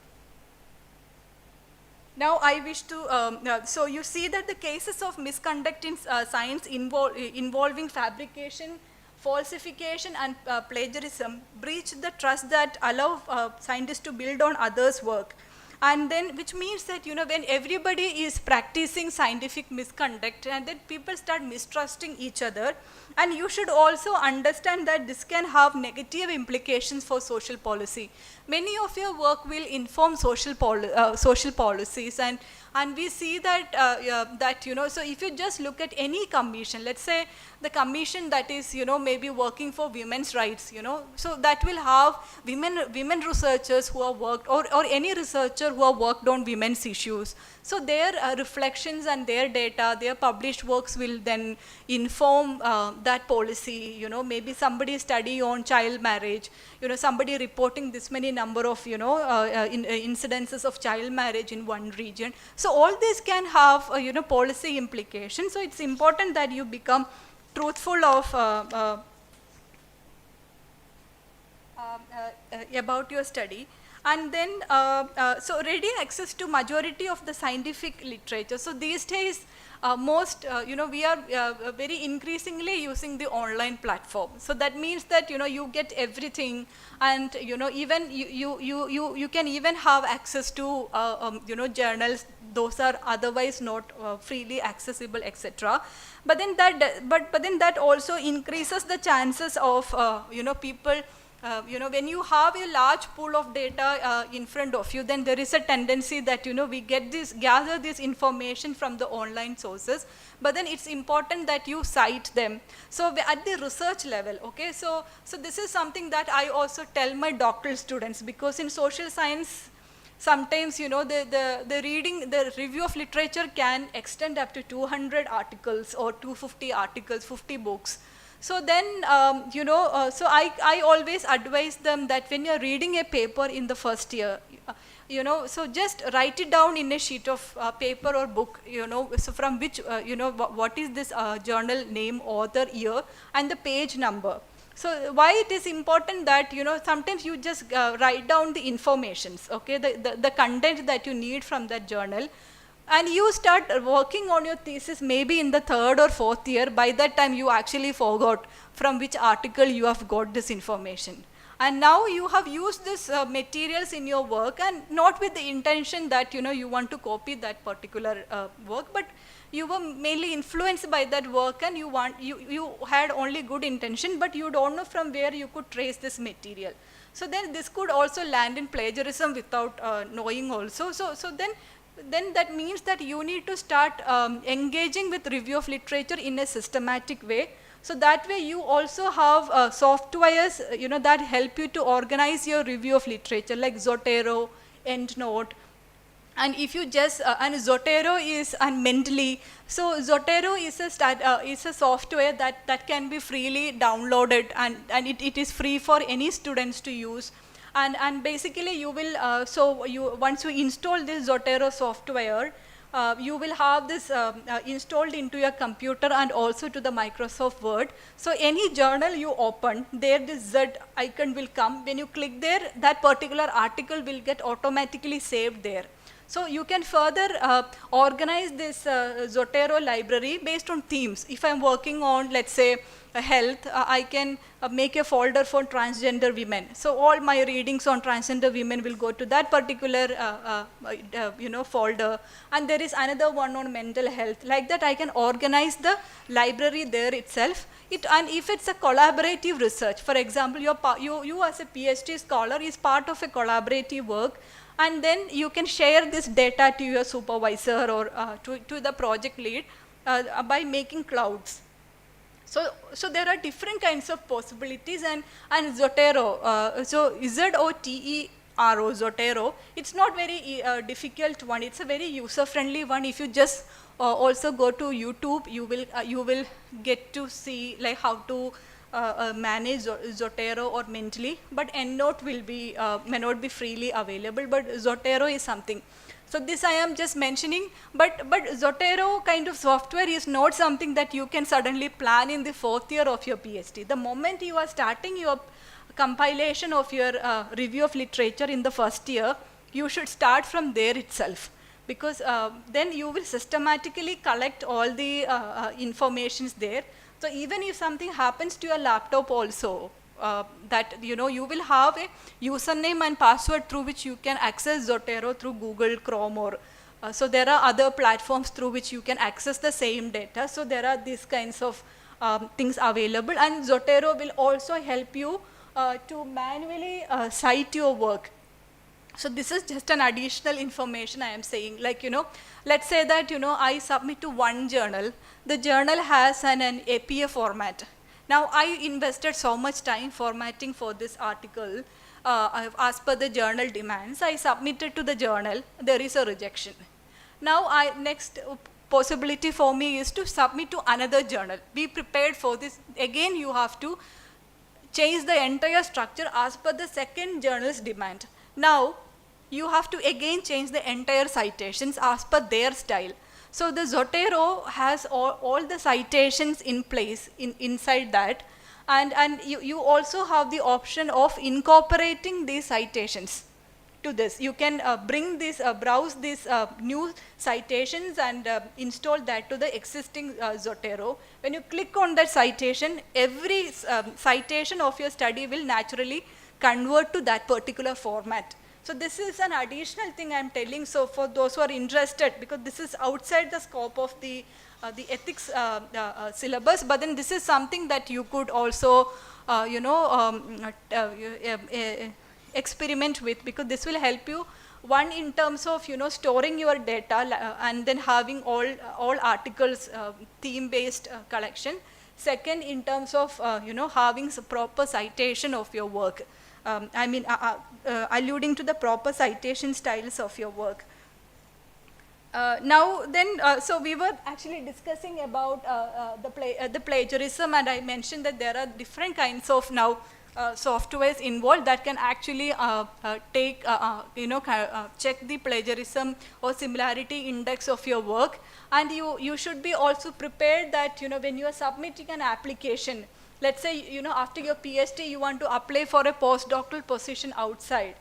Now I wish to, so you see that the cases of misconduct in science involving fabrication, falsification and plagiarism breach the trust that allow scientists to build on others' work. And then, which means that, when everybody is practicing scientific misconduct, and then people start mistrusting each other. And you should also understand that this can have negative implications for social policy. many of your work will inform social policies, and we see that that so if you just look at any commission, let's say the commission that is maybe working for women's rights, so that will have women researchers who have worked, or any researcher who have worked on women's issues. So their reflections and their data, their published works will then inform that policy. Maybe somebody study on child marriage, somebody reporting this many number of incidences of child marriage in one region. So all this can have policy implications. So it's important that you become truthful of about your study. And then, so ready access to majority of the scientific literature. So these days, we are very increasingly using the online platform. So that means that, you get everything, and, even you can even have access to, journals. Those are otherwise not freely accessible, etc. But then that also increases the chances of, people. When you have a large pool of data in front of you, then there is a tendency that, we gather this information from the online sources, but then it's important that you cite them. So at the research level, okay, so this is something that I also tell my doctoral students, because in social science, sometimes, the review of literature can extend up to 200 articles or 250 articles, 50 books. So then, so I always advise them that when you're reading a paper in the first year, so just write it down in a sheet of paper or book, so from which, what is this journal name, author, year, and the page number. So why it is important that, sometimes you just write down the informations, okay, the content that you need from that journal. And you start working on your thesis maybe in the 3rd or 4th year. By that time, you actually forgot from which article you have got this information. And now you have used these materials in your work, and not with the intention that, you want to copy that particular work, but you were mainly influenced by that work, and you had only good intention, but you don't know from where you could trace this material. So then this could also land in plagiarism without knowing also. So then that means that you need to start engaging with review of literature in a systematic way. So that way you also have softwares, that help you to organize your review of literature, like Zotero, EndNote. And if you just, and Zotero is, and Mendeley. So Zotero is a software that can be freely downloaded, and it is free for any students to use. And basically you will, once you install this Zotero software, you will have this installed into your computer and also to the Microsoft Word. So any journal you open, there this Z icon will come. When you click there, that particular article will get automatically saved there. So you can further organize this Zotero library based on themes. If I'm working on, let's say, health, I can make a folder for transgender women. So all my readings on transgender women will go to that particular folder. And there is another one on mental health. Like that, I can organize the library there itself. And if it's a collaborative research, for example, you as a PhD scholar is part of a collaborative work, and then you can share this data to your supervisor or to the project lead by making clouds. So there are different kinds of possibilities, and Zotero, so Zotero, Zotero, it's not very difficult one. It's a very user-friendly one. If you just also go to YouTube, you will get to see like how to manage Zotero or Mendeley, but EndNote may not be freely available, but Zotero is something. So this I am just mentioning, but Zotero kind of software is not something that you can suddenly plan in the 4th year of your PhD. The moment you are starting your compilation of your review of literature in the 1st year, you should start from there itself, because then you will systematically collect all the informations there. So even if something happens to your laptop also, that you will have a username and password through which you can access Zotero through Google Chrome, or so there are other platforms through which you can access the same data. So there are these kinds of things available, and Zotero will also help you to manually cite your work. So this is just an additional information I am saying. Like, let's say that, I submit to one journal. The journal has an APA format. Now, I invested so much time formatting for this article. As per the journal demands, I submitted to the journal. There is a rejection. Now, next possibility for me is to submit to another journal. Be prepared for this. Again, you have to change the entire structure as per the second journal's demand. Now, you have to again change the entire citations as per their style. So the Zotero has all the citations in place inside that, and you also have the option of incorporating these citations to this. You can browse these new citations and install that to the existing Zotero. When you click on that citation, every citation of your study will naturally convert to that particular format. So this is an additional thing I'm telling. So for those who are interested, because this is outside the scope of the ethics syllabus, but then this is something that you could also, experiment with, because this will help you, one, in terms of storing your data and then having all articles theme-based collection. Second, in terms of having proper citation of your work. Alluding to the proper citation styles of your work. So we were actually discussing about the plagiarism, and I mentioned that there are different kinds of now softwares involved that can actually check the plagiarism or similarity index of your work. And you should be also prepared that when you are submitting an application, let's say after your PhD you want to apply for a postdoctoral position outside,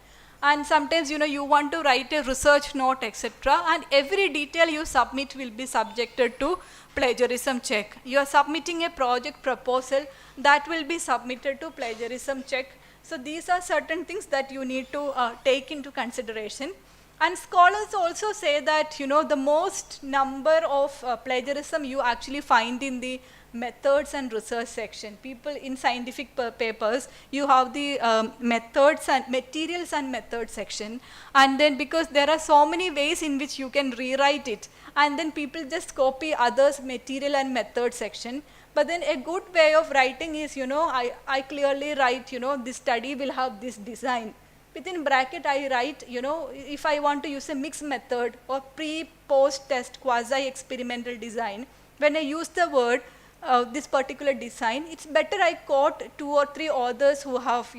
and sometimes you want to write a research note, etc., and every detail you submit will be subjected to plagiarism check. You are submitting a project proposal, that will be submitted to plagiarism check. So these are certain things that you need to take into consideration. And scholars also say that the most number of plagiarism you actually find in the methods and research section. People in scientific papers, you have the methods and materials and methods section, and then because there are so many ways in which you can rewrite it, and then people just copy others' material and method section. But then a good way of writing is, I clearly write, this study will have this design. Within bracket, I write, if I want to use a mixed method or pre-post-test quasi-experimental design, when I use the word this particular design, it's better I quote 2 or 3 authors who have,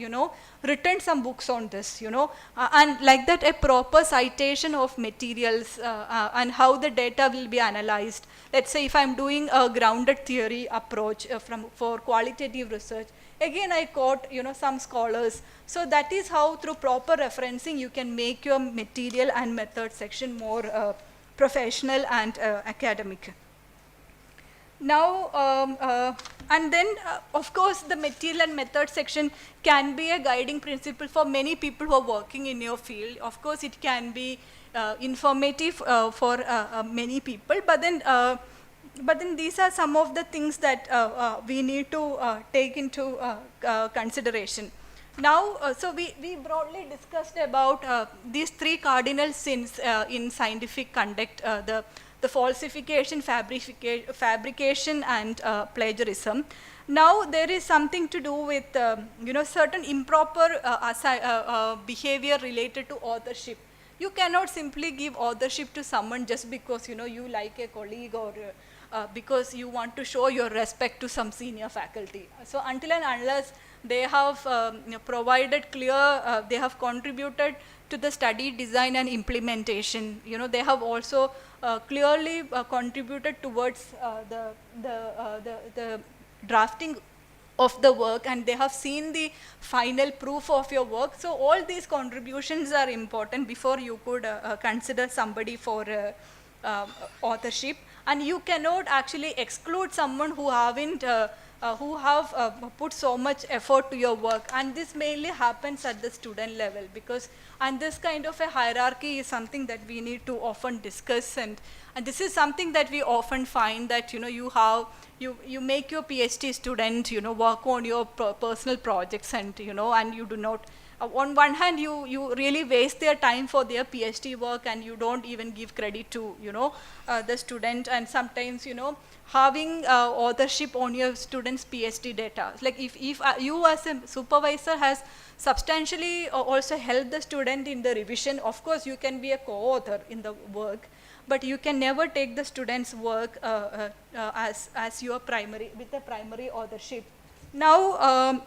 written some books on this, and like that a proper citation of materials and how the data will be analyzed. Let's say if I'm doing a grounded theory approach for qualitative research, again I quote, some scholars. So that is how through proper referencing you can make your material and method section more professional and academic. Now, and then of course the material and method section can be a guiding principle for many people who are working in your field. Of course it can be informative for many people, but then these are some of the things that we need to take into consideration. Now, so we broadly discussed about these 3 cardinal sins in scientific conduct, the falsification, fabrication, and plagiarism. Now there is something to do with certain improper behavior related to authorship. You cannot simply give authorship to someone just because you like a colleague or because you want to show your respect to some senior faculty. So until and unless they have provided clear, they have contributed to the study design and implementation. They have also clearly contributed towards the drafting of the work, and they have seen the final proof of your work. So all these contributions are important before you could consider somebody for authorship. And you cannot actually exclude someone who haven't who have put so much effort to your work, and this mainly happens at the student level, and this kind of a hierarchy is something that we need to often discuss, and this is something that we often find that you make your PhD student work on your personal projects, and and you do not on one hand, you really waste their time for their PhD work, and you don't even give credit to, the student, and sometimes, having authorship on your student's PhD data. Like if you as a supervisor has substantially also helped the student in the revision, of course you can be a co-author in the work, but you can never take the student's work as your primary, with the primary authorship. Now,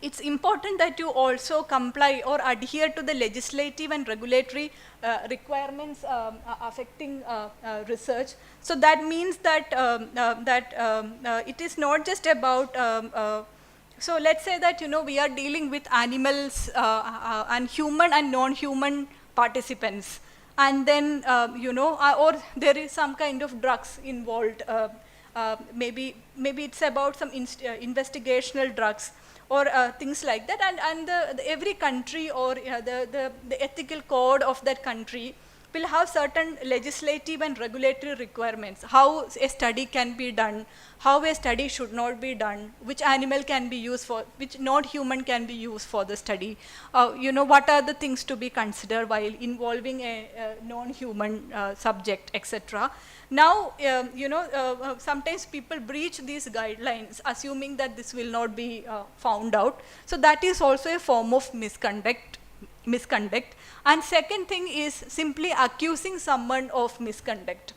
it's important that you also comply or adhere to the legislative and regulatory requirements affecting research. So that means that it is not just about, so let's say that, we are dealing with animals and human and non-human participants. And then, or there is some kind of drugs involved. Maybe it's about some investigational drugs, or things like that, and every country or the ethical code of that country will have certain legislative and regulatory requirements, how a study can be done, how a study should not be done, which animal can be used for, which non-human can be used for the study, what are the things to be considered while involving a non-human subject, etc. Now, sometimes people breach these guidelines, assuming that this will not be found out. So that is also a form of misconduct. And second thing is simply accusing someone of misconduct.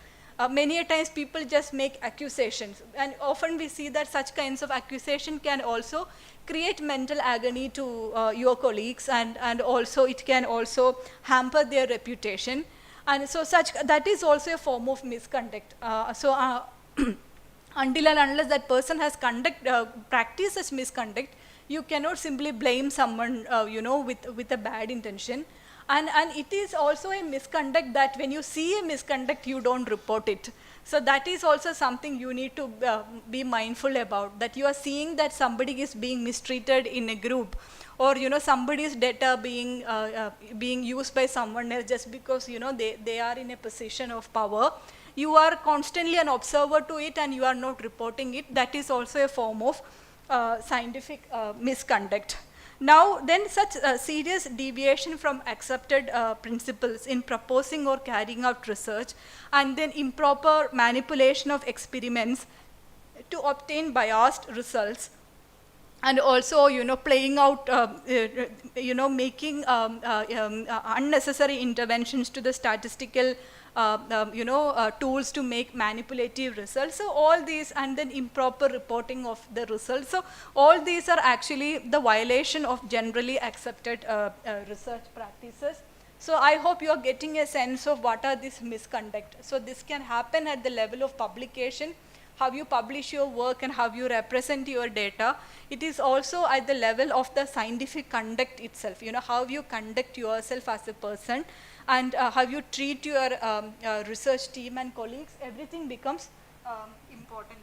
Many a times people just make accusations, and often we see that such kinds of accusation can also create mental agony to your colleagues, and also it can also hamper their reputation. And so that is also a form of misconduct. Until and unless that person has practiced such misconduct, you cannot simply blame someone, with a bad intention. And it is also a misconduct that when you see a misconduct, you don't report it. So that is also something you need to be mindful about, that you are seeing that somebody is being mistreated in a group, or somebody's data being used by someone else just because they are in a position of power. You are constantly an observer to it, and you are not reporting it. That is also a form of scientific misconduct. Now, then such serious deviation from accepted principles in proposing or carrying out research, and then improper manipulation of experiments to obtain biased results, and also, playing out, making unnecessary interventions to the statistical, tools to make manipulative results. So all these, and then improper reporting of the results. So all these are actually the violation of generally accepted research practices. So I hope you are getting a sense of what are these misconduct. So this can happen at the level of publication, how you publish your work and how you represent your data. It is also at the level of the scientific conduct itself, how you conduct yourself as a person, and how you treat your research team and colleagues. Everything becomes important.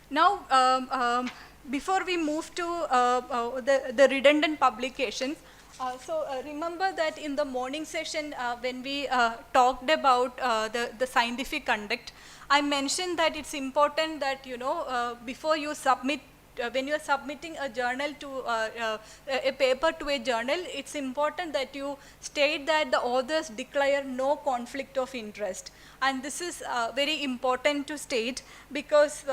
Now, before we move to the redundant publications, remember that in the morning session, when we talked about the scientific conduct, I mentioned that it's important that, before you submit, when you are submitting a journal to a paper to a journal, it's important that you state that the authors declare no conflict of interest. And this is very important to state, because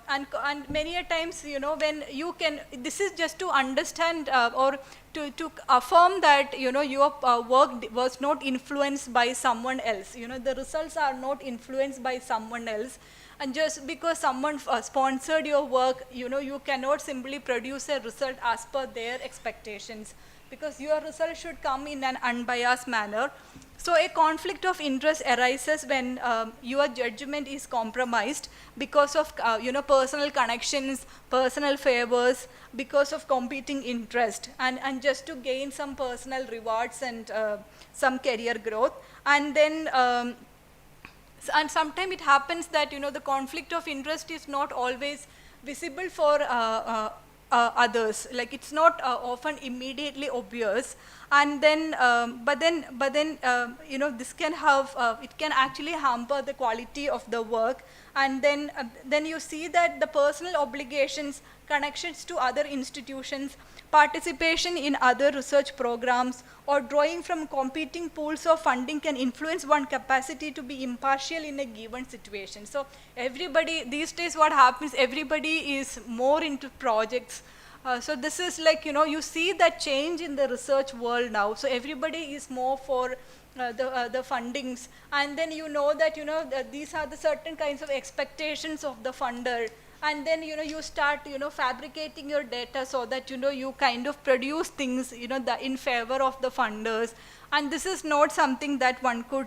and many a times, when you can, this is just to understand or to affirm that your work was not influenced by someone else. The results are not influenced by someone else. And just because someone sponsored your work, you cannot simply produce a result as per their expectations, because your result should come in an unbiased manner. So a conflict of interest arises when your judgment is compromised because of personal connections, personal favors, because of competing interest, and just to gain some personal rewards and some career growth. And then and sometimes it happens that the conflict of interest is not always visible for others. Like it's not often immediately obvious, and then you know, this can have it can actually hamper the quality of the work, and then you see that the personal obligations, connections to other institutions, participation in other research programs, or drawing from competing pools of funding can influence one's capacity to be impartial in a given situation. So everybody, these days what happens, everybody is more into projects. So this is like, you know, you see that change in the research world now. So everybody is more for the fundings, and then you know that, you know, these are the certain kinds of expectations of the funder. And then, you know, you start, you know, fabricating your data so that, you know, you kind of produce things, you know, in favor of the funders. And this is not something that one could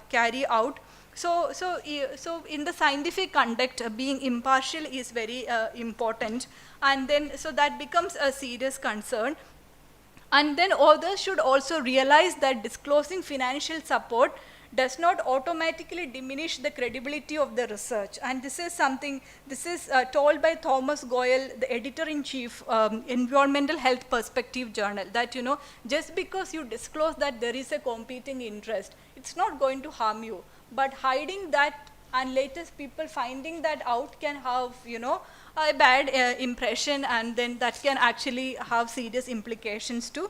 carry out. So in the scientific conduct, being impartial is very important. And then, so that becomes a serious concern. And then authors should also realize that disclosing financial support does not automatically diminish the credibility of the research. And this is something, this is told by Thomas Goyle, the editor-in-chief, Environmental Health Perspective Journal, that, you know, just because you disclose that there is a competing interest, it's not going to harm you. But hiding that and latest people finding that out can have, you know, a bad impression, and then that can actually have serious implications to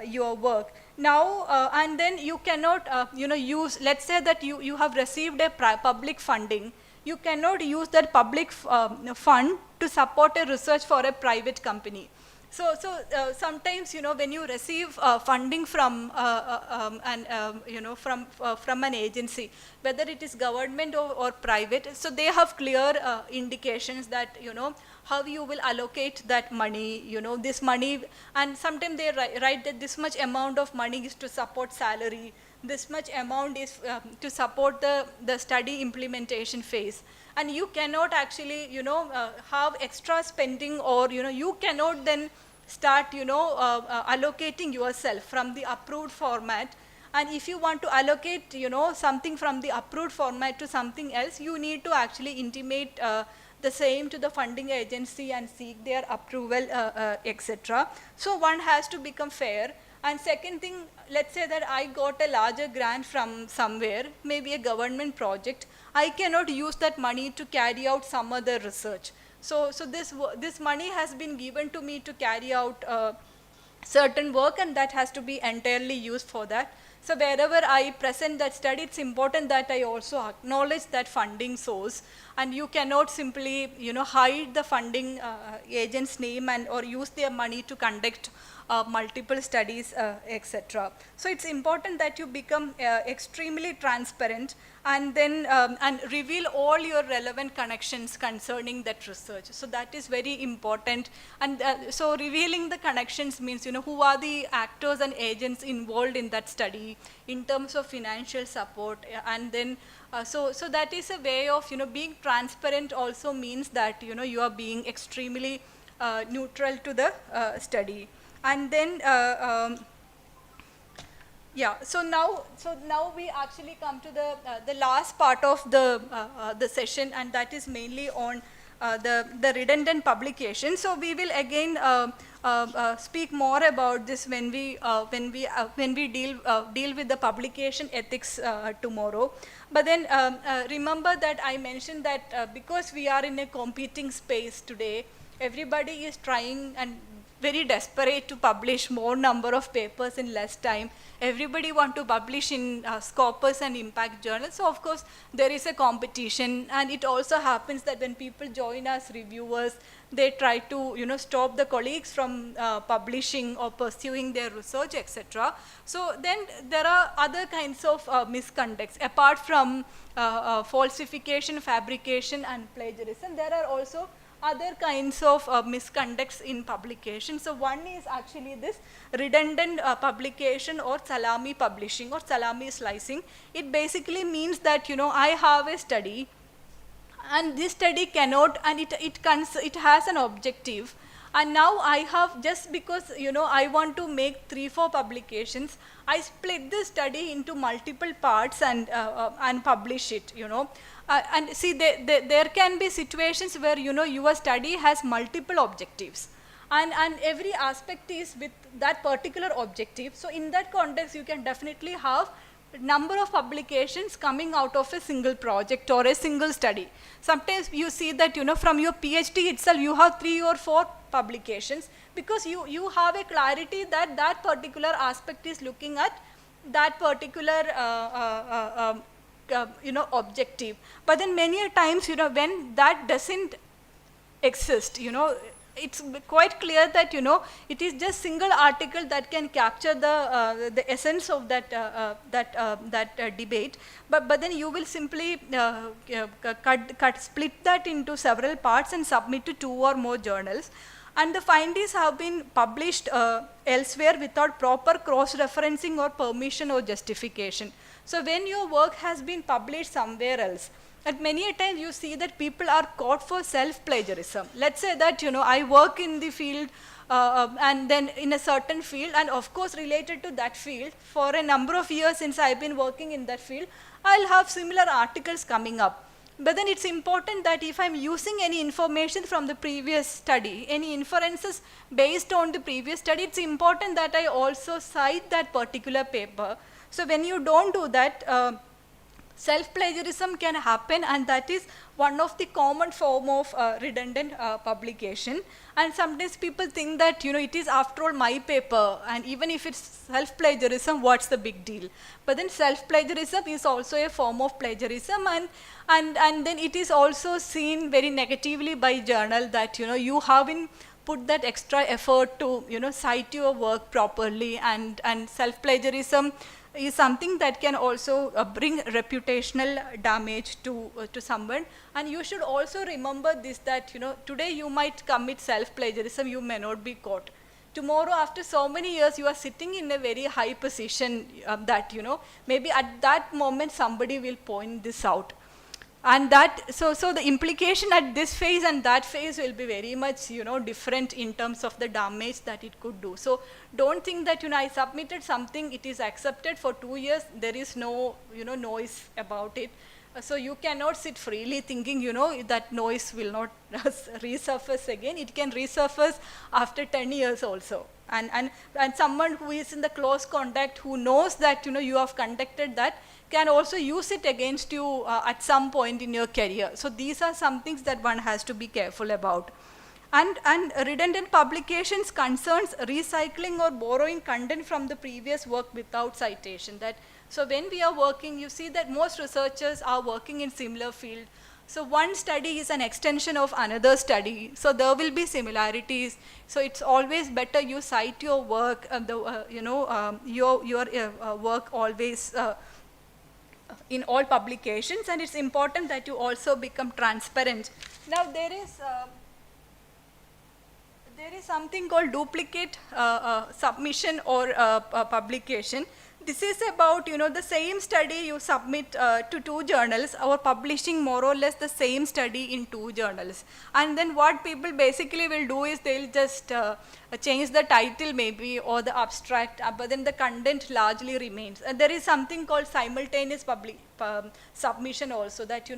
your work. Now, and then you cannot, you know, use, let's say that you have received a public funding, you cannot use that public fund to support a research for a private company. So sometimes, you know, when you receive funding from you know, from an agency, whether it is government or private, so they have clear indications that, you know, how you will allocate that money, you know, this money, and sometimes they write that this much amount of money is to support salary, this much amount is to support the study implementation phase. And you cannot actually, you know, have extra spending, or, you know, you cannot then start, you know, allocating yourself from the approved format. And if you want to allocate, you know, something from the approved format to something else, you need to actually intimate the same to the funding agency and seek their approval, etc. So one has to become fair. And second thing, let's say that I got a larger grant from somewhere, maybe a government project, I cannot use that money to carry out some other research. So this money has been given to me to carry out certain work, and that has to be entirely used for that. So wherever I present that study, it's important that I also acknowledge that funding source, and you cannot simply, you know, hide the funding agent's name and or use their money to conduct multiple studies, etc. So it's important that you become extremely transparent, and then and reveal all your relevant connections concerning that research. So that is very important. And so revealing the connections means, you know, who are the actors and agents involved in that study in terms of financial support, and then so that is a way of, you know, being transparent. Also means that, you know, you are being extremely neutral to the study. And then yeah, so now we actually come to the last part of the session, and that is mainly on the redundant publication. So we will again speak more about this when we deal with the publication ethics tomorrow. But then remember that I mentioned that because we are in a competing space today, everybody is trying and very desperate to publish more number of papers in less time. Everybody want to publish in Scopus and impact journals. So of course there is a competition, and it also happens that when people join as reviewers, they try to, you know, stop the colleagues from publishing or pursuing their research, etc. So then there are other kinds of misconducts apart from falsification, fabrication, and plagiarism. There are also other kinds of misconducts in publication. So one is actually this redundant publication or salami publishing or salami slicing. It basically means that, you know, I have a study, and this study cannot, and it has an objective, and now I have, just because, you know, I want to make 3-4 publications, I split this study into multiple parts and publish it, you know. And see, there can be situations where, you know, your study has multiple objectives, and every aspect is with that particular objective. So in that context, you can definitely have number of publications coming out of a single project or a single study. Sometimes you see that, from your PhD itself, you have 3 or 4 publications, because you have a clarity that that particular aspect is looking at that particular objective. But then many a times, when that doesn't exist, it's quite clear that, it is just single article that can capture the essence of that debate. But then you will simply split that into several parts and submit to 2 or more journals. And the findings have been published elsewhere without proper cross-referencing or permission or justification. So when your work has been published somewhere else, at many a times you see that people are caught for self-plagiarism. Let's say that, I work in the field and then in a certain field, and of course related to that field, for a number of years since I've been working in that field, I'll have similar articles coming up. But then it's important that if I'm using any information from the previous study, any inferences based on the previous study, it's important that I also cite that particular paper. So when you don't do that, self-plagiarism can happen, and that is one of the common form of redundant publication. And sometimes people think that, it is after all my paper, and even if it's self-plagiarism, what's the big deal? But then self-plagiarism is also a form of plagiarism, and then it is also seen very negatively by journal that, you haven't put that extra effort to, cite your work properly, and self-plagiarism is something that can also bring reputational damage to someone. And you should also remember this, that, today you might commit self-plagiarism, you may not be caught. Tomorrow, after so many years, you are sitting in a very high position that, maybe at that moment somebody will point this out. And that, so the implication at this phase and that phase will be very much, different in terms of the damage that it could do. So don't think that, I submitted something, it is accepted for 2 years, there is no, noise about it. So you cannot sit freely thinking, that noise will not resurface again. It can resurface after 10 years also. And someone who is in the close contact, who knows that, you have conducted that, can also use it against you at some point in your career. So these are some things that one has to be careful about. And redundant publications concerns recycling or borrowing content from the previous work without citation. So when we are working, you see that most researchers are working in similar field. So one study is an extension of another study. So there will be similarities. So it's always better you cite your work, your work always in all publications, and it's important that you also become transparent. Now there is something called duplicate submission or publication. This is about, the same study you submit to 2 journals, or publishing more or less the same study in 2 journals. And then what people basically will do is they'll just change the title maybe, or the abstract, but then the content largely remains. And there is something called simultaneous submission also, that,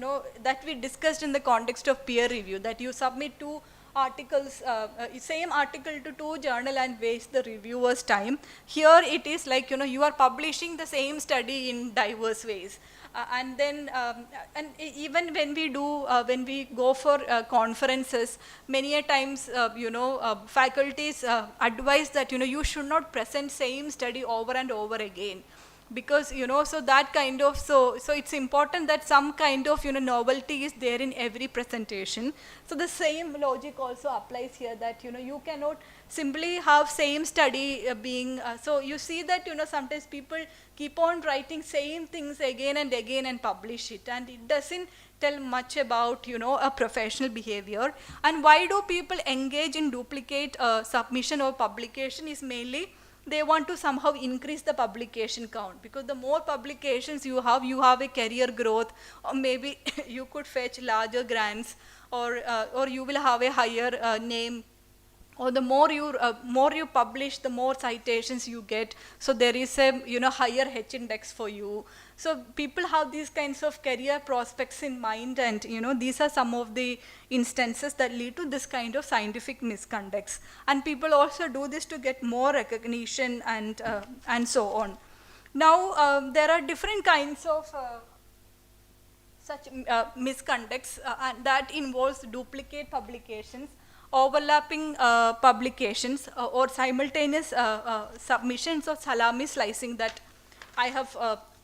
that we discussed in the context of peer review, that you submit 2 articles, same article to 2 journal and waste the reviewer's time. Here it is like, you are publishing the same study in diverse ways. And then, and even when we do, when we go for conferences, many a times, faculties advise that, you should not present same study over and over again. Because, so that kind of, so it's important that some kind of, novelty is there in every presentation. So the same logic also applies here, that, you cannot simply have same study being, so you see that, sometimes people keep on writing same things again and again and publish it, and it doesn't tell much about, a professional behavior. And why do people engage in duplicate submission or publication is mainly, they want to somehow increase the publication count, because the more publications you have a career growth, or maybe you could fetch larger grants, or you will have a higher name, or the more you publish, the more citations you get. So there is a higher H index for you. So people have these kinds of career prospects in mind, and these are some of the instances that lead to this kind of scientific misconducts. And people also do this to get more recognition and so on. Now there are different kinds of such misconducts, and that involves duplicate publications, overlapping publications, or simultaneous submissions of salami slicing that I have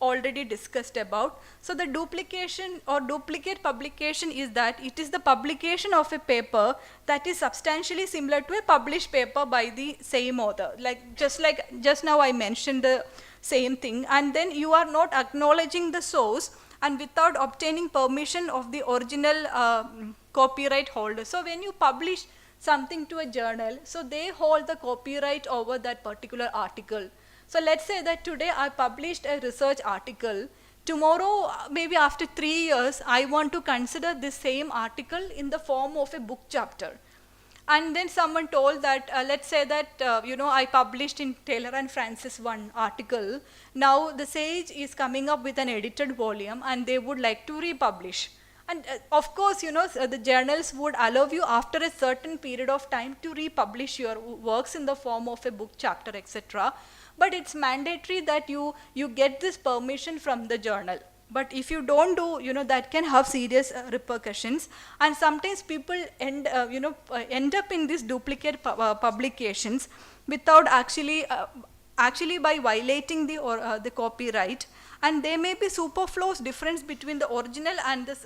already discussed about. So the duplication or duplicate publication is that it is the publication of a paper that is substantially similar to a published paper by the same author. Like just now I mentioned the same thing, and then you are not acknowledging the source and without obtaining permission of the original copyright holder. So when you publish something to a journal, so they hold the copyright over that particular article. So let's say that today I published a research article. Tomorrow, maybe after 3 years, I want to consider this same article in the form of a book chapter. And then someone told that, let's say that, I published in Taylor and Francis one article. Now the Sage is coming up with an edited volume and they would like to republish. And of course, the journals would allow you after a certain period of time to republish your works in the form of a book chapter, etc. But it's mandatory that you get this permission from the journal. But if you don't do, that can have serious repercussions. And sometimes people end up in these duplicate publications without actually by violating the copyright. And there may be superfluous difference between the original and this,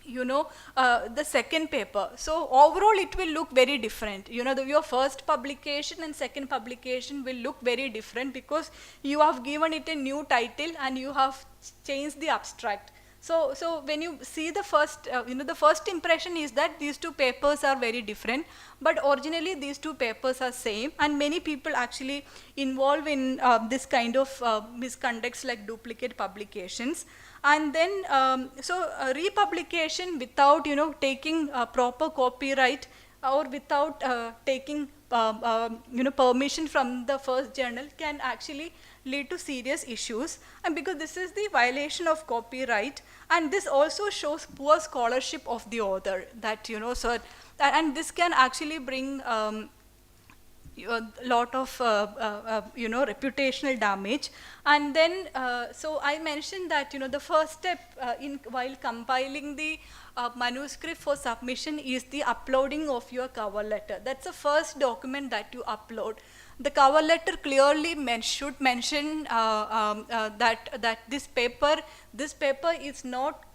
the second paper. So overall it will look very different. Your first publication and second publication will look very different because you have given it a new title and you have changed the abstract. So when you see the first, the first impression is that these two papers are very different, but originally these two papers are same, and many people actually involve in this kind of misconducts like duplicate publications. And then, republication without, taking proper copyright or without taking, permission from the first journal can actually lead to serious issues. And because this is the violation of copyright, and this also shows poor scholarship of the author, that, and this can actually bring a lot of reputational damage. And then so I mentioned that the first step while compiling the manuscript for submission is the uploading of your cover letter. That's the first document that you upload. The cover letter clearly should mention that this paper is not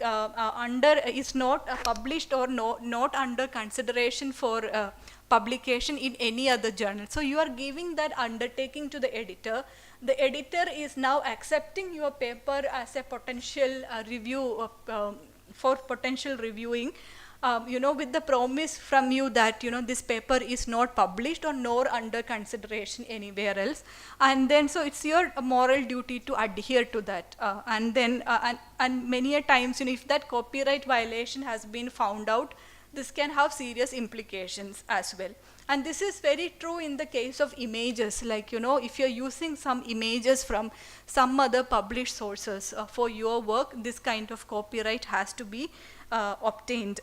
published or not under consideration for publication in any other journal. So you are giving that undertaking to the editor. The editor is now accepting your paper as a potential review for potential reviewing, with the promise from you that this paper is not published or nor under consideration anywhere else. And then so it's your moral duty to adhere to that. And then and many a times, if that copyright violation has been found out, this can have serious implications as well. And this is very true in the case of images, like, if you're using some images from some other published sources for your work, this kind of copyright has to be obtained.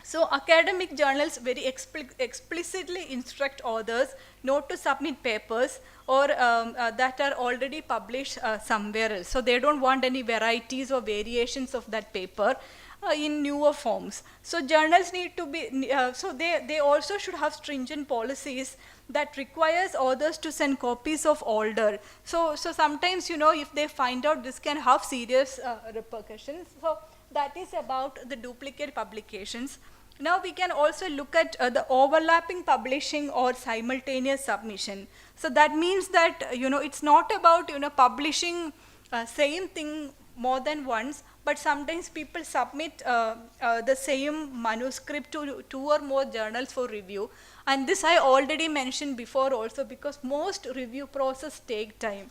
So academic journals very explicitly instruct authors not to submit papers or that are already published somewhere else. So they don't want any varieties or variations of that paper in newer forms. So journals need to be, so they also should have stringent policies that requires authors to send copies of older. So sometimes, if they find out, this can have serious repercussions. So that is about the duplicate publications. Now we can also look at the overlapping publishing or simultaneous submission. So that means that, it's not about, publishing same thing more than once, but sometimes people submit the same manuscript to 2 or more journals for review. And this I already mentioned before also, because most review process take time.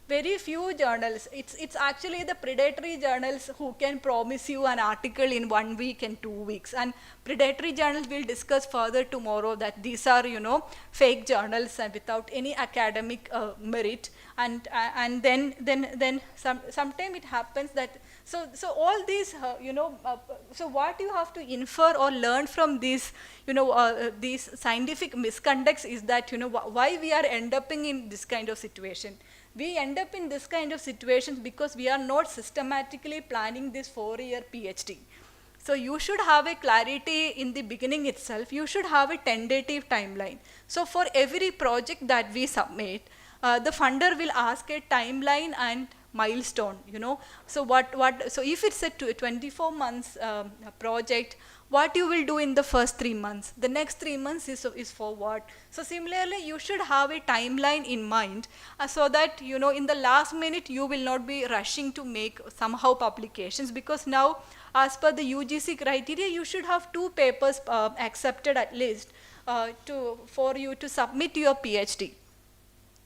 very few journals, it's actually the predatory journals who can promise you an article in 1 week and 2 weeks. And predatory journals we'll discuss further tomorrow, that these are, you know, fake journals and without any academic merit. And then sometime it happens that, so all these, so what you have to infer or learn from these, these scientific misconducts is that, why we are end up in this kind of situation. We end up in this kind of situations because we are not systematically planning this 4-year PhD. So you should have a clarity in the beginning itself. You should have a tentative timeline. So for every project that we submit, the funder will ask a timeline and milestone, So so if it's a 24 months project, what you will do in the first 3 months, the next 3 months is for what. So similarly, you should have a timeline in mind, so that, in the last minute, you will not be rushing to make somehow publications, because now, as per the UGC criteria, you should have 2 papers accepted at least for you to submit your PhD.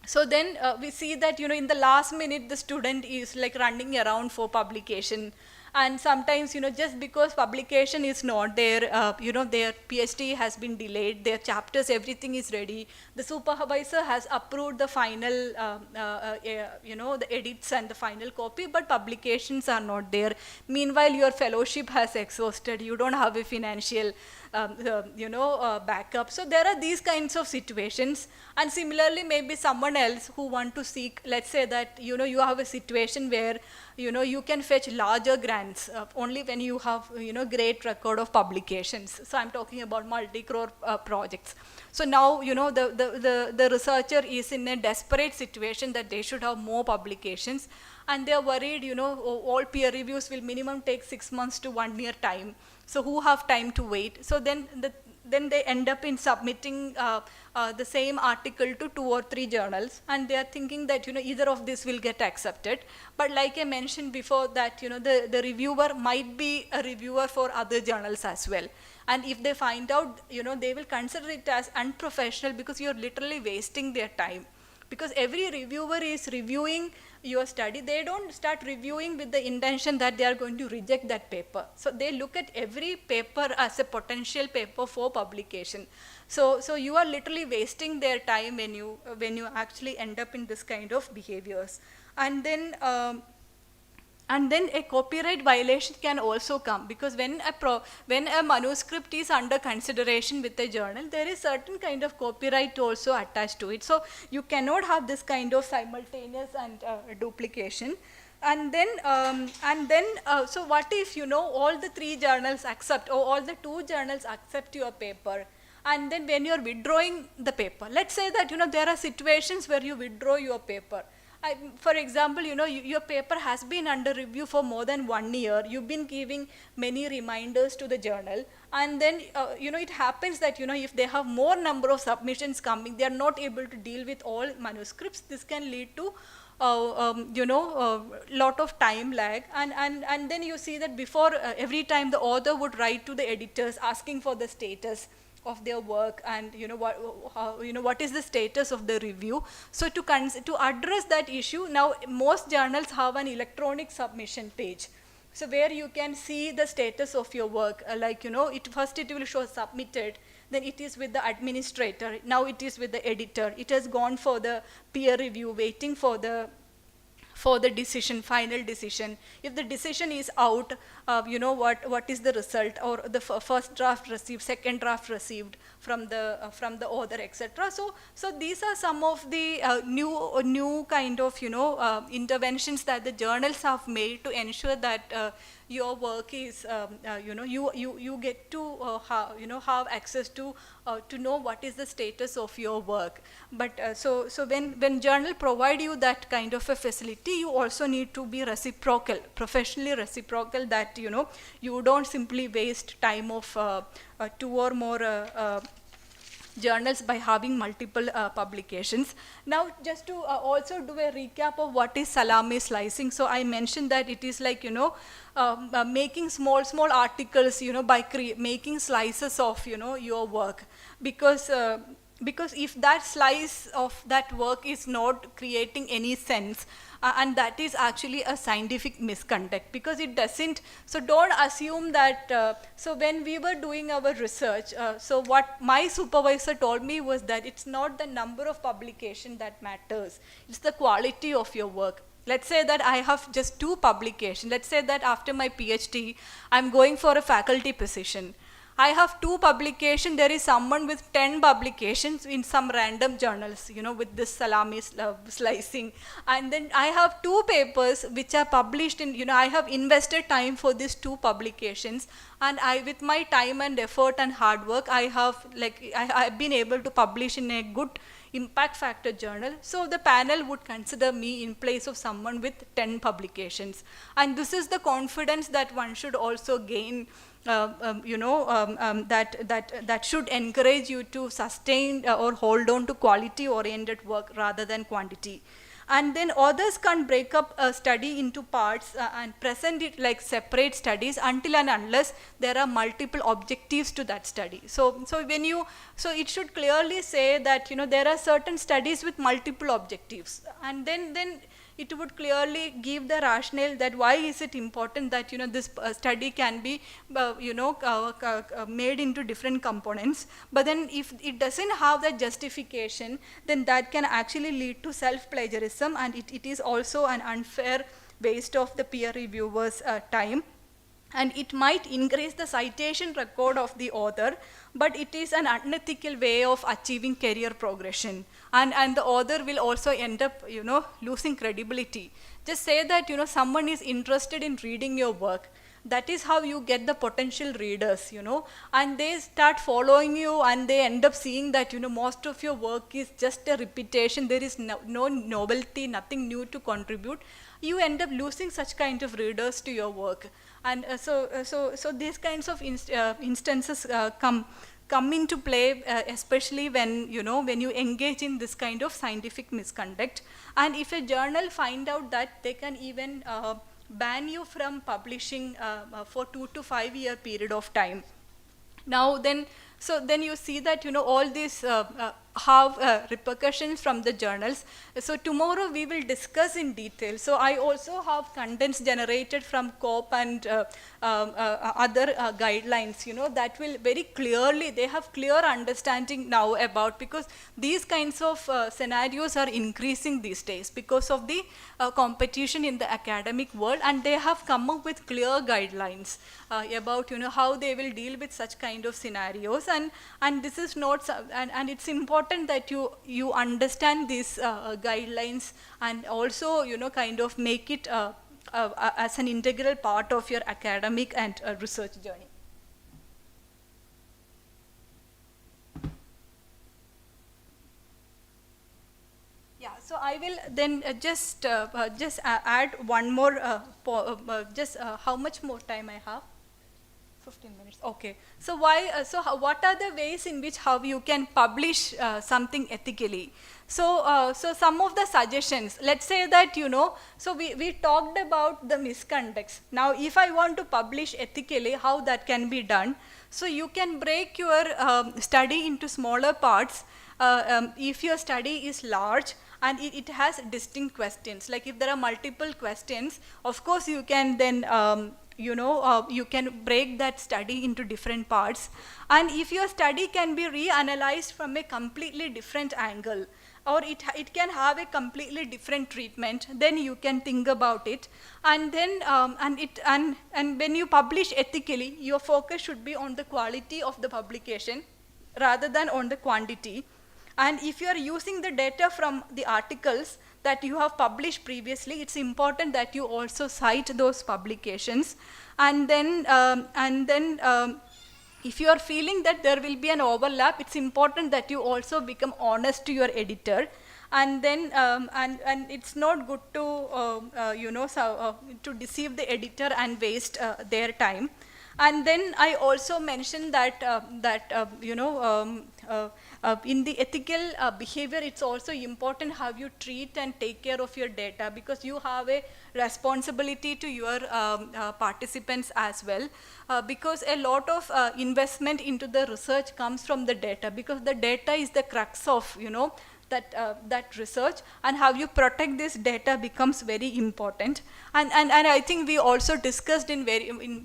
So then we see that, in the last minute, the student is like running around for publication. And sometimes, just because publication is not there, their PhD has been delayed, their chapters, everything is ready. The supervisor has approved the final, the edits and the final copy, but publications are not there. Meanwhile, your fellowship has exhausted. You don't have a financial, backup. So there are these kinds of situations. And similarly, maybe someone else who want to seek, let's say that, you have a situation where, you can fetch larger grants only when you have, great record of publications. So I'm talking about multi-crore projects. So now, the researcher is in a desperate situation that they should have more publications, and they're worried, all peer reviews will minimum take 6 months to 1 year time. So who have time to wait? So then they end up in submitting the same article to 2 or 3 journals, and they are thinking that, either of this will get accepted. But like I mentioned before, that, the reviewer might be a reviewer for other journals as well. And if they find out, they will consider it as unprofessional, because you're literally wasting their time. Because every reviewer is reviewing your study. They don't start reviewing with the intention that they are going to reject that paper. So they look at every paper as a potential paper for publication. So you are literally wasting their time when you actually end up in this kind of behaviors. And then a copyright violation can also come, because when a manuscript is under consideration with a journal, there is certain kind of copyright also attached to it. So you cannot have this kind of simultaneous and duplication. And then so what if, all the 3 journals accept, or all the 2 journals accept your paper, and then when you're withdrawing the paper, let's say that, there are situations where you withdraw your paper. For example, your paper has been under review for more than 1 year. You've been giving many reminders to the journal, and then it happens that, if they have more number of submissions coming, they are not able to deal with all manuscripts. This can lead to lot of time lag, and then you see that before every time the author would write to the editors asking for the status of their work, and what is the status of the review. So to address that issue, now most journals have an electronic submission page, so where you can see the status of your work. First it will show submitted, then it is with the administrator, now it is with the editor, it has gone for the peer review, waiting for the decision, final decision. If the decision is out, what is the result, or the first draft received, second draft received from the author, etc. So these are some of the new kind of interventions that the journals have made to ensure that your work is you get to have access to know what is the status of your work. But so when journal provide you that kind of a facility, you also need to be reciprocal, professionally reciprocal, that you don't simply waste time of 2 or more journals by having multiple publications. Now, just to also do a recap of what is salami slicing. So I mentioned that it is like, making small articles, by making slices of, your work. Because because if that slice of that work is not creating any sense, and that is actually a scientific misconduct, because it doesn't. So don't assume that, so when we were doing our research, so what my supervisor told me was that it's not the number of publication that matters, it's the quality of your work. Let's say that I have just 2 publications. Let's say that after my PhD, I'm going for a faculty position. I have 2 publications, there is someone with 10 publications in some random journals, you know, with this salami slicing. And then I have 2 papers which are published in, you know, I have invested time for these 2 publications, and I, with my time and effort and hard work, I have I've been able to publish in a good impact factor journal. So the panel would consider me in place of someone with 10 publications. And this is the confidence that one should also gain, that should encourage you to sustain or hold on to quality oriented work rather than quantity. And then authors can't break up a study into parts and present it like separate studies until and unless there are multiple objectives to that study. So it should clearly say that, you know, there are certain studies with multiple objectives, and then it would clearly give the rationale that why is it important that, you know, this study can be made into different components. But then if it doesn't have that justification, then that can actually lead to self-plagiarism, and it is also an unfair waste of the peer reviewers' time. And it might increase the citation record of the author, but it is an unethical way of achieving career progression. And the author will also end up, you know, losing credibility. Just say that, you know, someone is interested in reading your work. That is how you get the potential readers, you know, and they start following you, and they end up seeing that, you know, most of your work is just a repetition. There is no novelty, nothing new to contribute. You end up losing such kind of readers to your work. And so these kinds of instances come into play, especially when you engage in this kind of scientific misconduct. And if a journal find out that, they can even ban you from publishing for 2 to 5 year period of time. Now then you see that, you know, all these have repercussions from the journals. So tomorrow we will discuss in detail. So I also have contents generated from COP and other guidelines, you know, that will very clearly, they have clear understanding now about, because these kinds of scenarios are increasing these days because of the competition in the academic world, and they have come up with clear guidelines about, you know, how they will deal with such kind of scenarios. And this is not, and it's important that you understand these guidelines, and also, you know, kind of make it as an integral part of your academic and research journey. Yeah, so I will then just add one more, how much more time I have? 15 minutes. Okay. So what are the ways in which how you can publish something ethically? So some of the suggestions. Let's say that, you know, so we talked about the misconducts. Now, if I want to publish ethically, how that can be done? So you can break your study into smaller parts. If your study is large and it has distinct questions, like if there are multiple questions, of course you can then you can break that study into different parts. And if your study can be reanalyzed from a completely different angle, or it can have a completely different treatment, then you can think about it. And then and when you publish ethically, your focus should be on the quality of the publication rather than on the quantity. And if you are using the data from the articles that you have published previously, it's important that you also cite those publications. And then if you are feeling that there will be an overlap, it's important that you also become honest to your editor. And then and it's not good to to deceive the editor and waste their time. And then I also mentioned that in the ethical behavior, it's also important how you treat and take care of your data, because you have a responsibility to your participants as well, because a lot of investment into the research comes from the data, because the data is the crux of, you know, that research, and how you protect this data becomes very important. And I think we also discussed in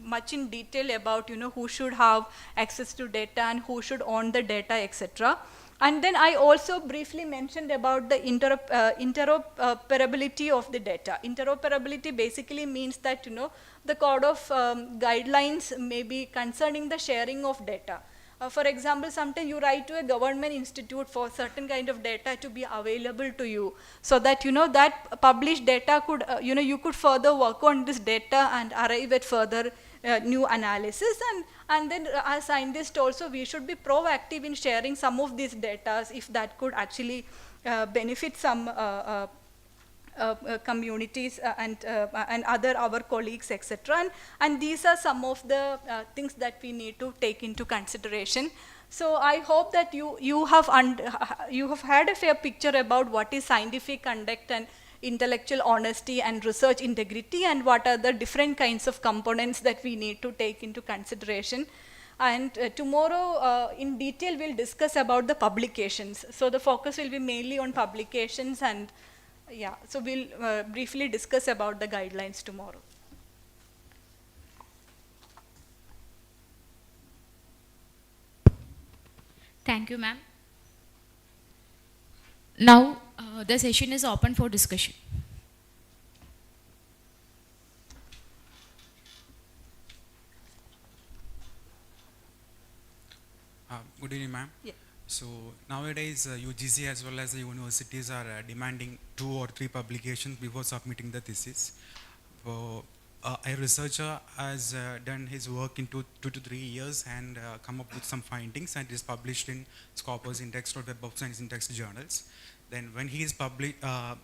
much in detail about, you know, who should have access to data and who should own the data, etc. And then I also briefly mentioned about the interoperability of the data. Interoperability basically means that, you know, the code of guidelines may be concerning the sharing of data. For example, sometimes you write to a government institute for certain kind of data to be available to you, so that, you know, that published data could, you know, you could further work on this data and arrive at further new analysis. And then as scientists also, we should be proactive in sharing some of these data if that could actually benefit some communities and other our colleagues, etc. And these are some of the things that we need to take into consideration. So I hope that you have had a fair picture about what is scientific conduct and intellectual honesty and research integrity, and what are the different kinds of components that we need to take into consideration. And tomorrow in detail we'll discuss about the publications. So the focus will be mainly on publications, and yeah, so we'll briefly discuss about the guidelines tomorrow. Thank you, ma'am. Now, the session is open for discussion. Good evening, ma'am. Yeah. So nowadays, UGC as well as the universities are demanding 2 or 3 publications before submitting the thesis. A researcher has done his work in 2 to 3 years and come up with some findings, and is published in Scopus Index or Web of Science Index journals. Then when he is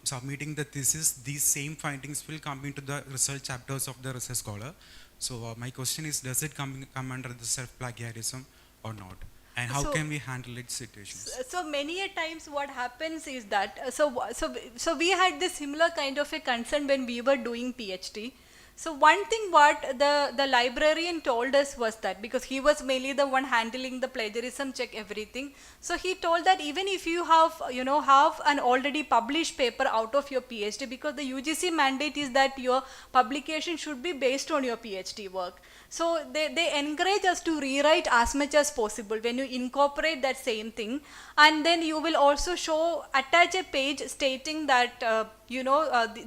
submitting the thesis, these same findings will come into the research chapters of the research scholar. So my question is, does it come under the self-plagiarism or not? And how can we handle its situations? So many a times what happens is that, so we had this similar kind of a concern when we were doing PhD. So one thing what the librarian told us was that, because he was mainly the one handling the plagiarism check, everything. So he told that even if you have, you know, have an already published paper out of your PhD, because the UGC mandate is that your publication should be based on your PhD work. So they encourage us to rewrite as much as possible when you incorporate that same thing. And then you will also attach a page stating that,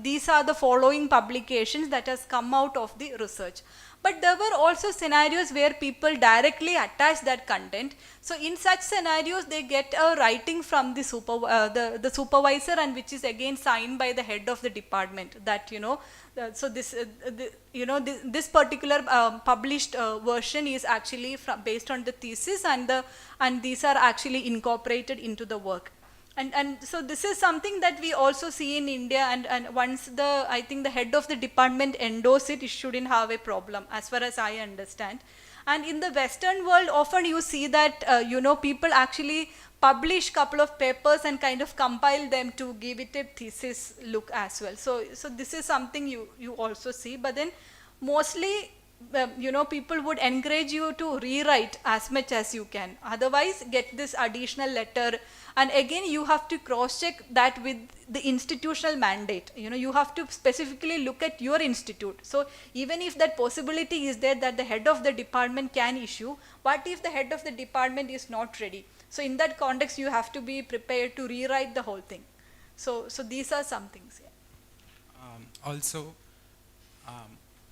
these are the following publications that has come out of the research. But there were also scenarios where people directly attach that content. So in such scenarios, they get a writing from the supervisor, and which is again signed by the head of the department, that, so this particular published version is actually based on the thesis, and these are actually incorporated into the work. And so this is something that we also see in India, and once I think the head of the department endorse it, it shouldn't have a problem, as far as I understand. And in the Western world, often you see that, people actually publish couple of papers and kind of compile them to give it a thesis look as well. So this is something you also see, but then mostly, people would encourage you to rewrite as much as you can. Otherwise, get this additional letter. And again, you have to cross-check that with the institutional mandate. You have to specifically look at your institute. So even if that possibility is there that the head of the department can issue, what if the head of the department is not ready? So in that context, you have to be prepared to rewrite the whole thing. So these are some things. Yeah. Also,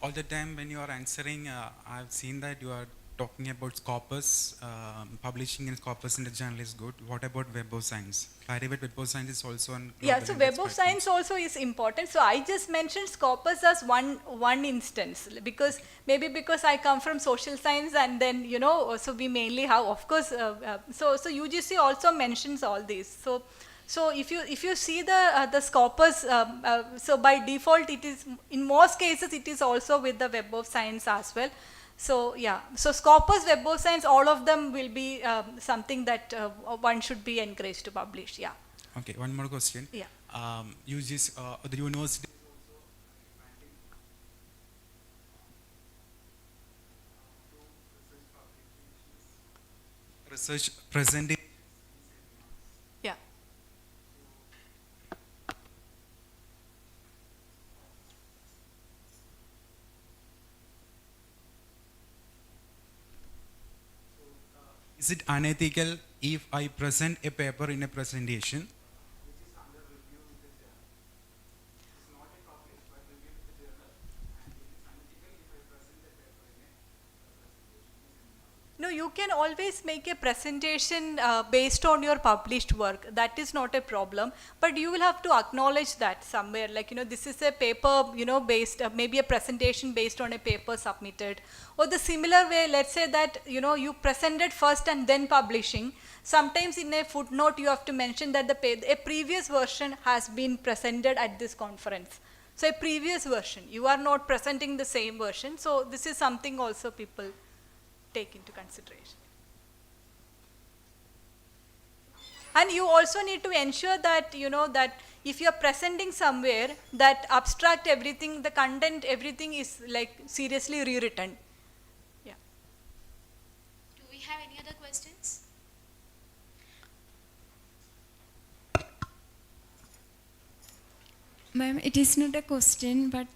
all the time when you are answering, I've seen that you are talking about Scopus, publishing in Scopus in the journal is good. What about Web of Science? Private Web of Science is also on. Yeah, so Web of Science also is important. So I just mentioned Scopus as one instance, because I come from social science, and then, so we mainly have, of course, so UGC also mentions all these. So if you see the Scopus, so by default it is, in most cases it is also with the Web of Science as well. So yeah, so Scopus, Web of Science, all of them will be something that one should be encouraged to publish. Yeah. Okay, one more question. Yeah. UGC, the university research presenting. Yeah. Is it unethical if I present a paper in a presentation? No, you can always make a presentation based on your published work. That is not a problem. But you will have to acknowledge that somewhere. Like, this is a paper, based, maybe a presentation based on a paper submitted. Or the similar way, let's say that, you presented first and then publishing. Sometimes in a footnote, you have to mention that a previous version has been presented at this conference. So a previous version, you are not presenting the same version. So this is something also people take into consideration. And you also need to ensure that, that if you are presenting somewhere, that abstract everything, the content, everything is like seriously rewritten. Yeah. Do we have any other questions? Ma'am, it is not a question, but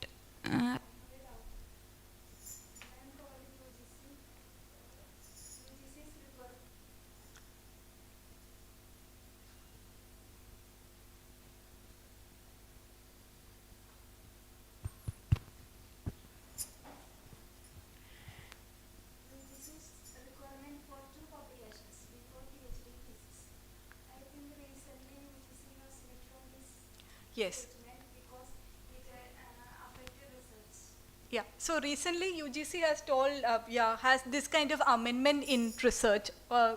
Yes. Yeah, so recently UGC has told, has this kind of amendment in research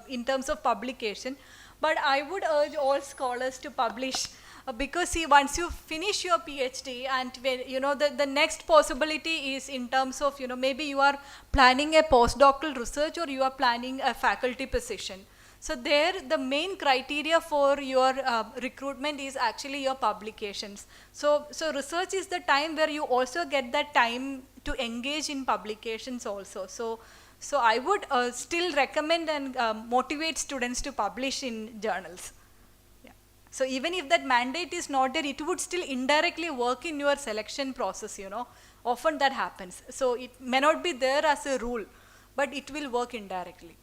in terms of publication. But I would urge all scholars to publish because see, once you finish your PhD and when, the next possibility is in terms of, maybe you are planning a postdoctoral research or you are planning a faculty position. So there, the main criteria for your recruitment is actually your publications. So research is the time where you also get that time to engage in publications also. So I would still recommend and motivate students to publish in journals. Yeah. So even if that mandate is not there, it would still indirectly work in your selection process, Often that happens. So it may not be there as a rule, but it will work indirectly.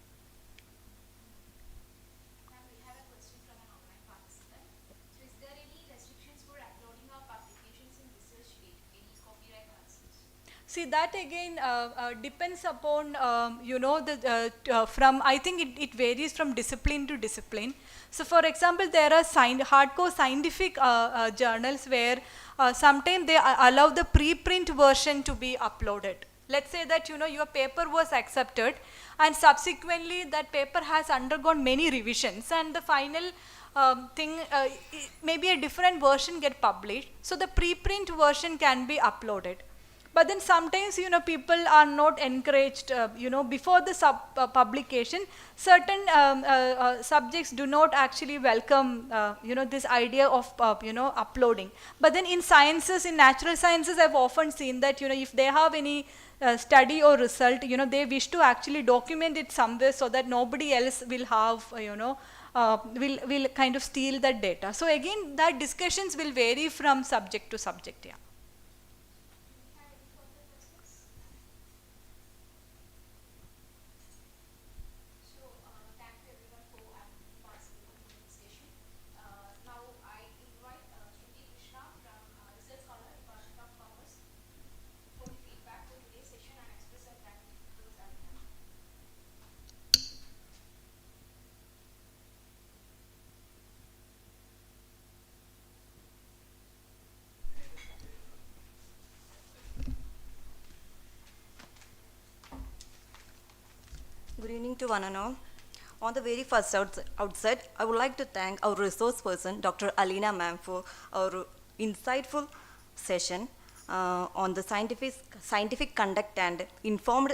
See, that again depends upon, from, I think it varies from discipline to discipline. So for example, there are hardcore scientific journals where sometimes they allow the preprint version to be uploaded. Let's say that, your paper was accepted and subsequently that paper has undergone many revisions and the final maybe a different version get published. So the preprint version can be uploaded. But then sometimes, people are not encouraged, before the publication, certain subjects do not actually welcome, this idea of, uploading. But then in sciences, in natural sciences, I've often seen that, if they have any study or result, they wish to actually document it somewhere so that nobody else will have, will kind of steal that data. So again, that discussions will vary from subject to subject, yeah. Good evening to one and all. On the very first outset, I would like to thank our resource person, Dr. Alina ma'am, for our insightful session on the scientific conduct and informed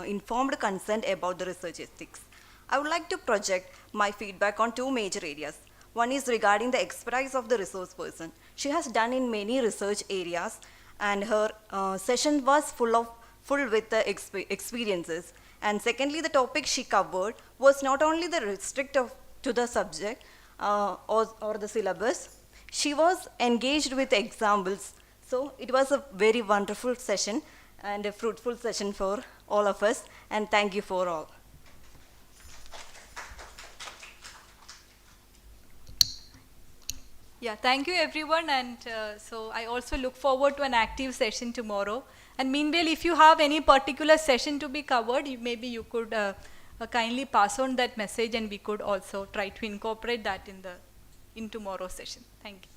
informed consent about the research ethics. I would like to project my feedback on two major areas. One is regarding the expertise of the resource person. She has done in many research areas, and her session was full with the experiences. And secondly, the topic she covered was not only the to the subject or the syllabus. She was engaged with examples. So it was a very wonderful session and a fruitful session for all of us. And thank you for all. Yeah, thank you everyone, and so I also look forward to an active session tomorrow. And meanwhile, if you have any particular session to be covered, maybe you could kindly pass on that message, and we could also try to incorporate that in tomorrow's session. Thank you.